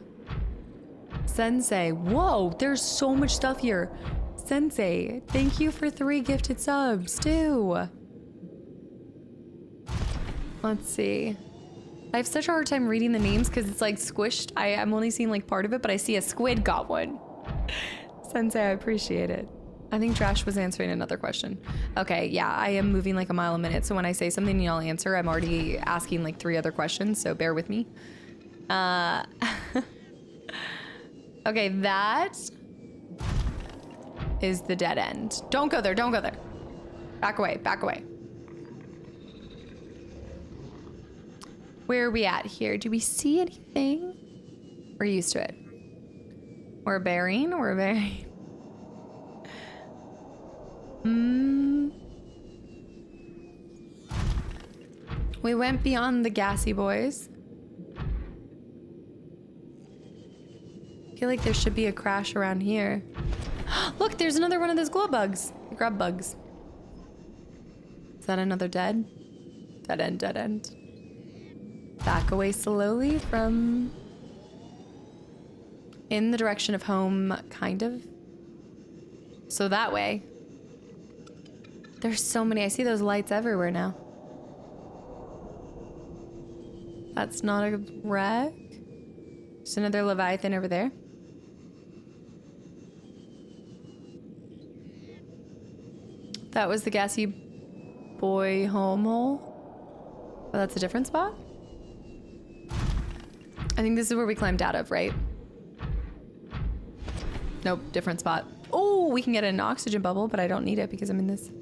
Sensei. Whoa, there's so much stuff here. Sensei, thank you for 3 gifted subs, too. Let's see. I have such a hard time reading the names because it's like squished. I'm only seeing like part of it, but I see a squid got one. Sensei, I appreciate it. I think Trash was answering another question. Okay, yeah, I am moving like a mile a minute. So when I say something and y'all answer, I'm already asking like 3 other questions. So bear with me. Okay, that is the dead end. Don't go there, don't go there. Back away, back away. Where are we at here? Do we see anything? We're used to it. We're bearing, we're bearing. We went beyond the gassy boys. I feel like there should be a crash around here. Look, there's another one of those glow bugs. Grub bugs. Is that another dead? Dead end, dead end. Back away slowly from... in the direction of home, kind of. So that way. There's so many. I see those lights everywhere now. That's not a wreck. There's another Leviathan over there. That was the gassy boy home hole. Oh, that's a different spot? I think this is where we climbed out of, right? Nope, different spot. Oh, we can get an oxygen bubble, but I don't need it because I'm in this.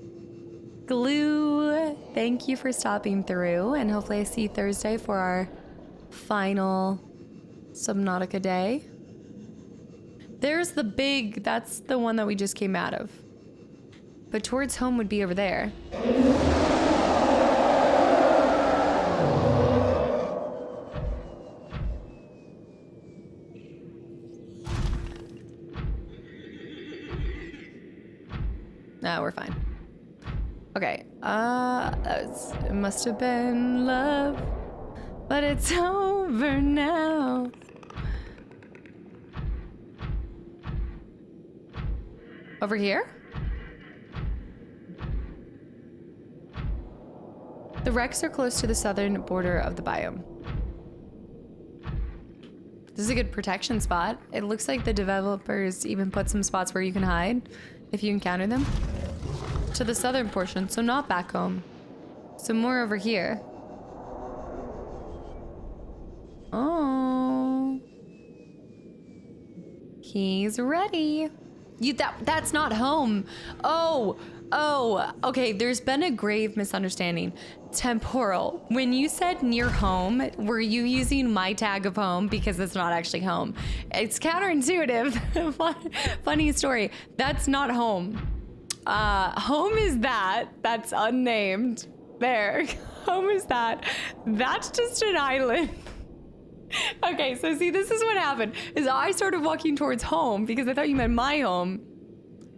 Glue, thank you for stopping through, and hopefully I see you Thursday for our final Subnautica day. There's the big, that's the one that we just came out of. But towards home would be over there. No, we're fine. Okay, it must have been love, but it's over now. Over here? The wrecks are close to the southern border of the biome. This is a good protection spot. It looks like the developers even put some spots where you can hide if you encounter them. To the southern portion, so not back home. So more over here. Oh. He's ready. That's not home. Oh, okay, there's been a grave misunderstanding. Temporal. When you said near home, were you using my tag of home? Because it's not actually home. It's counterintuitive. Funny story. That's not home. Home is that's unnamed. There. Home is that. That's just an island. Okay, so see, this is what happened. Is I started walking towards home because I thought you meant my home.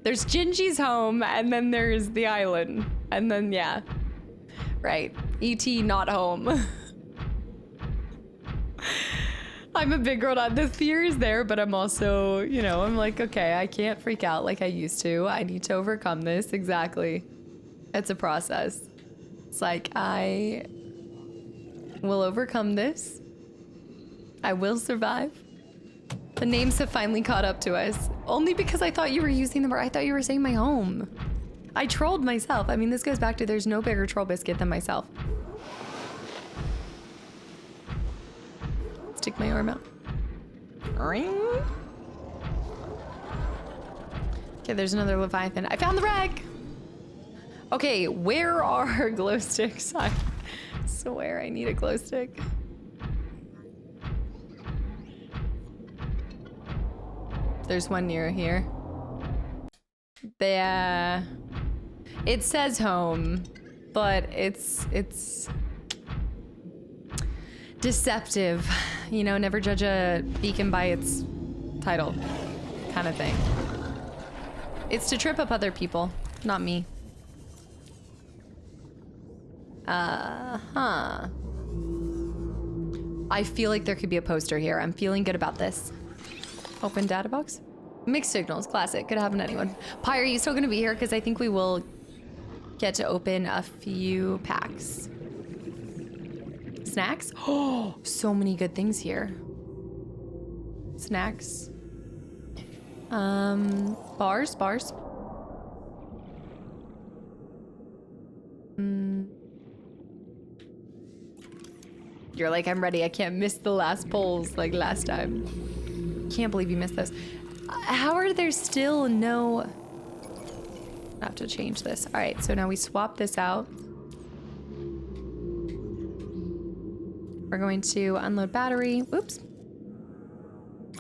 There's Gingy's home, and then there's the island. And then, yeah. Right. E.T. not home. I'm a big girl. The fear is there, but I'm also, you know, I'm like, okay, I can't freak out like I used to. I need to overcome this. Exactly. It's a process. It's like, I will overcome this. I will survive. The names have finally caught up to us. Only because I thought you were using them, or I thought you were saying my home. I trolled myself. I mean, this goes back to there's no bigger troll biscuit than myself. Stick my arm out. Ring. Okay, there's another Leviathan. I found the rag. Okay, where are glow sticks? I swear I need a glow stick. There's one near here. It says home, but it's deceptive. You know, never judge a beacon by its title kind of thing. It's to trip up other people, not me. I feel like there could be a poster here. I'm feeling good about this. Open data box. Mixed signals, classic. Could happen to anyone. Pi, are you still gonna be here? Because I think we will get to open a few packs. Snacks? Oh, so many good things here. Snacks. Bars. You're like, I'm ready. I can't miss the last polls like last time. Can't believe you missed those. How are there still no... I have to change this. All right, so now we swap this out. We're going to unload battery. Oops.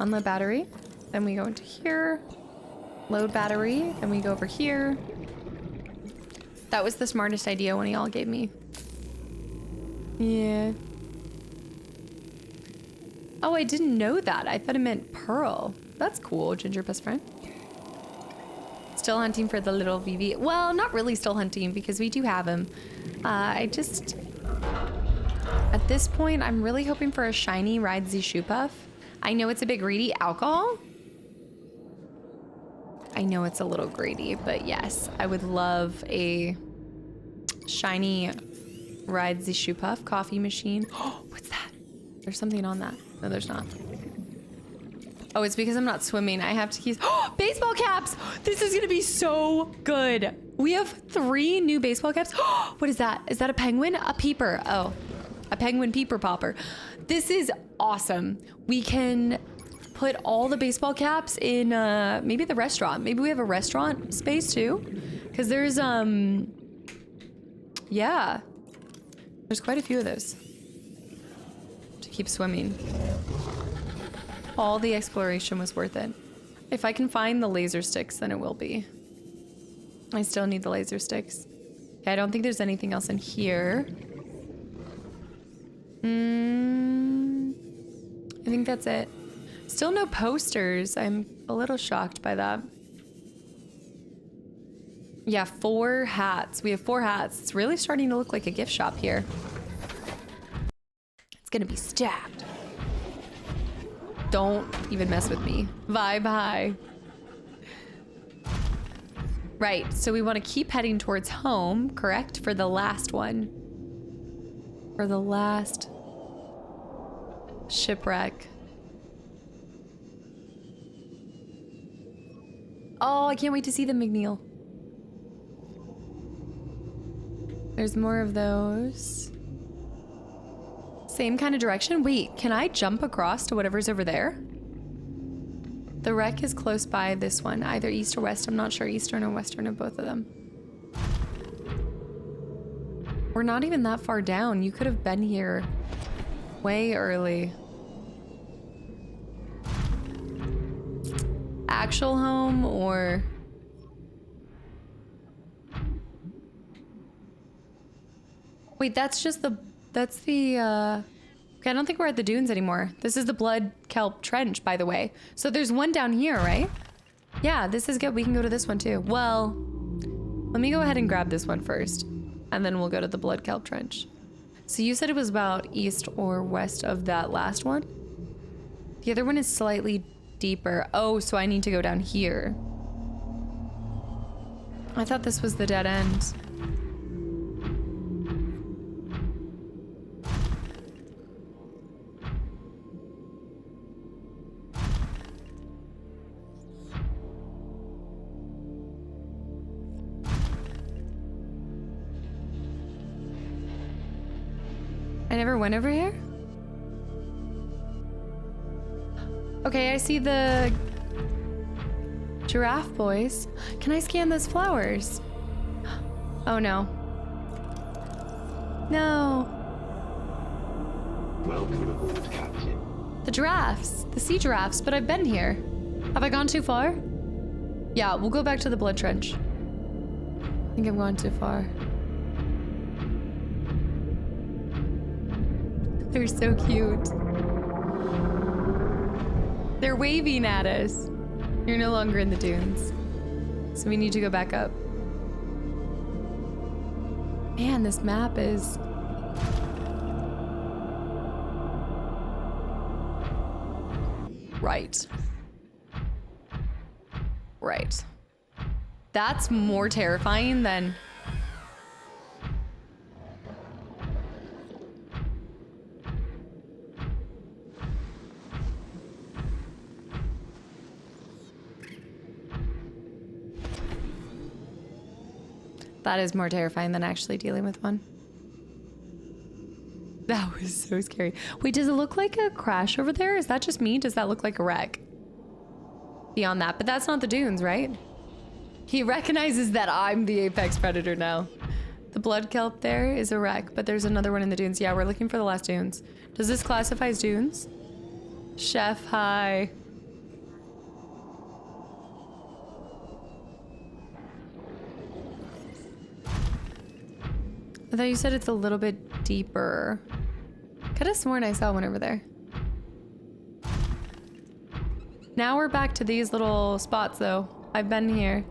Unload battery. Then we go into here. Load battery. Then we go over here. That was the smartest idea one of y'all gave me. Yeah. Oh, I didn't know that. I thought it meant pearl. That's cool, Ginger best friend. Still hunting for the little VV. Well, not really still hunting because we do have him. At this point, I'm really hoping for a shiny Ride Z Shoe Puff. I know it's a bit greedy. Alcohol? I know it's a little greedy, but yes, I would love a shiny Ride Z Shoe Puff coffee machine. Oh, what's that? There's something on that. No, there's not. Oh, it's because I'm not swimming. I have to keep... Oh, baseball caps! This is gonna be so good. We have 3 new baseball caps. Oh, what is that? Is that a penguin? A peeper. Oh, a penguin peeper popper. This is awesome. We can put all the baseball caps in maybe the restaurant. Maybe we have a restaurant space too. Because there's, yeah. There's quite a few of those. To keep swimming. All the exploration was worth it. If I can find the laser sticks, then it will be. I still need the laser sticks. Okay, I don't think there's anything else in here. I think that's it. Still no posters. I'm a little shocked by that. Yeah, 4 hats. We have 4 hats. It's really starting to look like a gift shop here. It's gonna be stacked. Don't even mess with me. Vibe high. Right, so we want to keep heading towards home, correct? For the last one. For the last shipwreck. Oh, I can't wait to see them, McNeil. There's more of those. Same kind of direction. Wait, can I jump across to whatever's over there? The wreck is close by this one, either east or west. I'm not sure, eastern or western of both of them. We're not even that far down. You could have been here way early. Actual home or... Wait, that's just the... That's the, Okay, I don't think we're at the dunes anymore. This is the Blood Kelp Trench, by the way. So there's one down here, right? Yeah, this is good. We can go to this one too. Well, let me go ahead and grab this one first. And then we'll go to the Blood Kelp Trench. So you said it was about east or west of that last one? The other one is slightly deeper. Oh, so I need to go down here. I thought this was the dead end. I never went over here? Okay, I see the giraffe boys. Can I scan those flowers? Oh no. No. Welcome aboard, Captain. The giraffes. The sea giraffes, but I've been here. Have I gone too far? Yeah, we'll go back to the blood trench. I think I've gone too far. They're so cute. They're waving at us. You're no longer in the dunes. So we need to go back up. Man, this map is... Right. Right. That's more terrifying than... That is more terrifying than actually dealing with one. That was so scary. Wait, does it look like a crash over there? Is that just me? Does that look like a wreck? Beyond that, but that's not the dunes, right? He recognizes that I'm the apex predator now. The blood kelp there is a wreck, but there's another one in the dunes. Yeah, we're looking for the last dunes. Does this classify as dunes? Chef, hi. I thought you said it's a little bit deeper. Could have sworn I saw one over there. Now we're back to these little spots though. I've been here.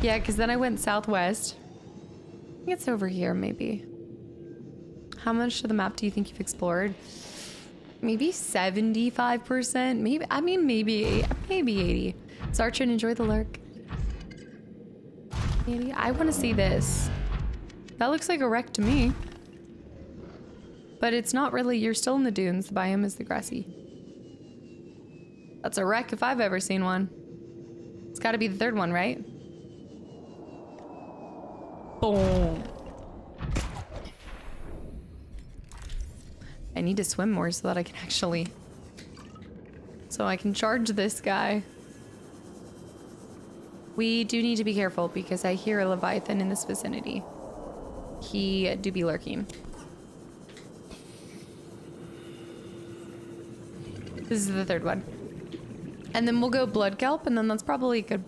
Yeah, because then I went southwest. I think it's over here maybe. How much of the map do you think you've explored? Maybe 75%. Maybe, I mean, maybe 80. Sartrin, enjoy the lurk. 80. I want to see this. That looks like a wreck to me. But it's not really, you're still in the dunes. The biome is the grassy. That's a wreck if I've ever seen one. It's gotta be the third one, right? Boom. I need to swim more so that I can actually... So I can charge this guy. We do need to be careful because I hear a Leviathan in this vicinity. He do be lurking. This is the third one. And then we'll go blood kelp, and then that's probably a good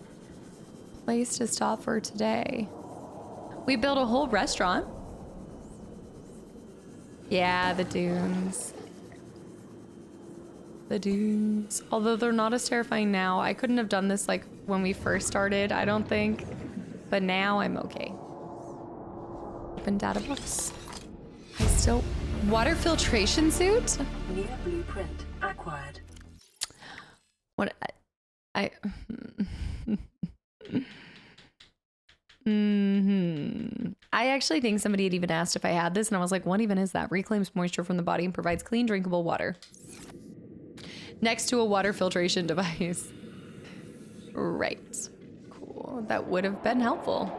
place to stop for today. We built a whole restaurant. Yeah, the dunes. The dunes. Although they're not as terrifying now. I couldn't have done this like when we first started, I don't think. But now I'm okay. Open data books. I still... Water filtration suit? New blueprint acquired. What? I actually think somebody had even asked if I had this, and I was like, what even is that? Reclaims moisture from the body and provides clean, drinkable water. Next to a water filtration device. Right. though. That would have been helpful.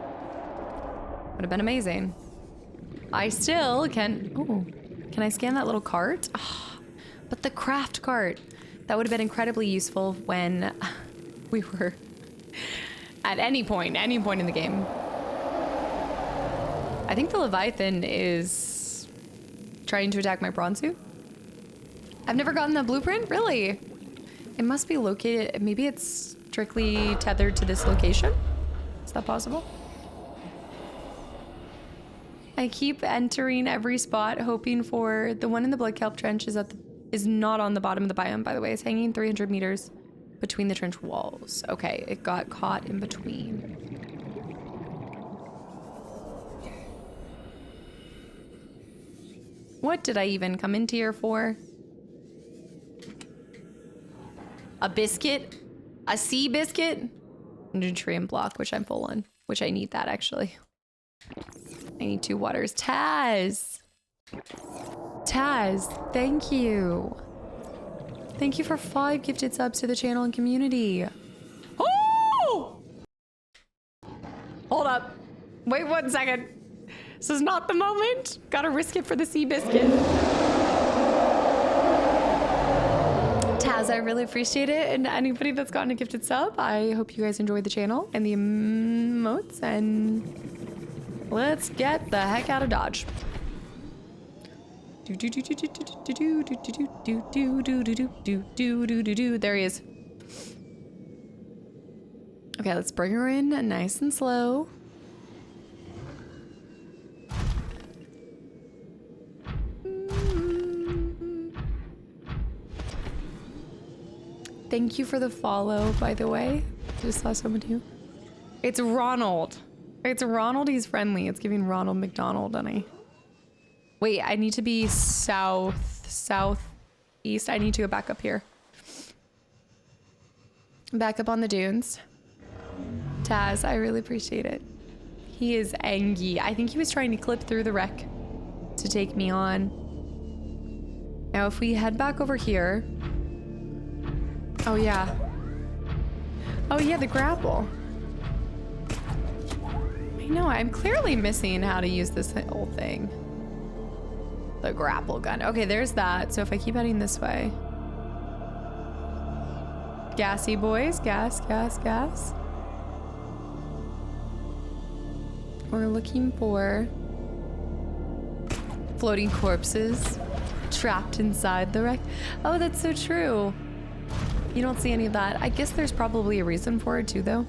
Would have been amazing. I still can... Ooh. Can I scan that little cart? Oh, but the craft cart. That would have been incredibly useful when we were... At any point in the game. I think the Leviathan is trying to attack my prawn suit. I've never gotten that blueprint? Really? It must be located... Maybe it's strictly tethered to this location? Is that possible? I keep entering every spot, hoping for... The one in the Blood Kelp Trench is not on the bottom of the biome, by the way. It's hanging 300 meters between the trench walls. Okay, it got caught in between. What did I even come into here for? A biscuit? A sea biscuit? Nutrient block, which I'm full on. Which I need that, actually. I need 2 waters. Taz! Taz, thank you. Thank you for 5 gifted subs to the channel and community. Oh! Hold up. Wait 1 second. This is not the moment. Gotta risk it for the sea biscuit. Taz, I really appreciate it. And anybody that's gotten a gifted sub, I hope you guys enjoyed the channel and the emotes. And let's get the heck out of Dodge. There he is. Okay, let's bring her in nice and slow. Thank you for the follow, by the way. Just saw someone too. It's Ronald. It's Ronald, he's friendly. It's giving Ronald McDonald, honey. Wait, I need to be southeast. I need to go back up here. Back up on the dunes. Taz, I really appreciate it. He is angry. I think he was trying to clip through the wreck to take me on. Now, if we head back over here. Oh, yeah. Oh, yeah, the grapple. I know, I'm clearly missing how to use this whole thing. The grapple gun. Okay, there's that. So if I keep heading this way. Gassy boys. Gas, gas, gas. We're looking for floating corpses trapped inside the wreck. Oh, that's so true. You don't see any of that. I guess there's probably a reason for it too, though.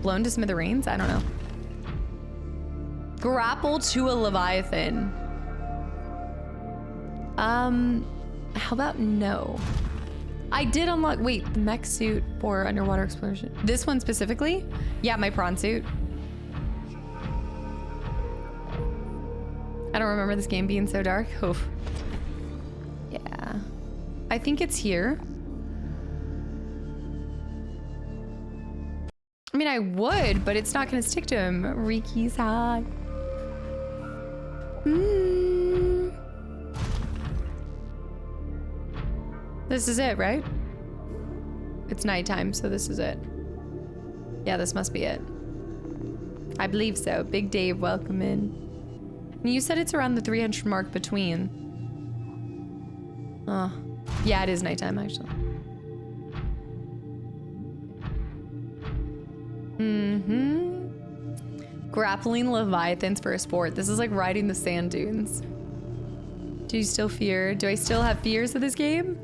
Blown to smithereens? I don't know. Grapple to a Leviathan. How about no? I did unlock, wait, the mech suit for underwater exploration. This one specifically? Yeah, my prawn suit. I don't remember this game being so dark. Oof. Yeah. I think it's here. I mean, I would, but it's not gonna stick to him. Riki's high. This is it, right? It's nighttime, so this is it. Yeah, this must be it. I believe so. Big Dave, welcome in. You said it's around the 300 mark between. Oh, yeah, it is nighttime, actually. Grappling Leviathans for a sport. This is like riding the sand dunes. Do you still fear? Do I still have fears of this game?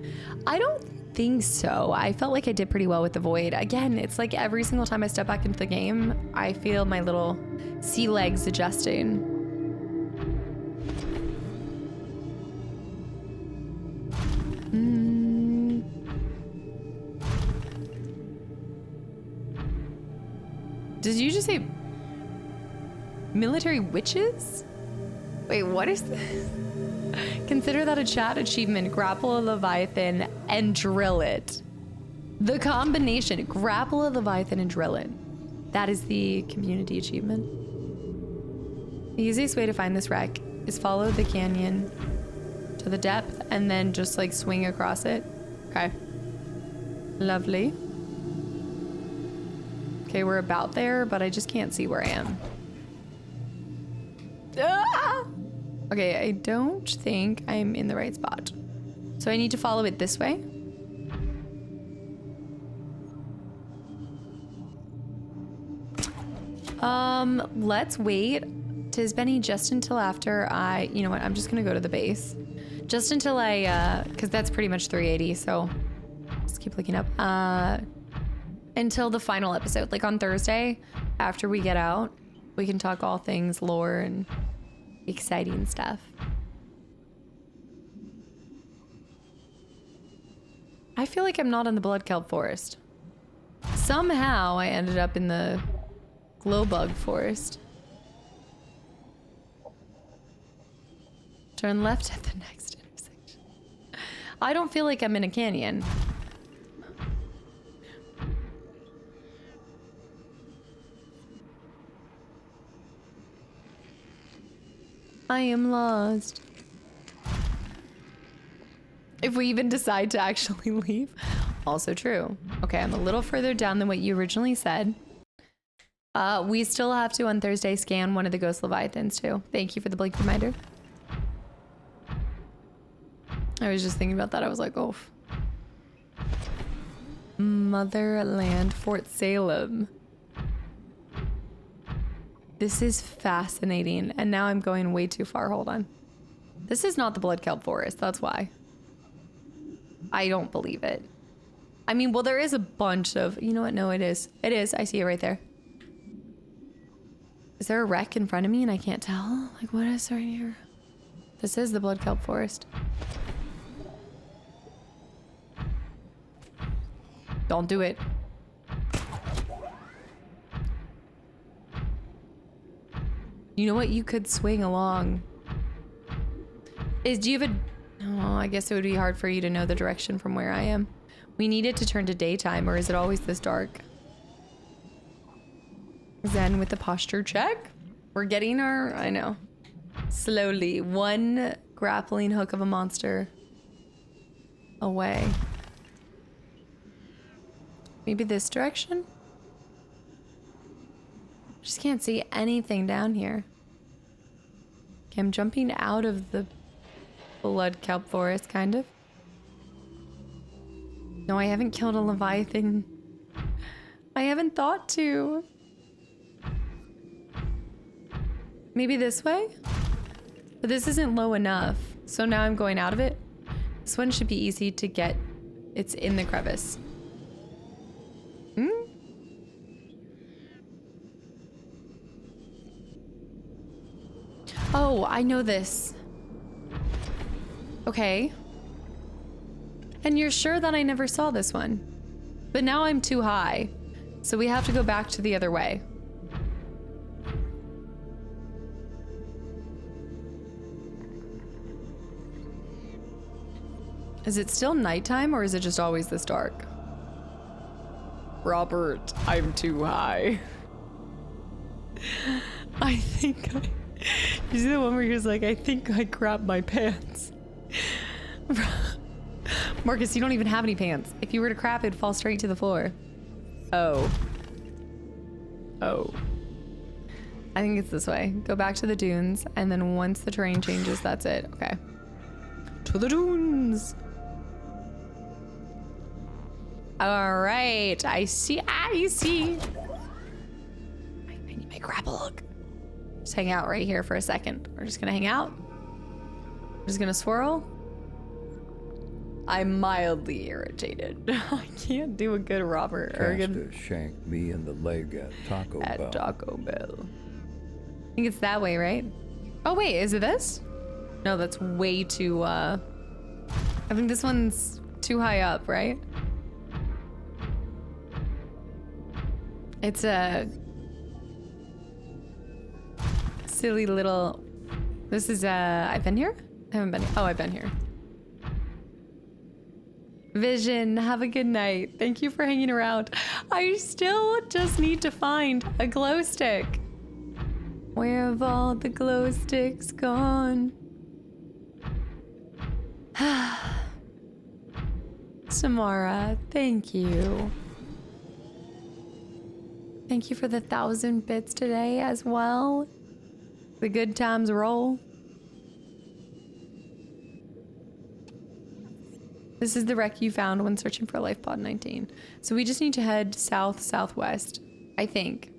I don't think so. I felt like I did pretty well with the Void. Again, it's like every single time I step back into the game, I feel my little sea legs adjusting. Did you just say military witches? Wait, what is this? Consider that a chat achievement. Grapple a Leviathan and drill it. The combination. Grapple a Leviathan and drill it. That is the community achievement. The easiest way to find this wreck is follow the canyon to the depth and then just like swing across it. Okay. Lovely. Okay, we're about there, but I just can't see where I am. Ah! Okay, I don't think I'm in the right spot. So I need to follow it this way. Let's wait, Tisbenny, just until after you know what, I'm just gonna go to the base. Just until cause that's pretty much 380, so just keep looking up. Until the final episode, like on Thursday, after we get out, we can talk all things lore and exciting stuff. I feel like I'm not in the Blood Kelp Forest. Somehow I ended up in the Glowbug Forest. Turn left at the next intersection. I don't feel like I'm in a canyon. I am lost. If we even decide to actually leave. Also true. Okay, I'm a little further down than what you originally said. We still have to on Thursday scan one of the Ghost Leviathans too. Thank you for the blink reminder. I was just thinking about that. I was like, oh. Motherland, Fort Salem. This is fascinating. And now I'm going way too far. Hold on. This is not the Blood Kelp Forest. That's why. I don't believe it. I mean, well, there is a bunch of... You know what? No, it is. It is. I see it right there. Is there a wreck in front of me and I can't tell? Like, what is right here? This is the Blood Kelp Forest. Don't do it. You know what? You could swing along. Do you have a... Oh, I guess it would be hard for you to know the direction from where I am. We need it to turn to daytime, or is it always this dark? Zen with the posture check. We're getting our... I know. Slowly. One grappling hook of a monster away. Maybe this direction? Just can't see anything down here. Okay, I'm jumping out of the Blood Kelp Forest, kind of. No, I haven't killed a Leviathan. I haven't thought to. Maybe this way? But this isn't low enough. So now I'm going out of it. This one should be easy to get. It's in the crevice. Hmm? Oh, I know this. Okay. And you're sure that I never saw this one? But now I'm too high. So we have to go back to the other way. Is it still nighttime or is it just always this dark? Robert, I'm too high. I think I... You see the one where he was like, I think I grabbed my pants. Marcus, you don't even have any pants. If you were to crap, it'd fall straight to the floor. Oh. Oh. I think it's this way. Go back to the dunes, and then once the terrain changes, that's it. Okay. To the dunes! All right, I see. I see. I need my grapple hook. Just hang out right here for a second. We're just gonna hang out. We're just gonna swirl. I'm mildly irritated. I can't do a good Robert. Kasta shanked me in the leg at Taco Bell. At Taco Bell. I think it's that way, right? Oh wait, is it this? No, that's way too. I think this one's too high up, right? It's a silly little... This is, I've been here? I haven't been here. Oh, I've been here. Vision, have a good night. Thank you for hanging around. I still just need to find a glow stick. Where have all the glow sticks gone? Samara. Thank you. Thank you for the 1,000 bits today as well. The good times roll. This is the wreck you found when searching for Life Pod 19. So we just need to head south, southwest, I think.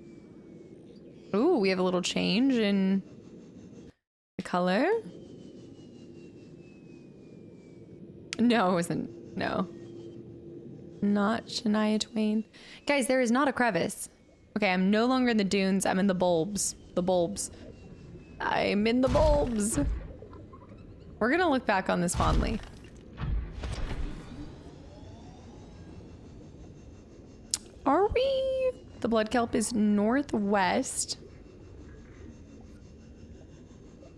Ooh, we have a little change in the color. No, it wasn't. No. Not Shania Twain. Guys, there is not a crevice. Okay, I'm no longer in the dunes. I'm in the bulbs. The bulbs. I'm in the bulbs. We're gonna look back on this fondly. Are we? The blood kelp is northwest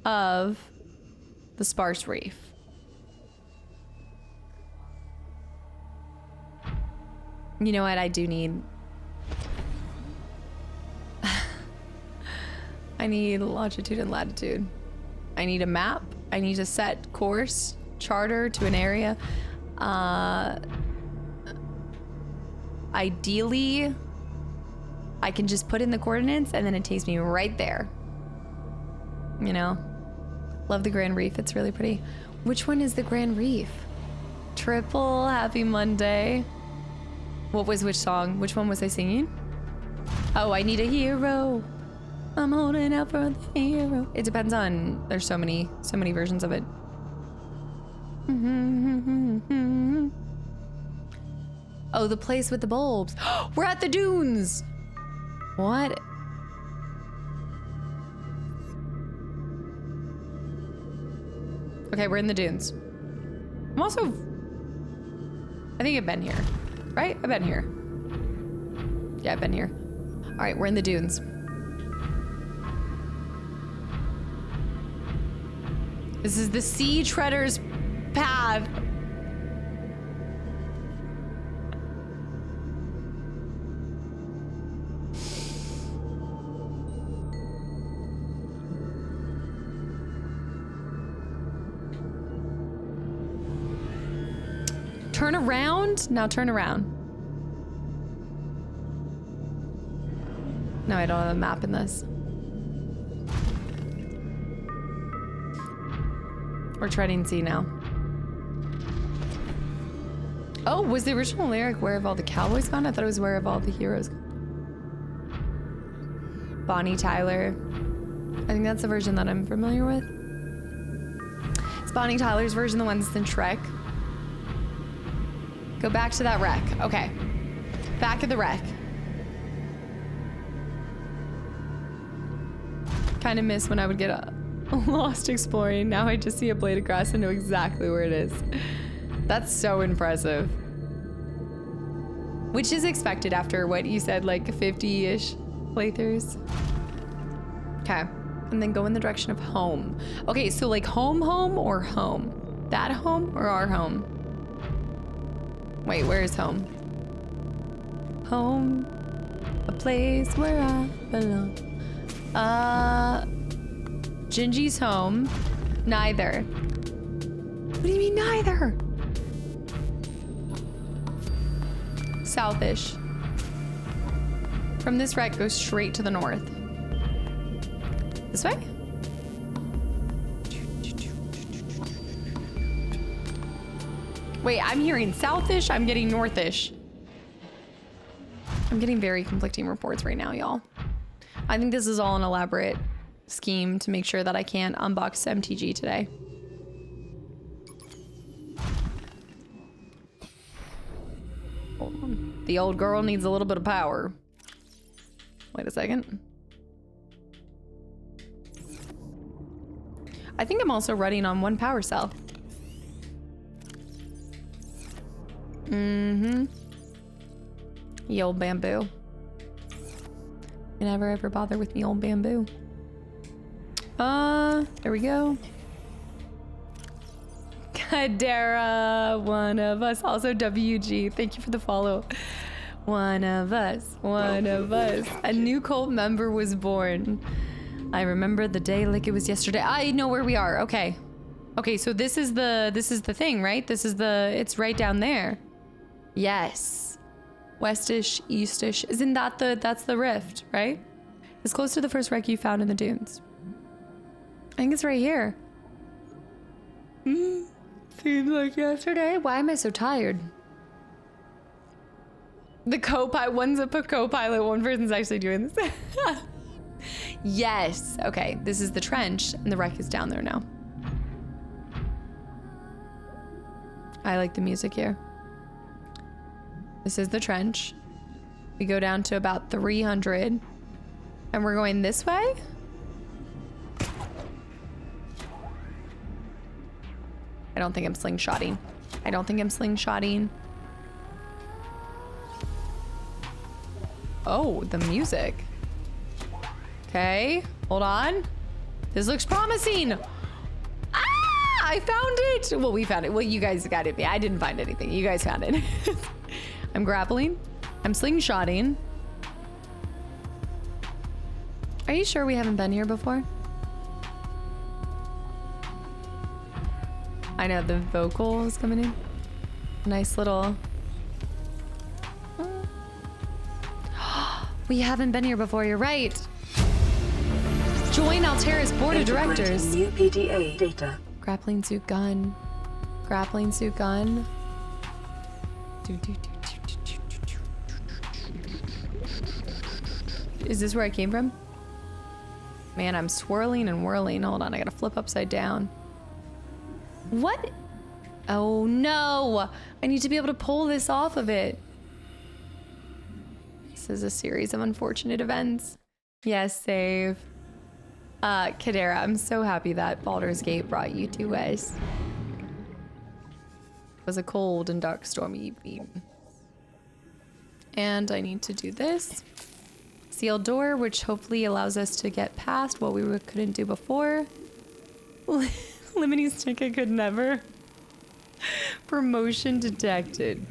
of the sparse reef. You know what? I do need... I need longitude and latitude. I need a map. I need to set course, charter to an area. Ideally, I can just put in the coordinates and then it takes me right there. You know? Love the Grand Reef. It's really pretty. Which one is the Grand Reef? Triple Happy Monday. What was which song? Which one was I singing? Oh, I need a hero. I'm holding out for the hero. It depends on, there's so many versions of it. Oh, the place with the bulbs. We're at the dunes. What? Okay, we're in the dunes. I'm also, I think I've been here, right? I've been here. Yeah, I've been here. All right, we're in the dunes. This is the Sea Treader's path. Turn around? Now turn around. No, I don't have a map in this. We're treading sea now. Oh, was the original lyric "Where have all the cowboys gone"? I thought it was "Where have all the heroes gone." Bonnie Tyler. I think that's the version that I'm familiar with. It's Bonnie Tyler's version, the one that's in Shrek. Go back to that wreck. Okay. Back of the wreck. Kind of miss when I would get lost exploring. Now I just see a blade of grass and know exactly where it is. That's so impressive. Which is expected after what you said, like 50-ish playthroughs. Okay. And then go in the direction of home. Okay, so like home or home? That home or our home? Wait, where is home? Home, a place where I belong. Gingy's home. Neither. What do you mean neither? Southish. From this wreck, go straight to the north. This way? Wait, I'm hearing southish, I'm getting northish. I'm getting very conflicting reports right now, y'all. I think this is all an elaborate scheme to make sure that I can't unbox MTG today. Hold on. The old girl needs a little bit of power. Wait a second. I think I'm also running on one power cell. Mm-hmm. Ye old bamboo. You never ever bother with me old bamboo. There we go. Kadera, one of us. Also WG, thank you for the follow. One of us, one of us. A new cult member was born. I remember the day like it was yesterday. I know where we are, okay. Okay, so this is the thing, right? It's right down there. Yes. Westish, eastish. Isn't that that's the rift, right? It's close to the first wreck you found in the dunes. I think it's right here. Seems like yesterday. Why am I so tired? The co-pilot, one's a co-pilot, one person's actually doing this. Yes. Okay, this is the trench, and the wreck is down there now. I like the music here. This is the trench. We go down to about 300, and we're going this way? I don't think I'm slingshotting. I don't think I'm slingshotting. Oh, the music. Okay, hold on. This looks promising. Ah, I found it. Well, we found it. Well, you guys got it. I didn't find anything. You guys found it. I'm grappling. I'm slingshotting. Are you sure we haven't been here before? I know the vocal is coming in. Nice little. We haven't been here before, you're right. Join Altera's board of directors. New PDA data. Grappling suit gun. Grappling suit gun. Is this where I came from? Man, I'm swirling and whirling. Hold on, I gotta flip upside down. What? Oh no! I need to be able to pull this off of it. This is a series of unfortunate events. Yes, save. Kadera, I'm so happy that Baldur's Gate brought you to us. It was a cold and dark stormy evening. And I need to do this. Sealed door, which hopefully allows us to get past what we couldn't do before. Lemony Snicket could never. Promotion detected.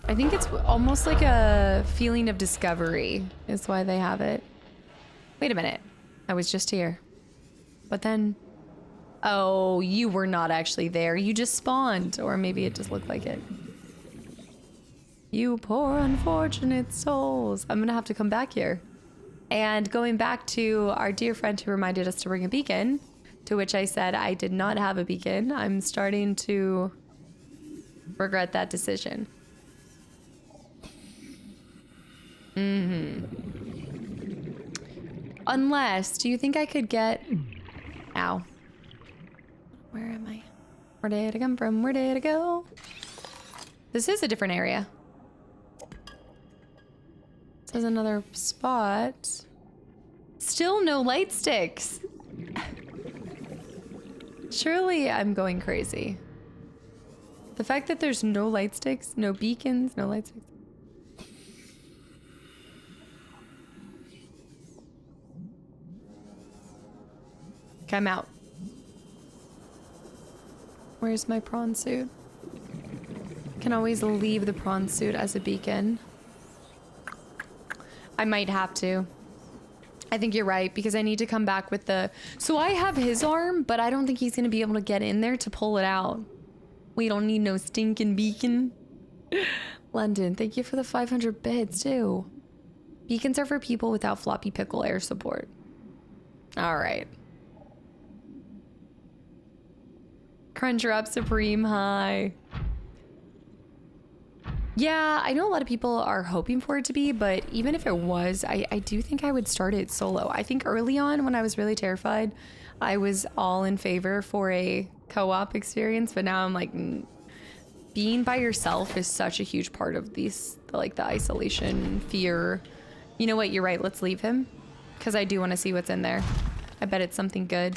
I think it's almost like a feeling of discovery is why they have it. Wait a minute. I was just here. But then... Oh, you were not actually there. You just spawned. Or maybe it just looked like it. You poor unfortunate souls. I'm gonna have to come back here. And going back to our dear friend who reminded us to bring a beacon, to which I said I did not have a beacon. I'm starting to regret that decision. Unless, do you think I could get... Ow. Where am I? Where did I come from? Where did I go? This is a different area. This is another spot. Still no light sticks. Surely I'm going crazy. The fact that there's no light sticks, no beacons, no light sticks. Okay, I'm out. Where's my prawn suit? Can always leave the prawn suit as a beacon. I might have to. I think you're right, because I need to come back with the... So I have his arm, but I don't think he's going to be able to get in there to pull it out. We don't need no stinking beacon. London, thank you for the 500 bits, too. Beacons are for people without floppy pickle air support. All right. Cruncher up Supreme High. Yeah, I know a lot of people are hoping for it to be, but even if it was, I do think I would start it solo. I think early on when I was really terrified, I was all in favor for a co-op experience, but now I'm like, being by yourself is such a huge part of these, like the isolation, fear. You know what, you're right, let's leave him, because I do want to see what's in there. I bet it's something good.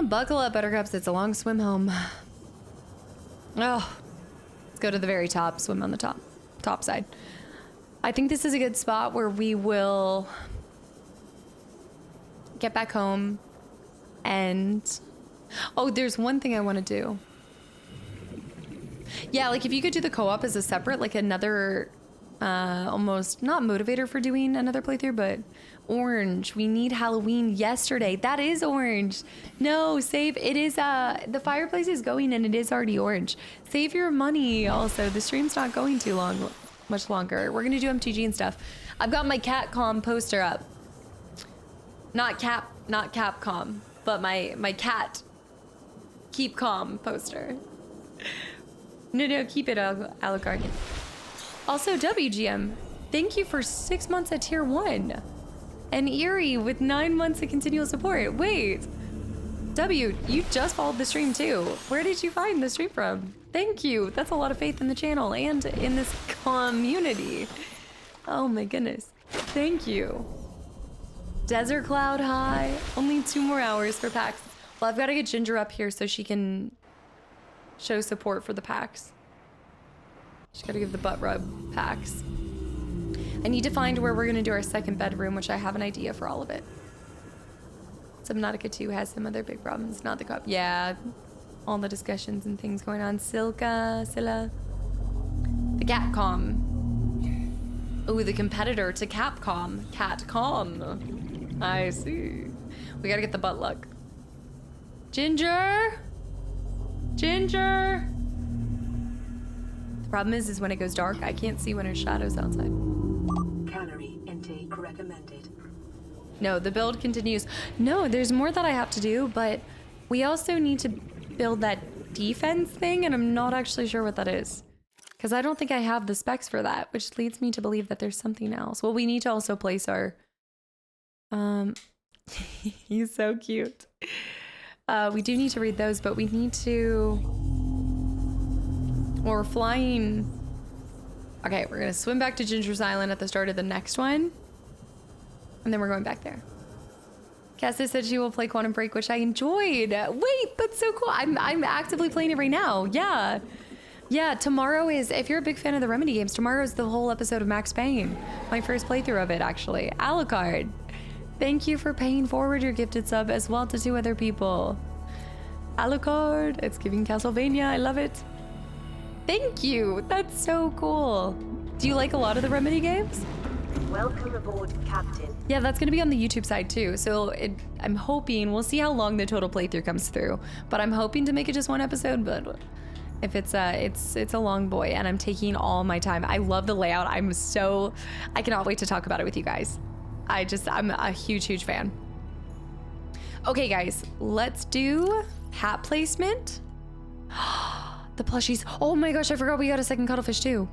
Buckle up, Buttercups, it's a long swim home. Oh, let's go to the very top, swim on the top side. I think this is a good spot where we will get back home and... Oh, there's one thing I want to do. Yeah, like if you could do the co-op as a separate, like another almost not motivator for doing another playthrough, but orange. We need Halloween yesterday. That is orange. No, save. It is, the fireplace is going and it is already orange. Save your money. Also, the stream's not going too much longer. We're gonna do MTG and stuff. I've got my Catcom poster up. Not Capcom, but my cat keep calm poster. No, keep it, Alucard. Also, WGM, thank you for 6 months at tier 1. And Eerie with 9 months of continual support. Wait, W, you just followed the stream too. Where did you find the stream from? Thank you. That's a lot of faith in the channel and in this community. Oh my goodness. Thank you. Desert Cloud High. Only 2 more hours for packs. Well, I've got to get Ginger up here so she can show support for the packs. Just got to give the butt rub packs. I need to find where we're going to do our second bedroom, which I have an idea for all of it. Subnautica 2 has some other big problems, not the cup. Yeah, all the discussions and things going on. Scylla. The Capcom. Ooh, the competitor to Capcom. Catcom. I see. We got to get the butt luck. Ginger! Ginger! The problem is when it goes dark, I can't see when her shadow's outside. Calorie intake recommended. No, the build continues. No, there's more that I have to do, but we also need to build that defense thing, and I'm not actually sure what that is. Because I don't think I have the specs for that, which leads me to believe that there's something else. Well, we need to also place our... He's so cute. We do need to read those, but we need to... We're flying... Okay, we're gonna swim back to Ginger's Island at the start of the next one. And then we're going back there. Cassie said she will play Quantum Break, which I enjoyed. Wait, that's so cool. I'm actively playing it right now. Yeah. Yeah, tomorrow is, if you're a big fan of the Remedy games, tomorrow is the whole episode of Max Payne. My first playthrough of it, actually. Alucard, thank you for paying forward your gifted sub as well to 2 other people. Alucard, it's giving Castlevania. I love it. Thank you. That's so cool. Do you like a lot of the Remedy games? Welcome aboard, Captain. Yeah, that's going to be on the YouTube side too. So I'm hoping, we'll see how long the total playthrough comes through, but I'm hoping to make it just 1 episode. But if it's a long boy, and I'm taking all my time. I love the layout. I cannot wait to talk about it with you guys. I'm a huge fan. Okay, guys, let's do hat placement. The plushies. Oh my gosh, I forgot we got a second cuttlefish too.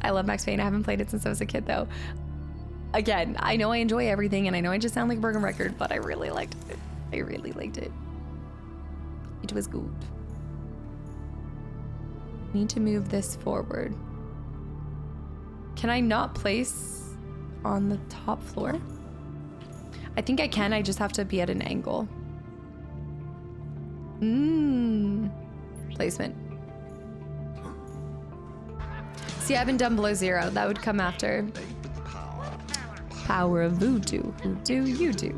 I love Max Payne. I haven't played it since I was a kid though. Again, I know I enjoy everything and I know I just sound like a broken record, but I really liked it. I really liked it. It was good. Need to move this forward. Can I not place on the top floor? I think I can, I just have to be at an angle. Placement. See, I haven't done below 0. That would come after. Power of voodoo. Who do you do?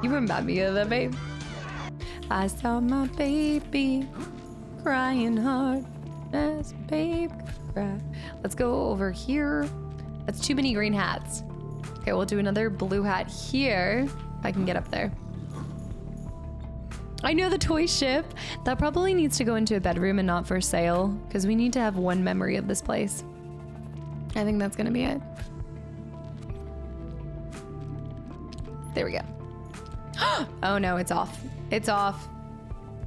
You remind me of the babe. I saw my baby crying hard as babe cry. Let's go over here. That's too many green hats. Okay, we'll do another blue hat here. If I can get up there. I know, the toy ship. That probably needs to go into a bedroom and not for sale, because we need to have 1 memory of this place. I think that's gonna be it. There we go. Oh no, it's off. It's off.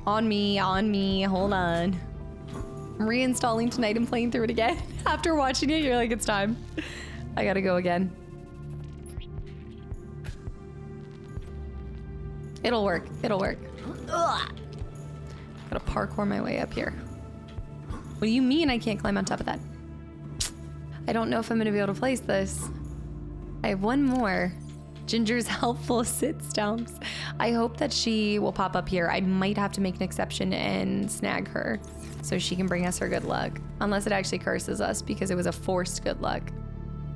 On me, hold on. I'm reinstalling tonight and playing through it again. After watching it, you're like, it's time. I gotta go again. It'll work, it'll work. Ugh. Gotta parkour my way up here. What do you mean I can't climb on top of that? I don't know if I'm gonna be able to place this. I have 1 more. Ginger's helpful sit stumps. I hope that she will pop up here. I might have to make an exception and snag her so she can bring us her good luck. Unless it actually curses us because it was a forced good luck.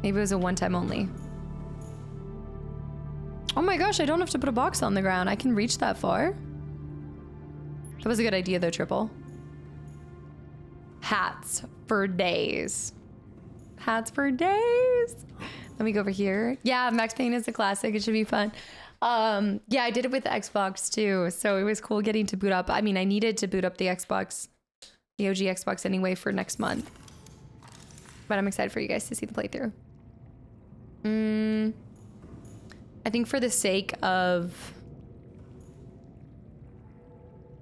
Maybe it was a 1-time only. Oh my gosh, I don't have to put a box on the ground. I can reach that far. That was a good idea though, Triple. Hats for days. Hats for days. Let me go over here. Yeah, Max Payne is a classic. It should be fun. Yeah, I did it with the Xbox too, so it was cool getting to boot up. I mean, I needed to boot up the Xbox, the OG Xbox anyway for next month. But I'm excited for you guys to see the playthrough. I think for the sake of,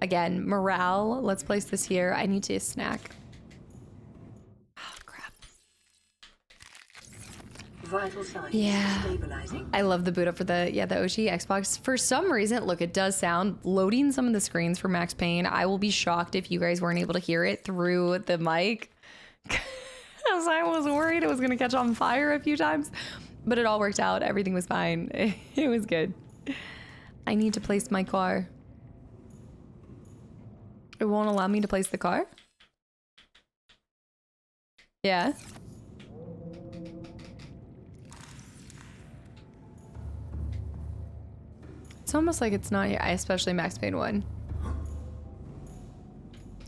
again, morale, let's place this here. I need to snack. Oh, crap. Vital signs Yeah. stabilizing. I love the boot up for the OG Xbox. For some reason, look, it does sound, loading some of the screens for Max Payne, I will be shocked if you guys weren't able to hear it through the mic. Because I was worried it was going to catch on fire a few times. But it all worked out. Everything was fine. It was good. I need to place my car. It won't allow me to place the car? Yeah. It's almost like it's not here, especially Max Payne 1.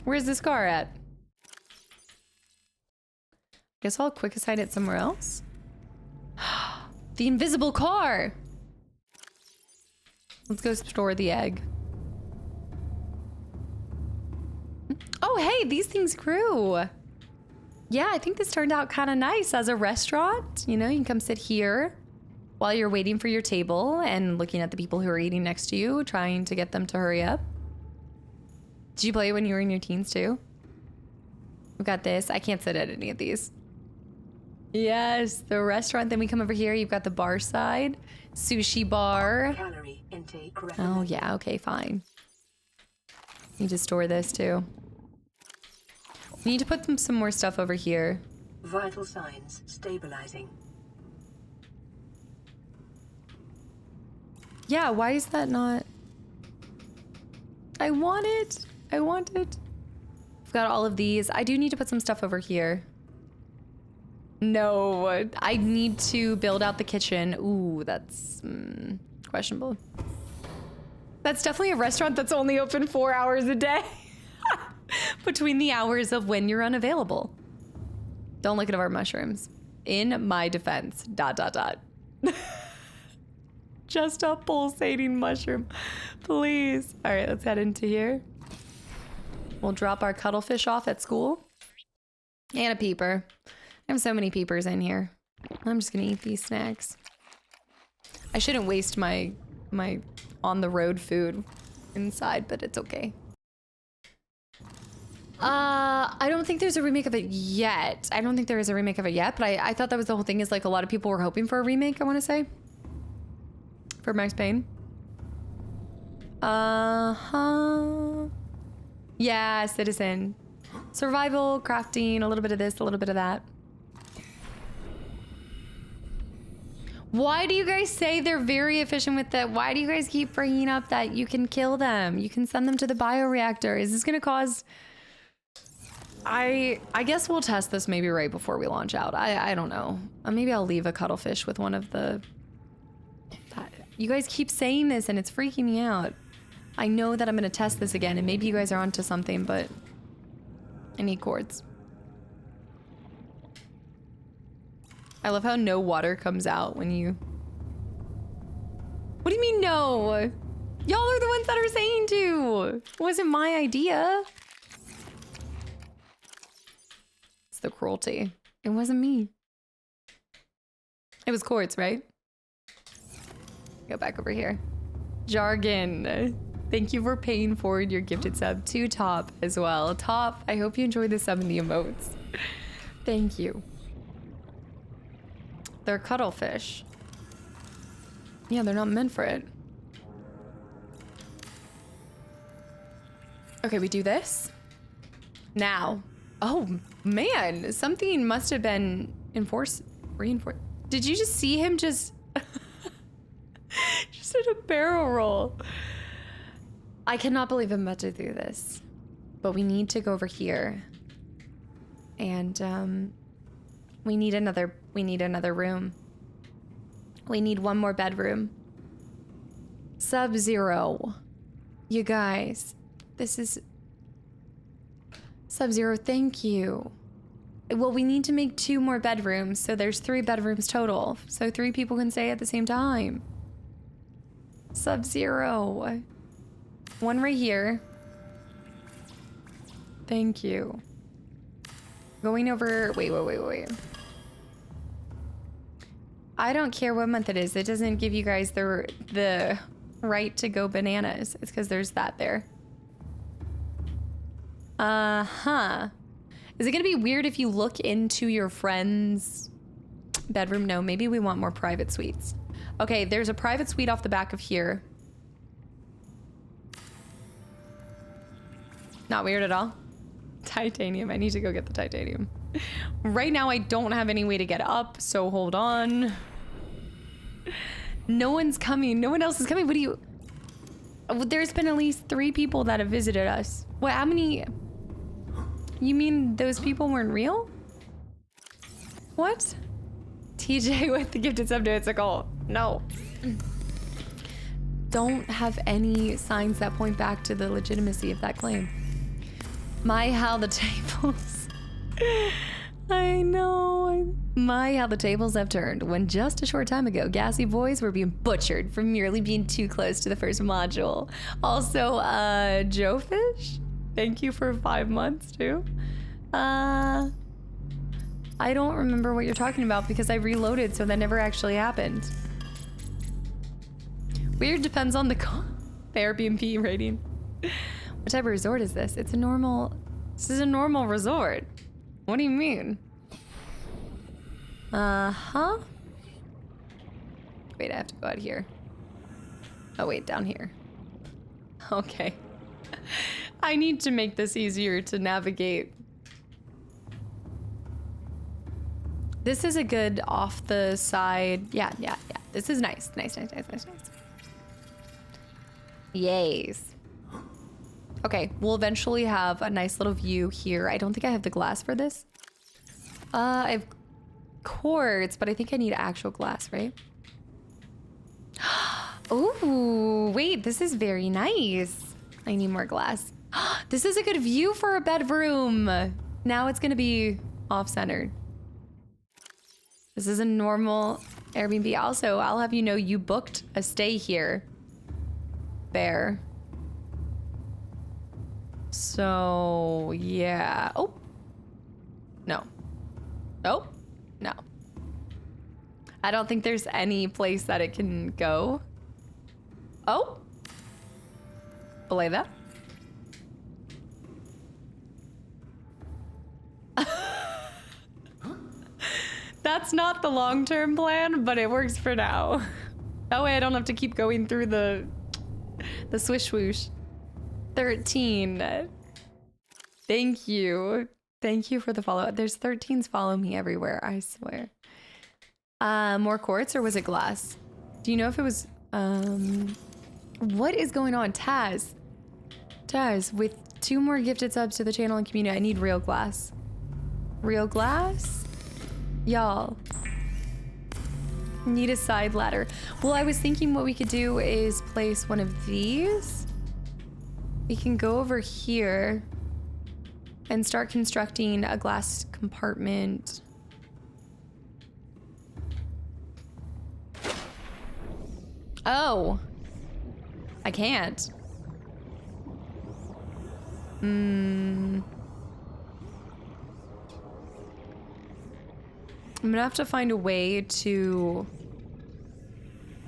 Where's this car at? Guess I'll quick assign it somewhere else. The invisible car! Let's go store the egg. Oh, hey, these things grew. Yeah, I think this turned out kind of nice as a restaurant. You know, you can come sit here while you're waiting for your table and looking at the people who are eating next to you, trying to get them to hurry up. Did you play when you were in your teens too? We got this. I can't sit at any of these. Yes, the restaurant. Then we come over here. You've got the bar side. Sushi bar. Calorie intake Oh, recommended. yeah. Okay, fine. Need to store this too. We need to put some more stuff over here. Vital signs stabilizing. Yeah, why is that not? I want it. I want it. I've got all of these. I do need to put some stuff over here. No, I need to build out the kitchen. Ooh, that's questionable. That's definitely a restaurant that's only open 4 hours a day. Between the hours of when you're unavailable. Don't look at our mushrooms. In my defense, ... Just a pulsating mushroom. Please. All right, let's head into here. We'll drop our cuttlefish off at school. And a peeper. I have so many peepers in here. I'm just gonna eat these snacks. I shouldn't waste my on-the-road food inside, but it's okay. I don't think there's a remake of it yet. I don't think there is a remake of it yet, but I thought that was the whole thing, is like a lot of people were hoping for a remake, I want to say. For Max Payne. Uh-huh. Yeah, Citizen. Survival, crafting, a little bit of this, a little bit of that. Why do you guys say they're very efficient with that? Why do you guys keep bringing up that you can kill them? You can send them to the bioreactor. Is this gonna cause... I guess we'll test this maybe right before we launch out. I don't know. Maybe I'll leave a cuttlefish with one of the... You guys keep saying this and it's freaking me out. I know that I'm gonna test this again and maybe you guys are onto something, but I need cords. I love how no water comes out when you... What do you mean no? Y'all are the ones that are saying to. It wasn't my idea. It's the cruelty. It wasn't me. It was quartz, right? Go back over here. Jargon. Thank you for paying forward your gifted sub to Top as well. Top, I hope you enjoyed the sub and the emotes. Thank you. They're cuttlefish. Yeah, they're not meant for it. Okay, we do this. Now. Oh, man. Something must have been reinforced. Did you just see him just... just did a barrel roll. I cannot believe I'm about to do this. But we need to go over here. And, we need another room. We need one more bedroom. Sub-Zero. You guys, this is... Sub-Zero, thank you. Well, we need to make 2 more bedrooms, so there's 3 bedrooms total. So 3 people can stay at the same time. Sub-Zero. 1 right here. Thank you. Going over, wait. I don't care what month it is. It doesn't give you guys the right to go bananas. It's because there's that there. Uh-huh. Is it gonna be weird if you look into your friend's bedroom? No, maybe we want more private suites. Okay, there's a private suite off the back of here. Not weird at all. Titanium, I need to go get the titanium. Right now I don't have any way to get up, so hold on. No one's coming, no one else is coming. What do you... There's been at least 3 people that have visited us. What, how many... You mean those people weren't real? What? TJ with the gifted sub to Icicle. No. Don't have any signs that point back to the legitimacy of that claim. My, how the tables. I know. My, how the tables have turned when just a short time ago, gassy boys were being butchered for merely being too close to the first module. Also, Joe Fish, thank you for 5 months too. I don't remember what you're talking about because I reloaded, so that never actually happened. Weird depends on the Airbnb rating. What type of resort is this? It's a normal... This is a normal resort. What do you mean? Uh-huh. Wait, I have to go out here. Oh, wait, down here. Okay. I need to make this easier to navigate. This is a good off the side. Yeah. This is nice. Nice. Yays. Okay, we'll eventually have a nice little view here. I don't think I have the glass for this. I have quartz, but I think I need actual glass, right? Ooh, wait, this is very nice. I need more glass. This is a good view for a bedroom. Now it's gonna be off-centered. This is a normal Airbnb. Also, I'll have you know you booked a stay here. Bear. So, yeah. Oh. No. Oh. No. I don't think there's any place that it can go. Oh. Belay that. That's not the long-term plan, but it works for now. That way I don't have to keep going through the swish swoosh. 13. Thank you. Thank you for the follow. There's 13s follow me everywhere, I swear. More quartz, or was it glass? Do you know if it was, what is going on? Taz, with 2 more gifted subs to the channel and community, I need real glass. Real glass? Y'all. Need a side ladder. Well, I was thinking what we could do is place one of these. We can go over here and start constructing a glass compartment. Oh, I can't. I'm gonna have to find a way to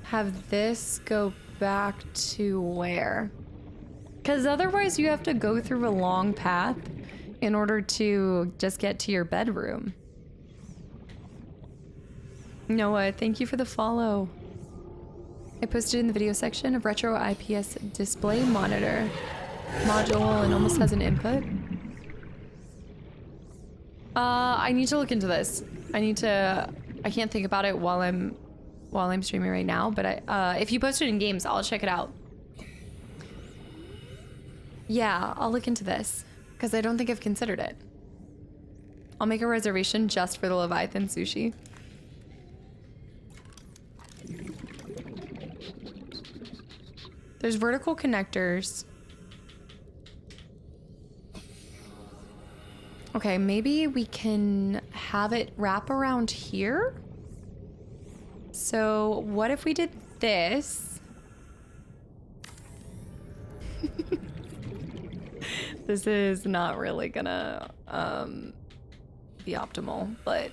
have this go back to where? Because otherwise you have to go through a long path in order to just get to your bedroom. Noah, thank you for the follow. I posted in the video section of retro IPS display monitor module and almost has an input. I need to look into this. I can't think about it while I'm streaming right now, but if you post it in games, I'll check it out. Yeah, I'll look into this because I don't think I've considered it. I'll make a reservation just for the Leviathan sushi. There's vertical connectors. Okay, Okay, maybe we can have it wrap around here. So what if we did this? This is not really gonna be optimal, but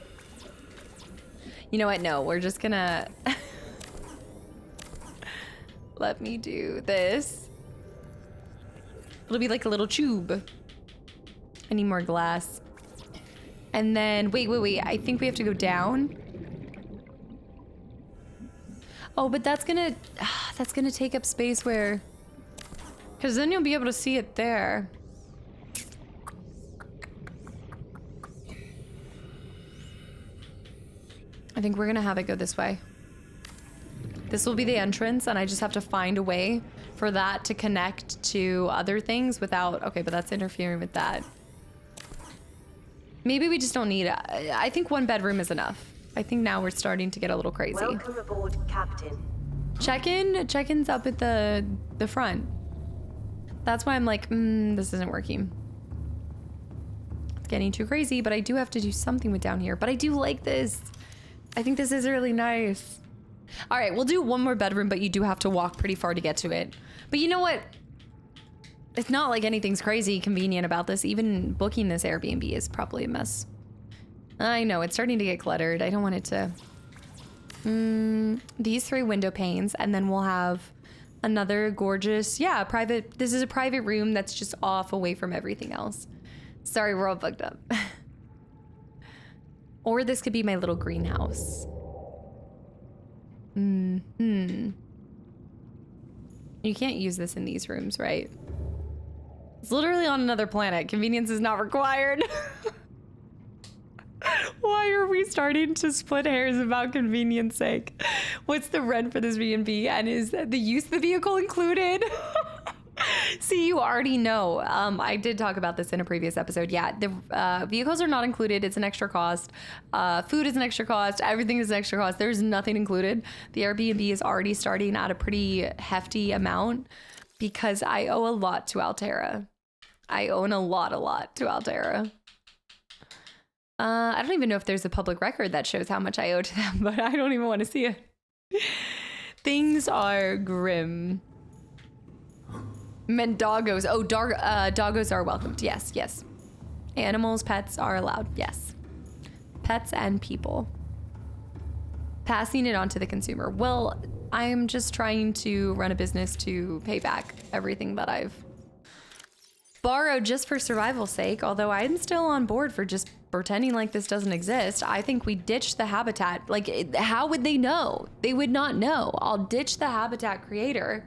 you know what? No, we're just gonna let me do this. It'll be like a little tube. I need more glass. And then, wait. I think we have to go down. Oh, but that's gonna take up space where, because then you'll be able to see it there. I think we're gonna have it go this way. This will be the entrance, and I just have to find a way for that to connect to other things without, okay, but that's interfering with that. Maybe we just don't need it. I think one bedroom is enough. I think now we're starting to get a little crazy. Welcome aboard, Captain. Check-in's up at the front. That's why I'm like, this isn't working. It's getting too crazy, but I do have to do something with down here. But I do like this. I think this is really nice. All right, we'll do one more bedroom, but you do have to walk pretty far to get to it. But you know what? It's not like anything's crazy convenient about this. Even booking this Airbnb is probably a mess. I know, it's starting to get cluttered. I don't want it to... these 3 window panes, and then we'll have another gorgeous, yeah, private... This is a private room that's just off away from everything else. Sorry, we're all bugged up. Or this could be my little greenhouse. You can't use this in these rooms, right? It's literally on another planet. Convenience is not required. Why are we starting to split hairs about convenience sake? What's the rent for this B&B, and is the use of the vehicle included? See, you already know. I did talk about this in a previous episode. Yeah, the vehicles are not included. It's an extra cost. Food is an extra cost. Everything is an extra cost. There's nothing included. The Airbnb is already starting at a pretty hefty amount because I owe a lot to Altera. I own a lot to Altera. I don't even know if there's a public record that shows how much I owe to them, but I don't even want to see it. Things are grim. Meant doggos. Oh, doggos are welcomed. Yes. Animals, pets are allowed. Yes. Pets and people. Passing it on to the consumer. Well, I'm just trying to run a business to pay back everything that I've borrowed just for survival's sake, although I'm still on board for just pretending like this doesn't exist. I think we ditch the habitat. Like, how would they know? They would not know. I'll ditch the habitat creator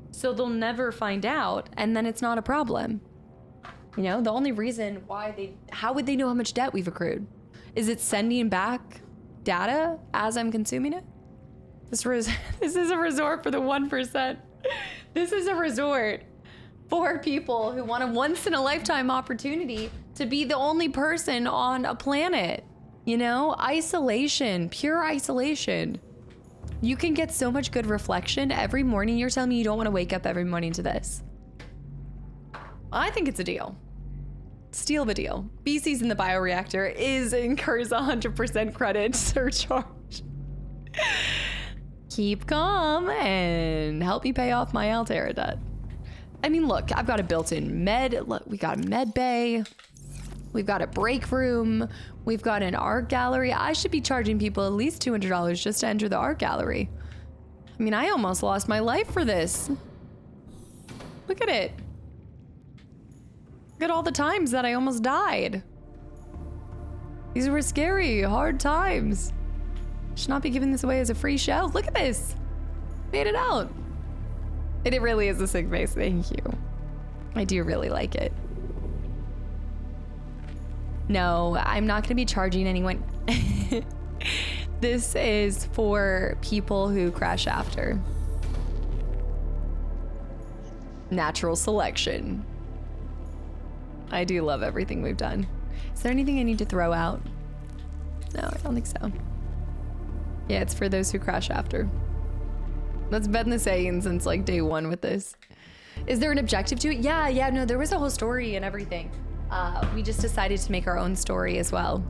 so they'll never find out, and then it's not a problem. You know, the only reason why how would they know how much debt we've accrued? Is it sending back data as I'm consuming it? This is a resort for the 1%. This is a resort for people who want a once-in-a-lifetime opportunity to be the only person on a planet. You know, isolation, pure isolation. You can get so much good reflection every morning. You're telling me you don't want to wake up every morning to this. I think it's a deal. Steal the deal. BC's in the bioreactor incurs 100% credit surcharge. Keep calm and help me pay off my Altera debt. I mean, look, I've got a built-in look, we got a med bay. We've got a break room. We've got an art gallery. I should be charging people at least $200 just to enter the art gallery. I mean, I almost lost my life for this. Look at it. Look at all the times that I almost died. These were scary, hard times. Should not be giving this away as a free show. Look at this. Made it out. It really is a sick face. Thank you. I do really like it. No, I'm not going to be charging anyone. This is for people who crash after. Natural selection. I do love everything we've done. Is there anything I need to throw out? No, I don't think so. Yeah, it's for those who crash after. That's been the saying since like day one with this. Is there an objective to it? Yeah, no, there was a whole story and everything. we just decided to make our own story as well.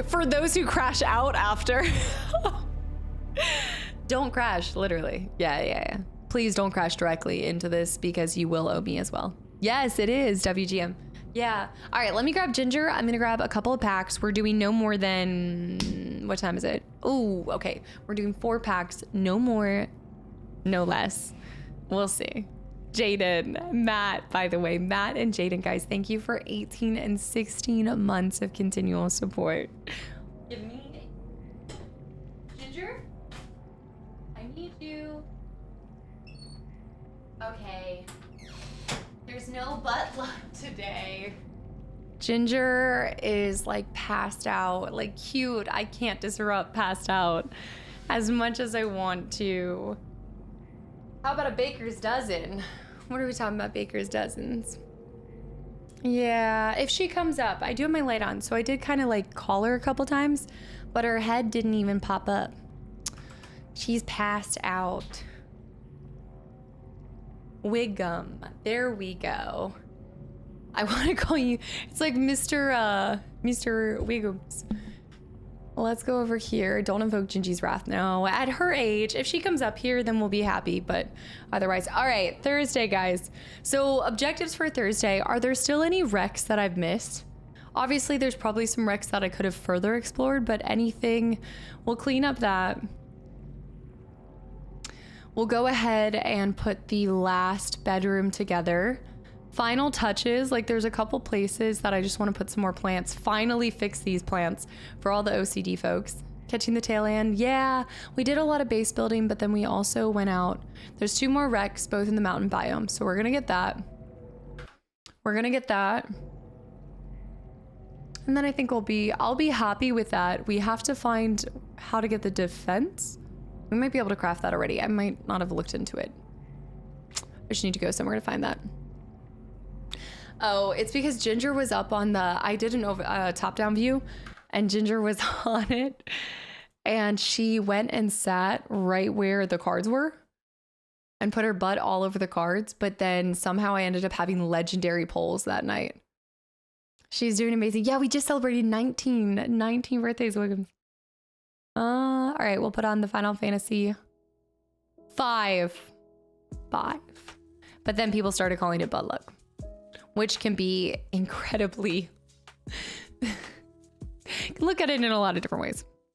For those who crash out after. Don't crash, literally. Yeah. Please don't crash directly into this because you will owe me as well. Yes, it is WGM. Yeah. All right, let me grab Ginger. I'm gonna grab a couple of packs. We're doing no more than, what time is it? Oh, okay. We're doing 4 packs, no more, no less. We'll see. Jaden, Matt, by the way, Matt and Jaden, guys, thank you for 18 and 16 months of continual support. Give me Ginger. I need you. Okay. There's no butt luck today. Ginger is like passed out, like cute. I can't disrupt passed out as much as I want to. How about a baker's dozen? What are we talking about, baker's dozens? Yeah, if she comes up, I do have my light on, so I did kind of like call her a couple times, but her head didn't even pop up. She's passed out. Wiggum, there we go. I want to call you, it's like Mr. Wiggums. Let's go over here. Don't invoke Gingy's wrath. No, at her age, if she comes up here, then we'll be happy, but otherwise. All right, Thursday, guys. So objectives for Thursday. Are there still any wrecks that I've missed? Obviously, there's probably some wrecks that I could have further explored, but anything, we'll clean up that. We'll go ahead and put the last bedroom together. Final touches, like there's a couple places that I just want to put some more plants. Finally fix these plants for all the OCD folks. Catching the tail end. Yeah, we did a lot of base building, but then we also went out. There's 2 more wrecks, both in the mountain biome. So we're gonna get that. We're gonna get that. And then I think I'll be happy with that. We have to find how to get the defense. We might be able to craft that already. I might not have looked into it. I just need to go somewhere to find that. Oh, it's because Ginger was up on the, I did an top-down view, and Ginger was on it, and she went and sat right where the cards were and put her butt all over the cards, but then somehow I ended up having legendary polls that night. She's doing amazing. Yeah, we just celebrated 19 birthdays, Wiggums. All right, we'll put on the Final Fantasy 5. But then people started calling it butt luck, which can be incredibly look at it in a lot of different ways.